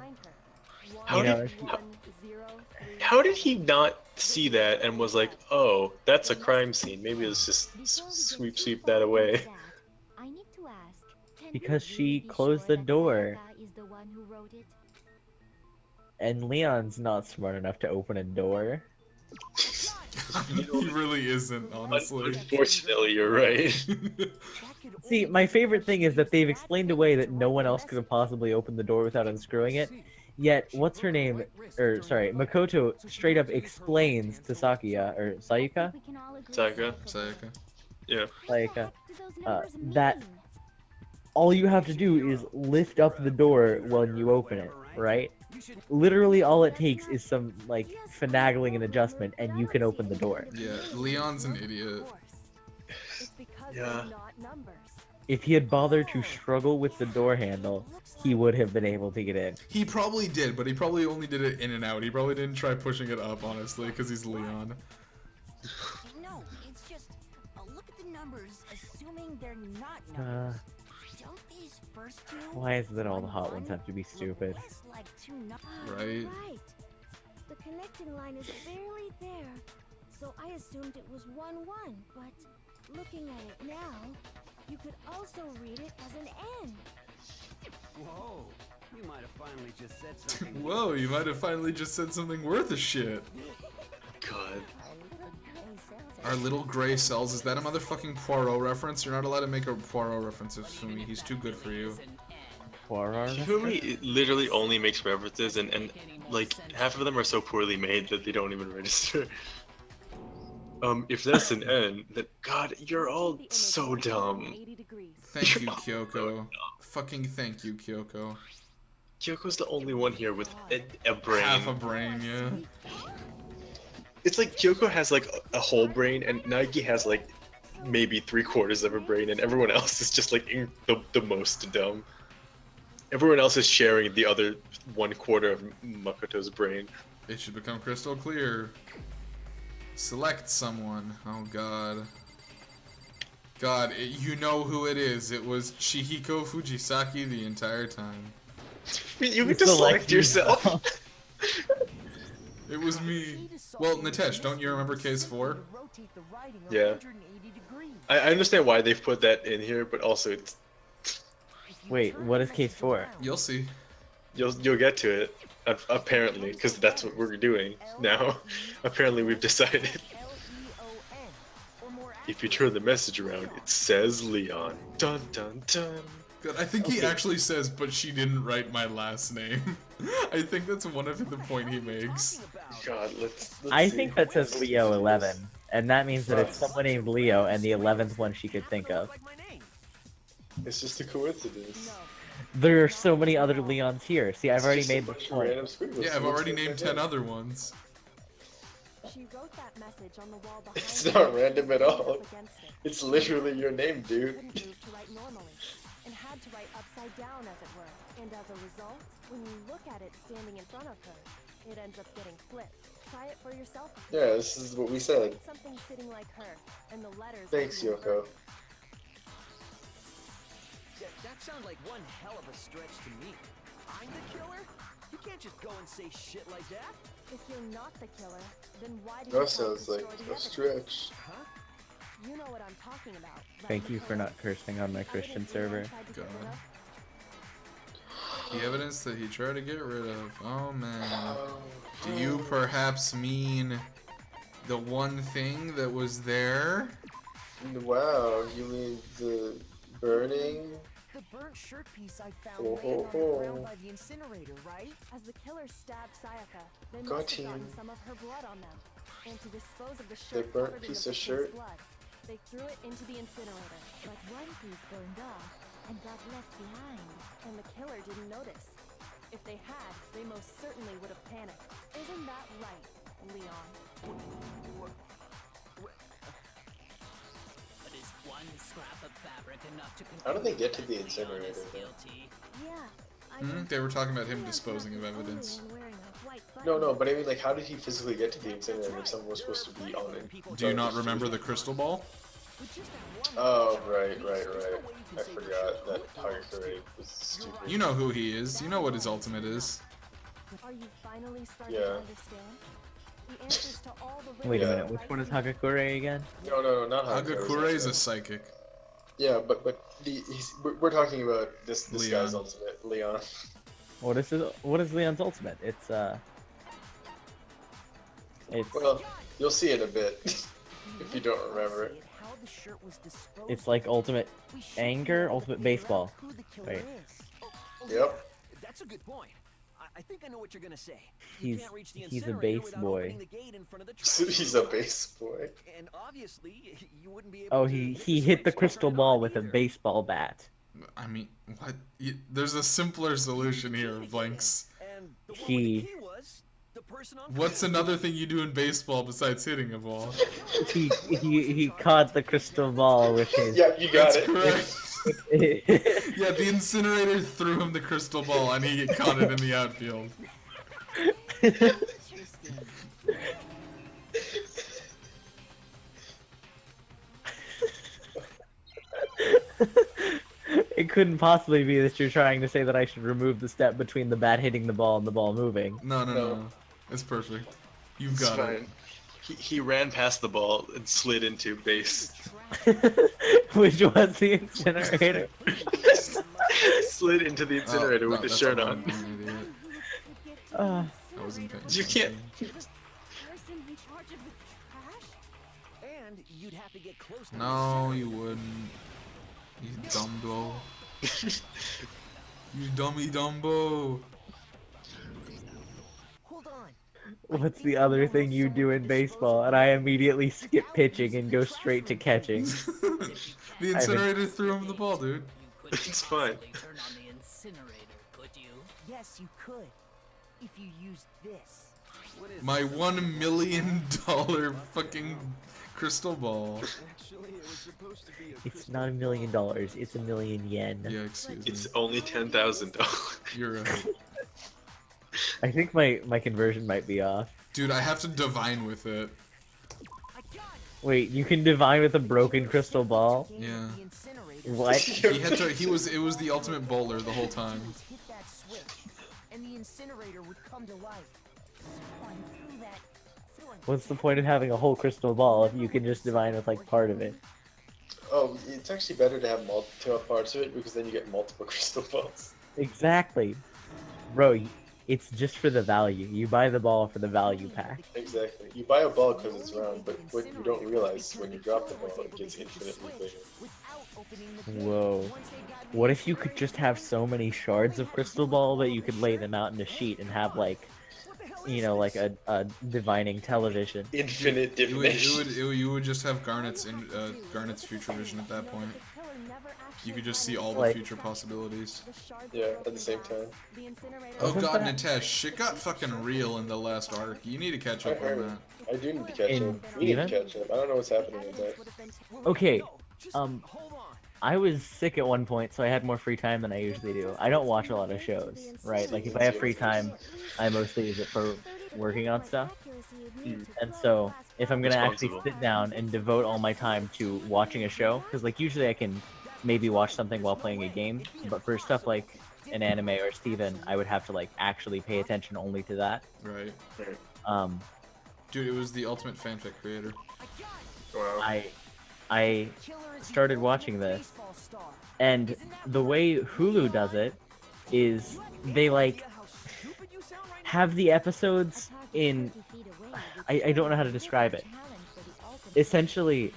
How You know, how did he not see that and was like, oh, that's a crime scene. Maybe let's just sweep that away. I need to ask. Can Because you she really be closed sure the that door. Sayaka is the one who wrote it? And Leon's not smart enough to open a door. He really isn't, honestly. Unfortunately, you're right. See, my favorite thing is that they've explained away that no one else could have possibly opened the door without unscrewing it. Yet, what's her name? Makoto straight up explains to Sakuya, or Sayaka? We can all agree Sayaka? Sayaka. Yeah. Sayaka, What do those numbers that mean? all you have to do is lift up the door when you open it, right? Literally all it takes is some, like, finagling and adjustment, and you can open the door. Yeah, Leon's an idiot. It's because Yeah. they're not numbers. If he had bothered to struggle with the door handle, he would have been able to get in. He probably did, but he probably only did it in and out. He probably didn't try pushing it up, honestly, because he's Leon. No, it's just look at the numbers, assuming they're not Uh, numbers. Don't these first two? why is it that all the hot ones have to be look stupid? less like two numbers? Right. Right. The connecting line is barely there, so I assumed it was 1-1. But looking at it now, you could also read it as an N. Whoa, you might have finally just said something. Whoa, you might have finally just said something worth a shit. God. Our little gray cells, is that a motherfucking Poirot reference? You're not allowed to make a Poirot reference to me. He's too good for you. Poirot? He literally only makes references, and like half of them are so poorly made that they don't even register. If that's an N, then God, you're all so dumb. Thank you, Kyoko. Fucking thank you, Kyoko. Kyoko's the only one here with a brain. Half a brain, yeah. It's like Kyoko has like a whole brain, and Nagi has like maybe 3/4 of a brain, and everyone else is just like the most dumb. Everyone else is sharing the other 1/4 of Makoto's brain. It should become crystal clear. Select someone. Oh god. God, you know who it is. It was Chihiko Fujisaki the entire time. You can just select yourself. It was me. Well, Nitesh, don't you remember case 4? Yeah. I understand why they've put that in here, but also it's Wait, what is case 4? You'll see. you'll get to it apparently, because that's what we're doing now. Apparently we've decided. If you turn the message around, it says Leon. Dun dun dun. Good. I think he actually says, but she didn't write my last name. I think that's one of the point he makes. God, let's I see. think that says Leo 11, and that means that it's someone named Leo and the 11th one she could think of. It's just a coincidence. There are so many other Leons here. See, I've already Just a made the bunch of point. random squiggles. Yeah, I've Looks already like named my 10 head. other ones. She wrote that message on the wall behind It's her, not random at all. up against it. It's literally your name, dude. Couldn't move to write normally, and had to write upside down, as it were. And as a result, when you look at it standing in front of her, it ends up getting flipped. Try it for yourself. Yeah, this is what we said. It's something sitting like her, and the letters. Thanks, are Yoko. That sounds like one hell of a stretch to me. I'm the killer? You can't just go and say shit like that. If you're not the killer, then why did That you sounds like a stretch. Huh? You know what I'm talking about. right, Thank you for Nicole? not cursing on my Christian Evidence anyone server. tried to get rid God. of? The evidence that he tried to get rid of. Oh man. Do Oh. you perhaps mean the one thing that was there? Wow, you mean the burning? The burnt shirt piece I found Oh, laying on the oh, ground oh. by the incinerator, right? As the killer stabbed Sayaka, they Got must have gotten him. some of her blood on them. And to dispose of the The shirt burnt covered in piece the of victim's shirt? blood, they threw it into the incinerator. But one piece burned off and got left behind. And the killer didn't notice. If they had, they most certainly would have panicked. Isn't that right, Leon? But is one scrap of fabric enough to How do they get to the conclude that Leon is incinerator, though? guilty? Yeah. I Hmm? mean, They were talking about him Leon's disposing not of the only evidence. one wearing a white No, button. but I mean, like, how did he physically get to the incinerator if someone was supposed to be on it? Do you not remember the crystal ball? Oh, right. I forgot that Hagakure was stupid. You know who he is. You know what his ultimate is. Are you finally starting Yeah. to understand? The answers to all the Wait a Yeah. minute, which one is Hagakure again? No, not Hagakure. Hagakure is a psychic. Yeah, but we're talking about this Leon. guy's ultimate, Leon. What is Leon's ultimate? It's Well, you'll see it a bit if you don't remember it. How the shirt was disposed it's like ultimate We should anger, know ultimate figure out baseball. who the killer Right. is. Yep. That's a good point. I think I know what you're gonna say. You He's can't reach the a incinerator base without boy. opening the gate in front of the trash. He's a base boy. And obviously, you wouldn't be able Oh, to he hit the switch to crystal turn it ball on with a either. baseball bat. I mean, what? There's a simpler solution here, Vlinx. And the one with He- the key was the person on What's fire. another thing you do in baseball besides hitting a ball? He caught the crystal ball with his. Yeah, you got That's it. correct. Yeah, the incinerator threw him the crystal ball and he caught it in the outfield. It couldn't possibly be that you're trying to say that I should remove the step between the bat hitting the ball and the ball moving. No. It's perfect. You've It's got fine. it. He ran past the ball and slid into base. Which was the incinerator. Slid into the incinerator Oh, with no, the that's shirt I'm on. an idiot. Uh, I wasn't paying You can't. attention. Person in charge of the trash? And you'd have to get close to the No, incinerator. you wouldn't. You dumbo. You dummy dumbo. Hold on. what's the other thing you do in baseball? And I immediately skip pitching and go straight to catching. The incinerator threw him the ball, dude. You couldn't It's fine. possibly turn on the incinerator, could you? Yes, you could. If you used this. What is My $1 million fucking crystal ball. Actually, it was supposed to be a It's crystal not $1 million, it's 1,000,000 yen. Yeah, excuse me. It's only $10,000. You're right. I think my conversion might be off. Dude, I have to divine with it. Wait, you can divine with a broken crystal ball? Yeah. The incinerator. What? It was the ultimate bowler the whole time. Hit that switch, and the incinerator would come to life. Going through that. What's the point of having a whole crystal ball if you can just divine with like part of it? Oh, it's actually better to have multiple parts of it because then you get multiple crystal balls. Exactly. Bro, it's just for the value. You buy the ball for the value pack. Exactly. You buy a ball because it's round, but what you don't realize when you drop the ball, it gets infinitely bigger. Without opening the gate. Whoa. Once they got What if you could just have so many shards of crystal ball that you could lay them out in a sheet and have like, you know, like a divining television? Infinite divination. You would just have Garnet's Garnet's future vision at that point. You could just see all the Like- future possibilities. Yeah, at the same time. Oh Wasn't god, that- Nitesh, shit got fucking real in the last arc. You need to catch I up on heard. that. I do need to catch In up. We need to Steven? catch up. I don't know what's happening with that. Okay, Just um, hold on. I was sick at one point, so I had more free time than I usually do. I don't watch a lot of shows, right? Like if I have free time, I mostly use it for working on stuff. And so if I'm gonna actually Responsible. sit down and devote all my time to watching a show, because like usually I can maybe watch something while playing a game, but for stuff like an anime or Steven, I would have to like actually pay attention only to that. Right. Dude, it was the ultimate fanfic creator. Wow. I started watching this, and the way Hulu does it is they like have the episodes in. I don't know how to describe it. Essentially,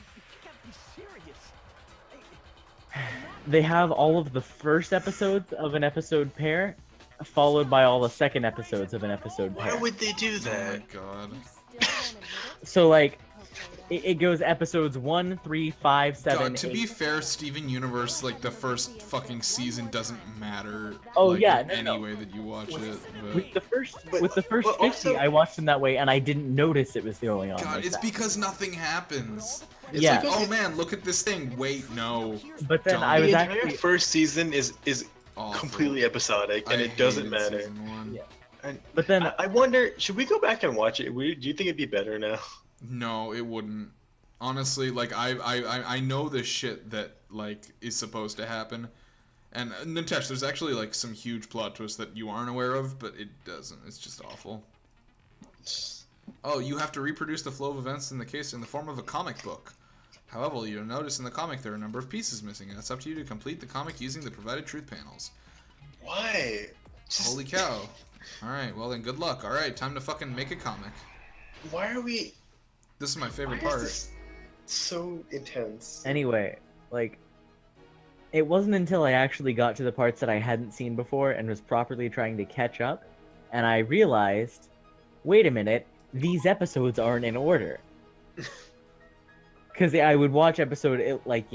they have all of the first episodes of an episode pair, followed by all the second episodes of an episode pair. Why would they do Oh that? my god. So like, it goes episodes 1, 3, 5, 7, God, to 8. be fair, Steven Universe, like the first fucking season doesn't matter. Oh, like, yeah, in no, any no. way that you watch it. But... With the first but 50, also- I watched them that way, and I didn't notice it was going on. God, like it's that. because nothing happens. It's Yeah. like, oh man, look at this thing. Wait, no. But then Dumb. I was The entire actually first season is Awful. completely episodic, and I it doesn't hated matter. season one. Yeah. And But then I wonder, should we go back and watch it? Do you think it'd be better now? No, it wouldn't. Honestly, like I know the shit that like is supposed to happen, and Nitesh, there's actually like some huge plot twists that you aren't aware of, but it doesn't. It's just awful. Oh, you have to reproduce the flow of events in the form of a comic book. However, you'll notice in the comic there are a number of pieces missing, and it's up to you to complete the comic using the provided truth panels. Why? Holy cow! All right, well then, good luck. All right, time to fucking make a comic. Why are we? This is my favorite Why is part. this so intense? anyway, like, it wasn't until I actually got to the parts that I hadn't seen before and was properly trying to catch up, and I realized, wait a minute, these episodes aren't in order. Because I would watch episode, like,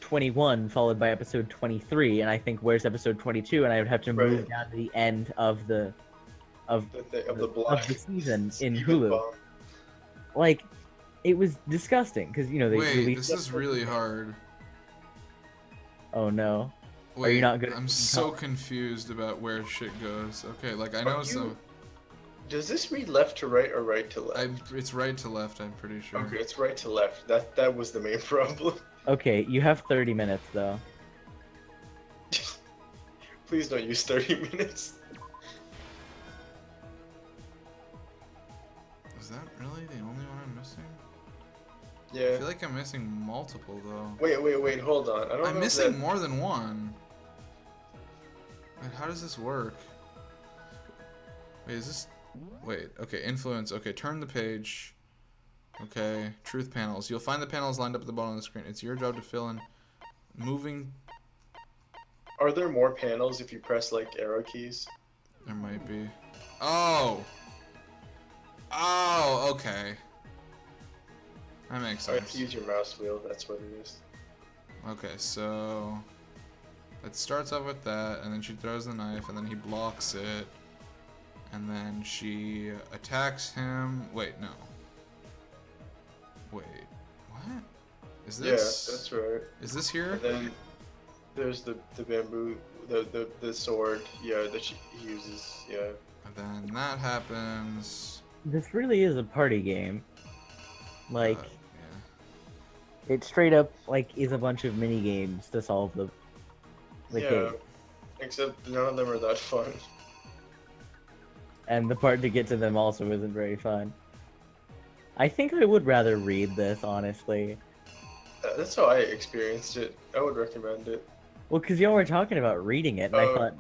21 followed by episode 23, and I think, where's episode 22? And I would have to move Right. down to the end of the block. season in Even Hulu. bomb. Like, it was disgusting because they Wait, released. this is really hard. Oh no. Wait, Are you not good at I'm keeping so count? confused about where shit goes. Okay, like I Are know you- some. Does this read left to right or right to left? It's right to left. I'm pretty sure. Okay, it's right to left. That was the main problem. Okay, you have 30 minutes though. Please don't use 30 minutes. Is that really the only one I'm missing? I Yeah. feel like I'm missing multiple though. Wait, hold on. I don't know I'm if missing that- more than one. Wait, how does this work? Wait, is this? Wait, okay, influence. Okay, turn the page. Okay, truth panels. You'll find the panels lined up at the bottom of the screen. It's your job to fill in. Moving. Are there more panels if you press like arrow keys? There might be. Oh. Oh, okay. That makes Or if sense. you use your mouse wheel, that's what it is. Okay, so it starts off with that, and then she throws the knife, and then he blocks it, and then she attacks him. Wait, no. Wait, what? Is this? Yeah, that's right. Is this here? And then there's the bamboo, the sword, yeah, that he uses, yeah. And then that happens. This really is a party game. Like, Yeah. it straight up like is a bunch of mini games to solve the Yeah, game. except none of them are that fun. And the part to get to them also isn't very fun. I think I would rather read this, honestly. That's how I experienced it. I would recommend it. Well, because y'all were talking about reading it, and I thought,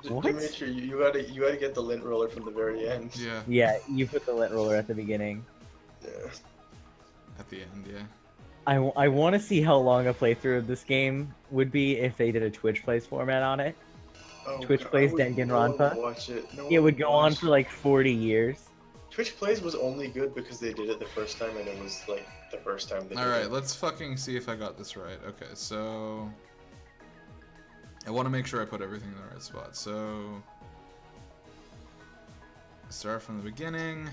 what? Dimitri, you gotta get the lint roller from the very end. Yeah. Yeah, you put the lint roller at the beginning. Yeah. At the end, yeah. I want to see how long a playthrough of this game would be if they did a Twitch Plays format on it. Oh, Twitch God, Plays no one Danganronpa. would watch it. No It one would go on watch for like 40 years. Twitch Plays was only good because they did it the first time, and it was like the first time they did Alright, it. let's fucking see if I got this right. Okay, so I want to make sure I put everything in the right spot. So start from the beginning.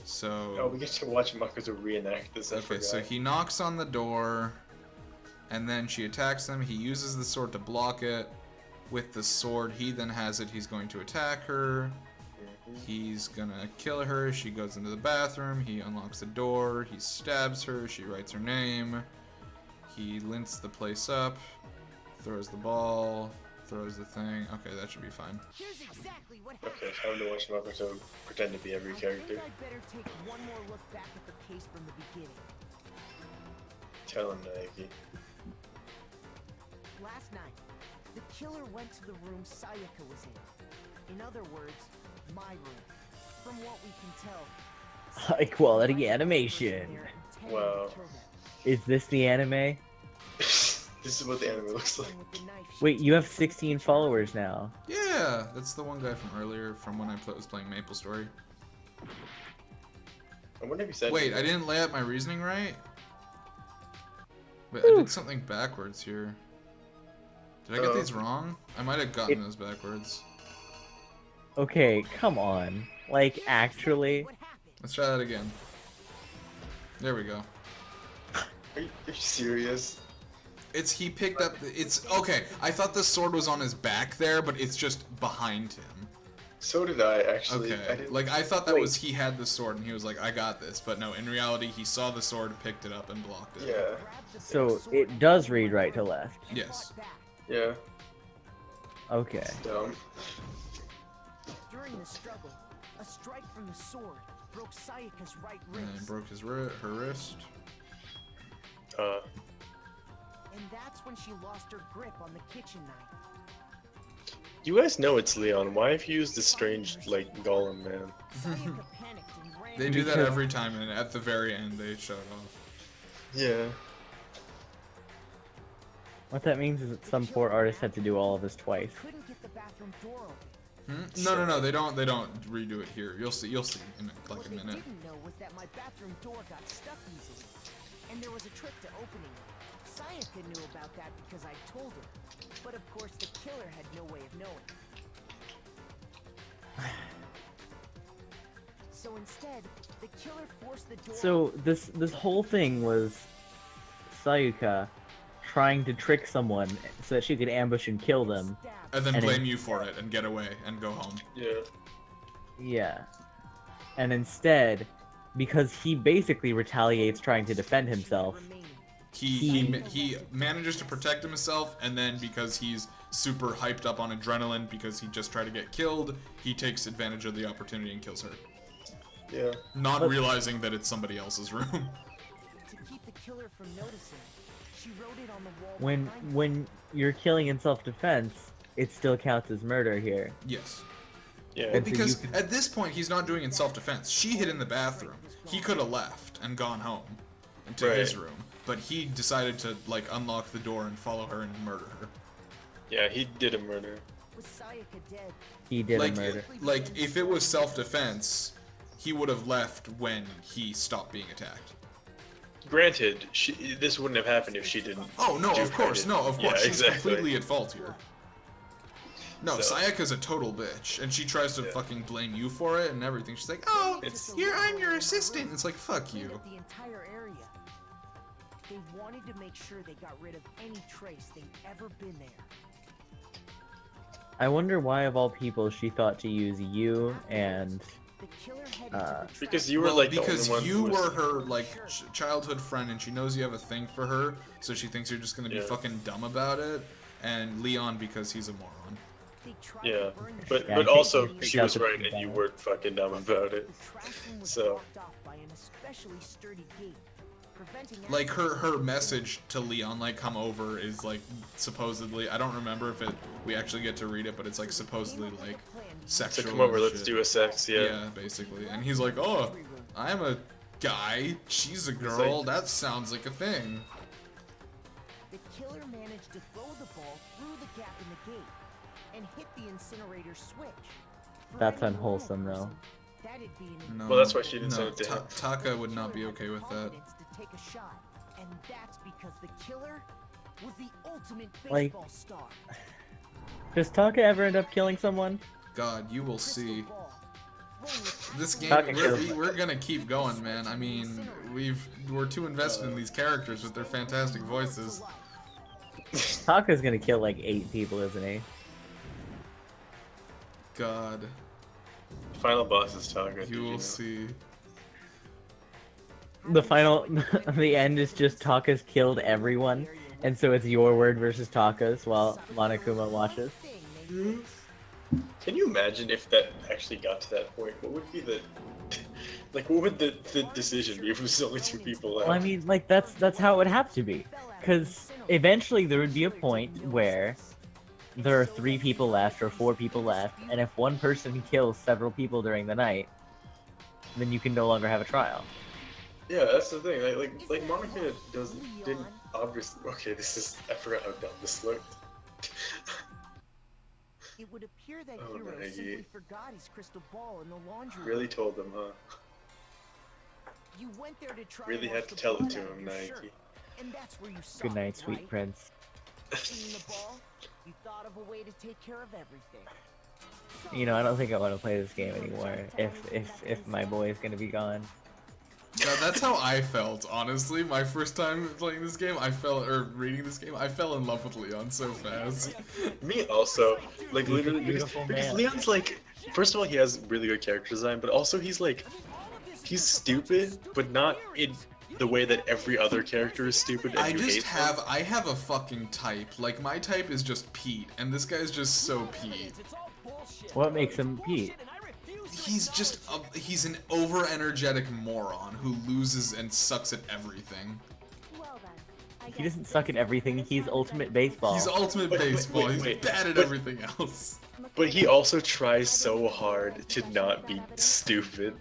So Oh, we get to watch Makazu reenact this. I okay, forgot. so he knocks on the door, and then she attacks him. He uses the sword to block it. With the sword, he then has it. He's going to attack her. He's gonna kill her. She goes into the bathroom. He unlocks the door. He stabs her. She writes her name. He lints the place up. Throws the ball. throws the thing. Okay, that should be fine. Here's exactly what Okay, time to watch Makoto pretend to be every character. I better take one more look back at the case from the beginning. Tell him, Naiki. Last night, the killer went to the room Sayaka was in. In other words, my room. From what we can tell, High quality animation. Wow. Is this the anime? This is what the anime looks like. Wait, you have 16 followers now. Yeah, that's the one guy from earlier, from when I was playing Maple Story. I wonder if you said. Wait, I didn't lay out my reasoning right? But I did something backwards here. Did I get these wrong? I might have gotten those backwards. Okay, come on. Like, actually? Let's try that again. There we go. Are you serious? He picked up it's okay. I thought the sword was on his back there, but it's just behind him. So did I, actually. Okay. I thought that was he had the sword and he was like, I got this. But no, in reality, he saw the sword, picked it up, and blocked it. Yeah. So, it does read right to left. Yes. Yeah. Okay. It's dumb. During the struggle, a strike from the sword broke Sayaka's right And wrist. broke her wrist. And that's when she lost her grip on the kitchen knife. You guys know it's Leon. Why have you used this strange, like, golem man? Sayaka panicked and ran. They do that every time, and at the very end, they show it off. Yeah. What that means is that some poor artist had to do all of this twice. Couldn't get the bathroom door open. No, they don't redo it here. You'll see in like a minute. What they didn't know was that my bathroom door got stuck easily, and there was a trick to opening it. Sayaka knew about that because I told her, but of course the killer had no way of knowing. So instead, the killer forced the door. So this whole thing was Sayaka trying to trick someone so that she could ambush and kill them. And then blame you for it and get away and go home. Yeah. Yeah. And instead, because he basically retaliates trying to defend himself, he manages to protect himself, and then because he's super hyped up on adrenaline because he just tried to get killed, he takes advantage of the opportunity and kills her. Yeah. Not realizing that it's somebody else's room. To keep the killer from noticing, she wrote it on the wall. when you're killing in self-defense, it still counts as murder here. Yes. Yeah. Well, because at this point he's not doing it in self-defense. She hid in the bathroom. He could have left and gone home to his room, but he decided to like unlock the door and follow her and murder her. Yeah, he did a murder. Was Sayaka dead? He did a murder. Like if it was self-defense, he would have left when he stopped being attacked. Granted, this wouldn't have happened if she didn't. Oh no, of course, Yeah, she's exactly. completely at fault here. No, So- Sayaka's a total bitch, and she tries to fucking blame you for it and everything. She's like, "Oh, I'm your assistant." It's like, "Fuck you." The entire area. They wanted to make sure they got rid of any trace they'd ever been there. I wonder why, of all people, she thought to use you and Because you were like the because only one you who was- were her like childhood friend, and she knows you have a thing for her, so she thinks you're just gonna be Yeah. fucking dumb about it. And Leon because he's a moron. Yeah, but Yeah, I but think also he she was does it right, and you weren't fucking dumb about it. So By an especially sturdy gate, preventing Like her message to Leon, like come over, is like supposedly, I don't remember if we actually get to read it, but it's like supposedly like sexual. to come over, and let's shit. do a sex. Yeah. Yeah, basically. And he's like, "Oh, I'm a guy, she's a girl. That sounds like a thing." the killer managed to throw the ball through the gap in the gate and hit the incinerator switch. For that's any unwholesome, though. That'd be an No, Well, that's why she didn't no, send it to him. Taka would not be okay with that. confidence to take a shot, and that's because the killer was the ultimate Like- baseball star. Does Taka ever end up killing someone? God, you will see. This game, Taka kills we're gonna keep going, man. I mean, we're too invested in these characters with their fantastic voices. Taka's gonna kill like 8 people, isn't he? God, Final boss is Taka. you will see. The final, the end is just Taka's killed everyone, And so it's your word versus Taka's while Monokuma watches. Can you imagine if that actually got to that point? What would be the like? What would the decision be if it was only two people left? Well, I mean, like that's how it would have to be, because eventually there would be a point where there are 3 people left or 4 people left, and if one person kills several people during the night, then you can no longer have a trial. Yeah, that's the thing. Like Monica didn't obviously. Okay, this is. I forgot how dumb this looked. It would appear that Oh, hero Maggie. simply forgot his crystal ball in the laundry room. Really told them, huh? You went there to try Really and had wash to the tell it blood to out of him, your Nike. shirt. And that's where you saw Good night, it, sweet right? prince. Seeing the ball, you thought of a way to take care of everything. You know, I don't think I want to play this game anymore if my boy is gonna be gone. Yeah, that's how I felt, honestly. My first time playing this game, reading this game, I fell in love with Leon so fast. Me also. Like He's a literally, beautiful because man. Leon's like, first of all, he has really good character design, but also he's like, he's stupid, but not in the way that every other character is stupid. And I you just hate them. I have a fucking type. Like, my type is just Pete, and this guy's just so Pete. What makes him Pete? He's just he's an over-energetic moron who loses and sucks at everything. He doesn't suck at everything. He's ultimate baseball. He's ultimate baseball. He's bad at everything else. But he also tries so hard to not be stupid,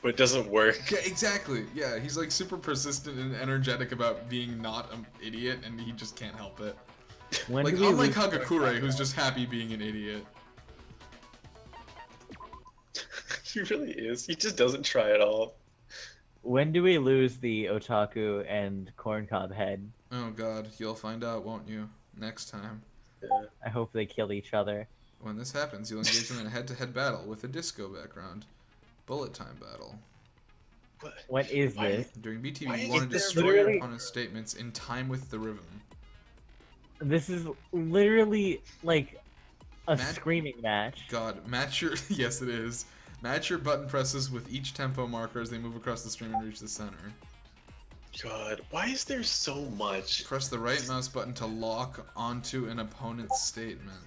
but it doesn't work. Yeah, exactly. Yeah, he's like super persistent and energetic about being not an idiot, and he just can't help it. When Like, do we unlike lose- Hagakure, who's just happy being an idiot. He really is. He just doesn't try at all. When do we lose the otaku and corncob head? Oh god, you'll find out, won't you? Next time. Yeah. I hope they kill each other. When this happens, you'll engage them in a head-to-head battle with a disco background. Bullet time battle. What is Why- this? During BTV, Why you is want to there destroy literally- your opponent's statements in time with the rhythm. This is literally like a Match- screaming match. God, match your... yes, it is. Match your button presses with each tempo marker as they move across the stream and reach the center. God, why is there so much? Press the right mouse button to lock onto an opponent's statement.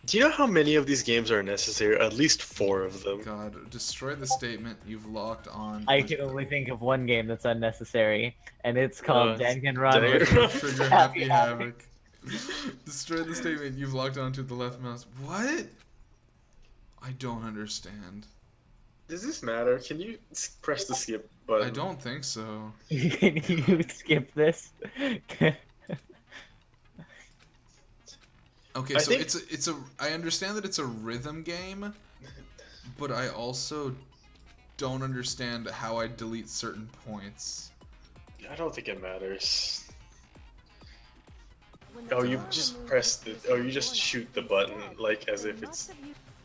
Do you know how many of these games are necessary? At least 4 of them. God, destroy the statement you've locked on. I can only think of one game that's unnecessary, and it's called Danganronpa. Danganronpa. Trigger Happy Havoc. Destroy the statement you've locked onto the left mouse. What? I don't understand. Does this matter? Can you press the skip button? I don't think so. Can you skip this? Okay, I so think- it's a I understand that it's a rhythm game, but I also don't understand how I delete certain points. I don't think it matters. Oh, you just press the. Oh, you just shoot the button like as if it's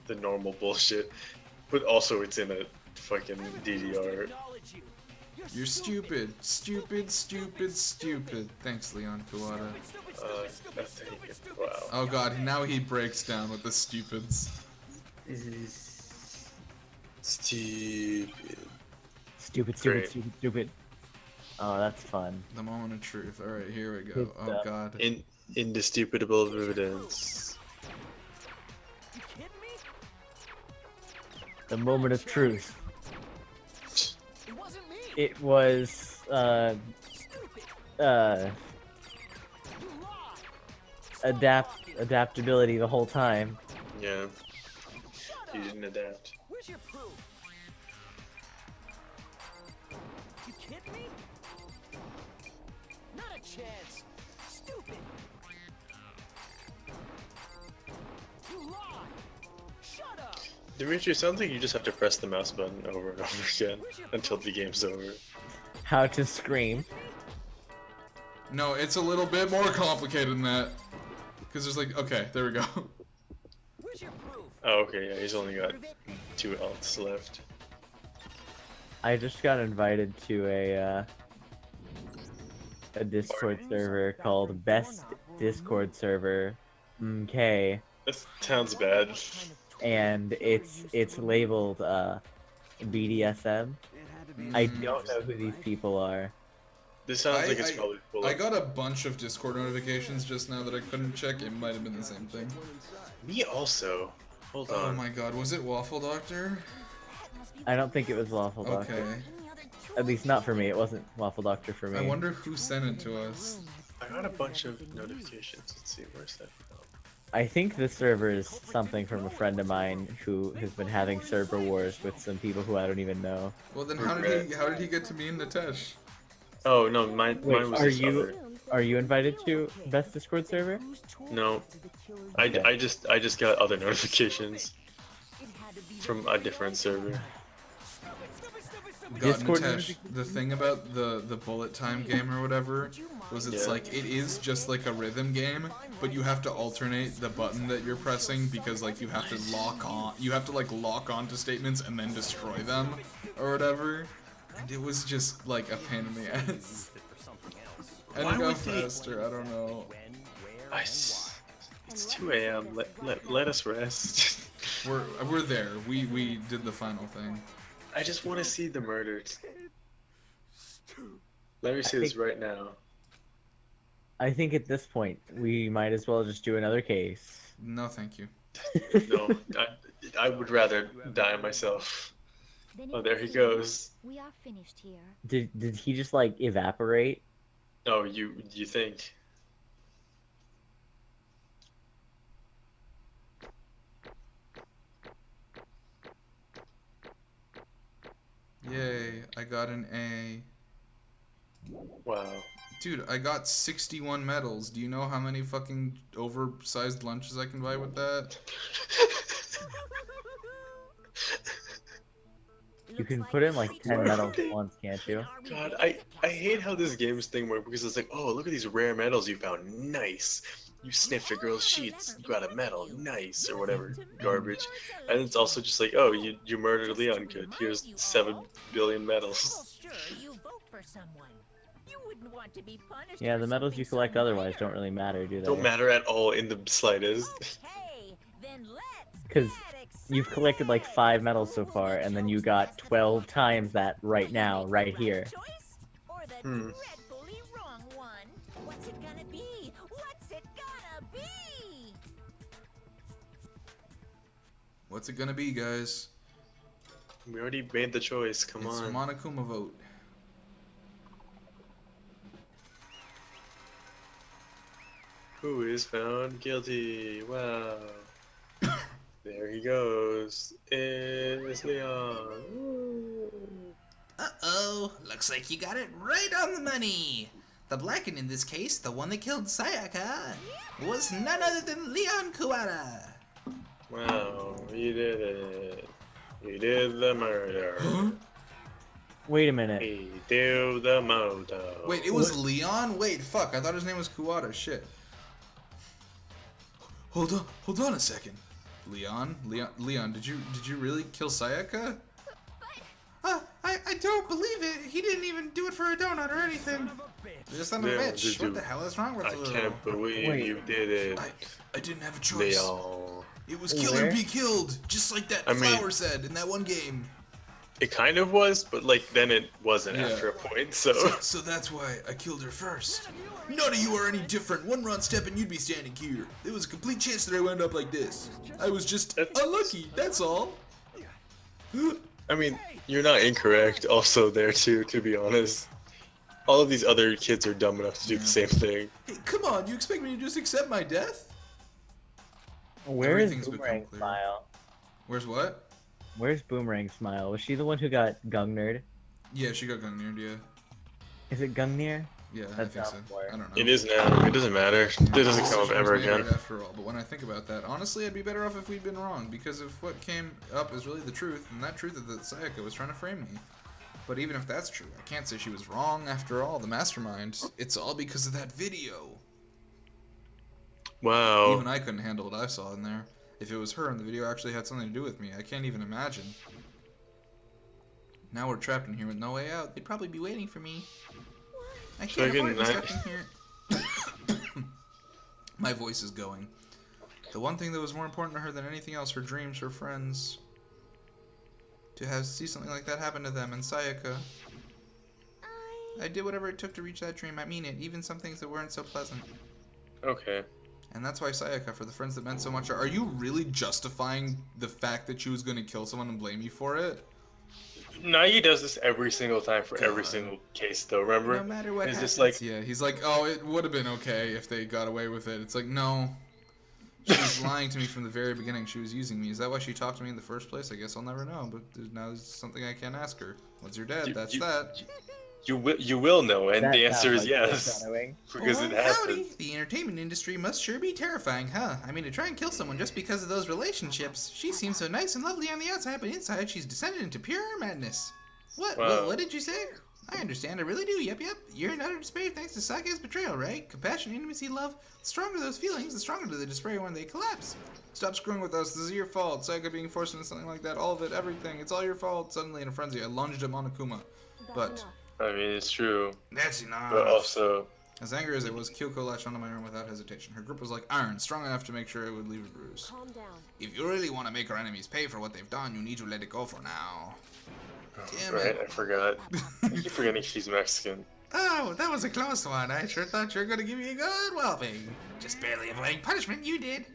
the normal bullshit, but also it's in a fucking DDR. You're stupid, stupid, stupid, stupid. Thanks, Leon Kawada. Wow. Oh god, now he breaks down with the stupids. Stupid. Stupid, Great. stupid. Oh, that's fun. The moment of truth. Alright, here we go. Good Oh stuff. god. Indisputable evidence. The moment of truth. It was adaptability the whole time. Yeah. You didn't adapt. Where's your proof? You kidding me? Not a chance. Stupid. You lied. Shut up. Dimitri, it sounds like you just have to press the mouse button over and over again until the game's over. How to scream. No, it's a little bit more complicated than that. Because there's like, okay, there we go. Where's your proof? Oh, okay, yeah, he's only got 2 alts left. I just got invited to a Discord server called Best Discord Server MK, That sounds bad. and it's labeled BDSM. I don't know who these people are. This sounds like it's probably full I of... got a bunch of Discord notifications just now that I couldn't check. It might have been the same thing. Me also. Hold Oh on. my god, was it Waffle Doctor? I don't think it was Waffle Doctor. Okay. At least not for me. It wasn't Waffle Doctor for me. I wonder who sent it to us. I got a bunch of notifications. Let's see, where's that from? I think this server is something from a friend of mine who has been having server wars with some people who I don't even know. Well then how did he get to me in the Tesh? Oh no, mine was are this you other. are you invited to Best Discord server? No. I just got other notifications from a different server. God, Discord Natesh, the thing about the bullet time game or whatever was it's like it is just like a rhythm game, but you have to alternate the button that you're pressing because like you have to lock on to statements and then destroy them or whatever. And it was just like a pain in the ass. And it got faster, I don't know. It's 2 a.m. Let us rest. We're there. We did the final thing. I just want to see the murders. Let me see this right now. I think at this point we might as well just do another case. No, thank you. No, I would rather die myself. Oh, there he goes. We are finished here. Did he just like evaporate? Oh, you think? Yay, I got an A. Wow. Dude, I got 61 medals. Do you know how many fucking oversized lunches I can buy with that? You can put in like 10 medals at once, can't you? God, I hate how this game's thing works because it's like, oh, look at these rare medals you found. Nice. You sniffed a girl's sheets. You got a medal. Nice. Or whatever. Garbage. And it's also just like, oh, you murdered Leon. Good. Here's 7 billion medals. Yeah, the medals you collect otherwise don't really matter, do they? Don't matter at all in the slightest. Because you've collected like 5 medals so far, and then you got 12 times that right now, right here. Hmm. What's it gonna be, guys? We already made the choice. Come It's on. Monokuma vote. Who is found guilty? Wow. There he goes. It's Leon. Uh-oh, looks like you got it right on the money. The blackened in this case, the one that killed Sayaka, was none other than Leon Kuwata. Wow, he did it. He did the murder. Wait a minute. He did the moto. Wait, it was Leon? Wait, fuck, I thought his name was Kuwata, shit. Hold on a second. Leon, did you really kill Sayaka? I don't believe it. He didn't even do it for a donut or anything. Just son of a bitch. What the hell is wrong with you? I can't believe you did it. I didn't have a choice. Leon. It was kill or be killed, just like that flower said in that one game. It kind of was, but like then it wasn't after a point, so that's why I killed her first. None of you are any different. One wrong step and you'd be standing here. There was a complete chance that I wound up like this. I was just unlucky, that's all. I mean, you're not incorrect also there too, to be honest. All of these other kids are dumb enough to do the same thing. Hey, come on, you expect me to just accept my death? Where is Boomerang Smile? Where's what? Where's Boomerang Smile? Was she the one who got Gungnerd? Yeah, she got Gungnerd, yeah. Is it Gungnir? Yeah, I think so. I don't know. It is now. It doesn't matter. It doesn't come up ever again. After all, but when I think about that, honestly, I'd be better off if we'd been wrong, because if what came up is really the truth, and that truth is that Sayaka was trying to frame me. But even if that's true, I can't say she was wrong after all. The mastermind, it's all because of that video. Wow. Even I couldn't handle what I saw in there. If it was her and the video actually had something to do with me, I can't even imagine. Now we're trapped in here with no way out. They'd probably be waiting for me. I can't afford to be stuck in here. My voice is going. The one thing that was more important to her than anything else, her dreams, her friends. To see something like that happen to them, and Sayaka. I did whatever it took to reach that dream. I mean it, even some things that weren't so pleasant. Okay. And that's why Sayaka, for the friends that meant so much. Are you really justifying the fact that she was going to kill someone and blame you for it? Nagi does this every single time for every single case, though. Remember? No matter what it's happens. just like, Yeah, he's like, oh, it would have been okay if they got away with it. It's like, no. She was lying to me from the very beginning. She was using me. Is that why she talked to me in the first place? I guess I'll never know. But now there's something I can't ask her. Once you're dead, that's that. You will know, and the answer is yes. Because it happened. Howdy. The entertainment industry must sure be terrifying, huh? I mean, to try and kill someone just because of those relationships. She seems so nice and lovely on the outside, but inside she's descended into pure madness. What? Wow. What did you say? I understand, I really do. Yep. You're in utter despair thanks to Saka's betrayal, right? Compassion, intimacy, love. The stronger those feelings, the stronger the despair when they collapse. Stop screwing with us. This is your fault. Sayaka being forced into something like that. All of it, everything. It's all your fault. Suddenly in a frenzy, I lunged at Monokuma. But I mean, it's true. That's enough. But also, as angry as it was, Kyoko latched onto my arm without hesitation. Her grip was like iron, strong enough to make sure it would leave a bruise. Calm down. If you really want to make our enemies pay for what they've done, you need to let it go for now. Damn right, it. I forgot. I keep forgetting she's Mexican. Oh, that was a close one. I sure thought you were going to give me a good whelping. Just barely avoiding punishment, you did.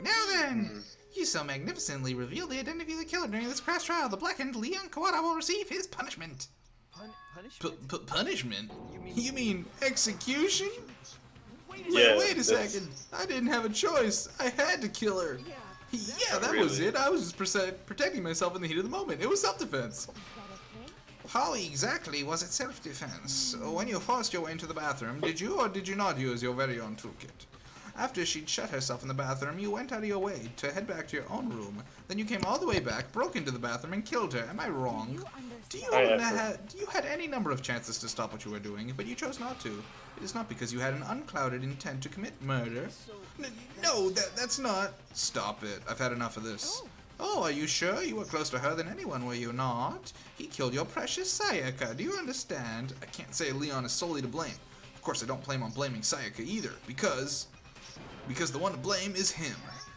Now then, you so magnificently revealed the identity of the killer during this crash trial. The blackened Leon Kawada will receive his punishment. Punishment? Punishment? You mean execution? Yeah, Wait a second. I didn't have a choice. I had to kill her. Yeah, that was Really? it. I was just protecting myself in the heat of the moment. It was self-defense. How exactly was it self-defense? When you forced your way into the bathroom, did you or did you not use your very own toolkit? After she'd shut herself in the bathroom, you went out of your way to head back to your own room. Then you came all the way back, broke into the bathroom, and killed her. Am I wrong? You had any number of chances to stop what you were doing, but you chose not to. It is not because you had an unclouded intent to commit murder. No, that's not. Stop it. I've had enough of this. Oh, are you sure? You were closer to her than anyone, were you not? He killed your precious Sayaka. Do you understand? I can't say Leon is solely to blame. Of course, I don't blame on blaming Sayaka either, because the one to blame is him.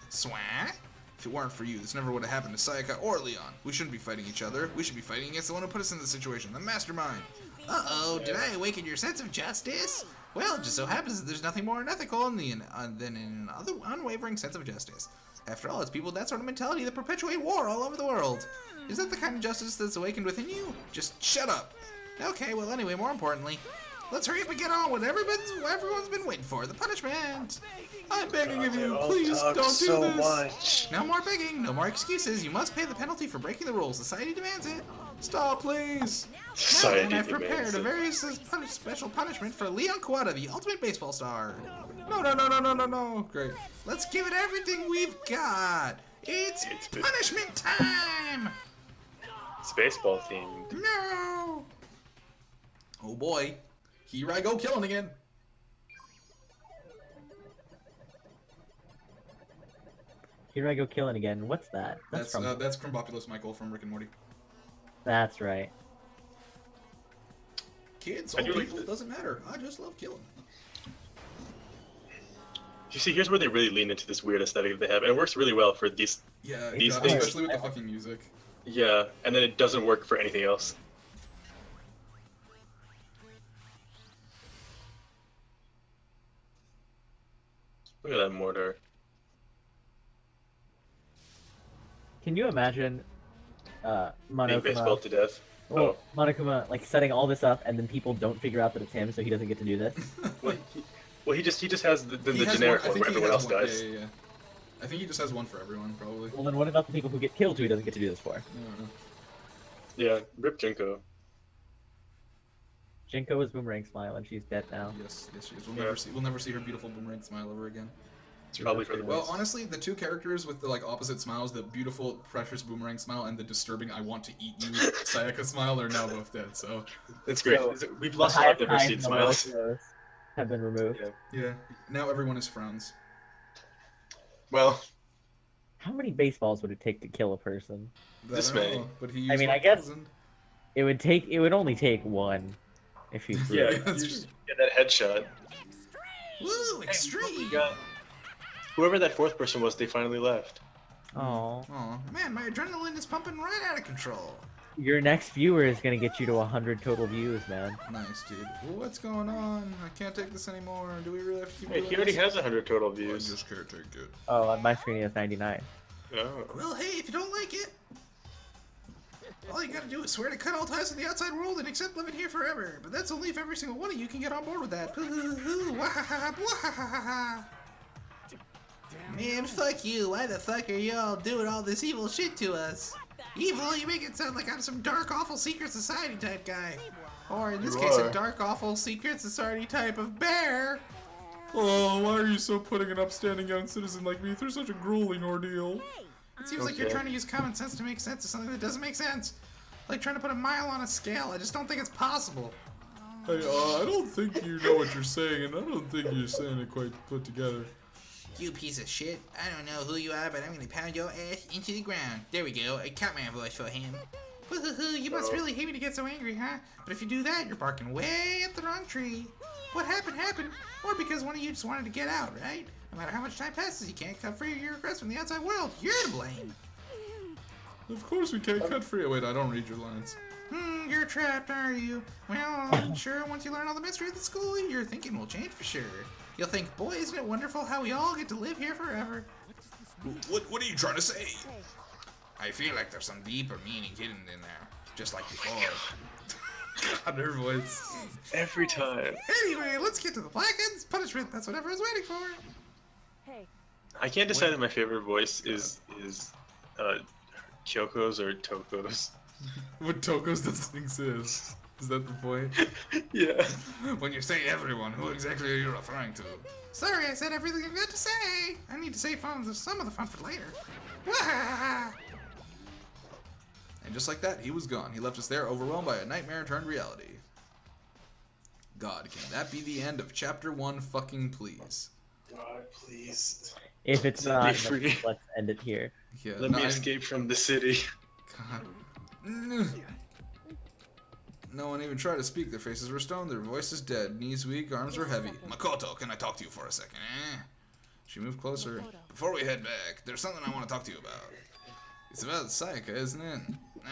Swat? If it weren't for you, this never would have happened to Sayaka or Leon. We shouldn't be fighting each other. We should be fighting against the one who put us in this situation, the mastermind. Uh-oh, did I awaken your sense of justice? Well, it just so happens that there's nothing more unethical than an unwavering sense of justice. After all, it's people with that sort of mentality that perpetuate war all over the world. Is that the kind of justice that's awakened within you? Just shut up. Okay, well anyway, more importantly, let's hurry up and get on with everyone's been waiting for, the punishment. I'm begging of you, please don't do this. Much. No more begging, no more excuses. You must pay the penalty for breaking the rules. Society demands it. Stop, please. Society Now, I've prepared demands a it. very special punishment for Leon Kawada, the ultimate baseball star. No. Great. Let's give it everything we've got. It's punishment time. It's baseball themed. No. Oh boy. Here I go killing again. Here I go killing again. What's that? That's Crumbopulous Michael from Rick and Morty. That's right. Kids, I old do like people, it doesn't matter. I just love killing. You see, here's where they really lean into this weird aesthetic that they have, and it works really well for these things. Especially with the fucking music. Yeah, and then it doesn't work for anything else. Look at that mortar. Can you imagine Being baseball to death. Well, Monokuma like setting all this up, and then people don't figure out that it's him, so he doesn't get to do this. Well, he just has the Has generic one. one where everyone else one. does. Yeah. I think he just has one for everyone, probably. Well, then what about the people who get killed who he doesn't get to do this for? I don't know. Yeah, rip Junko. Jinko is Boomerang Smile, and she's dead now. Yes, she is. We'll never see her beautiful boomerang smile ever again. It's probably for the Well, best. honestly, the two characters with the like opposite smiles, the beautiful, precious boomerang smile and the disturbing "I want to eat you" Sayaka smile, are now both dead. So It's great. So, We've lost a lot of the diversity in highest and the smiles. lowest have been removed. yeah, now everyone is frowns. Well, How many baseballs would it take to kill a person? This I don't many. know, but he I used mean, I guess 1,000. it would only take one if you yeah, Yeah, that's you true. just get that headshot. Woo, extreme. Whoever that fourth person was, they finally left. Oh. Aw. Man, my adrenaline is pumping right out of control. your next viewer is gonna get you to 100 total views, man. Nice, dude. Well, what's going on? I can't take this anymore. Do we really have to keep Wait, doing he already this? has 100 total I views. just can't take it. Oh, on my screen he has 99. Oh. Well, hey, if you don't like it, all you gotta do is swear to cut all ties with the outside world and accept living here forever. But that's only if every single one of you can get on board with that. Man, fuck you. Why the fuck are y'all doing all this evil shit to us? Evil? You make it sound like I'm some dark, awful secret society type guy. Or in this case, a dark, awful secret society type of bear. Oh, why are you so putting an upstanding young citizen like me through such a grueling ordeal? It seems like you're trying to use common sense to make sense of something that doesn't make sense. Like trying to put a mile on a scale. I just don't think it's possible. Hey, I don't think you know what you're saying, and I don't think you're saying it quite put together. You piece of shit. I don't know who you are, but I'm gonna pound your ass into the ground. There we go. I cut my voice for him. You must really hate me to get so angry, huh? But if you do that, you're barking way up the wrong tree. What happened, happened. Or because one of you just wanted to get out, right? No matter how much time passes, you can't cut free of your regrets from the outside world. You're to blame. Of course we can't cut free. Wait, I don't read your lines. You're trapped, are you? Well, I'm sure once you learn all the mystery of the school, your thinking will change for sure. You'll think, boy, isn't it wonderful how we all get to live here forever. What are you trying to say? I feel like there's some deeper meaning hidden in there, just like before. God, her voice. Every time. Anyway, let's get to the Blackhead's punishment. That's what everyone's waiting for. Hey, I can't decide if my favorite voice is Kyoko's or Toko's. What Toko's doesn't exist. Is that the point? Yeah. When you say everyone, who exactly are you referring to? Sorry, I said everything I've got to say. I need to save some of the fun for later. And just like that, he was gone. He left us there, overwhelmed by a nightmare turned reality. God, can that be the end of Chapter 1 fucking please? God, please. If it's Let me not, free. let's end it here. Yeah, Let me escape from the city. God. No one even tried to speak. Their faces were stone, their voices dead, knees weak, arms were heavy. Makoto, can I talk to you for a second, eh? She moved closer. Before we head back, there's something I want to talk to you about. It's about Sayaka, isn't it?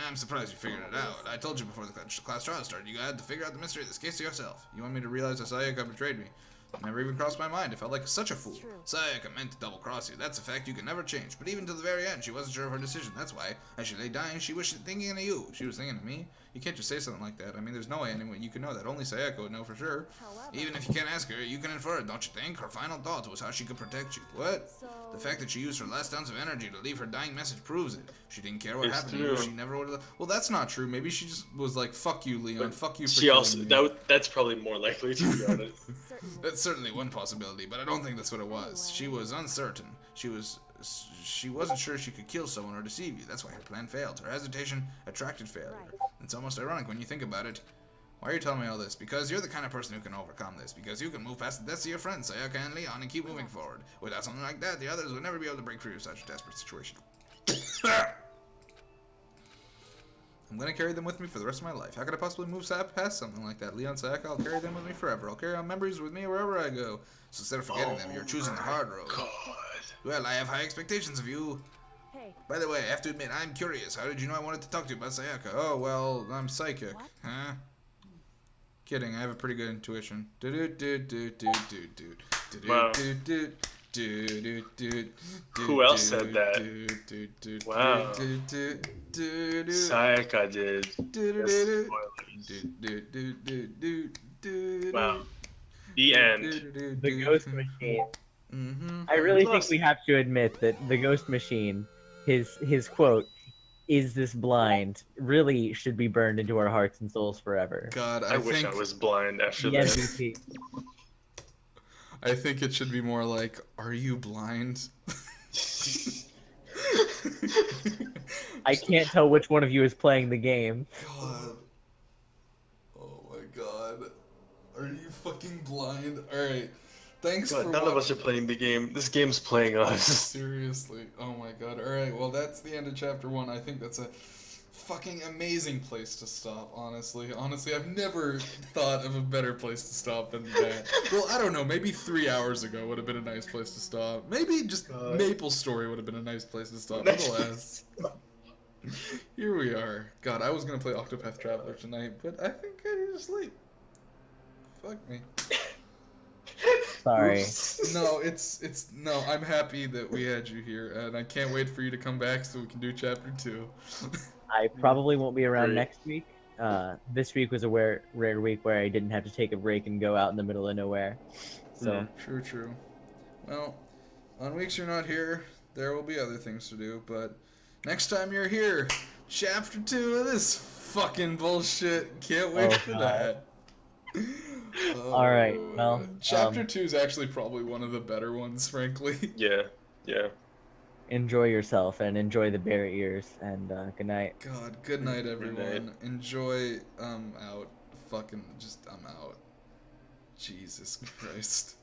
I'm surprised you figured it out. I told you before the class trial started, you had to figure out the mystery of this case yourself. You want me to realize that Sayaka betrayed me? It never even crossed my mind. It felt like such a fool. Sayaka meant to double-cross you. That's a fact you can never change. But even to the very end, she wasn't sure of her decision. That's why, as she lay dying, she was thinking of you. She was thinking of me? You can't just say something like that. I mean, there's no way anyone you can know that. Only Sayaka would know for sure. Even if you can't ask her, you can infer it, don't you think? Her final thought was how she could protect you. What? The fact that she used her last ounce of energy to leave her dying message proves it. She didn't care what It's happened to you. true. She never would have. Well, that's not true. Maybe she just was like, fuck you, Leon. Fuck you for She killing also me. that's probably more likely to be honest. That's certainly one possibility, but I don't think that's what it was. She was uncertain. She wasn't sure she could kill someone or deceive you. That's why her plan failed. Her hesitation attracted failure. It's almost ironic when you think about it. Why are you telling me all this? Because you're the kind of person who can overcome this. Because you can move past the deaths of your friends, Sayaka and Leon, and keep moving forward. Without something like that, the others would never be able to break free of such a desperate situation. I'm gonna carry them with me for the rest of my life. How could I possibly move past something like that? Leon, Sayaka, I'll carry them with me forever. I'll carry on memories with me wherever I go. So instead of forgetting them, you're choosing the hard road. God. Well, I have high expectations of you. hey, By the way, I have to admit, I'm curious. How did you know I wanted to talk to you about Sayaka? Oh, well, I'm psychic. What? Huh? Kidding, I have a pretty good intuition. Wow. Who else said that? Wow. Sayaka did. Yes, wow. The end. The Ghost Machine. Mm-hmm. I really think we have to admit that the Ghost Machine, his quote, "Is this blind?" really should be burned into our hearts and souls forever. God, I wish I was blind after The that. MVP. I think it should be more like, "Are you blind?" I can't tell which one of you is playing the game. God. Oh my God. Are you fucking blind? Alright. Thanks God, for none of us are playing the game. This game's playing us. Seriously. Oh my God. Alright, well that's the end of chapter 1. I think that's a fucking amazing place to stop, honestly. Honestly, I've never thought of a better place to stop than that. Well, I don't know, maybe 3 hours ago would have been a nice place to stop. Maybe just Maple Story would have been a nice place to stop. Nonetheless. Here we are. God, I was gonna play Octopath Traveler tonight, but I think I need to sleep. Fuck me. Sorry. No, I'm happy that we had you here, and I can't wait for you to come back so we can do chapter 2. I probably won't be around Great. next week. This week was a rare week where I didn't have to take a break and go out in the middle of nowhere. So True. Well, on weeks you're not here, there will be other things to do, but next time you're here, chapter 2 of this fucking bullshit. Can't wait for that. All right. Well, chapter 2 is actually probably one of the better ones, frankly. Yeah. enjoy yourself and enjoy the bear ears. And good night. God, good night, everyone. Good night. Enjoy. Out. Fucking I'm out. Jesus Christ.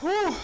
Whew.